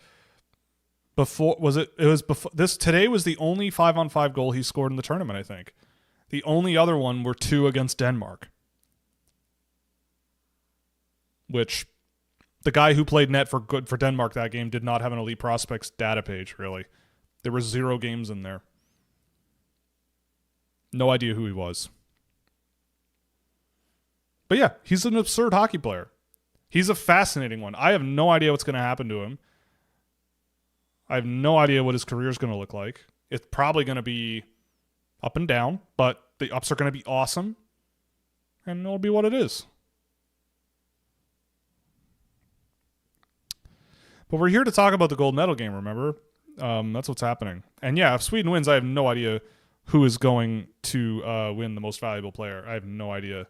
before today was the only 5-on-5 goal he scored in the tournament, I think. The only other one were 2 against Denmark. Which the guy who played net for Denmark that game did not have an Elite Prospects data page, really. There were 0 games in there. No idea who he was. But yeah, he's an absurd hockey player. He's a fascinating one. I have no idea what's going to happen to him. I have no idea what his career is going to look like. It's probably going to be up and down, but the ups are going to be awesome. And it'll be what it is. But we're here to talk about the gold medal game, remember? That's what's happening. And yeah, if Sweden wins, I have no idea who is going to win the most valuable player. I have no idea.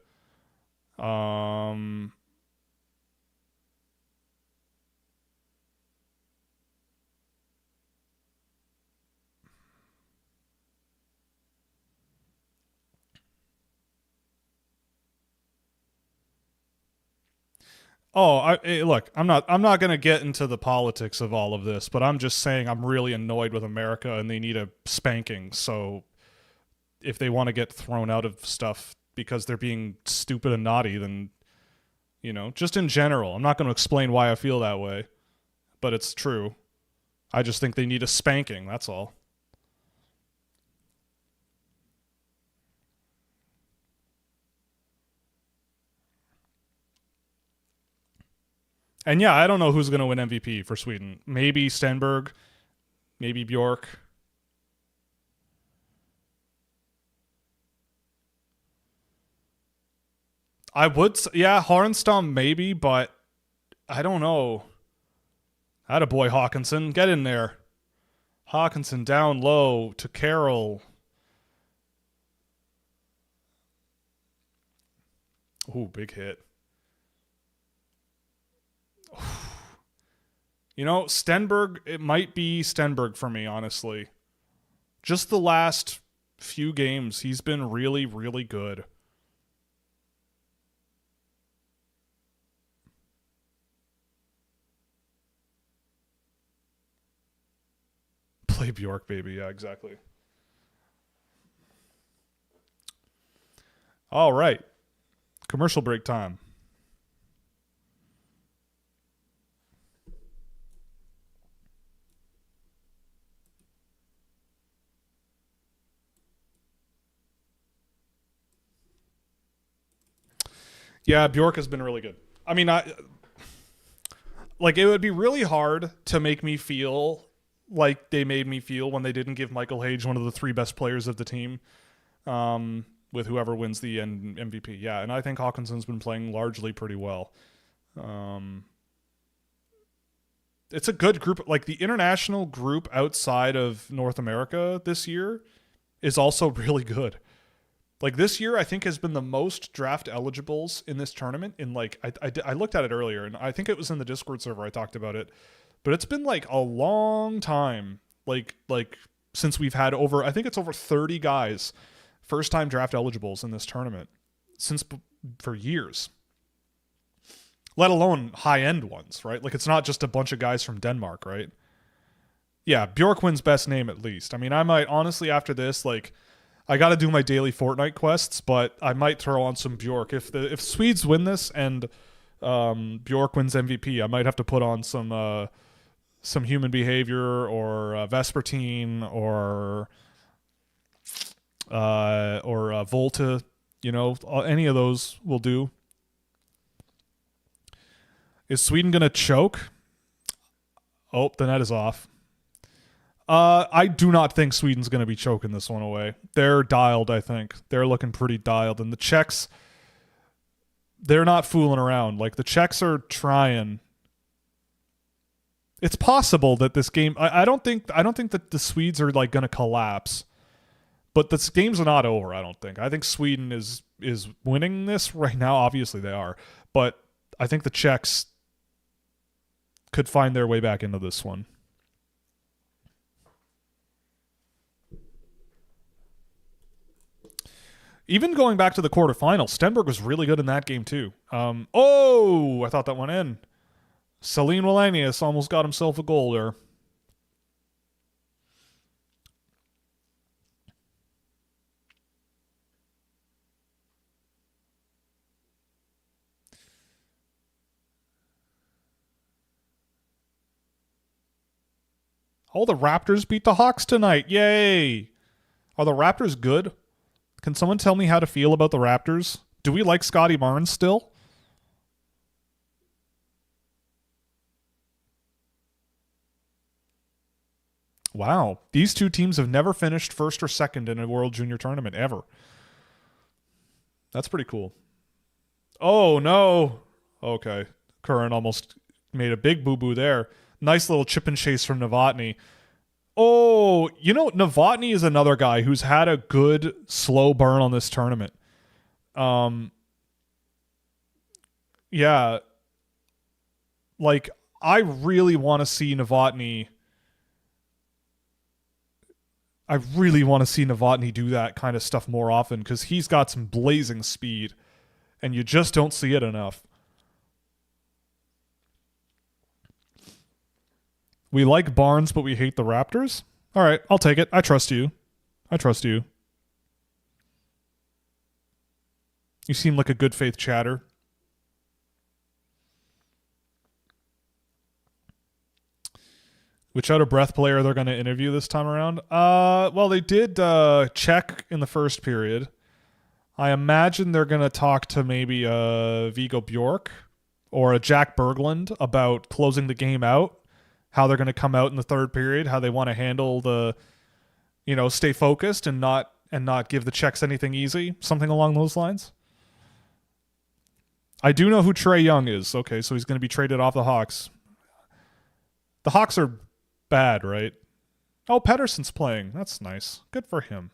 Look, I'm not going to get into the politics of all of this, but I'm just saying I'm really annoyed with America and they need a spanking. So if they want to get thrown out of stuff because they're being stupid and naughty, then, you know, just in general, I'm not going to explain why I feel that way, but it's true. I just think they need a spanking. That's all. And yeah, I don't know who's going to win MVP for Sweden. Maybe Stenberg, maybe Bjork. I would, yeah, Hornstam maybe, but I don't know. Attaboy, Hawkinson. Get in there. Hawkinson down low to Carroll. Ooh, big hit. You know, Stenberg, it might be Stenberg for me, honestly. Just the last few games, he's been really, really good. Play Bjork, baby. Yeah, exactly. All right. Commercial break time. Yeah, Bjork has been really good. I mean, it would be really hard to make me feel like they made me feel when they didn't give Michael Hage one of the three best players of the team, with whoever wins the MVP. Yeah, and I think Hawkinson's been playing largely pretty well. It's a good group. Like the international group outside of North America this year is also really good. Like this year, I think has been the most draft eligibles in this tournament. In like, I looked at it earlier, and I think it was in the Discord server I talked about it, but it's been like a long time, like since we've had over. I think it's over 30 guys, first time draft eligibles in this tournament, for years. Let alone high end ones, right? Like it's not just a bunch of guys from Denmark, right? Yeah, Bjork wins best name at least. I mean, I might honestly after this like. I got to do my daily Fortnite quests, but I might throw on some Bjork. If Swedes win this and Bjork wins MVP, I might have to put on some human behavior or Vespertine or Volta. You know, any of those will do. Is Sweden gonna choke? Oh, the net is off. I do not think Sweden's going to be choking this one away. They're dialed, I think. They're looking pretty dialed. And the Czechs, they're not fooling around. Like, the Czechs are trying. It's possible that this game... I don't think that the Swedes are, like, going to collapse. But this game's not over, I don't think. I think Sweden is winning this right now. Obviously, they are. But I think the Czechs could find their way back into this one. Even going back to the quarterfinals, Stenberg was really good in that game too. I thought that went in. Celine Wallenius almost got himself a goal there. Oh, the Raptors beat the Hawks tonight. Yay! Are the Raptors good? Can someone tell me how to feel about the Raptors? Do we like Scotty Barnes still? Wow. These two teams have never finished first or second in a World Junior Tournament ever. That's pretty cool. Oh, no. Okay. Curran almost made a big boo-boo there. Nice little chip and chase from Novotny. Oh, you know, Novotny is another guy who's had a good slow burn on this tournament. Yeah. Like, I really want to see Novotny. I really want to see Novotny do that kind of stuff more often because he's got some blazing speed, and you just don't see it enough. We like Barnes, but we hate the Raptors? All right, I'll take it. I trust you. You seem like a good faith chatter. Which out of breath player they're going to interview this time around? Well, they did check in the first period. I imagine they're going to talk to maybe Viggo Bjork. or a Jack Berglund about closing the game out, how they're going to come out in the third period, how they want to handle the, stay focused and not give the Czechs anything easy, something along those lines. I do know who Trae Young is. Okay, so he's going to be traded off the Hawks. The Hawks are bad, right? Oh, Pedersen's playing. That's nice. Good for him.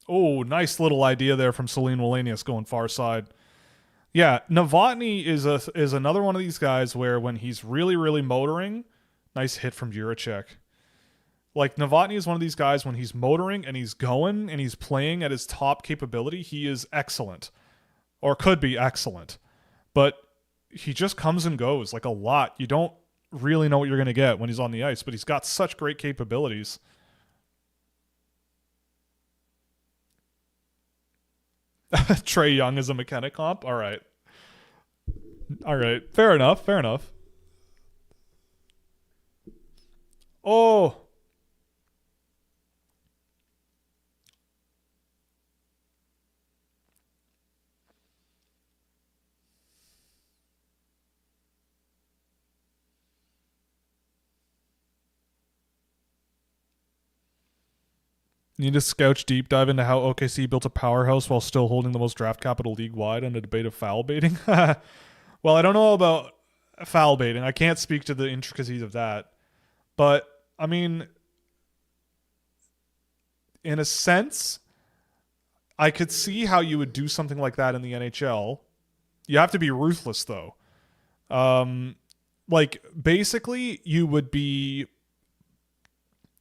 Oh, nice little idea there from Celine Wallenius going far side. Yeah, Novotny is another one of these guys where when he's really, really motoring, nice hit from Juracek. Like, Novotny is one of these guys when he's motoring and he's going and he's playing at his top capability, he is excellent. Or could be excellent. But he just comes and goes, like, a lot. You don't really know what you're going to get when he's on the ice, but he's got such great capabilities. Trae Young is a McKenna comp? All right. Fair enough. Oh. Need a Scouch deep dive into how OKC built a powerhouse while still holding the most draft capital league-wide on a debate of foul baiting? Well, I don't know about foul baiting. I can't speak to the intricacies of that. But, I mean, in a sense, I could see how you would do something like that in the NHL. You have to be ruthless, though. Basically, you would be...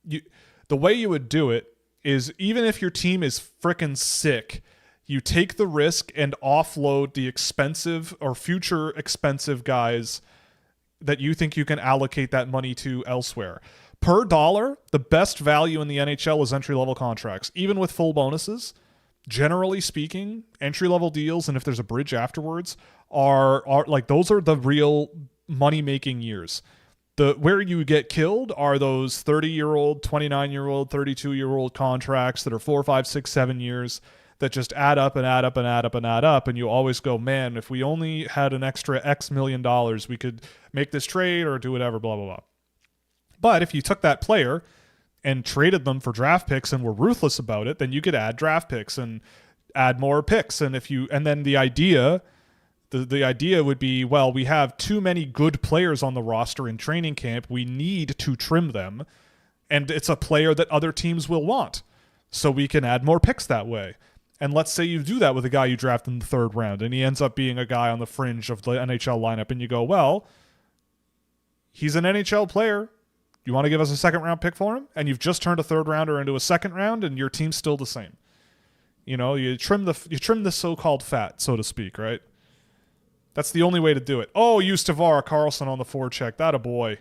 the way you would do it is even if your team is frickin' sick, you take the risk and offload the expensive or future expensive guys that you think you can allocate that money to elsewhere. Per dollar, the best value in the NHL is entry-level contracts. Even with full bonuses, generally speaking, entry-level deals, and if there's a bridge afterwards, are like those are the real money-making years. Where you get killed are those 30-year-old, 29-year-old, 32-year-old contracts that are 4, 5, 6, 7 years that just add up and add up and add up and add up. And you always go, man, if we only had an extra X million dollars, we could make this trade or do whatever, blah, blah, blah. But if you took that player and traded them for draft picks and were ruthless about it, then you could add draft picks and add more picks. And then the idea... The idea would be, well, we have too many good players on the roster in training camp. We need to trim them. And it's a player that other teams will want. So we can add more picks that way. And let's say you do that with a guy you draft in the third round and he ends up being a guy on the fringe of the NHL lineup. And you go, well, he's an NHL player. You want to give us a second round pick for him? And you've just turned a third rounder into a second round and your team's still the same. You trim the so-called fat, so to speak, right? That's the only way to do it. Oh, Yustavar Carlson on the forecheck. That a boy.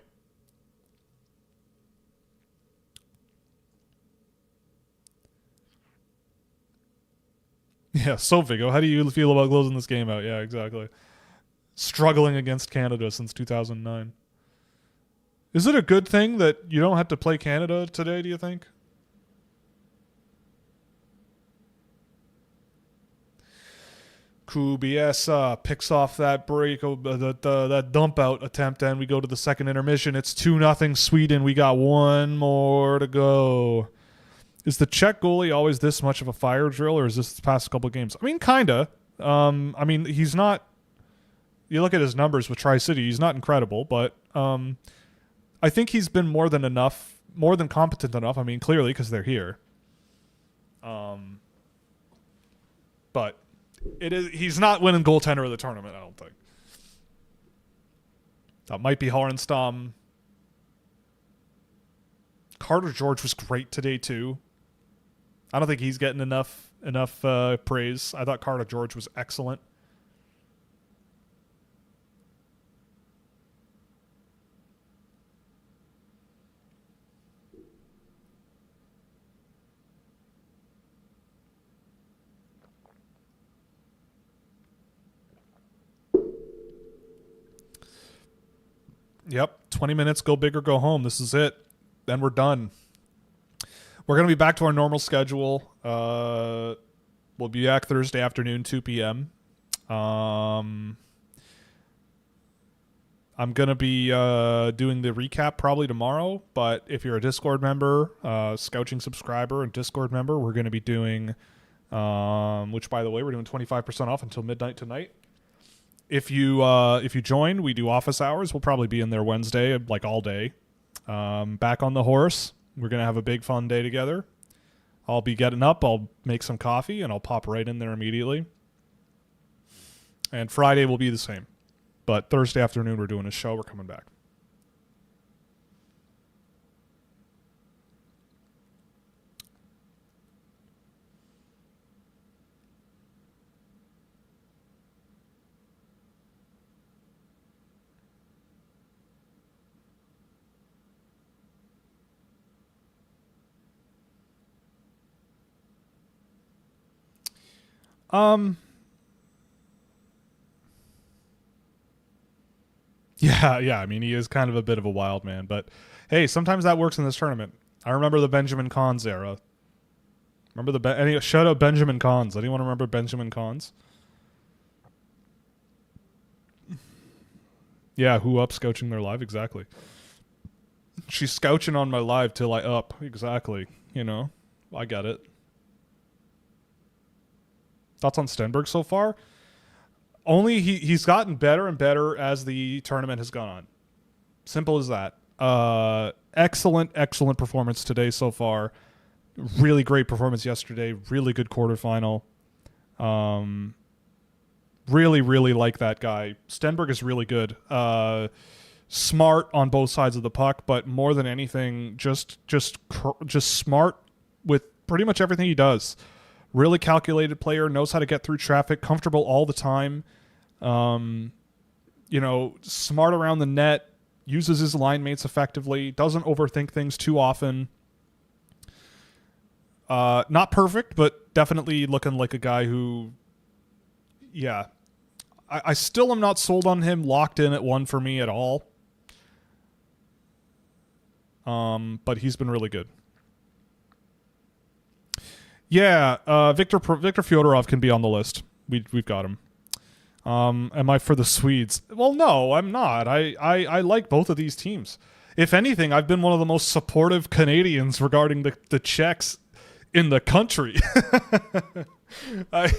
Yeah, so Vigo. How do you feel about closing this game out? Yeah, exactly. Struggling against Canada since 2009. Is it a good thing that you don't have to play Canada today, do you think? Kubiesa picks off that break, that dump out attempt, and we go to the second intermission. It's 2-0 Sweden. We got one more to go. Is the Czech goalie always this much of a fire drill, or is this the past couple of games? I mean, kinda. He's not. You look at his numbers with Tri-City, he's not incredible, but I think he's been more than competent enough. I mean, clearly because they're here. But. He's not winning goaltender of the tournament, I don't think. That might be Horenstam. Carter George was great today, too. I don't think he's getting enough praise. I thought Carter George was excellent. Yep. 20 minutes, go big or go home. This is it. Then we're done. We're going to be back to our normal schedule. We'll be back Thursday afternoon, 2 p.m. I'm going to be doing the recap probably tomorrow, but if you're a Discord member, Scouching subscriber and Discord member, we're going to be doing, which by the way, we're doing 25% off until midnight tonight. If you join, we do office hours. We'll probably be in there Wednesday, like all day. Back on the horse. We're going to have a big fun day together. I'll be getting up, I'll make some coffee, and I'll pop right in there immediately. And Friday will be the same. But Thursday afternoon, we're doing a show. We're coming back. Yeah. I mean, he is kind of a bit of a wild man, but hey, sometimes that works in this tournament. I remember the Benjamin Cons era. Shout out Benjamin Cons. Anyone remember Benjamin Cons? Yeah, who up scouching their live? Exactly. She's scouching on my live till I up. Exactly. You know, I got it. Thoughts on Stenberg so far? Only he's gotten better and better as the tournament has gone on. Simple as that. Excellent performance today so far. Really great performance yesterday. Really good quarterfinal. Really like that guy. Stenberg is really good. Smart on both sides of the puck, but more than anything, just smart with pretty much everything he does. Really calculated player, knows how to get through traffic, comfortable all the time. Smart around the net, uses his line mates effectively, doesn't overthink things too often. Not perfect, but definitely looking like a guy who, yeah. I still am not sold on him locked in at 1 for me at all. But he's been really good. Yeah, Victor Fyodorov can be on the list. We've got him. Am I for the Swedes? Well, no, I'm not. I like both of these teams. If anything, I've been one of the most supportive Canadians regarding the Czechs in the country. I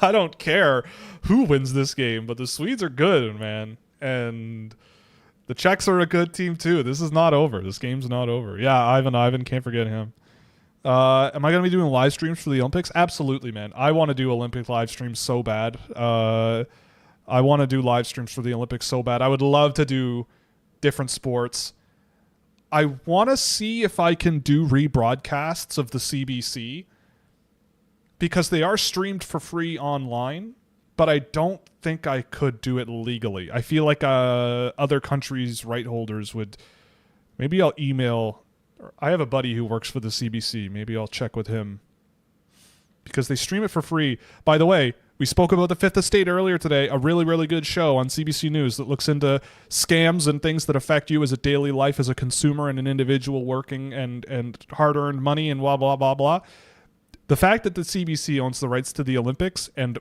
don't care who wins this game, but the Swedes are good, man. And the Czechs are a good team too. This is not over. This game's not over. Yeah, Ivan, can't forget him. Am I going to be doing live streams for the Olympics? Absolutely, man. I want to do Olympic live streams so bad. I want to do live streams for the Olympics so bad. I would love to do different sports. I want to see if I can do rebroadcasts of the CBC because they are streamed for free online, but I don't think I could do it legally. I feel like other countries' right holders would. Maybe I'll email. I have a buddy who works for the CBC. Maybe I'll check with him because they stream it for free. By the way, we spoke about the Fifth Estate earlier today, a really, really good show on CBC News that looks into scams and things that affect you as a daily life as a consumer and an individual working and hard-earned money and blah, blah, blah, blah. The fact that the CBC owns the rights to the Olympics and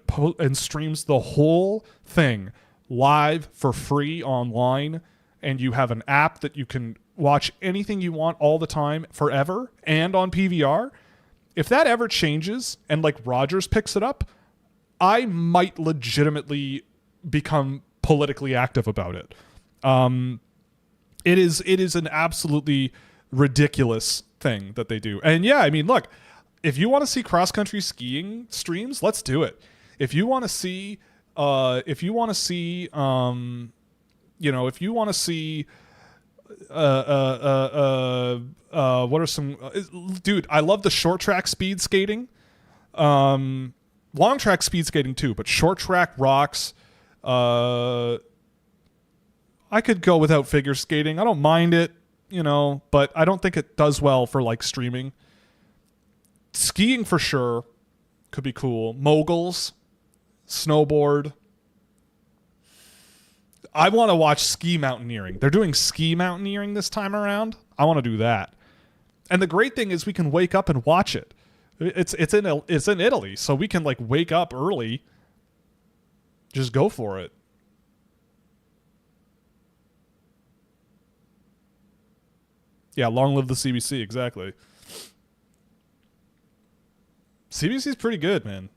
streams the whole thing live for free online, and you have an app that you can watch anything you want all the time forever and on PVR. If that ever changes and like Rogers picks it up, I might legitimately become politically active about it. It is an absolutely ridiculous thing that they do. And yeah, I mean, look, if you want to see cross-country skiing streams, let's do it. If you want to see what are some dude, I love the short track speed skating. Long track speed skating too, but short track rocks. I could go without figure skating. I don't mind it, but I don't think it does well for like streaming. Skiing for sure could be cool. Moguls, snowboard. I want to watch ski mountaineering. They're doing ski mountaineering this time around. I want to do that. And the great thing is we can wake up and watch it. It's in Italy, so we can like wake up early. Just go for it. Yeah, long live the CBC, exactly. CBC's pretty good, man.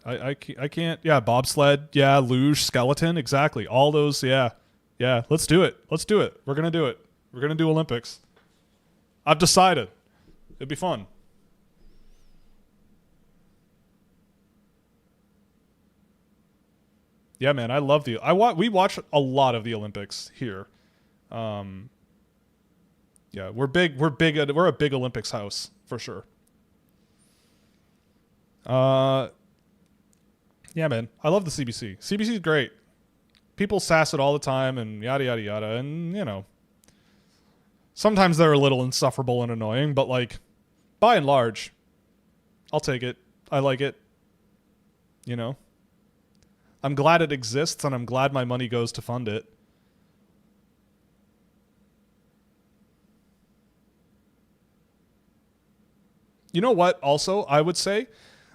I can't. Yeah, bobsled. Yeah, luge, skeleton. Exactly. All those. Yeah. Yeah. Let's do it. Let's do it. We're going to do it. We're going to do Olympics. I've decided. It'd be fun. Yeah, man. I love we watch a lot of the Olympics here. Yeah, we're big. We're a big Olympics house for sure. Yeah, man. I love the CBC. CBC is great. People sass it all the time and yada, yada, yada. And, you know, sometimes they're a little insufferable and annoying, but, like, by and large, I'll take it. I like it. You know? I'm glad it exists, and I'm glad my money goes to fund it. You know what? Also, I would say,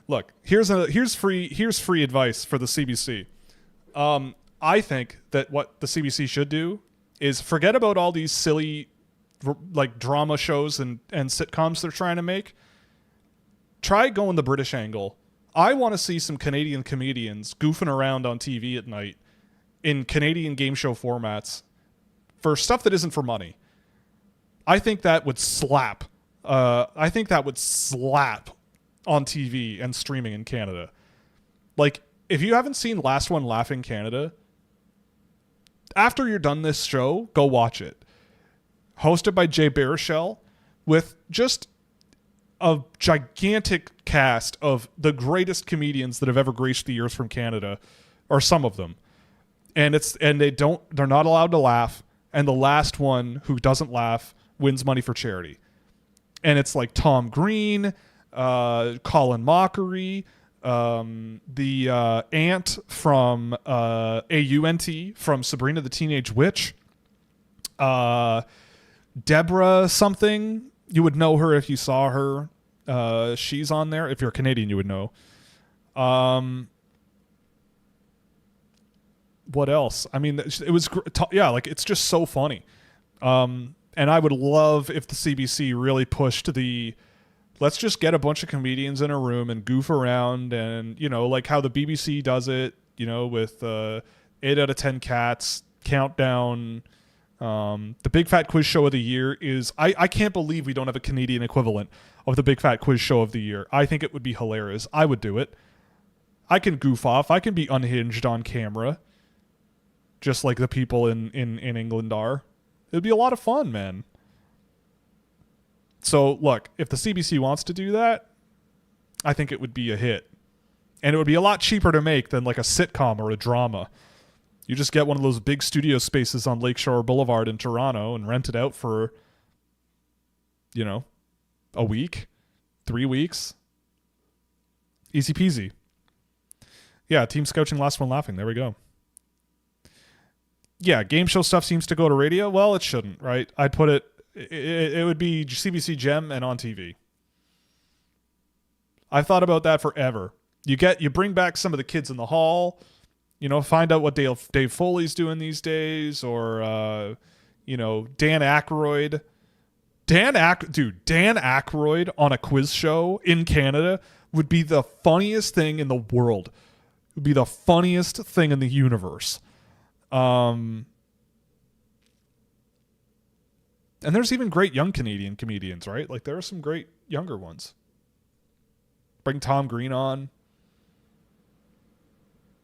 look, here's free advice for the CBC. I think that what the CBC should do is forget about all these silly like drama shows and sitcoms they're trying to make. Try going the British angle. I want to see some Canadian comedians goofing around on TV at night in Canadian game show formats for stuff that isn't for money. I think that would slap. I think that would slap on TV and streaming in Canada. Like, if you haven't seen Last One Laughing Canada, after you're done this show, go watch it. Hosted by Jay Baruchel with just a gigantic cast of the greatest comedians that have ever graced the earth from Canada, or some of them. And they're not allowed to laugh, and the last one who doesn't laugh wins money for charity. And it's like Tom Green, Colin Mockery, the aunt from AUNT from Sabrina the Teenage Witch, Deborah something. You would know her if you saw her. She's on there. If you're Canadian, you would know. What else? I mean, it was like it's just so funny. And I would love if the CBC really pushed let's just get a bunch of comedians in a room and goof around, and, you know, like how the BBC does it, you know, with 8 out of 10 Cats, Countdown. The Big Fat Quiz Show of the Year is, I can't believe we don't have a Canadian equivalent of the Big Fat Quiz Show of the Year. I think it would be hilarious. I would do it. I can goof off. I can be unhinged on camera, just like the people in England are. It'd be a lot of fun, man. So, look, if the CBC wants to do that, I think it would be a hit. And it would be a lot cheaper to make than like a sitcom or a drama. You just get one of those big studio spaces on Lakeshore Boulevard in Toronto and rent it out for, you know, a week, 3 weeks. Easy peasy. Yeah, Team Scouching, Last One Laughing. There we go. Yeah, game show stuff seems to go to radio. Well, it shouldn't, right? I'd put it would be CBC Gem and on TV. I've thought about that forever. You bring back some of the kids in the hall, you know, find out what Dave Foley's doing these days, or you know, Dan Aykroyd. Dan Aykroyd on a quiz show in Canada would be the funniest thing in the world. It would be the funniest thing in the universe. And there's even great young Canadian comedians, right? Like, there are some great younger ones. Bring Tom Green on.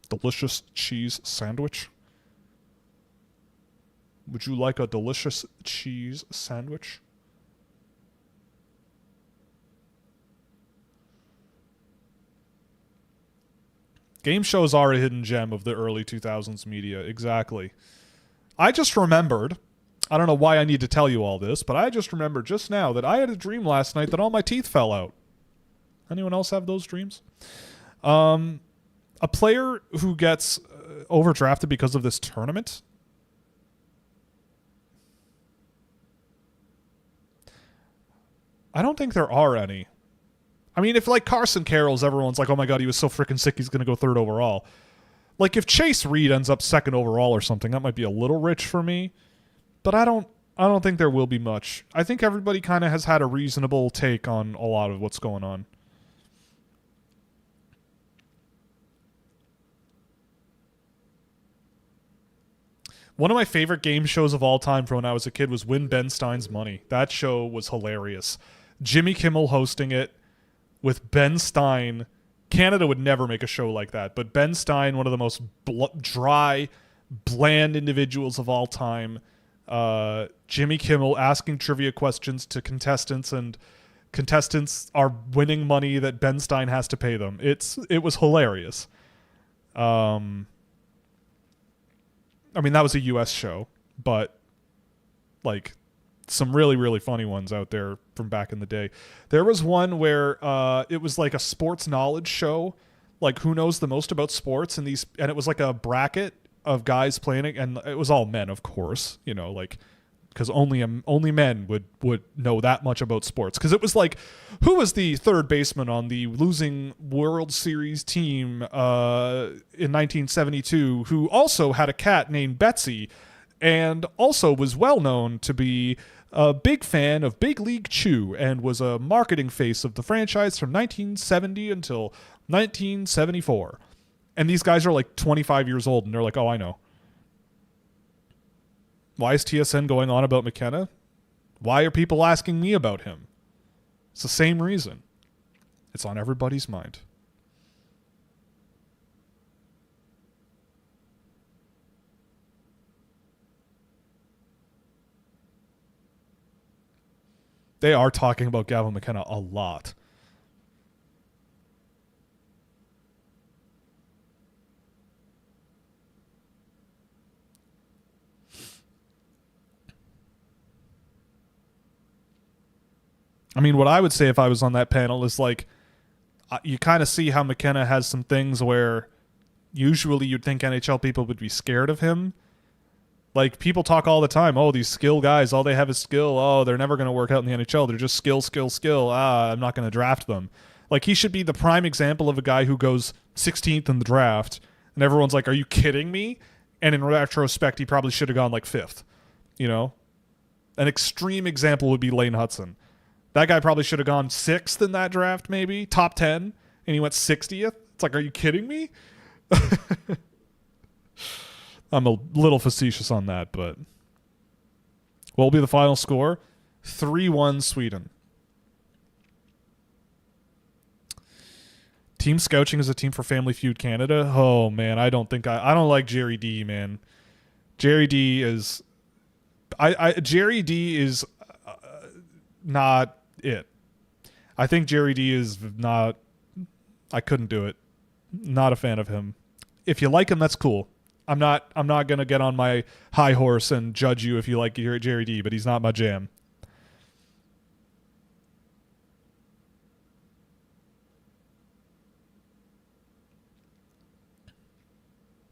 Delicious cheese sandwich. Would you like a delicious cheese sandwich? Game shows are a hidden gem of the early 2000s media. Exactly. I just remembered, I don't know why I need to tell you all this, but I just remembered just now that I had a dream last night that all my teeth fell out. Anyone else have those dreams? A player who gets overdrafted because of this tournament I don't think there are any. I mean, if like Carson Carroll's, everyone's like, oh my God, he was so freaking sick, he's going to go third overall. Like if Chase Reed ends up second overall or something, that might be a little rich for me. But I don't think there will be much. I think everybody kind of has had a reasonable take on a lot of what's going on. One of my favorite game shows of all time from when I was a kid was Win Ben Stein's Money. That show was hilarious. Jimmy Kimmel hosting it with Ben Stein. Canada would never make a show like that, but Ben Stein, one of the most dry, bland individuals of all time. Jimmy Kimmel asking trivia questions to contestants, and contestants are winning money that Ben Stein has to pay them. It was hilarious. I mean, that was a U.S. show, but like some really, really funny ones out there from back in the day. There was one where it was like a sports knowledge show, like who knows the most about sports, and it was like a bracket of guys playing it, and it was all men, of course, you know, like because only men would know that much about sports. Because it was like, who was the third baseman on the losing World Series team in 1972 who also had a cat named Betsy and also was well known to be a big fan of Big League Chew and was a marketing face of the franchise from 1970 until 1974. And these guys are like 25 years old, and they're like, oh, I know. Why is TSN going on about McKenna? Why are people asking me about him? It's the same reason. It's on everybody's mind. They are talking about Gavin McKenna a lot. I mean, what I would say if I was on that panel is like, you kind of see how McKenna has some things where usually you'd think NHL people would be scared of him. Like, people talk all the time, oh, these skill guys, all they have is skill. Oh, they're never going to work out in the NHL. They're just skill, skill, skill. I'm not going to draft them. Like, he should be the prime example of a guy who goes 16th in the draft, and everyone's like, are you kidding me? And in retrospect, he probably should have gone like 5th. You know? An extreme example would be Lane Hudson. That guy probably should have gone 6th in that draft, maybe, top 10, and he went 60th. It's like, are you kidding me? I'm a little facetious on that, but what will be the final score? 3-1 Sweden. Team Scouching is a team for Family Feud Canada. Oh man, I don't like Jerry D, man. Jerry D is Jerry D is not it. I think Jerry D is not. I couldn't do it. Not a fan of him. If you like him, that's cool. I'm not gonna get on my high horse and judge you if you like Jerry D, but he's not my jam.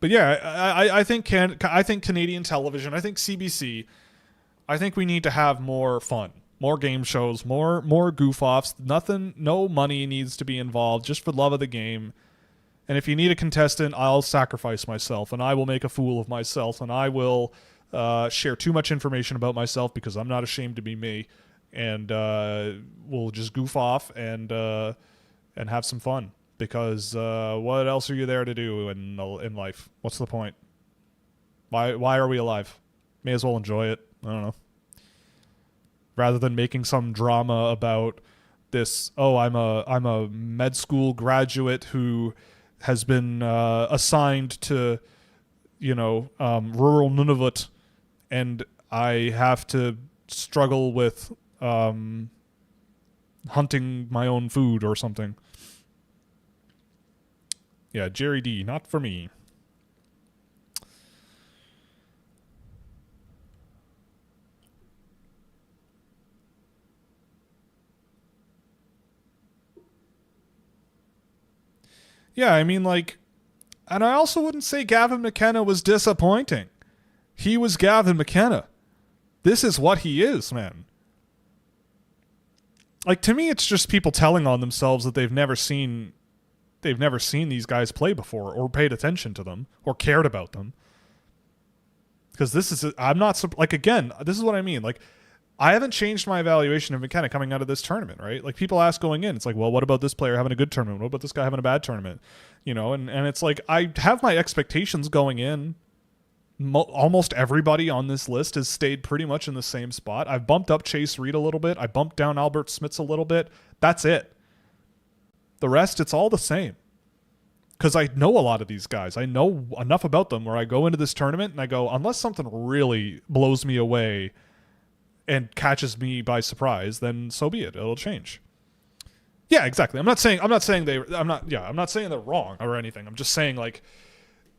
But yeah, I think Canadian television, I think CBC, I think we need to have more fun, more game shows, more goof offs. No money needs to be involved, just for love of the game. And if you need a contestant, I'll sacrifice myself, and I will make a fool of myself, and I will share too much information about myself because I'm not ashamed to be me, and we'll just goof off and have some fun. Because what else are you there to do in life? What's the point? Why are we alive? May as well enjoy it. I don't know. Rather than making some drama about this, oh, I'm a med school graduate who has been assigned to, rural Nunavut, and I have to struggle with hunting my own food or something. Yeah, Jerry D, not for me. Yeah, I mean, like, and I also wouldn't say Gavin McKenna was disappointing. He was Gavin McKenna. This is what he is, man. Like, to me, it's just people telling on themselves that they've never seen these guys play before or paid attention to them or cared about them. Because I'm not, like, again, this is what I mean. Like, I haven't changed my evaluation of McKenna coming out of this tournament, right? Like, people ask going in, it's like, well, what about this player having a good tournament? What about this guy having a bad tournament? You know, and it's like, I have my expectations going in. Almost everybody on this list has stayed pretty much in the same spot. I've bumped up Chase Reed a little bit. I bumped down Albert Smits a little bit. That's it. The rest, it's all the same. Because I know a lot of these guys. I know enough about them where I go into this tournament and I go, unless something really blows me away and catches me by surprise, then so be it. It'll change. Yeah, exactly. I'm not saying they're wrong or anything. I'm just saying, like,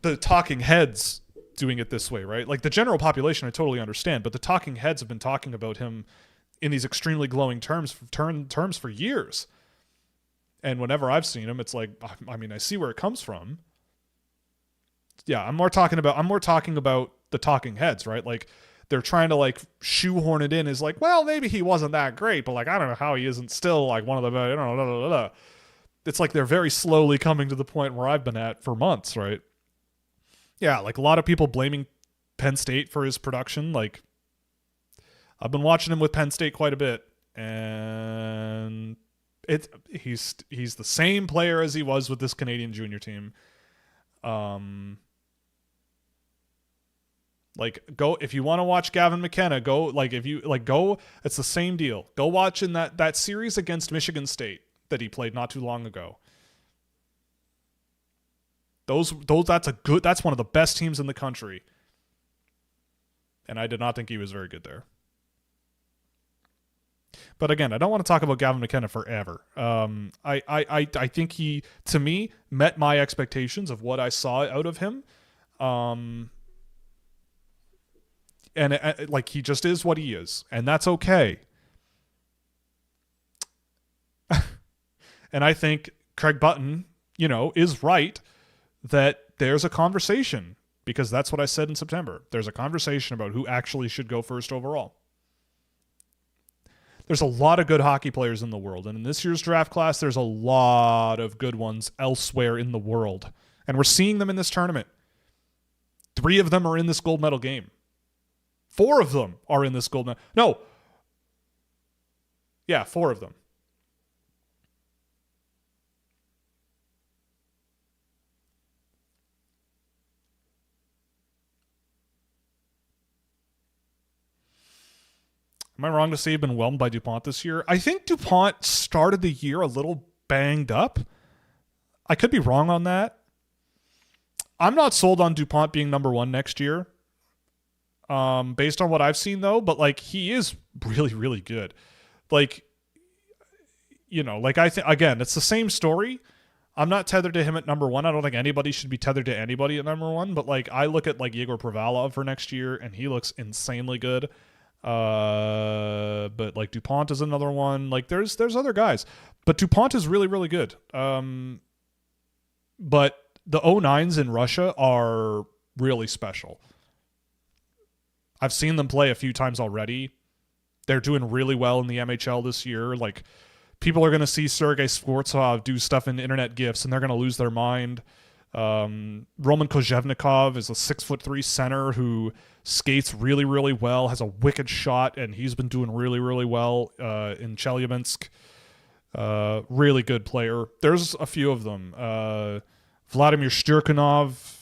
the talking heads doing it this way, right? Like, the general population, I totally understand, but the talking heads have been talking about him in these extremely glowing terms for years. And whenever I've seen him, it's like, I mean, I see where it comes from. Yeah, I'm more talking about the talking heads, right? Like, they're trying to, like, shoehorn it in as like, well, maybe he wasn't that great, but, like, I don't know how he isn't still, like, one of the, I don't know. It's like they're very slowly coming to the point where I've been at for months, right? Yeah, like, a lot of people blaming Penn State for his production. Like, I've been watching him with Penn State quite a bit, and he's the same player as he was with this Canadian junior team. Like, go, if you want to watch Gavin McKenna, go, like, if you like, go, it's the same deal. Go watch in that series against Michigan State that he played not too long ago. That's one of the best teams in the country. And I did not think he was very good there. But again, I don't want to talk about Gavin McKenna forever. I think he, to me, met my expectations of what I saw out of him. And like, he just is what he is, and that's okay. And I think Craig Button, is right that there's a conversation, because that's what I said in September. There's a conversation about who actually should go first overall. There's a lot of good hockey players in the world, and in this year's draft class, there's a lot of good ones elsewhere in the world, and we're seeing them in this tournament. 3 of them are in this gold medal game. 4 of them are in this gold medal. No. Yeah, 4 of them. Am I wrong to say you've been whelmed by DuPont this year? I think DuPont started the year a little banged up. I could be wrong on that. I'm not sold on DuPont being number 1 next year. Based on what I've seen, though, but, like, he is really, really good. Like, I think, again, it's the same story. I'm not tethered to him at number 1. I don't think anybody should be tethered to anybody at number 1, but, like, I look at, like, Yegor Pravalov for next year, and he looks insanely good. But, like, DuPont is another one. Like, there's other guys, but DuPont is really, really good. But the 09s in Russia are really special. I've seen them play a few times already. They're doing really well in the MHL this year. Like, people are going to see Sergei Skvortsov do stuff in internet GIFs, and they're going to lose their mind. Roman Kozhevnikov is a 6'3" center who skates really, really well, has a wicked shot, and he's been doing really, really well in Chelyabinsk. Really good player. There's a few of them. Vladimir Shtyrkinov,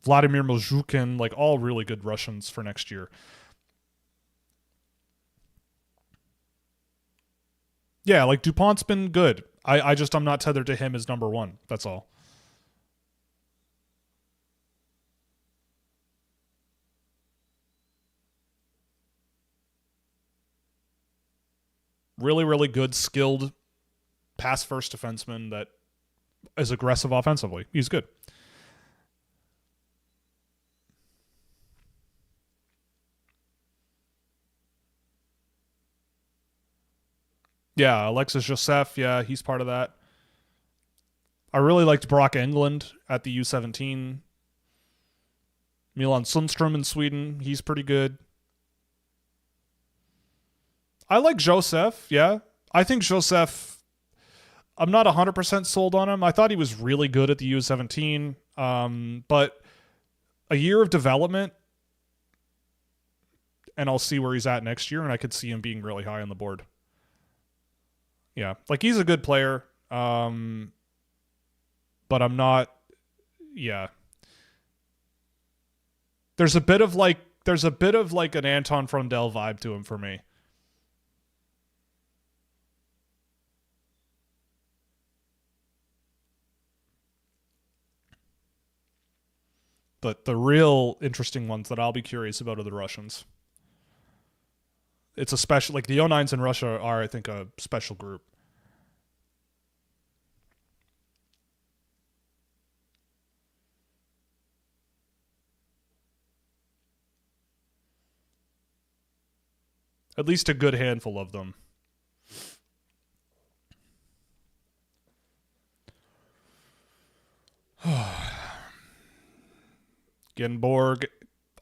Vladimir Mozhukin, like, all really good Russians for next year. Yeah, like, DuPont's been good. I'm not tethered to him as number 1. That's all. Really, really good, skilled pass-first defenseman that is aggressive offensively. He's good. Yeah, Alexis Joseph, yeah, he's part of that. I really liked Brock Englund at the U17. Milan Sundstrom in Sweden, he's pretty good. I like Joseph. Yeah. I think Joseph, I'm not 100% sold on him. I thought he was really good at the U17. But a year of development and I'll see where he's at next year. And I could see him being really high on the board. Yeah. Like he's a good player. But I'm not, yeah. There's a bit of like an Anton Frondel vibe to him for me. But the real interesting ones that I'll be curious about are the Russians. It's a special, like the 09s in Russia are, I think, a special group. At least a good handful of them. Genborg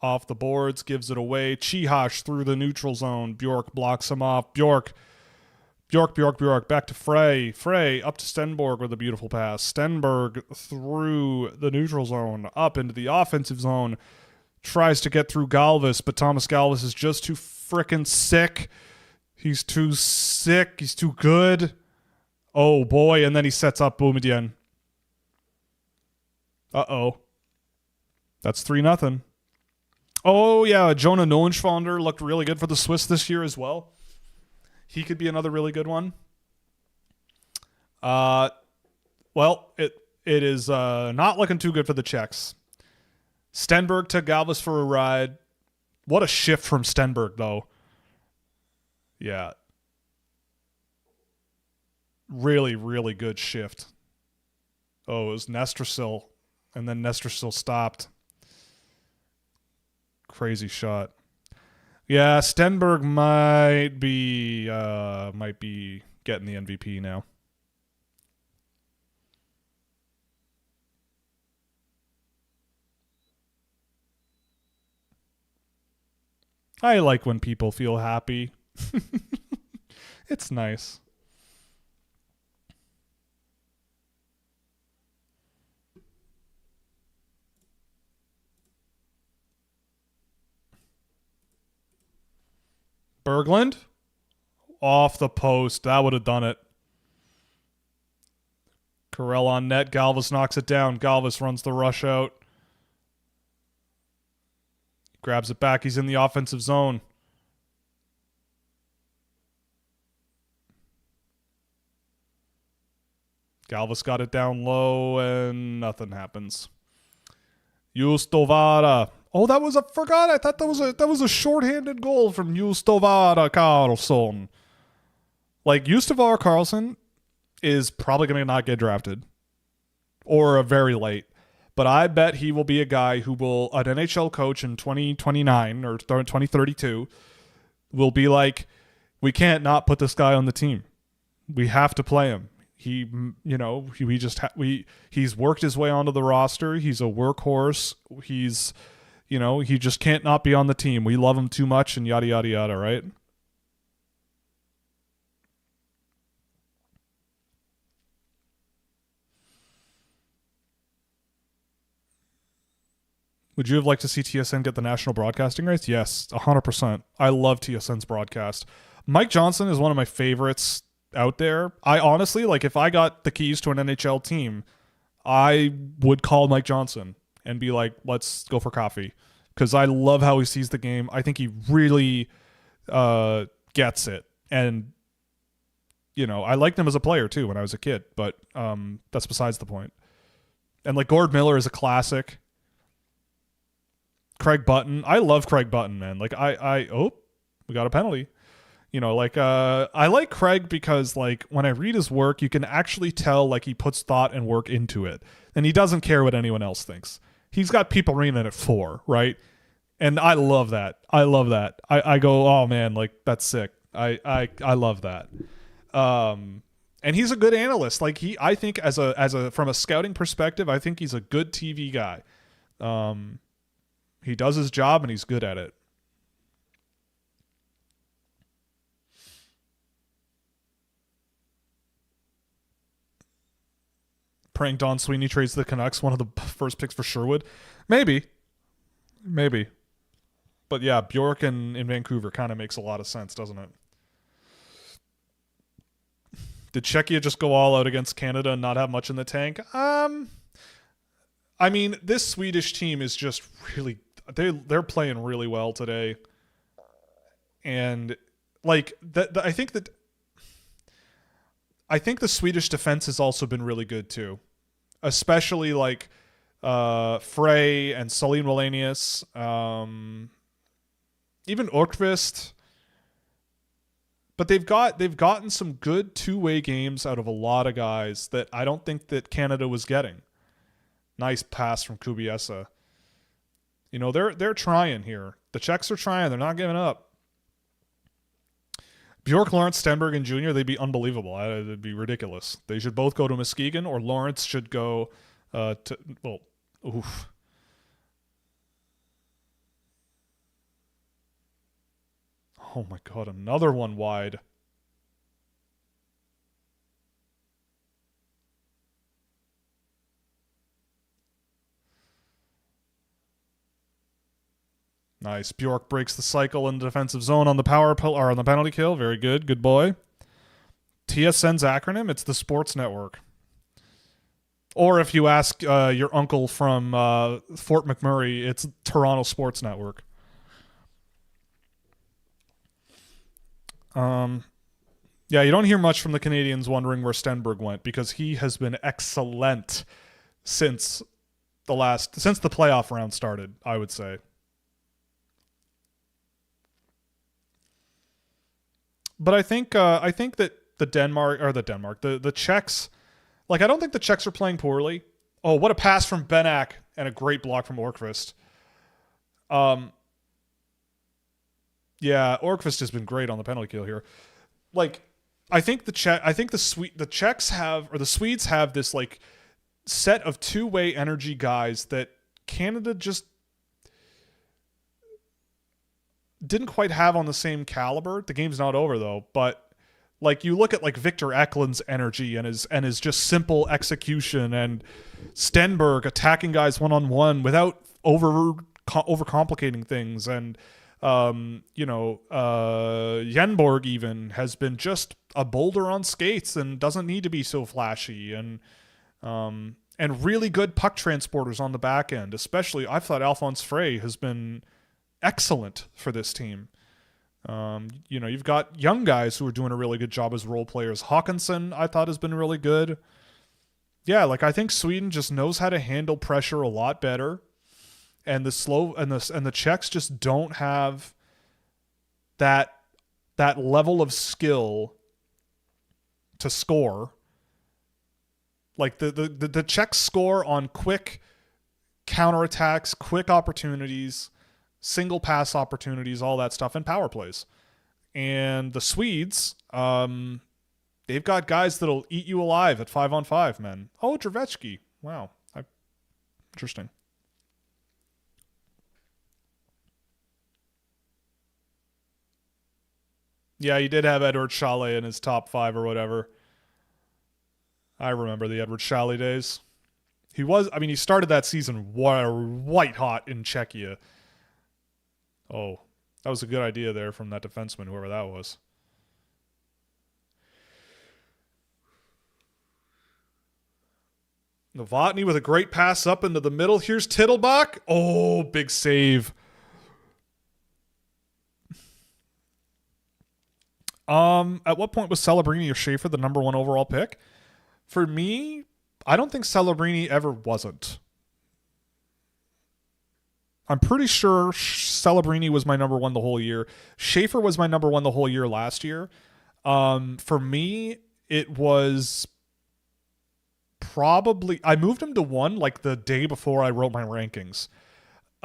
off the boards, gives it away. Chihash through the neutral zone. Bjork blocks him off. Bjork. Back to Frey. Frey up to Stenborg with a beautiful pass. Stenberg through the neutral zone, up into the offensive zone. Tries to get through Galvis, but Thomas Galvis is just too frickin' sick. He's too sick. He's too good. Oh, boy. And then he sets up Boumediene. Uh-oh. That's 3-0. Oh, yeah. Jonah Nollenschwander looked really good for the Swiss this year as well. He could be another really good one. Well, it is not looking too good for the Czechs. Stenberg took Galvis for a ride. What a shift from Stenberg, though. Yeah. Really, really good shift. Oh, it was Nestrasil. And then Nestrasil stopped. Crazy shot. Yeah, Stenberg might be getting the MVP now. I like when people feel happy. It's nice. Berglund off the post. That would have done it. Carell on net. Galvis knocks it down. Galvis runs the rush out. Grabs it back. He's in the offensive zone. Galvis got it down low and nothing happens. Justovara. Oh, I forgot. I thought that was a shorthanded goal from Justovara Karlsson. Like Justovara Karlsson is probably going to not get drafted or very late. But I bet he will be a guy who will, an NHL coach in 2029 or 2032, will be like, we can't not put this guy on the team. We have to play him. He's worked his way onto the roster. He's a workhorse. He just can't not be on the team. We love him too much and yada, yada, yada, right? Would you have liked to see TSN get the national broadcasting rights? Yes, 100%. I love TSN's broadcast. Mike Johnson is one of my favorites out there. I honestly, like, if I got the keys to an NHL team, I would call Mike Johnson and be like, let's go for coffee. Because I love how he sees the game. I think he really gets it. And, I liked him as a player, too, when I was a kid. But that's besides the point. And, like, Gord Miller is a classic. Craig Button. I love Craig Button, man. Like, we got a penalty. I like Craig because, like, when I read his work, you can actually tell, like, he puts thought and work into it. And he doesn't care what anyone else thinks. He's got people reading it at 4, right? And I love that. I go, oh, man, like, that's sick. I love that. And he's a good analyst. Like, I think as a from a scouting perspective, I think he's a good TV guy. He does his job and he's good at it. Praying Don Sweeney trades the Canucks, one of the first picks for Sherwood. Maybe. But yeah, Bjork in Vancouver kind of makes a lot of sense, doesn't it? Did Czechia just go all out against Canada and not have much in the tank? I mean, this Swedish team is just really they're playing really well today. And like I think the Swedish defense has also been really good too. Especially like Frey and Salim Wallenius, even Orkvist. But they've gotten some good two-way games out of a lot of guys that I don't think that Canada was getting. Nice pass from Kubiesa. You know, they're trying here. The Czechs are trying. They're not giving up. Bjork, Lawrence, Stenberg, and Jr., they'd be unbelievable. It'd be ridiculous. They should both go to Muskegon, or Lawrence should go oof. Oh my God, another one wide. Nice. Bjork breaks the cycle in the defensive zone on the or on the penalty kill. Very good. Good boy. TSN's acronym, it's the Sports Network. Or if you ask your uncle from Fort McMurray, it's Toronto Sports Network. Yeah, you don't hear much from the Canadians wondering where Stenberg went because he has been excellent since the playoff round started, I would say. But I think that the Czechs, like I don't think the Czechs are playing poorly. Oh, what a pass from Benak and a great block from Orkvist. Yeah, Orkvist has been great on the penalty kill here. Like, I think the Swedes have this like set of two-way energy guys that Canada just didn't quite have on the same caliber. The game's not over though, but like you look at like Victor Eklund's energy and his just simple execution, and Stenberg attacking guys one-on-one without overcomplicating things, and Jenborg even has been just a boulder on skates and doesn't need to be so flashy, and really good puck transporters on the back end. Especially, I thought Alphonse Frey has been excellent for this team. You've got young guys who are doing a really good job as role players. Hawkinson, I thought, has been really good. Yeah, like I think Sweden just knows how to handle pressure a lot better. And the Czechs just don't have that level of skill to score. Like the Czechs score on quick counterattacks, quick opportunities, single pass opportunities, all that stuff, and power plays. And the Swedes, they've got guys that'll eat you alive at 5-on-5, man. Oh, Drevetsky. Wow. Interesting. Yeah, he did have Edward Chalet in his top 5 or whatever. I remember the Edward Chalet days. He started that season white hot in Czechia. Oh, that was a good idea there from that defenseman, whoever that was. Novotny with a great pass up into the middle. Here's Tittlebach. Oh, big save. At what point was Celebrini or Schaefer the number 1 overall pick? For me, I don't think Celebrini ever wasn't. I'm pretty sure Celebrini was my number 1 the whole year. Schaefer was my number 1 the whole year last year. For me, it was probably... I moved him to 1 like the day before I wrote my rankings.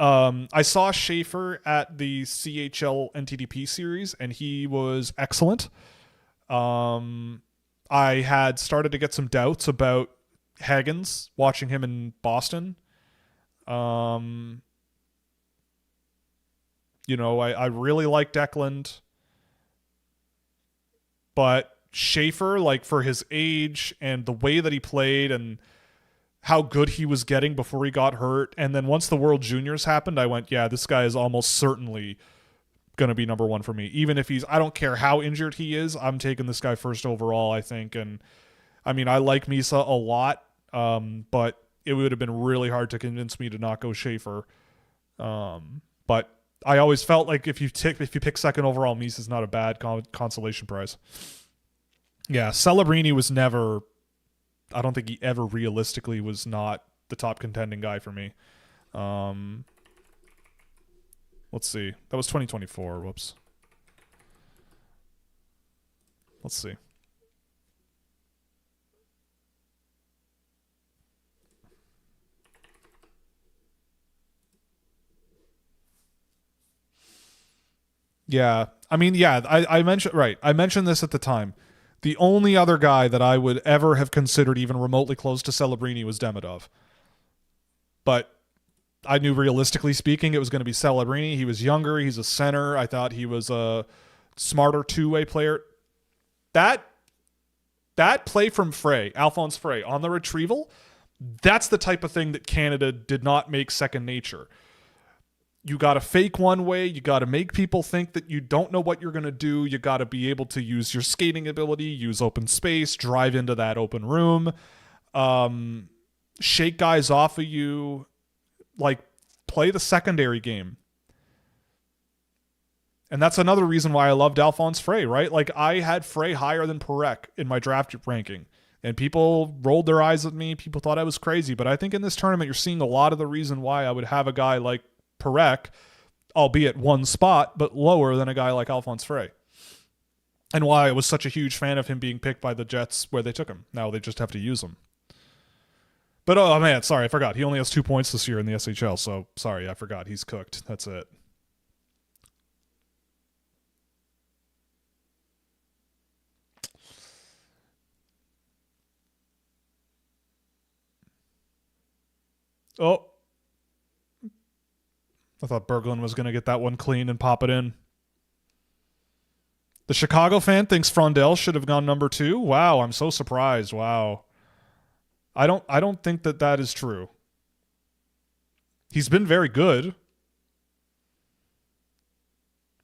I saw Schaefer at the CHL NTDP series, and he was excellent. I had started to get some doubts about Hagens, watching him in Boston. I really liked Eklund. But Schaefer, like for his age and the way that he played, and how good he was getting before he got hurt. And then once the World Juniors happened, I went, yeah, this guy is almost certainly going to be number one for me. Even if I don't care how injured he is, I'm taking this guy first overall, I think. And I mean, I like Misa a lot, but it would have been really hard to convince me to not go Schaefer. But I always felt like if you pick second overall, Misa's not a bad consolation prize. Yeah, Celebrini was never. I don't think he ever realistically was not the top contending guy for me. Let's see. That was 2024. Whoops. Let's see. Yeah. I mean, yeah, I mentioned this at the time. The only other guy that I would ever have considered even remotely close to Celebrini was Demidov. But I knew realistically speaking it was going to be Celebrini. He was younger. He's a center. I thought he was a smarter two-way player. That play from Alphonse Frey, on the retrieval, that's the type of thing that Canada did not make second nature. You got to fake one way. You got to make people think that you don't know what you're going to do. You got to be able to use your skating ability, use open space, drive into that open room, shake guys off of you, like play the secondary game. And that's another reason why I loved Alphonse Frey, right? Like I had Frey higher than Perek in my draft ranking. And people rolled their eyes at me. People thought I was crazy. But I think in this tournament, you're seeing a lot of the reason why I would have a guy like Perek, albeit one spot, but lower than a guy like Alphonse Frey. And why I was such a huge fan of him being picked by the Jets where they took him. Now they just have to use him. But oh man, sorry, I forgot. He only has 2 points this year in the SHL, so sorry, I forgot. He's cooked. That's it. Oh. I thought Berglund was going to get that one clean and pop it in. The Chicago fan thinks Frondell should have gone number 2. Wow, I'm so surprised. Wow. I don't think that is true. He's been very good.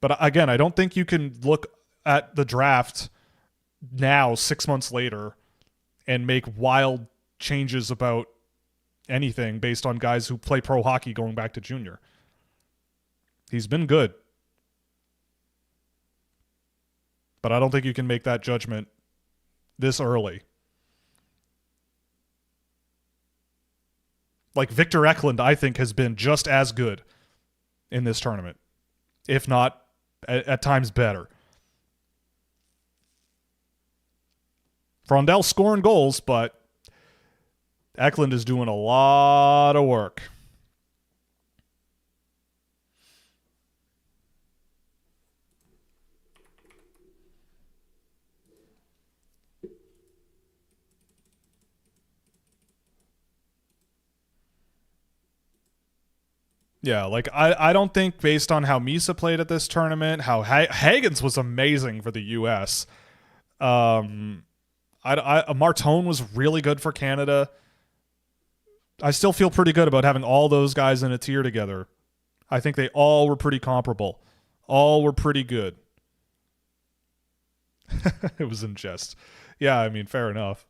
But again, I don't think you can look at the draft now 6 months later and make wild changes about anything based on guys who play pro hockey going back to junior. He's been good. But I don't think you can make that judgment this early. Like Victor Eklund, I think, has been just as good in this tournament, if not at times better. Frondell scoring goals, but Eklund is doing a lot of work. Yeah, like I don't think based on how Misa played at this tournament, how Hagens was amazing for the U.S. Martone was really good for Canada. I still feel pretty good about having all those guys in a tier together. I think they all were pretty comparable. All were pretty good. It was in jest. Yeah, I mean, fair enough.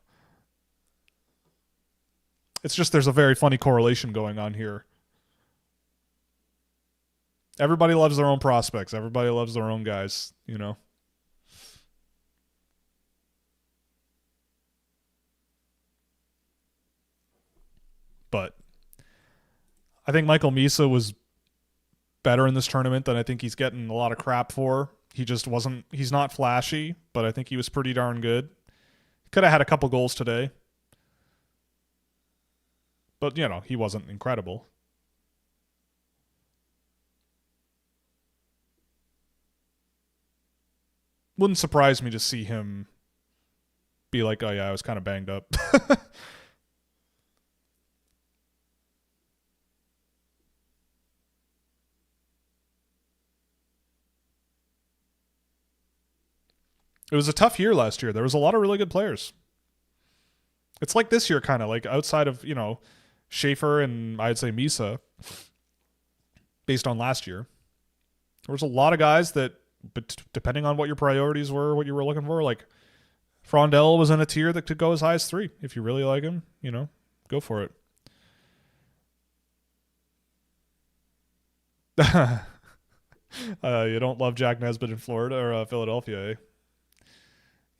It's just there's a very funny correlation going on here. Everybody loves their own prospects. Everybody loves their own guys, you know. But I think Michael Misa was better in this tournament than I think he's getting a lot of crap for. He's not flashy, but I think he was pretty darn good. Could have had a couple goals today. But, you know, he wasn't incredible. Wouldn't surprise me to see him be like, oh yeah, I was kind of banged up. It was a tough year last year. There was a lot of really good players. It's like this year, kind of like outside of, Schaefer and I'd say Misa, based on last year. There was a lot of guys that, but depending on what your priorities were, what you were looking for, like Frondell was in a tier that could go as high as 3. If you really like him, go for it. You don't love Jack Nesbitt in Florida or Philadelphia, eh?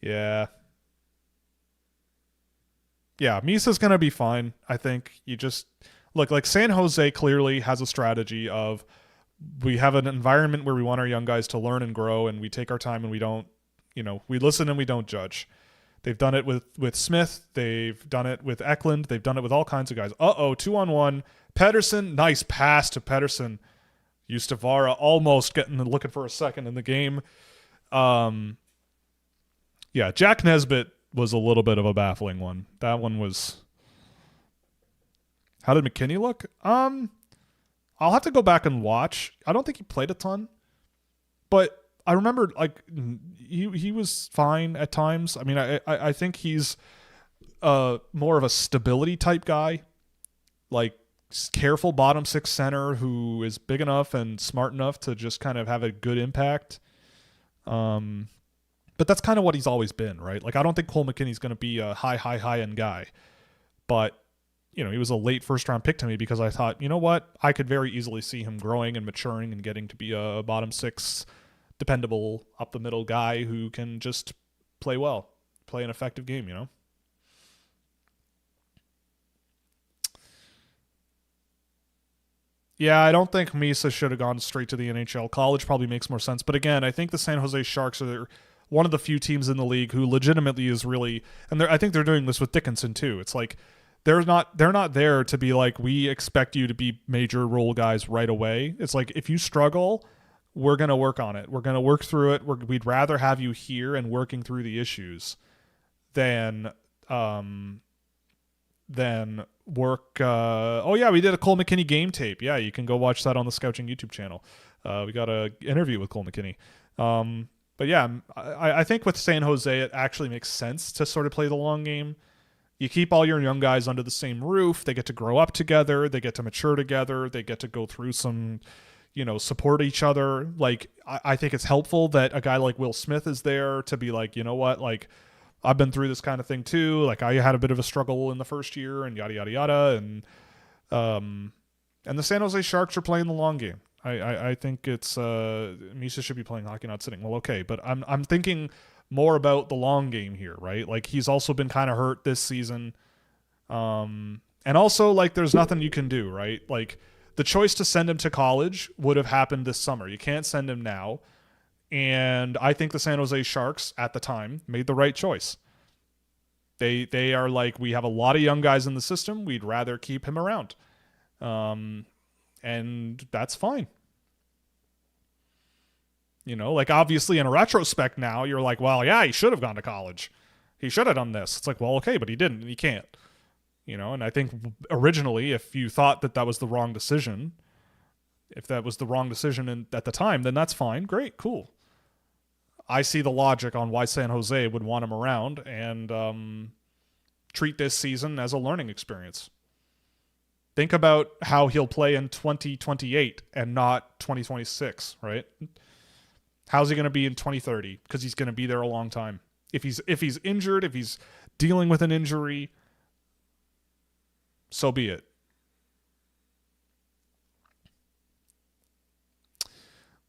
Yeah. Yeah, Misa's going to be fine. I think you just look like San Jose clearly has a strategy of we have an environment where we want our young guys to learn and grow, and we take our time and we don't, we listen and we don't judge. They've done it with Smith. They've done it with Eklund. They've done it with all kinds of guys. 2-on-1. Pedersen, nice pass to Pedersen. Ustavara almost looking for a second in the game. Yeah, Jack Nesbitt was a little bit of a baffling one. That one was. How did McKinney look? I'll have to go back and watch. I don't think he played a ton, but I remember like he was fine at times. I mean, I think he's more of a stability type guy, like careful bottom 6 center who is big enough and smart enough to just kind of have a good impact. But that's kind of what he's always been, right? Like, I don't think Cole McKinney's going to be a high end guy. But, he was a late first-round pick to me because I thought, you know what? I could very easily see him growing and maturing and getting to be a bottom 6, dependable, up-the-middle guy who can just play well, play an effective game, Yeah, I don't think Misa should have gone straight to the NHL. College probably makes more sense. But again, I think the San Jose Sharks are one of the few teams in the league who legitimately is really, and I think they're doing this with Dickinson too. It's like they're not there to be like, we expect you to be major role guys right away. It's like, if you struggle, we're going to work on it. We're going to work through it. We'd rather have you here and working through the issues than work. We did a Cole McKinney game tape. Yeah, you can go watch that on the Scouching YouTube channel. We got an interview with Cole McKinney. But yeah, I think with San Jose, it actually makes sense to sort of play the long game. You keep all your young guys under the same roof. They get to grow up together. They get to mature together. They get to go through some, support each other. Like, I think it's helpful that a guy like Will Smith is there to be like, you know what, like, I've been through this kind of thing too. Like, I had a bit of a struggle in the first year and yada, yada, yada. And the San Jose Sharks are playing the long game. I think it's Misa should be playing hockey, not sitting. Well, okay, but I'm thinking more about the long game here, right? Like, he's also been kind of hurt this season, and also like there's nothing you can do, right? Like, the choice to send him to college would have happened this summer. You can't send him now, and I think the San Jose Sharks at the time made the right choice. They are like, we have a lot of young guys in the system. We'd rather keep him around, and that's fine. Like, obviously in retrospect now, you're like, well, yeah, he should have gone to college. He should have done this. It's like, well, okay, but he didn't, and he can't. And I think originally, if you thought that was the wrong decision, at the time, then that's fine. Great, cool. I see the logic on why San Jose would want him around and treat this season as a learning experience. Think about how he'll play in 2028 and not 2026, right? How's he going to be in 2030? Because he's going to be there a long time. If he's injured, if he's dealing with an injury, so be it.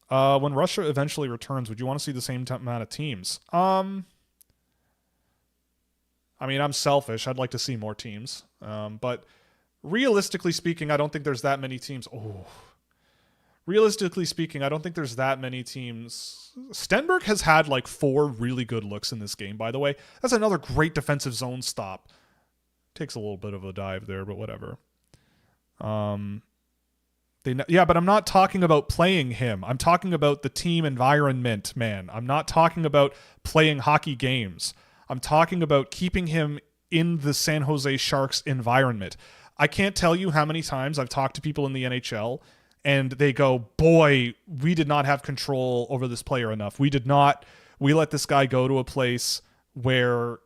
When Russia eventually returns, would you want to see the same amount of teams? I mean, I'm selfish. I'd like to see more teams. But realistically speaking, I don't think there's that many teams. Realistically speaking, I don't think there's that many teams. Stenberg has had like 4 really good looks in this game, by the way. That's another great defensive zone stop. Takes a little bit of a dive there, but whatever. But I'm not talking about playing him. I'm talking about the team environment, man. I'm not talking about playing hockey games. I'm talking about keeping him in the San Jose Sharks environment. I can't tell you how many times I've talked to people in the NHL and they go, boy, we did not have control over this player enough. We let this guy go to a place where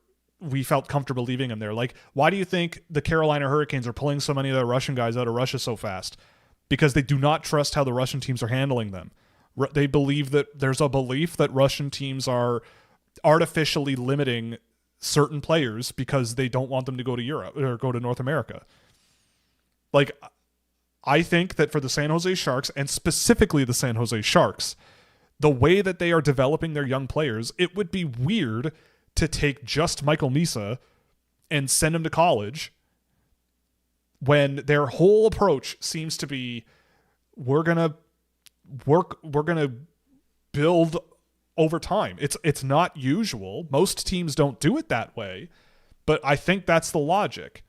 we felt comfortable leaving him there. Like, why do you think the Carolina Hurricanes are pulling so many of their Russian guys out of Russia so fast? Because they do not trust how the Russian teams are handling them. They believe that there's a belief that Russian teams are artificially limiting certain players because they don't want them to go to Europe or go to North America. Like, I think that for the San Jose Sharks, and specifically the San Jose Sharks, the way that they are developing their young players, it would be weird to take just Michael Misa and send him to college when their whole approach seems to be, we're going to build over time. It's not usual. Most teams don't do it that way, but I think that's the logic.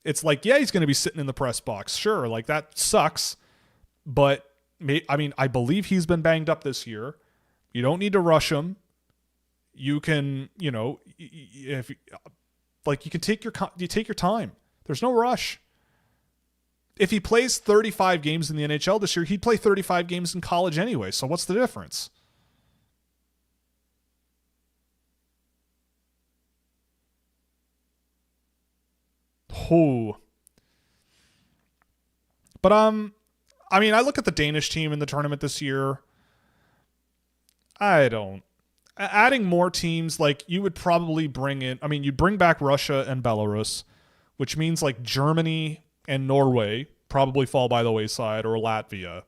It's like, yeah, he's going to be sitting in the press box. Sure, like that sucks, but I believe he's been banged up this year. You don't need to rush him. You can, if like you can take your time. There's no rush. If he plays 35 games in the NHL this year, he'd play 35 games in college anyway. So what's the difference? Oh. But I look at the Danish team in the tournament this year. Adding more teams, like you would probably you'd bring back Russia and Belarus, which means like Germany and Norway probably fall by the wayside, or Latvia.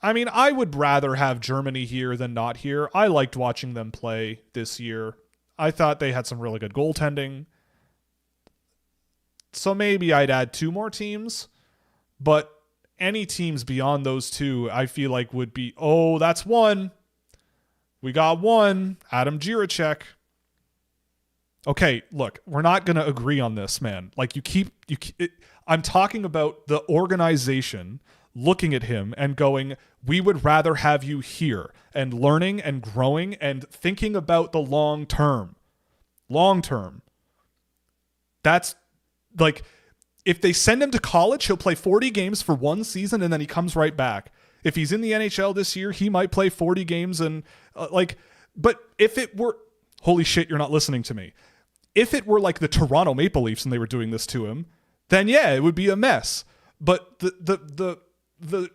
I would rather have Germany here than not here. I liked watching them play this year. I thought they had some really good goaltending. So maybe I'd add 2 more teams, but any teams beyond those 2, I feel like would be, oh, that's 1. We got 1. Adam Jiricek. Okay, look, we're not going to agree on this, man. Like I'm talking about the organization looking at him and going, we would rather have you here, and learning and growing and thinking about the long term. Long term. That's like, if they send him to college, he'll play 40 games for 1 season and then he comes right back. If he's in the NHL this year, he might play 40 games and but if it were, holy shit, you're not listening to me. If it were like the Toronto Maple Leafs and they were doing this to him, then yeah, it would be a mess. But the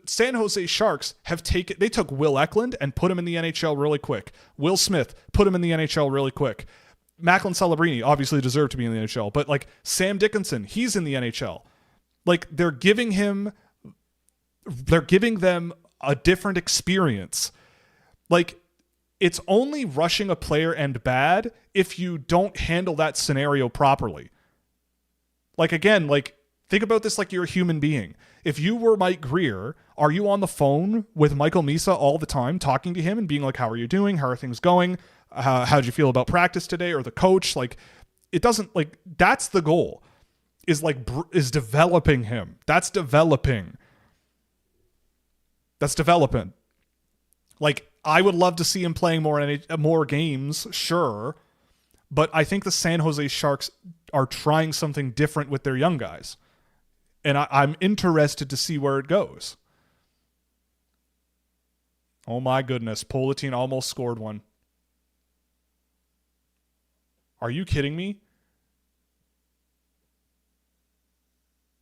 San Jose Sharks they took Will Eklund and put him in the NHL really quick. Will Smith, put him in the NHL really quick. Macklin Celebrini obviously deserved to be in the NHL, but like Sam Dickinson, he's in the NHL. Like they're giving them a different experience. Like, it's only rushing a player and bad if you don't handle that scenario properly. Like, again, like, think about this like you're a human being. If you were Mike Greer, are you on the phone with Michael Misa all the time, talking to him and being like, how are you doing? How are things going? How'd you feel about practice today? Or the coach? Like, it doesn't, like, that's the goal, is developing him. That's developing. Like, I would love to see him playing more games, sure, but I think the San Jose Sharks are trying something different with their young guys, and I'm interested to see where it goes. Oh my goodness, Politin almost scored one. Are you kidding me?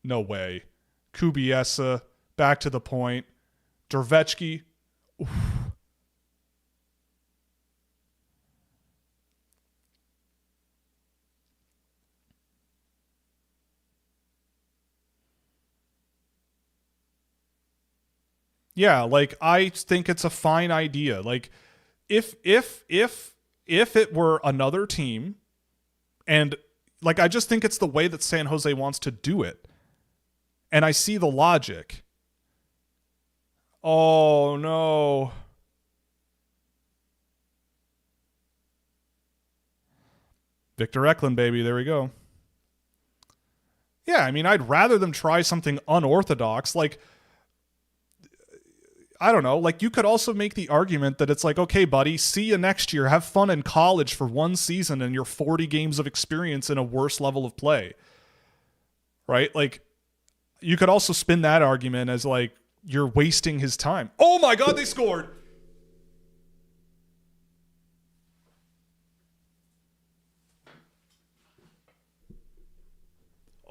No way. Kubiesa, back to the point. Dervechki. Oof. Yeah, like, I think it's a fine idea. Like, if it were another team, and like, I just think it's the way that San Jose wants to do it, and I see the logic. Oh no. Victor Eklund, baby, there we go. Yeah, I'd rather them try something unorthodox. Like, I don't know, like, you could also make the argument that it's like, okay, buddy, see you next year. Have fun in college for 1 season and your 40 games of experience in a worse level of play. Right? Like, you could also spin that argument as like, you're wasting his time. Oh my God, they scored.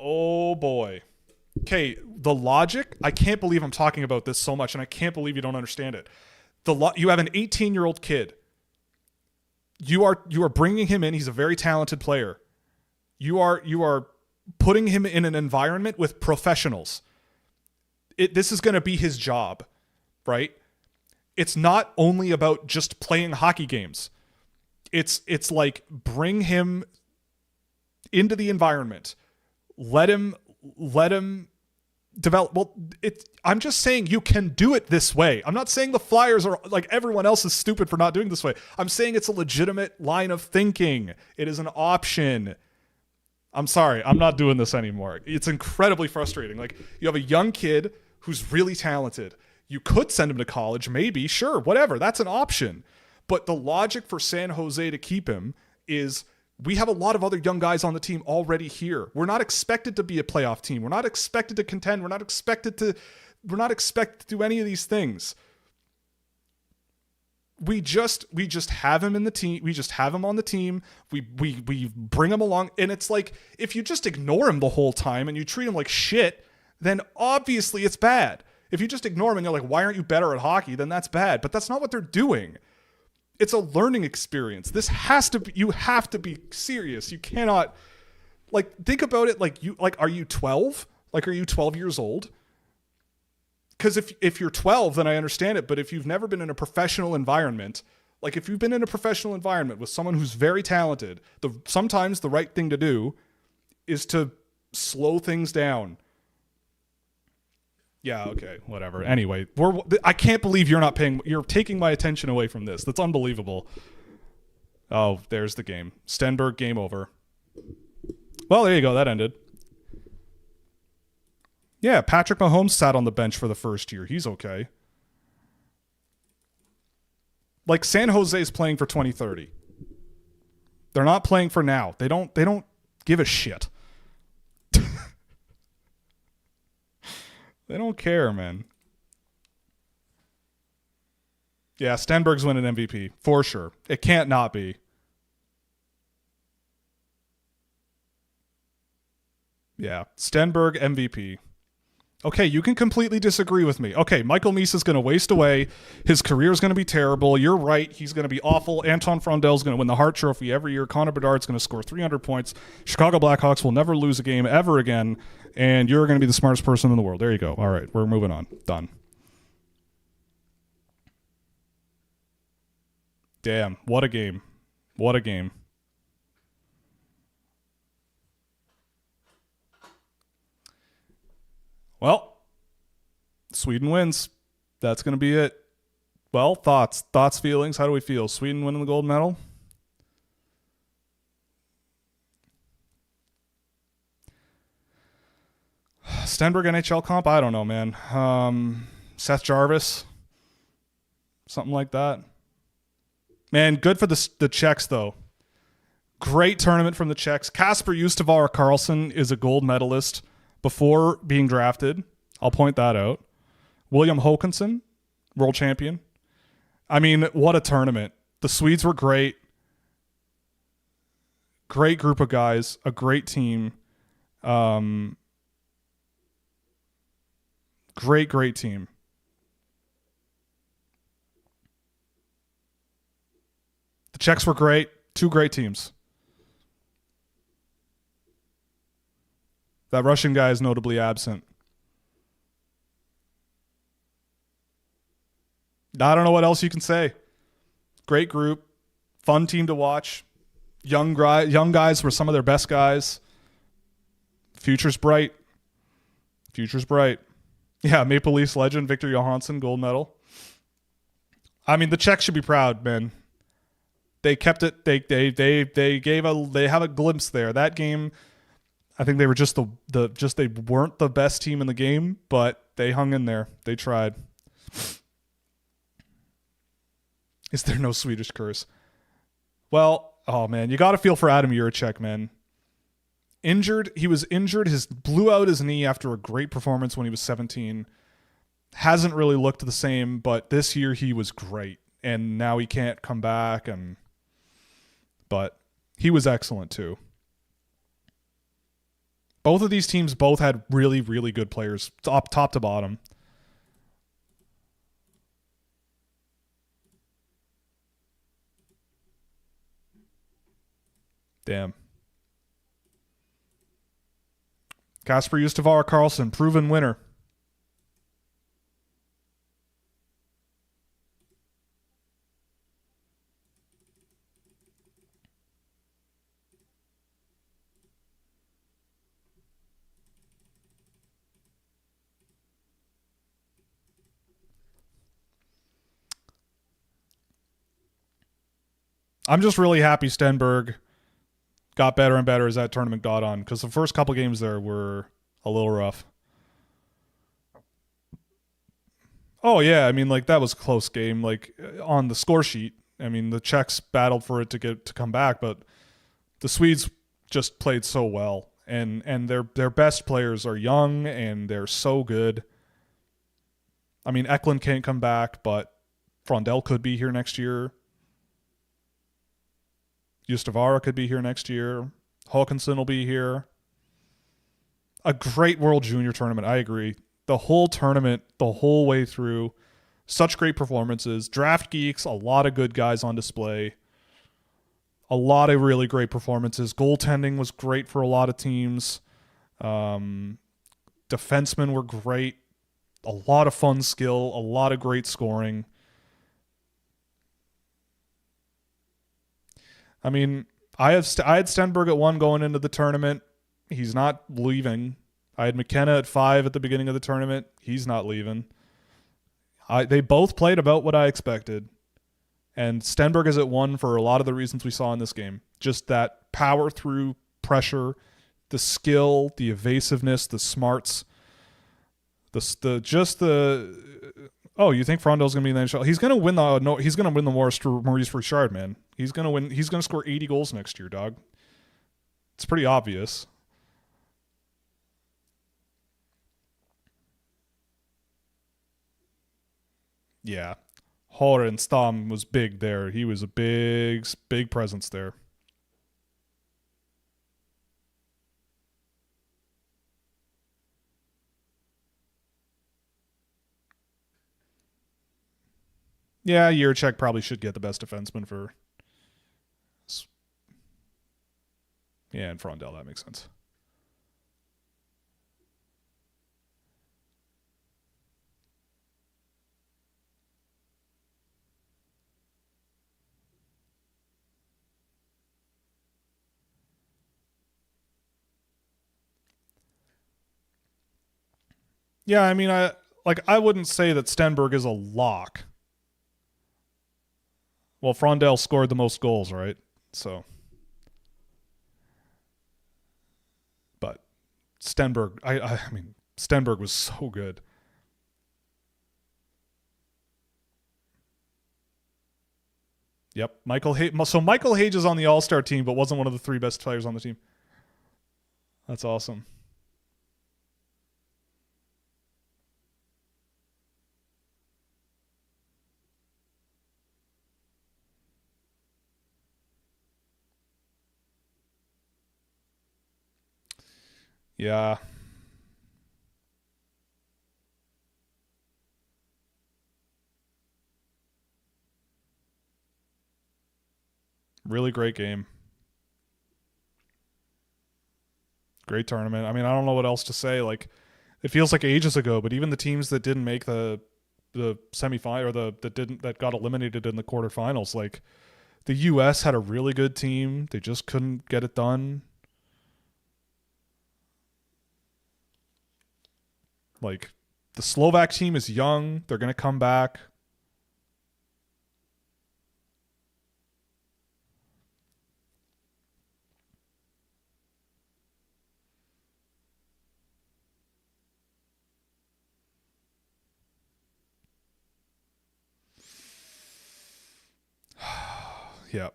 Oh boy. Okay, the logic, I can't believe I'm talking about this so much, and I can't believe you don't understand it. You have an 18-year-old kid. You are bringing him in. He's a very talented player. You are putting him in an environment with professionals. This is going to be his job, right? It's not only about just playing hockey games. It's like bring him into the environment. Let him develop. Well, I'm just saying you can do it this way. I'm not saying the Flyers are like everyone else is stupid for not doing it this way. I'm saying it's a legitimate line of thinking. It is an option. I'm sorry, I'm not doing this anymore. It's incredibly frustrating. Like, you have a young kid who's really talented. You could send him to college, maybe, sure, whatever. That's an option. But the logic for San Jose to keep him is we have a lot of other young guys on the team already here. We're not expected to be a playoff team. We're not expected to contend. We're not expected to do any of these things. We just have him in the team. We just have him on the team. We bring him along. And it's like, if you just ignore him the whole time and you treat him like shit, then obviously it's bad. If you just ignore him and you're like, why aren't you better at hockey? Then that's bad. But that's not what they're doing. It's a learning experience. You have to be serious. You cannot, like, think about it. Are you 12? Like, are you 12 years old? Because if you're 12, then I understand it. But if you've never been in a professional environment, like if you've been in a professional environment with someone who's very talented, sometimes the right thing to do is to slow things down. Yeah, okay, whatever. Anyway, I can't believe you're taking my attention away from this. That's unbelievable. Oh, there's the game. Stenberg, game over. Well, there you go. That ended. Yeah, Patrick Mahomes sat on the bench for the first year. He's okay. Like, San Jose is playing for 2030. They're not playing for now. They don't give a shit. They don't care, man. Yeah, Stenberg's winning MVP for sure. It can't not be. Yeah, Stenberg MVP. Okay, you can completely disagree with me. Okay, Michael Misa's going to waste away. His career is going to be terrible. You're right. He's going to be awful. Anton Frondell's going to win the Hart Trophy every year. Connor Bedard's going to score 300 points. Chicago Blackhawks will never lose a game ever again. And you're going to be the smartest person in the world. There you go. All right, we're moving on. Done. Damn, what a game. What a game. Well, Sweden wins. That's going to be it. Well, thoughts, feelings. How do we feel? Sweden winning the gold medal? Stenberg NHL comp? I don't know, man. Seth Jarvis? Something like that. Man, good for the Czechs, though. Great tournament from the Czechs. Kasper Justavar Karlsson is a gold medalist before being drafted. I'll point that out. William Håkansson, world champion. I mean, what a tournament. The Swedes were great. Great group of guys. A great team. Great team. The Czechs were great. Two great teams. That Russian guy is notably absent. I don't know what else you can say. Great group. Fun team to watch. Young guys were some of their best guys. Future's bright. Yeah, Maple Leafs legend Victor Johansson, gold medal. I mean, the Czechs should be proud, man. They kept it. They have a glimpse there. That game, I think they were just they weren't the best team in the game, but they hung in there. They tried. Is there no Swedish curse? Well, oh man, you got to feel for Adam Juracek, man. He was injured. Blew out his knee after a great performance when he was 17. Hasn't really looked the same, but this year he was great, and now he can't come back. But he was excellent too. Both of these teams both had really, really good players, top to bottom. Damn. Kasper Justavara Carlson, proven winner. I'm just really happy Stenberg got better and better as that tournament got on, because the first couple games there were a little rough. Oh yeah, I mean, like, that was a close game. Like, on the score sheet, I mean, the Czechs battled for it to come back, but the Swedes just played so well, and their best players are young and they're so good. I mean, Eklund can't come back, but Frondell could be here next year. Justavara could be here next year. Håkansson will be here. A great World Junior tournament, I agree. The whole tournament, the whole way through, such great performances. Draft Geeks, a lot of good guys on display. A lot of really great performances. Goaltending was great for a lot of teams. Defensemen were great. A lot of fun skill. A lot of great scoring. I mean, I had Stenberg at 1 going into the tournament. He's not leaving. I had McKenna at 5 at the beginning of the tournament. He's not leaving. They both played about what I expected. And Stenberg is at 1 for a lot of the reasons we saw in this game. Just that power through pressure, the skill, the evasiveness, the smarts, oh, you think Frondell's gonna be in the NHL? He's gonna win the Maurice Richard, man. He's gonna win. He's gonna score 80 goals next year, dog. It's pretty obvious. Yeah. Horenstam was big there. He was a big presence there. Yeah, Yurchek probably should get the best defenseman for. Yeah, and Frondell, that makes sense. Yeah, I mean, I wouldn't say that Stenberg is a lock. Well, Frondell scored the most goals, right? So, but Stenberg, I mean, Stenberg was so good. Yep, So Michael Hage is on the All-Star team, but wasn't one of the 3 best players on the team. That's awesome. Yeah. Really great game. Great tournament. I mean, I don't know what else to say. Like, it feels like ages ago, but even the teams that didn't make the semifinal, or that got eliminated in the quarterfinals, like, the US had a really good team. They just couldn't get it done. Like, the Slovak team is young. They're going to come back. Yep.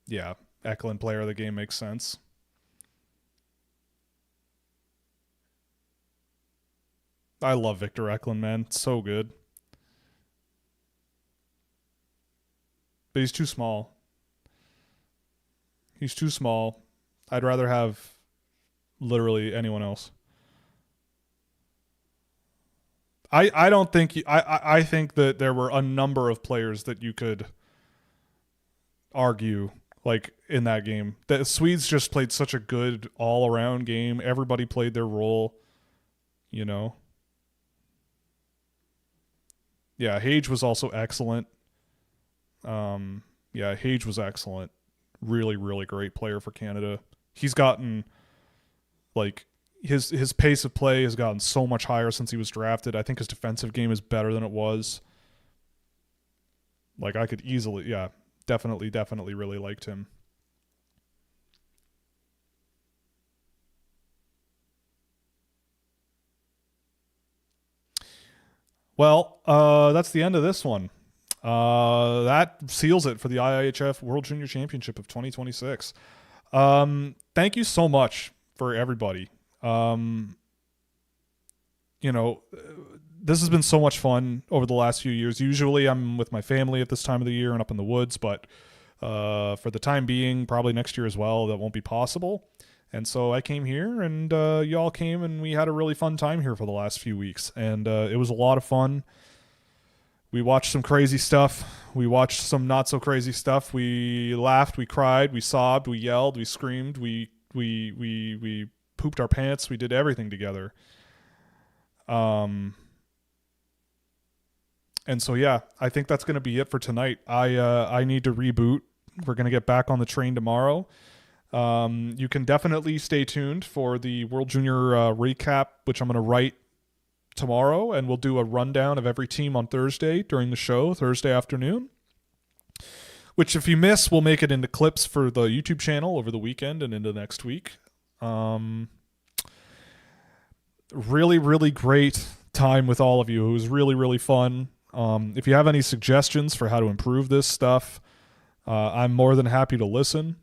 Yeah. Eklund player of the game makes sense. I love Victor Eklund, man. So good. but he's too small. He's too small. I'd rather have literally anyone else. I don't think I think that there were a number of players that you could argue like in that game. The Swedes just played such a good all-around game. Everybody played their role, you know. Yeah, Hage was also excellent. Yeah, Hage was excellent. Really, really great player for Canada. He's gotten like his pace of play has gotten so much higher since he was drafted. I think his defensive game is better than it was. Like I could easily, yeah, definitely really liked him. Well, that's the end of this one. That seals it for the IIHF World Junior Championship of 2026. Thank you so much for everybody. You know, this has been so much fun over the last few years. Usually I'm with my family at this time of the year and up in the woods, but for the time being, probably next year as well, that won't be possible. And so I came here and y'all came and we had a really fun time here for the last few weeks. And it was a lot of fun. We watched some crazy stuff. We watched some not so crazy stuff. We laughed, we cried, we sobbed, we yelled, we screamed, we pooped our pants. We did everything together. And so yeah, I think that's going to be it for tonight. I need to reboot. We're going to get back on the train tomorrow. You can definitely stay tuned for the World Junior recap, which I'm going to write tomorrow, and we'll do a rundown of every team on Thursday during the show, Thursday afternoon, which if you miss, we'll make it into clips for the YouTube channel over the weekend and into next week. Really, really great time with all of you. It was really, really fun. If you have any suggestions for how to improve this stuff, I'm more than happy to listen.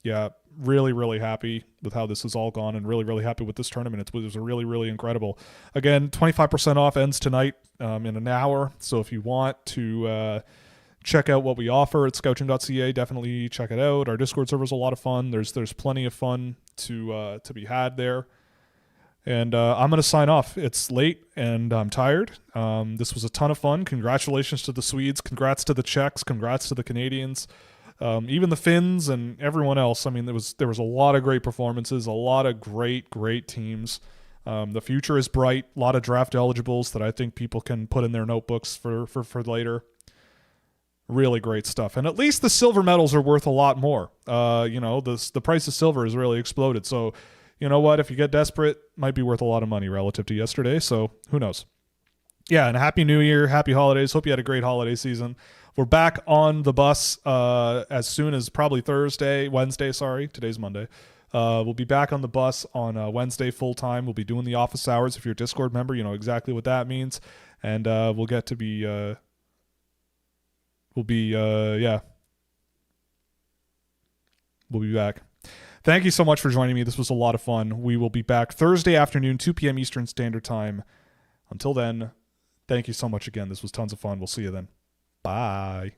Yeah, really, really happy with how this has all gone and really, really happy with this tournament. It was really, really incredible. Again, 25% off ends tonight in an hour. So if you want to check out what we offer at Scouching.ca, definitely check it out. Our Discord server is a lot of fun. There's plenty of fun to be had there. And I'm going to sign off. It's late and I'm tired. This was a ton of fun. Congratulations to the Swedes. Congrats to the Czechs. Congrats to the Canadians. Even the Finns and everyone else. I mean, there was a lot of great performances, a lot of great teams. The future is bright. A lot of draft eligibles that I think people can put in their notebooks for later. Really great stuff. And at least the silver medals are worth a lot more. You know, the price of silver has really exploded. So, you know what? If you get desperate, might be worth a lot of money relative to yesterday. So who knows? Yeah, and Happy New Year. Happy holidays. Hope you had a great holiday season. We're back on the bus as soon as probably Wednesday, sorry. Today's Monday. We'll be back on the bus on Wednesday full time. We'll be doing the office hours. If you're a Discord member, you know exactly what that means. And we'll get to be, we'll be back. Thank you so much for joining me. This was a lot of fun. We will be back Thursday afternoon, 2 p.m. Eastern Standard Time. Until then, thank you so much again. This was tons of fun. We'll see you then. Bye.